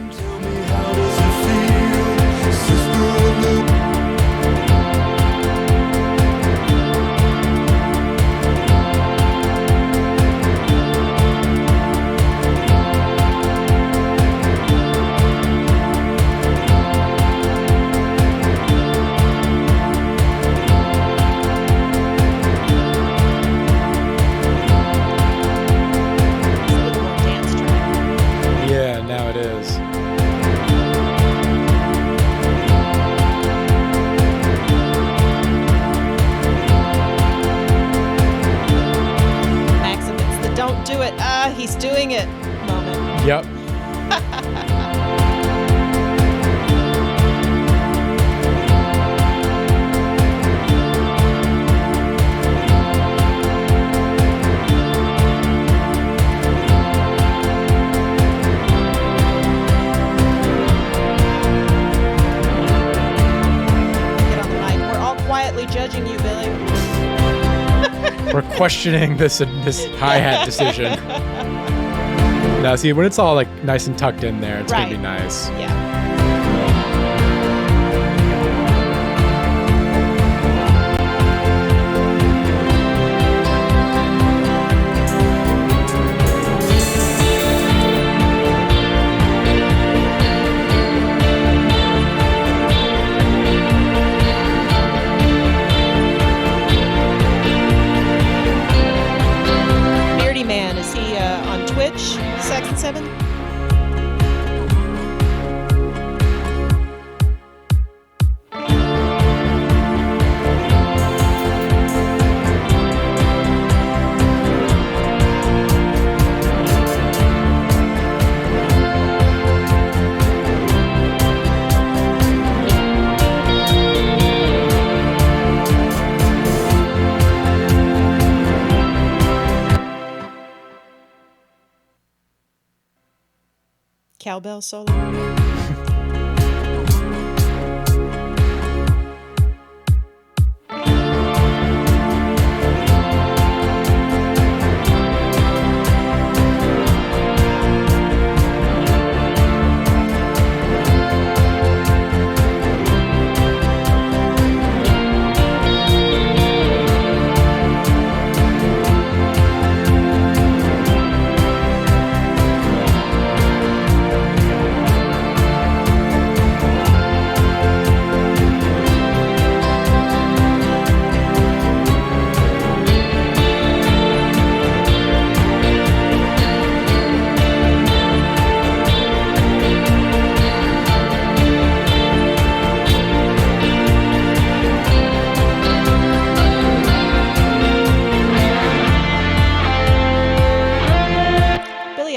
He's doing it moment. Yep. Get on the mic. We're all quietly judging you, Billy. We're questioning this hi-hat decision. Now, see, when it's all like nice and tucked in there, it's gonna be nice. Yeah. Sex and Seven? Cowbell solo.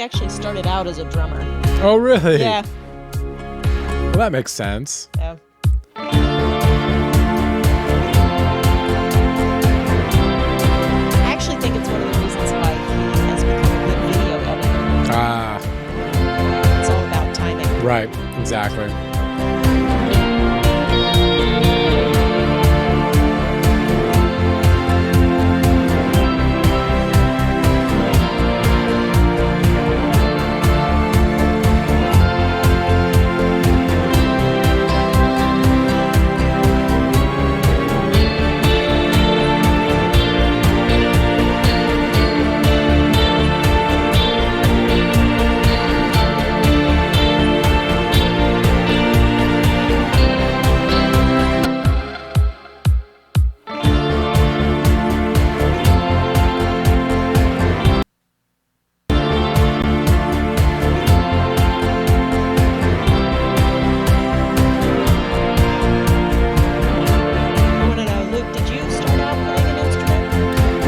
Billy actually started out as a drummer. Oh, really? Yeah. Well, that makes sense. Yeah. I actually think it's one of the reasons why he has become a good video editor. Ah, It's all about timing. right. Exactly.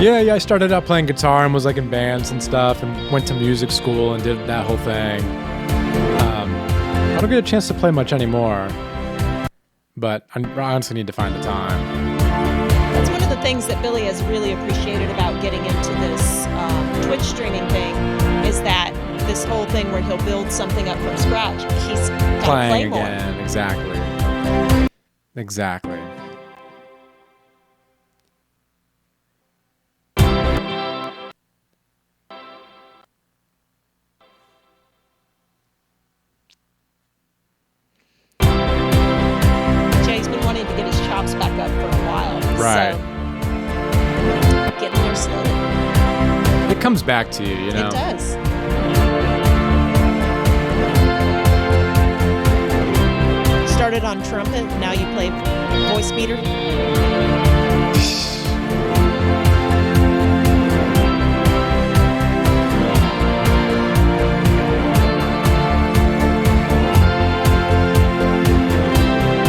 Yeah, I started out playing guitar and was like in bands and stuff and went to music school and did that whole thing. I don't get a chance to play much anymore, but I honestly need to find the time. That's one of the things that Billy has really appreciated about getting into this Twitch streaming thing is that this whole thing where he'll build something up from scratch, he's got to play Playing more. again, exactly. Jay's been wanting to get his chops back up for a while. Right. So, getting there slowly. It comes back to you, you know? It does. Started on trumpet, now you play voice meter.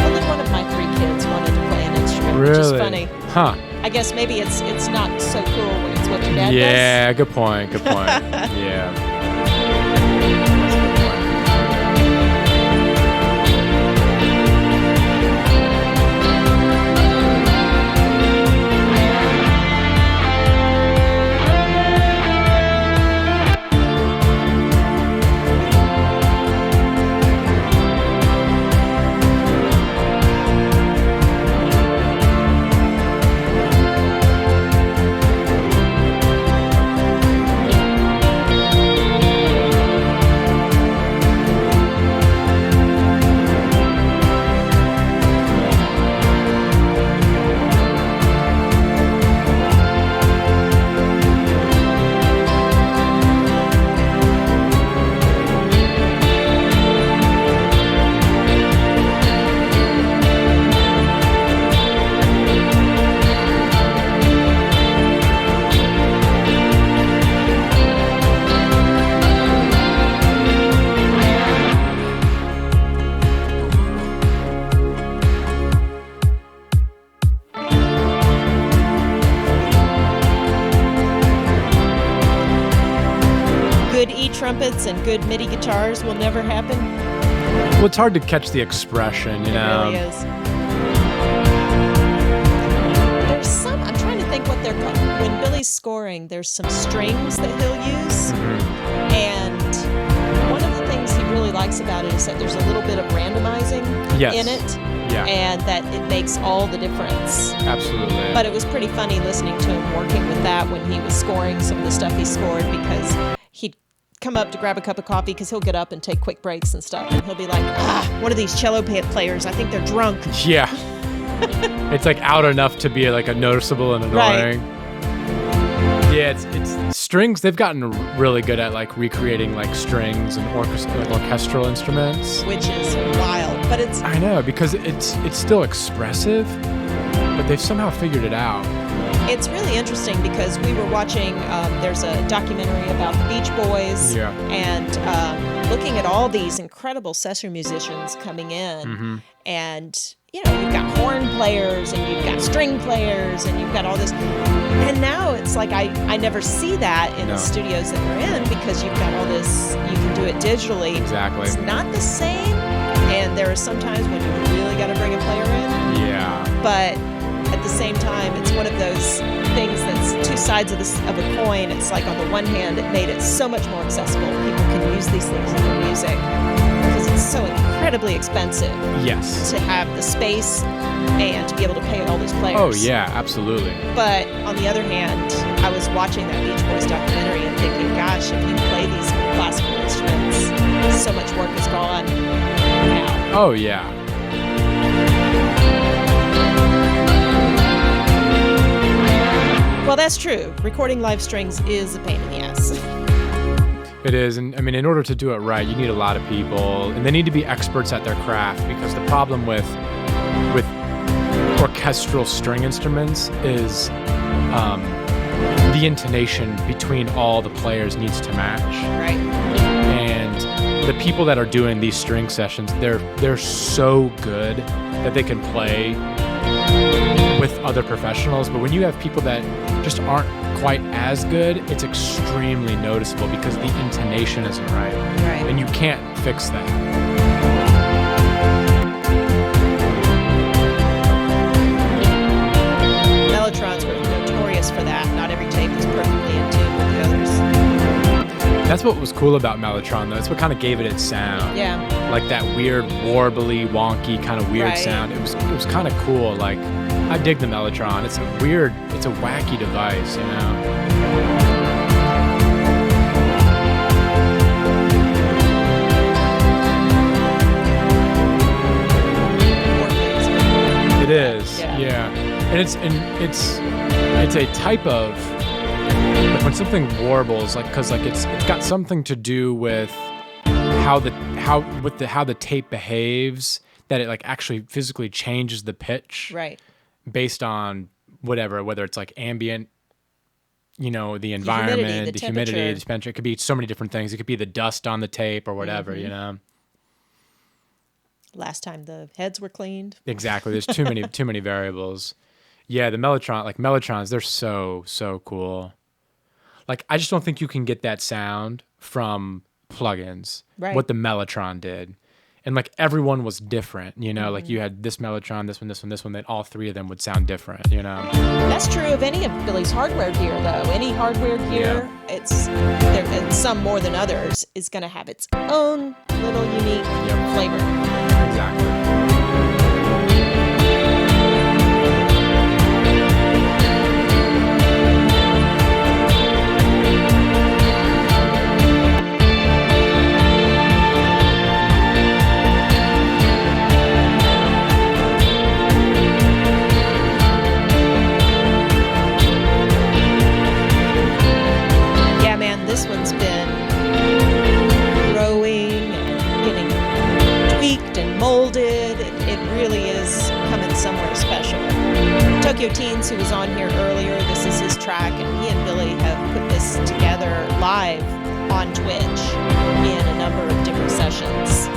Only one of my 3 kids wanted to play an instrument, which is funny. Huh. I guess maybe it's not so cool when it's what your dad does. Yeah, good point. Yeah. Trumpets and good MIDI guitars will never happen. Well, it's hard to catch the expression, you know? It really is. There's some, I'm trying to think what they're called. When Billy's scoring, there's some strings that he'll use. And one of the things he really likes about it is that there's a little bit of randomizing in it. Yeah. And that it makes all the difference. Absolutely. But it was pretty funny listening to him working with that when he was scoring some of the stuff he scored, because he'd come up to grab a cup of coffee, because he'll get up and take quick breaks and stuff, and he'll be like, one of these cello players, I think they're drunk. Yeah. It's like out enough to be like a noticeable and annoying. Right. Yeah, it's strings. They've gotten really good at like recreating like strings and orchestral instruments, Which is wild, but it's... I know, because it's still expressive, but they've somehow figured it out. It's really interesting because we were watching, there's a documentary about the Beach Boys, and looking at all these incredible session musicians coming in, and you've got horn players, and you've got string players, and you've got all this, and now it's like I never see that in the studios that we're in, because you've got all is you can do it digitally. Exactly. It's not the same, and there are some times when you really got to bring a player in. Yeah. But at the same time, it's one of those things that's two sides of a coin. It's like on the one hand, it made it so much more accessible. People can use these things in their music because it's so incredibly expensive. Yes. To have the space and to be able to pay all these players. Oh yeah, absolutely. But on the other hand, I was watching that Beach Boys documentary and thinking, gosh, if you play these classical instruments, so much work has gone now. Oh yeah. Well, that's true. Recording live strings is a pain in the ass. It is, and I mean, in order to do it right, you need a lot of people, and they need to be experts at their craft, because the problem with orchestral string instruments is the intonation between all the players needs to match. Right. And the people that are doing these string sessions, they're so good that they can play with other professionals, but when you have people that just aren't quite as good, it's extremely noticeable because the intonation isn't right. Right. And you can't fix that. Mellotrons were notorious for that. Not every tape was perfectly in tune with the others. That's what was cool about Mellotron, though. That's what kind of gave it its sound. Yeah. Like that weird, warbly, wonky, kind of weird Right. sound. It was kind of cool. Like, I dig the Mellotron. It's a wacky device, you know? It is, yeah. And it's a type of, like when something warbles, like, cause like it's got something to do with how the tape behaves, that it like actually physically changes the pitch, Right. based on whether it's like ambient, you know, the environment, the humidity, the temperature. It could be so many different things. It could be the dust on the tape or whatever, you know. Last time the heads were cleaned. Exactly. There's too many variables. Yeah, the Mellotrons, they're so cool. Like, I just don't think you can get that sound from plugins. Right. What the Mellotron did. And like everyone was different, you know, like you had this Mellotron, this one, then all three of them would sound different, you know. That's true of any of Billy's hardware gear, though. Any hardware gear, it's and some more than others, is going to have its own little unique flavor. Exactly. This one's been growing and getting tweaked and molded. It really is coming somewhere special. Tokyo Teens, who was on here earlier, this is his track, and he and Billy have put this together live on Twitch in a number of different sessions.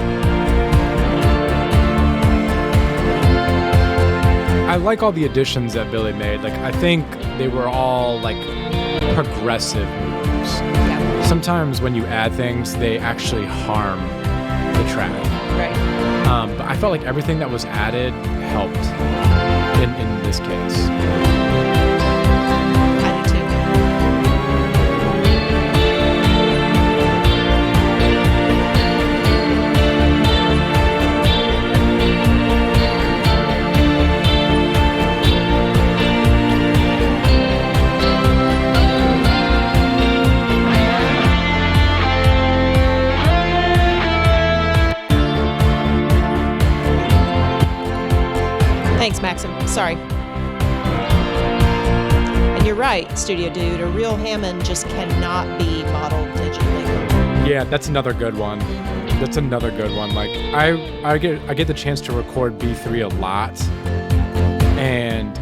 I like all the additions that Billy made. Like, I think they were all like progressive moves. Yeah. Sometimes when you add things, they actually harm the track. Right. But I felt like everything that was added helped in this case. I do too. Thanks, Maxim. Sorry. And you're right, Studio Dude. A real Hammond just cannot be modeled digitally. Yeah, that's another good one. That's another good one. Like, I get the chance to record B3 a lot, and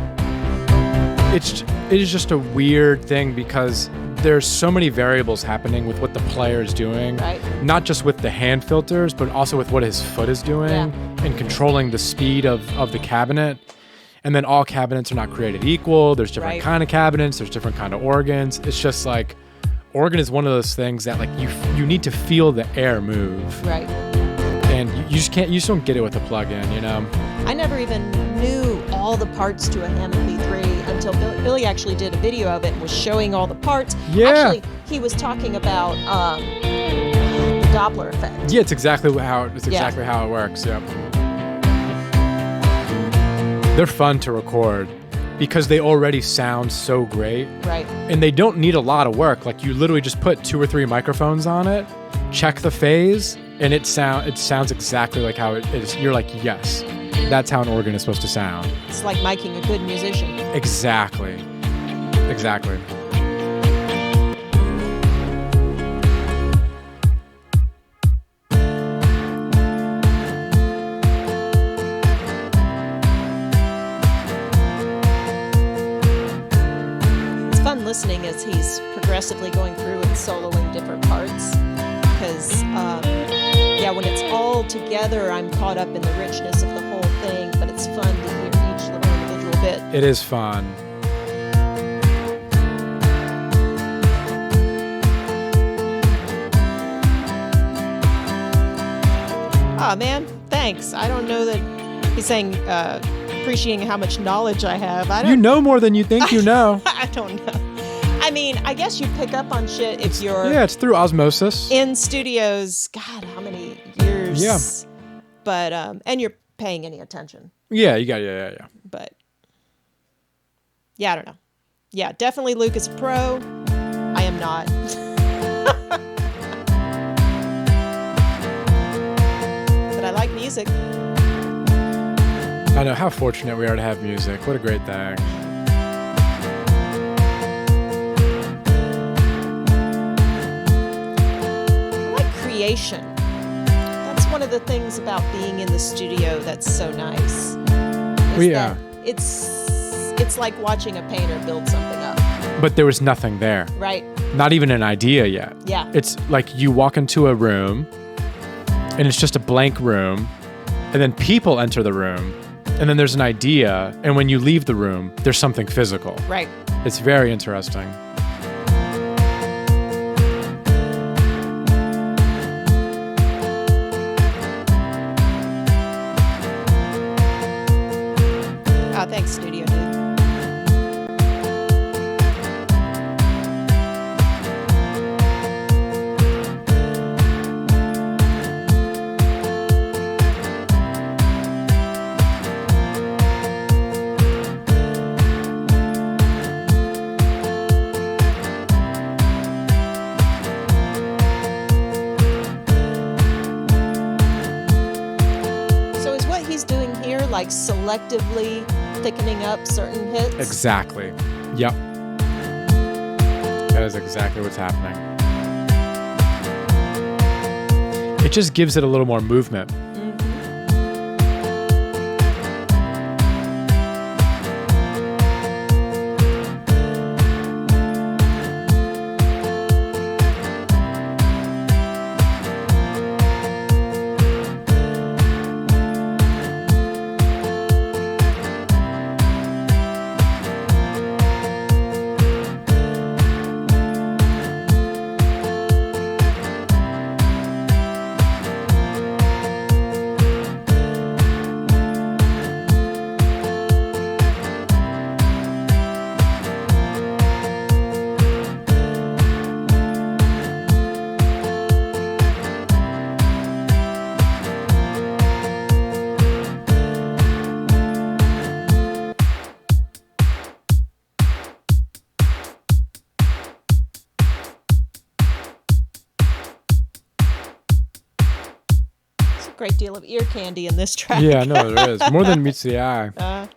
it is just a weird thing because there's so many variables happening with what the player is doing. Right. Not just with the hand filters, but also with what his foot is doing and controlling the speed of the cabinet. And then all cabinets are not created equal. There's different kind of cabinets. There's different kind of organs. It's just like, organ is one of those things that like you need to feel the air move, Right. and you just don't get it with a plug-in, you know. I never even knew all the parts to a Hammond B3 until Billy actually did a video of it and was showing all the parts. Yeah. Actually, he was talking about the Doppler effect. Yeah, it's exactly how it works. Yep. They're fun to record because they already sound so great. Right. And they don't need a lot of work. Like you literally just put 2 or 3 microphones on it, check the phase, and it sounds exactly like how it is. You're like, yes, that's how an organ is supposed to sound. It's like making a good musician. Exactly. Exactly. It's fun listening as he's progressively going through and soloing different parts. Because, when it's all together, I'm caught up in the richness of the whole thing, but it's fun to hear each little individual bit. It is fun. Aw, man, thanks. I don't know that he's saying, appreciating how much knowledge I have. You know more than you think you know. I don't know. I mean, I guess you pick up on shit if you're Yeah, it's through osmosis. in studios. God, how many years? Yeah. But and you're paying any attention. Yeah, you got yeah. But yeah, I don't know. Yeah, definitely Luke is a pro. I am not. But I like music. I know how fortunate we are to have music. What a great thing. I like creation. That's one of the things about being in the studio that's so nice. Yeah. It's like watching a painter build something up, But there was nothing there. right? Not even an idea yet. Yeah. It's like you walk into a room and it's just a blank room, and then people enter the room, and then there's an idea, and when you leave the room, there's something physical. Right. It's very interesting. Oh, thanks, studio dude. So is what he's doing here like selectively thickening up certain hits? Exactly. Yep. That is exactly what's happening. It just gives it a little more movement. Great deal of ear candy in this track. Yeah, no, there is. More than meets the eye.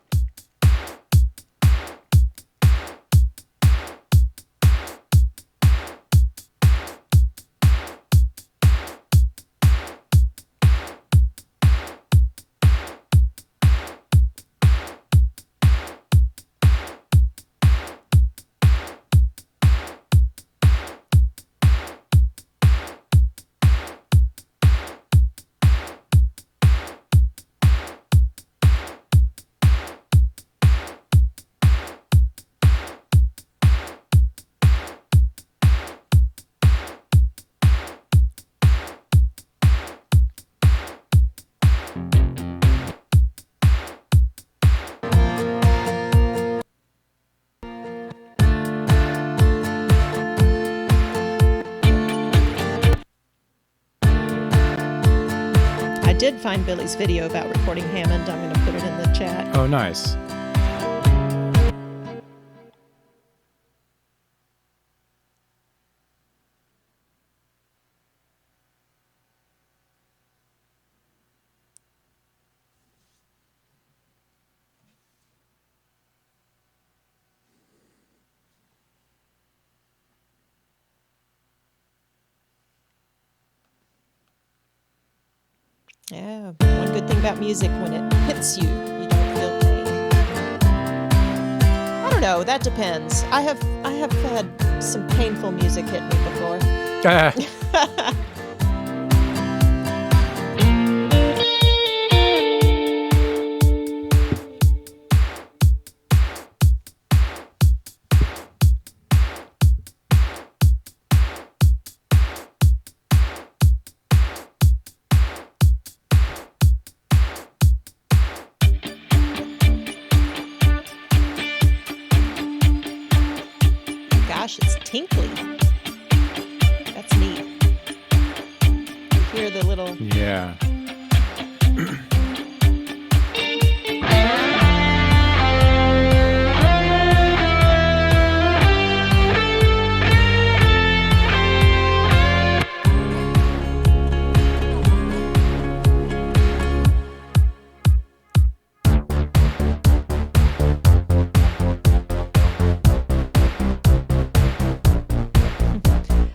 did find Billy's video about recording Hammond. I'm going to put it in the chat. Oh, nice. Yeah, one good thing about music, when it hits you, you don't feel pain. I don't know, that depends. I have had some painful music hit me before. Gosh, it's tinkly. That's neat. You hear the little... Yeah.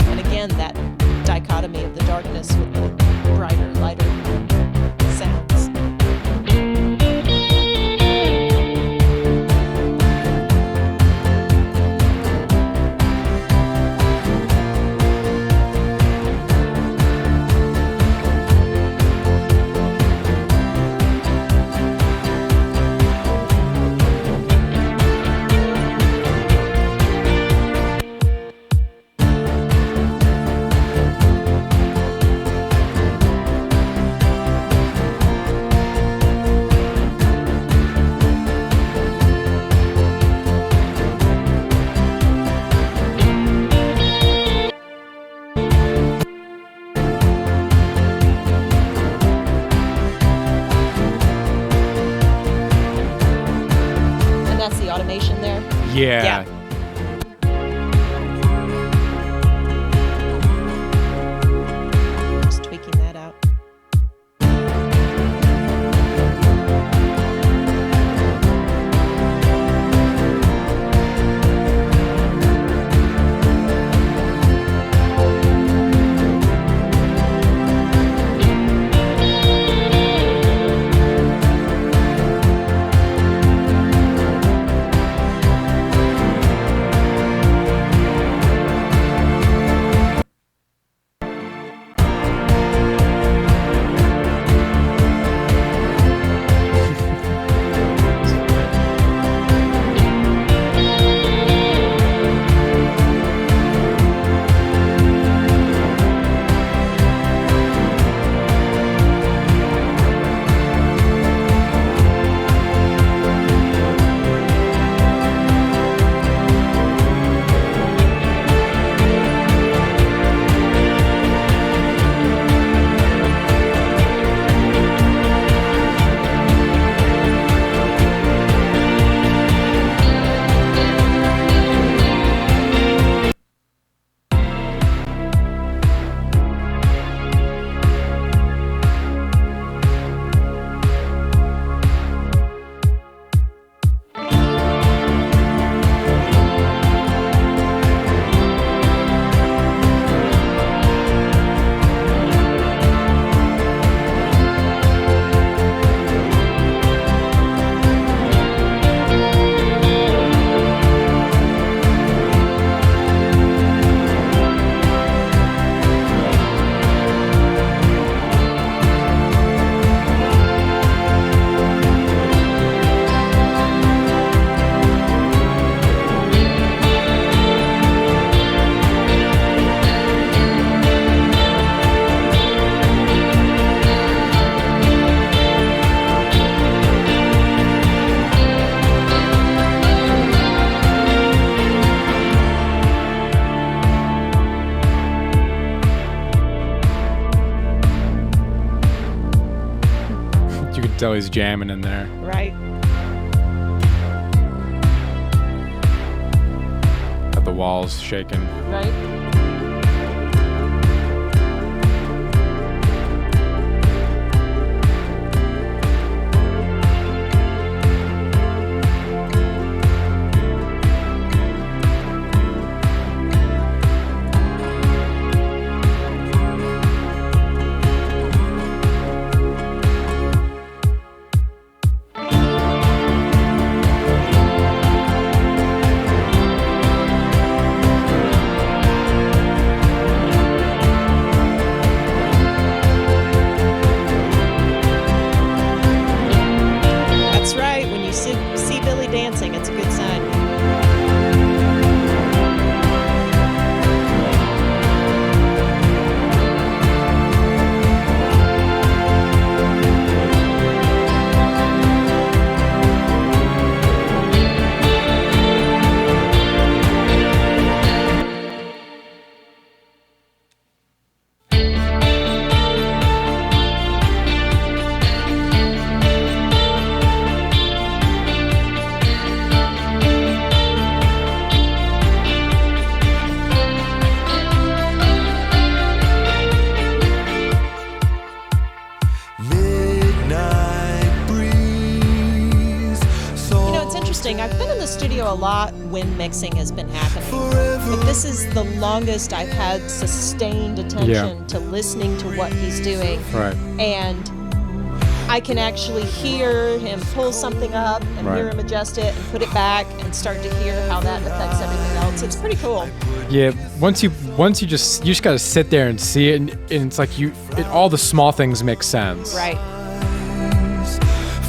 And again, that dichotomy of the darkness with the brighter, lighter sounds. And that's the automation there. Yeah. Just tweaking that out. Deli's jamming in there. Right. Got the walls shaking. Right. That's right. When you see Billy dancing, it's a good sign. Midnight breeze. It's interesting. I've been in the studio a lot when mixing has been happening. But this is the longest I've had sustained attention to listening to what he's doing. Right. And I can actually hear him pull something up and hear him adjust it and put it back and start to hear how that affects everything else. It's pretty cool. Yeah, once you just gotta sit there and see it, and it's like all the small things make sense. Right.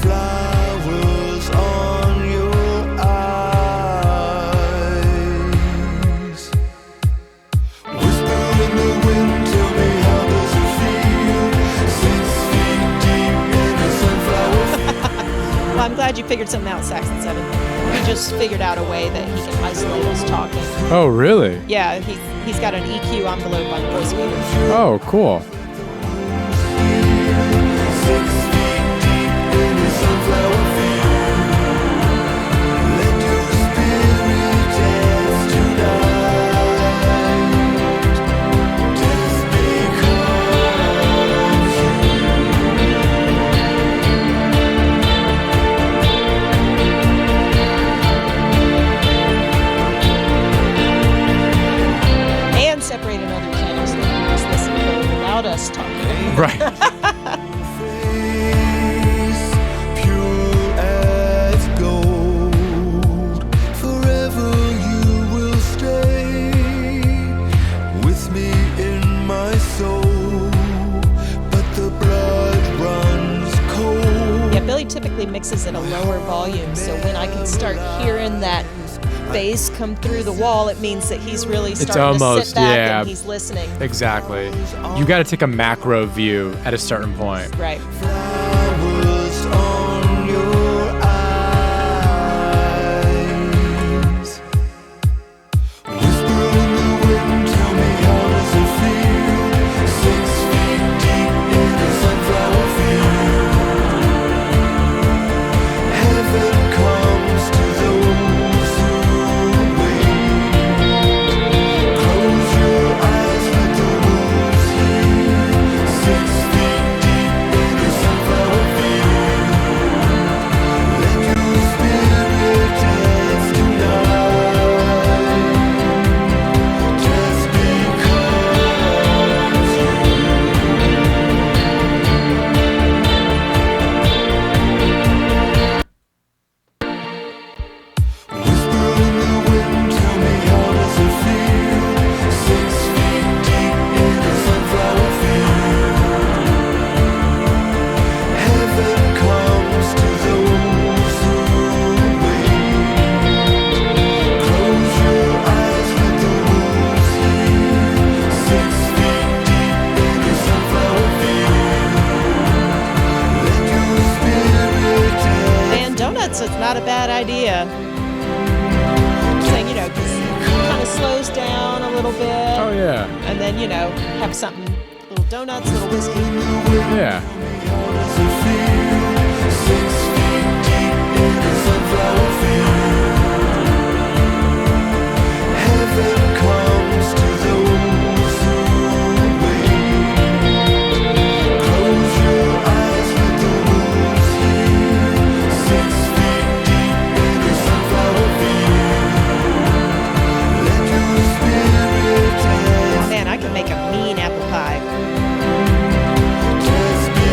Flowers on your eyes. Whisper in the wind, tell me how does it feel? 6 feet deep in a sunflower field. Well, I'm glad you figured something out, Saxon 7. He just figured out a way that he can isolate us talking. Oh, really? Yeah, he's got an EQ envelope on the voice meter. Oh, cool. 6 feet deep in a sunflower field. Let your spirit dance tonight. Just And separated other channels that you just listen to without us talking. Right. face pure as gold. Forever you will stay with me in my soul. But the blood runs cold. Yeah, Billy typically mixes at a lower volume, so when I can start hearing that bass come through the wall, it means that he's really starting to sit back and he's listening. Exactly. You got to take a macro view at a certain point. Right. Flowers on your eyes. Whisper in the wind, tell me how does it feel? 6 feet deep in a sunflower field. Heaven comes to those who wait. Close your eyes, let the wolves hear. 6 feet deep in a sunflower field. Let your spirit dance tonight. Just Whisper in the wind, tell me how does it feel? 6 feet deep in a sunflower field. Heaven comes to those who wait. Close your eyes, let the wolves hear. 6 feet deep in a sunflower field. Let your spirit dance. And donuts is not a bad idea. Saying, because it kind of slows down a little bit. Oh, yeah. And then, have something, little donuts, little whiskey. Yeah. How does it feel? sunflower field. Heaven comes to those who wait. Close your eyes, let the wounds heal. 6 feet deep in a sunflower field. Let your spirit dance. Man, I can make a mean apple pie. Just because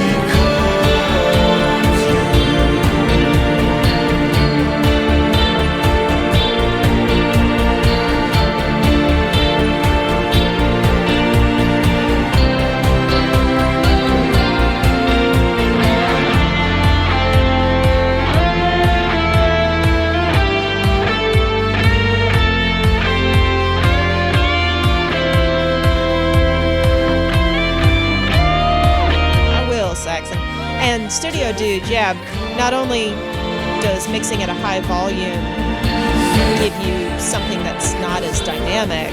I will, Saxon. And Studio Dude, yeah, not only does mixing at a high volume give you something that's not as dynamic,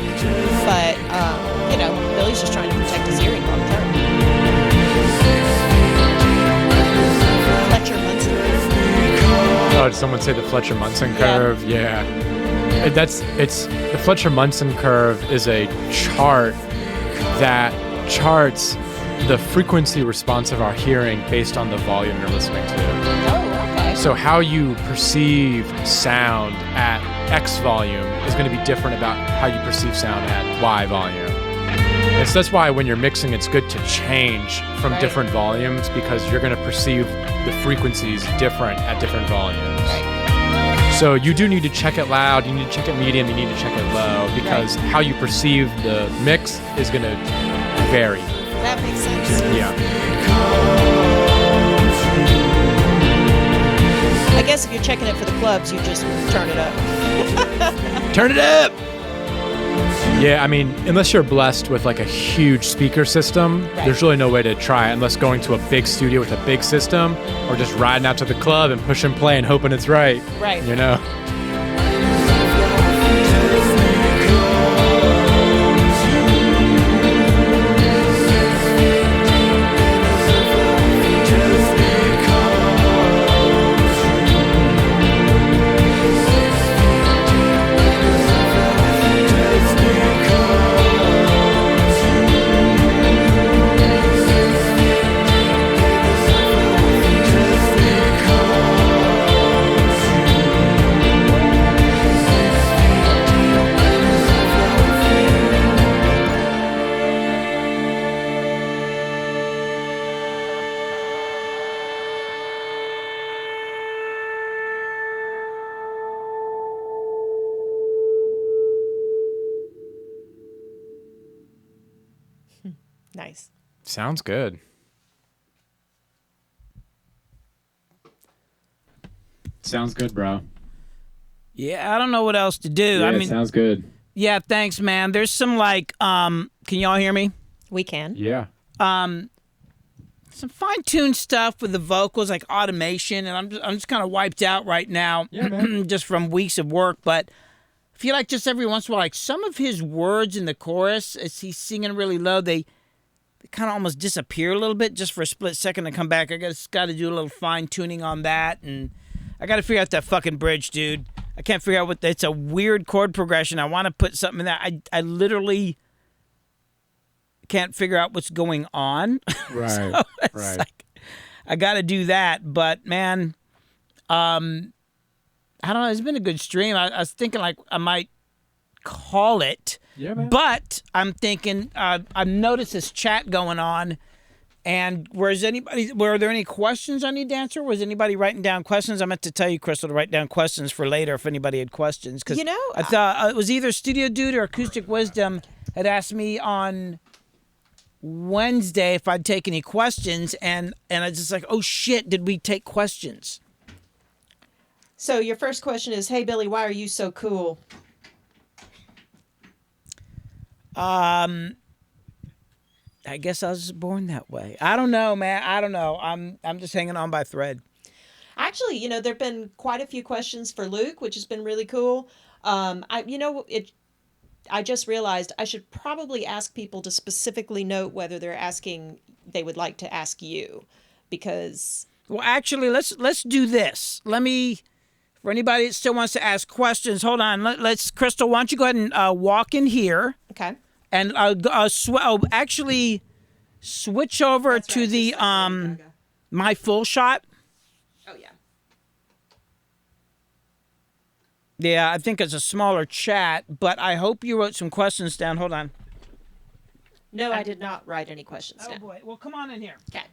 but, Billy's just trying to protect his hearing long term. Fletcher Munson. Oh, did someone say the Fletcher Munson curve? Yeah. The Fletcher Munson curve is a chart that charts the frequency response of our hearing based on the volume you're listening to. Oh, okay. So how you perceive sound at X volume is going to be different about how you perceive sound at Y volume. And so that's why when you're mixing, it's good to change from Right. different volumes because you're going to perceive the frequencies different at different volumes. Right. So you do need to check it loud, you need to check it medium, you need to check it low because how you perceive the mix is going to vary. That makes sense. Yeah. I guess if you're checking it for the clubs, you just turn it up. Turn it up! Yeah, I mean, unless you're blessed with like a huge speaker system, Right. there's really no way to try it unless going to a big studio with a big system or just riding out to the club and pushing play and hoping it's right. Right. You know? Nice. Sounds good. Sounds good, bro. Yeah, I don't know what else to do. I mean, sounds good. yeah, thanks, man. There's some can y'all hear me? We can. Yeah. Some fine-tuned stuff with the vocals, like automation, and I'm just kind of wiped out right now, just from weeks of work. But I feel like just every once in a while, like some of his words in the chorus, as he's singing really low, they kind of almost disappear a little bit, just for a split second to come back. I got to do a little fine-tuning on that, and I got to figure out that fucking bridge, dude. I can't figure out it's a weird chord progression. I want to put something in there. I literally can't figure out what's going on. Right. So it's like, I got to do that. But man, I don't know. It's been a good stream. I was thinking like I might call it. Yeah, man. But I'm thinking I've noticed this chat going on. And were there any questions I need to answer? Was anybody writing down questions? I meant to tell you, Crystal, to write down questions for later if anybody had questions. Because I thought it was either Studio Dude or Acoustic Wisdom had asked me on Wednesday if I'd take any questions, and I just like, oh shit, did we take questions? So your first question is, hey Billy, why are you so cool? I guess I was just born that way. I don't know, man. I don't know. I'm just hanging on by a thread. Actually, there've been quite a few questions for Luke, which has been really cool. I just realized I should probably ask people to specifically note whether they would like to ask you, because. Well, actually, let's do this. Let me For anybody that still wants to ask questions, hold on. Let's Crystal, why don't you go ahead and walk in here. Okay. And actually switch over That's to right, the just like Lady Gaga. my full shot. Oh yeah. Yeah, I think it's a smaller chat, but I hope you wrote some questions down. Hold on. No, I did not write any questions Oh down. boy. Well, come on in here. Okay.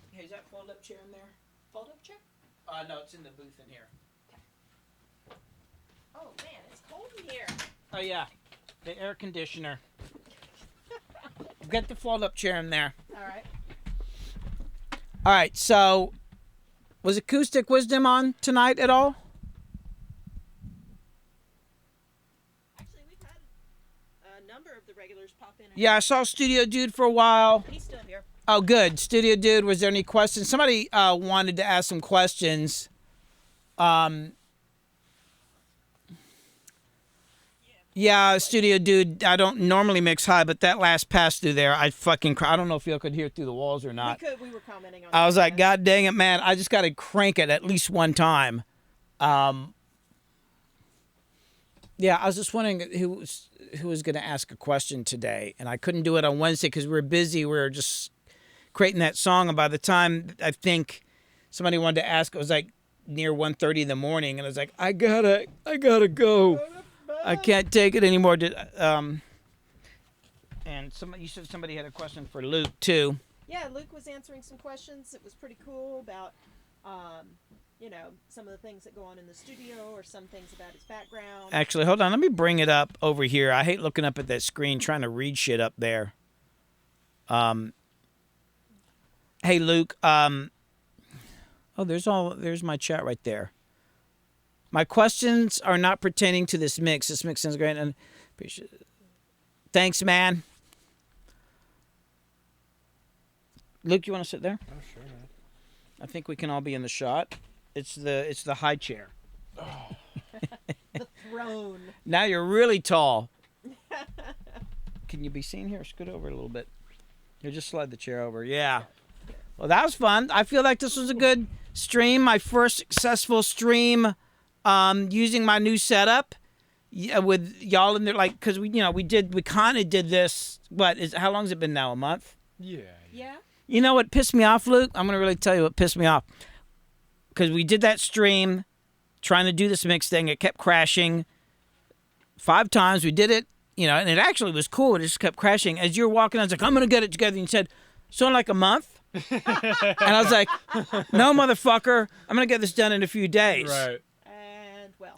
Hey, is that fold-up chair in there? Fold-up chair? No, it's in the booth in here. Oh man, it's cold in here. Oh yeah, the air conditioner. Get the fold-up chair in there. All right. All right. So, was Acoustic Wisdom on tonight at all? Actually, we've had a number of the regulars pop in. Yeah, I saw Studio Dude for a while. He's still here. Oh, good. Studio Dude, was there any questions? Somebody wanted to ask some questions. Yeah, Studio Dude, I don't normally mix high, but that last pass through there, I fucking cry. I don't know if y'all could hear it through the walls or not. We were commenting on I was that. like, God dang it, man. I just got to crank it at least one time. Yeah, I was just wondering who was going to ask a question today, and I couldn't do it on Wednesday because we were busy. We were just creating that song, and by the time I think somebody wanted to ask, it was like near 1:30 in the morning, and I was like, I gotta go. I can't take it anymore. And you said somebody had a question for Luke too. Yeah, Luke was answering some questions. It was pretty cool about, some of the things that go on in the studio or some things about his background. Actually, hold on. Let me bring it up over here. I hate looking up at that screen trying to read shit up there. Hey, Luke. There's my chat right there. My questions are not pertaining to this mix. This mix sounds great, and appreciate it. Thanks, man. Luke, you want to sit there? Oh, sure, man. I think we can all be in the shot. It's the high chair. The throne. Now you're really tall. Can you be seen here? Scoot over a little bit. You just slide the chair over. Yeah. Well, that was fun. I feel like this was a good stream. My first successful stream using my new setup with y'all in there. Like, because we kind of did this. How long has it been now? A month? Yeah. Yeah. You know what pissed me off, Luke? I'm going to really tell you what pissed me off. Because we did that stream trying to do this mix thing. It kept crashing 5 times. We did it, and it actually was cool. It just kept crashing. As you were walking, I was like, I'm going to get it together. And you said, so in like a month? And I was like, no, motherfucker. I'm going to get this done in a few days. Right. And, well,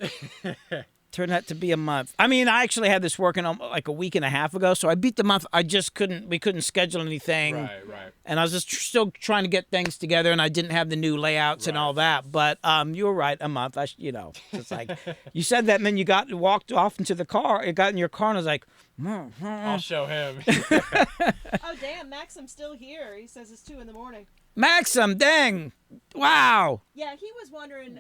Turned out to be a month. I mean, I actually had this working on like a week and a half ago, so I beat the month. We couldn't schedule anything. Right. And I was just still trying to get things together, and I didn't have the new layouts and all that. But you were right, a month. It's like you said that, and then you walked off into the car. It got in your car, and I was like, I'll show him. oh damn, Maxim's still here. He says it's 2 a.m. Maxim, dang, wow. Yeah, he was wondering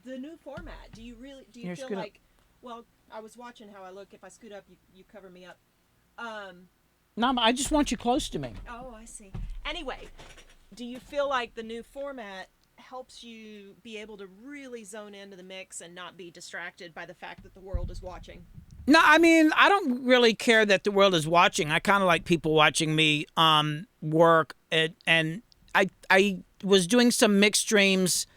the new format. Do you Here, feel scoot up. like? Well, I was watching how I look. If I scoot up, you cover me up. No, I just want you close to me. Oh, I see. Anyway, do you feel like the new format helps you be able to really zone into the mix and not be distracted by the fact that the world is watching? No, I mean, I don't really care that the world is watching. I kind of like people watching me work. And I was doing some mix streams,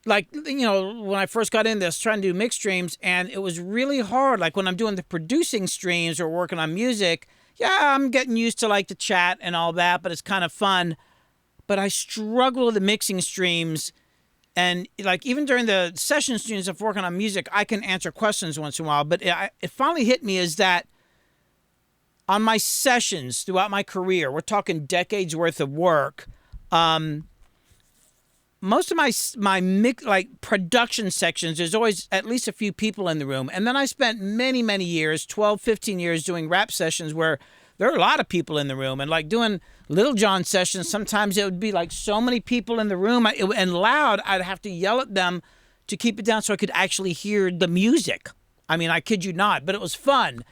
like, when I first got into this, trying to do mix streams, and it was really hard. Like, when I'm doing the producing streams or working on music, yeah, I'm getting used to, like, the chat and all that, but it's kind of fun. But I struggle with the mixing streams. And, like, even during the session streams of working on music, I can answer questions once in a while. But it finally hit me is that on my sessions throughout my career, we're talking decades worth of work, most of my production sections, there's always at least a few people in the room. And then I spent many, many years, 12, 15 years doing rap sessions where there are a lot of people in the room. And like doing Little John sessions, sometimes it would be like so many people in the room and loud, I'd have to yell at them to keep it down so I could actually hear the music. I mean, I kid you not, but it was fun.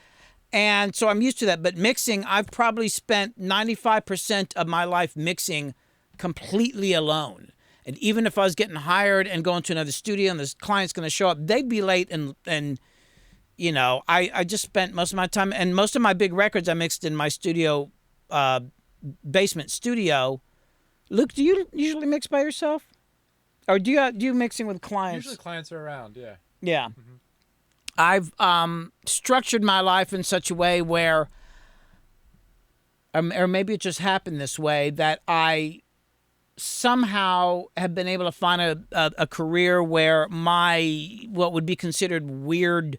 And so I'm used to that. But mixing, I've probably spent 95% of my life mixing completely alone. And even if I was getting hired and going to another studio and the client's going to show up, they'd be late. And you know, I just spent most of my time, and most of my big records I mixed in my studio, basement studio. Luke, do you usually mix by yourself? Or do you mixing with clients? Usually clients are around, yeah. Yeah. Mm-hmm. I've structured my life in such a way where, or maybe it just happened this way, that I somehow have been able to find a career where my, what would be considered weird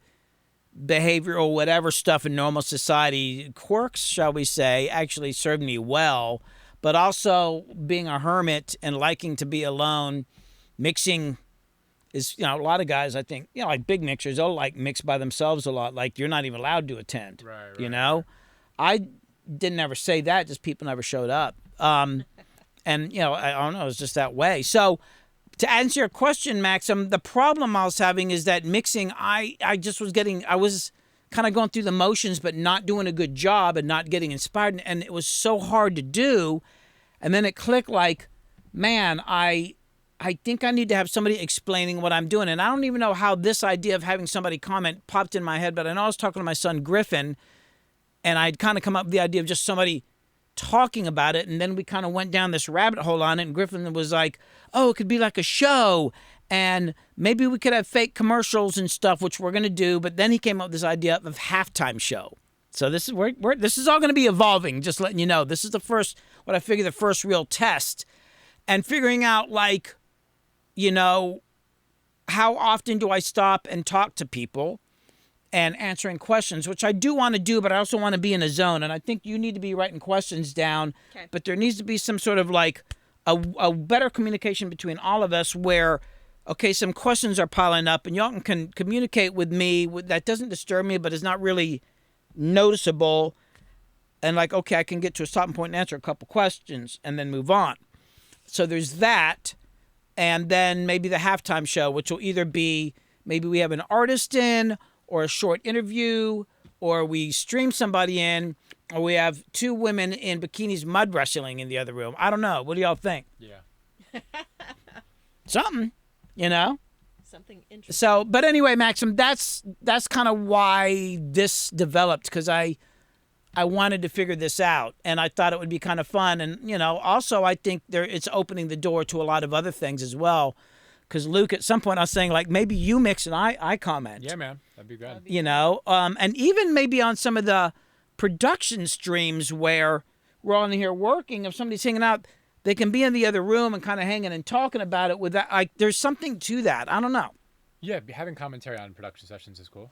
behavior or whatever stuff in normal society, quirks, shall we say, actually served me well. But also being a hermit and liking to be alone, mixing is, you know, a lot of guys, I think, you know, like big mixers, they'll like mix by themselves a lot. Like you're not even allowed to attend, Right, you know? I didn't ever say that, just people never showed up. And, you know, I don't know, it's just that way. So to answer your question, Maxim, the problem I was having is that mixing, I was kind of going through the motions, but not doing a good job and not getting inspired. And it was so hard to do. And then it clicked like, man, I think I need to have somebody explaining what I'm doing. And I don't even know how this idea of having somebody comment popped in my head, but I know I was talking to my son Griffin, and I'd kind of come up with the idea of just somebody talking about it. And then we kind of went down this rabbit hole on it. And Griffin was like, oh, it could be like a show. And maybe we could have fake commercials and stuff, which we're going to do. But then he came up with this idea of halftime show. So this is where this is all going to be evolving, just letting you know. This is the first real test. And figuring out, like, you know, how often do I stop and talk to people and answering questions, which I do want to do, but I also want to be in a zone. And I think you need to be writing questions down. Okay. But there needs to be some sort of like a better communication between all of us where, okay, some questions are piling up and y'all can communicate with me that doesn't disturb me, but is not really noticeable. And like, okay, I can get to a stopping point and answer a couple questions and then move on. So there's that. And then maybe the halftime show, which will either be maybe we have an artist in or a short interview, or we stream somebody in, or we have two women in bikinis mud wrestling in the other room. I don't know. What do y'all think? Yeah. Something, you know? Something interesting. So, but anyway, Maxim, that's kind of why this developed, because I wanted to figure this out, and I thought it would be kind of fun. And, you know, also I think it's opening the door to a lot of other things as well. Because Luke, at some point I was saying, like, maybe you mix and I comment. Yeah, man. That'd be good. You know, and even maybe on some of the production streams where we're on here working, if somebody's hanging out, they can be in the other room and kind of hanging and talking about it with that. Like, there's something to that. I don't know. Yeah, having commentary on production sessions is cool.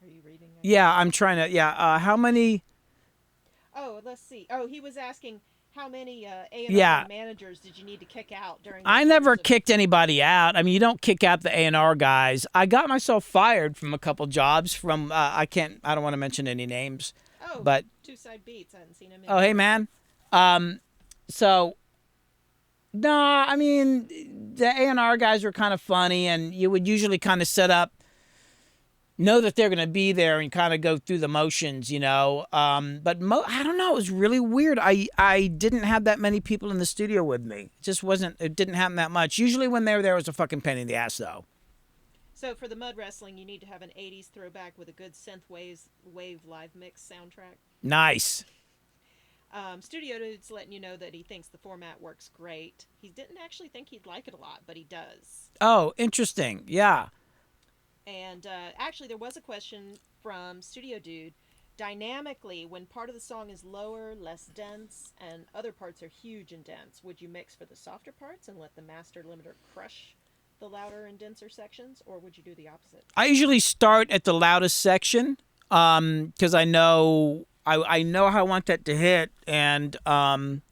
Are you reading? Yeah, I'm trying to. Yeah, how many? Oh, let's see. Oh, he was asking how many A&R managers did you need to kick out during? I never kicked anybody out. I mean, you don't kick out the A&R guys. I got myself fired from a couple jobs from. I don't want to mention any names. Oh, but Two Side Beats. I hadn't seen him. Oh, hey man. So. No, I mean, the A&R guys were kind of funny, and you would usually kind of set up, know that they're going to be there and kind of go through the motions, you know. But I don't know. It was really weird. I didn't have that many people in the studio with me. It didn't happen that much. Usually when they were there, it was a fucking pain in the ass, though. So for the mud wrestling, you need to have an 80s throwback with a good synth wave live mix soundtrack. Nice. Studio Dude's letting you know that he thinks the format works great. He didn't actually think he'd like it a lot, but he does. Oh, interesting. Yeah. And actually, there was a question from Studio Dude. Dynamically, when part of the song is lower, less dense, and other parts are huge and dense, would you mix for the softer parts and let the master limiter crush the louder and denser sections, or would you do the opposite? I usually start at the loudest section because I know how I want that to hit, and then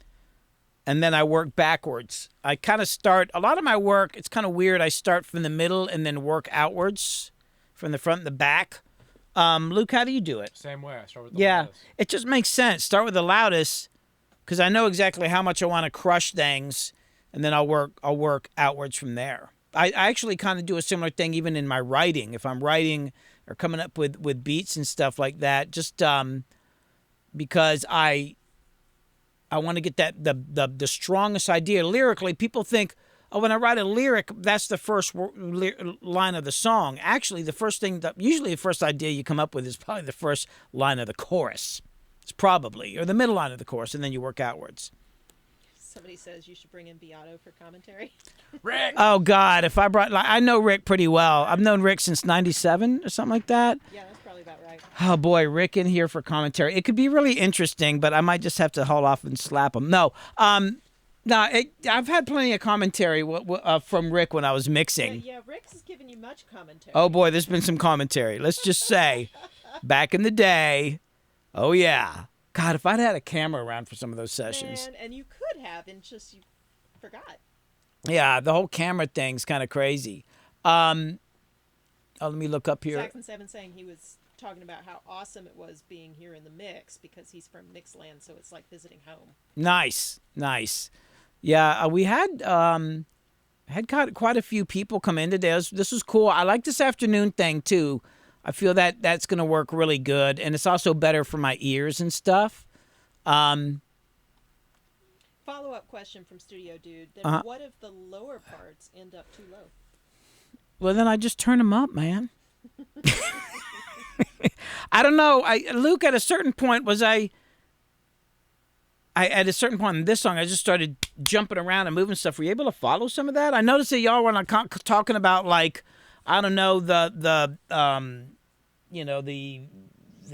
I work backwards. I kind of start, a lot of my work, it's kind of weird. I start from the middle and then work outwards from the front and the back. Luke, how do you do it? Same way. I start with the loudest. It just makes sense. Start with the loudest because I know exactly how much I want to crush things, and then I'll work outwards from there. I actually kind of do a similar thing even in my writing. If I'm writing or coming up with beats and stuff like that, just because I want to get that the strongest idea lyrically. People think, oh, when I write a lyric, that's the first line of the song. Actually, usually the first idea you come up with is probably the first line of the chorus. It's probably, or the middle line of the chorus, and then you work outwards. Somebody says you should bring in Beato for commentary. Rick. Oh God, if I brought, I know Rick pretty well. I've known Rick since 97 or something like that. Yeah, that's probably about right. Oh boy, Rick in here for commentary. It could be really interesting, but I might just have to hold off and slap him. No, I've had plenty of commentary from Rick when I was mixing. Yeah, Rick's has given you much commentary. Oh boy, there's been some commentary. Let's just say, back in the day, oh yeah. God, if I'd had a camera around for some of those sessions. Man, and you could have, and just you forgot. Yeah, the whole camera thing's kind of crazy. Let me look up here. Saxon 7 saying he was talking about how awesome it was being here in the mix because he's from Mixland, so it's like visiting home. Nice. Yeah, we had got quite a few people come in today. This was cool. I like this afternoon thing too. I feel that that's going to work really good, and it's also better for my ears and stuff. Follow-up question from Studio Dude. Then what if the lower parts end up too low? Well, then I just turn them up, man. I don't know. Luke, at a certain point, at a certain point in this song, I just started jumping around and moving stuff. Were you able to follow some of that? I noticed that y'all were talking about, like, I don't know, the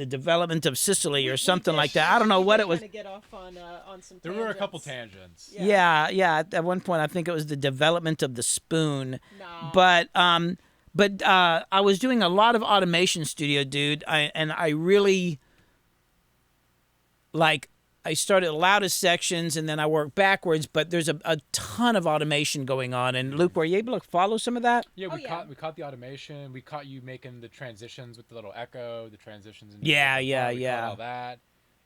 development of Sicily or something like that. I don't know what it was. Trying to get off on some There were a couple tangents. Yeah. At one point, I think it was the development of the spoon. No. But I was doing a lot of automation, Studio Dude, and I really I started loudest sections and then I worked backwards, but there's a ton of automation going on. And Luke, were you able to follow some of that? Yeah, we caught the automation. We caught you making the transitions with the little echo, the transitions. Yeah. All that.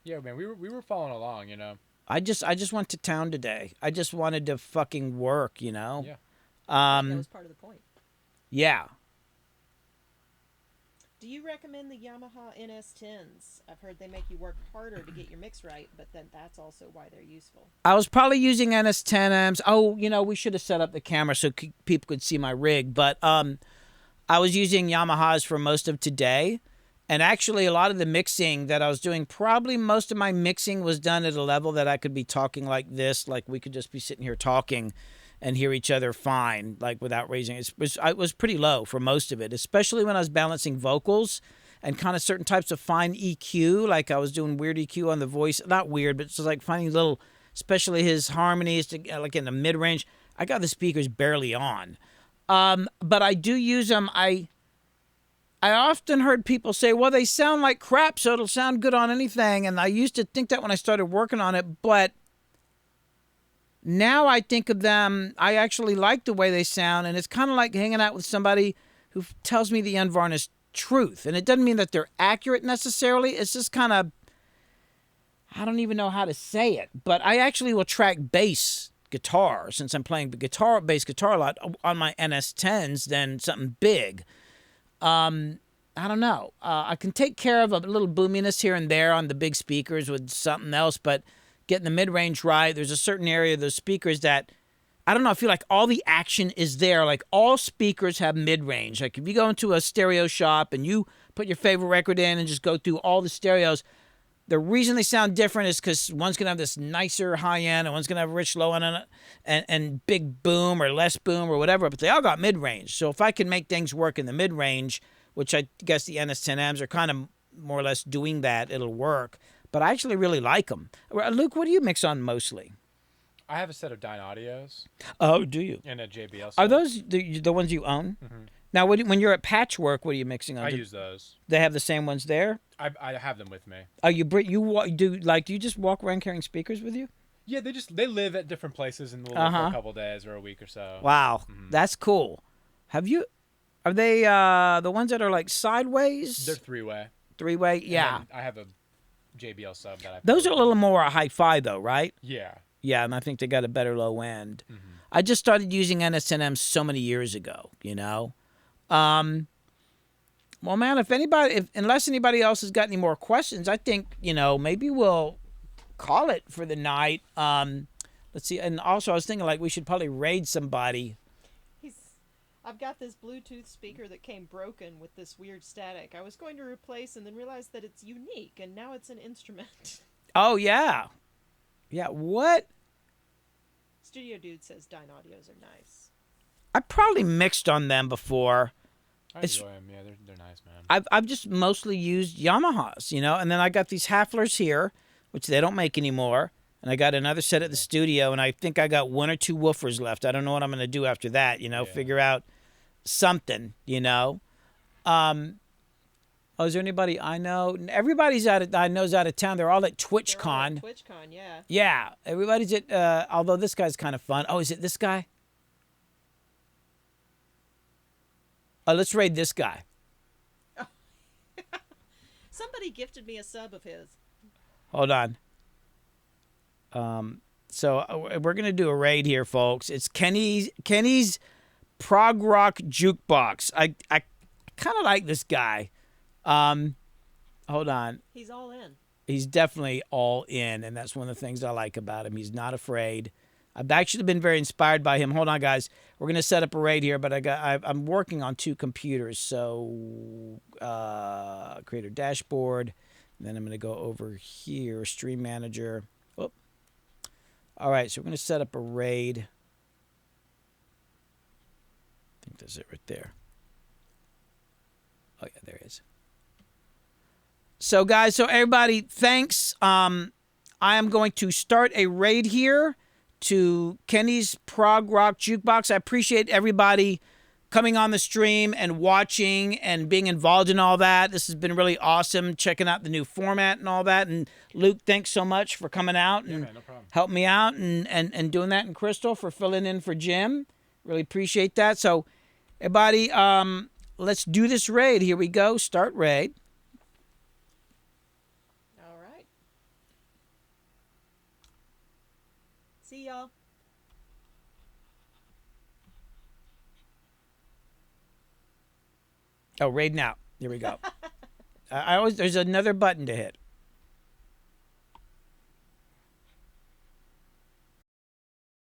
Yeah, man, we were following along, you know. I just went to town today. I just wanted to fucking work, you know. Yeah. That was part of the point. Yeah. Do you recommend the Yamaha NS10s? I've heard they make you work harder to get your mix right, but then that's also why they're useful. I was probably using NS10Ms. Oh, we should have set up the camera so people could see my rig. But I was using Yamahas for most of today. And actually, a lot of the mixing that I was doing, probably most of my mixing was done at a level that I could be talking like this. Like we could just be sitting here talking and hear each other fine, like without raising it. It was pretty low for most of it, especially when I was balancing vocals and kind of certain types of fine EQ. Like I was doing weird EQ on the voice. Not weird, but it's just like finding little, especially his harmonies, like in the mid-range. I got the speakers barely on. But I do use them. I often heard people say, well, they sound like crap, so it'll sound good on anything. And I used to think that when I started working on it, but now I think of them, I actually like the way they sound, and it's kind of like hanging out with somebody who tells me the unvarnished truth. And it doesn't mean that they're accurate necessarily. It's just kind of, I don't even know how to say it, but I actually will track bass guitar, since I'm playing bass guitar a lot on my NS10s, than something big. I don't know. I can take care of a little boominess here and there on the big speakers with something else, but getting the mid-range right, there's a certain area of those speakers that, I don't know, I feel like all the action is there. Like all speakers have mid-range. Like if you go into a stereo shop and you put your favorite record in and just go through all the stereos, the reason they sound different is because one's going to have this nicer high end and one's going to have a rich low end and big boom or less boom or whatever, but they all got mid-range. So if I can make things work in the mid-range, which I guess the NS10Ms are kind of more or less doing that, it'll work. But I actually really like them. Luke, what do you mix on mostly? I have a set of Dyne Audios. Oh, do you? And a JBL set. Are those the ones you own? Mm-hmm. Now, when you're at Patchwork, what are you mixing on? I use those. They have the same ones there? I have them with me. Oh, do you just walk around carrying speakers with you? Yeah, they live at different places and they'll live for a couple days or a week or so. Wow, that's cool. Are they the ones that are like sideways? They're three-way. Three-way, yeah. I have a JBL sub that I. Those are a little more hi-fi though, right? Yeah. Yeah, and I think they got a better low end. Mm-hmm. I just started using NSNM so many years ago, you know. Well, man, unless anybody else has got any more questions, I think, you know, maybe we'll call it for the night. Let's see. And also, I was thinking, like, we should probably raid somebody. I've got this Bluetooth speaker that came broken with this weird static. I was going to replace and then realized that it's unique, and now it's an instrument. Oh, yeah. Yeah, what? Studio Dude says Dyne Audios are nice. I probably mixed on them before. I enjoy them. Yeah, they're nice, man. I've just mostly used Yamahas, you know, and then I got these Haflers here, which they don't make anymore, and I got another set at the studio, and I think I got 1 or 2 woofers left. I don't know what I'm going to do after that, you know, figure out something, you know. Oh, is there anybody I know? Everybody's out of town. They're all at TwitchCon. TwitchCon, yeah. Yeah, everybody's at. Although this guy's kind of fun. Oh, is it this guy? Let's raid this guy. Somebody gifted me a sub of his. Hold on. So we're gonna do a raid here, folks. It's Kenny's prog rock jukebox. I kind of like this guy. Hold on. He's all in. He's definitely all in, and that's one of the things I like about him. He's not afraid. I've actually been very inspired by him. Hold on, guys. We're gonna set up a raid here, but I'm working on 2 computers. So creator dashboard. Then I'm gonna go over here, stream manager. Oh. All right, so we're gonna set up a raid. I think that's it right there. Oh yeah, there it is. So guys, so everybody, thanks. I am going to start a raid here to Kenny's prog rock jukebox. I appreciate everybody coming on the stream and watching and being involved in all that. This has been really awesome, checking out the new format and all that. And Luke, thanks so much for coming out and helping me out and doing that. And Crystal for filling in for Jim. Really appreciate that. So everybody, let's do this raid. Here we go. Start raid. All right. See y'all. Oh, raid now. Here we go. There's another button to hit.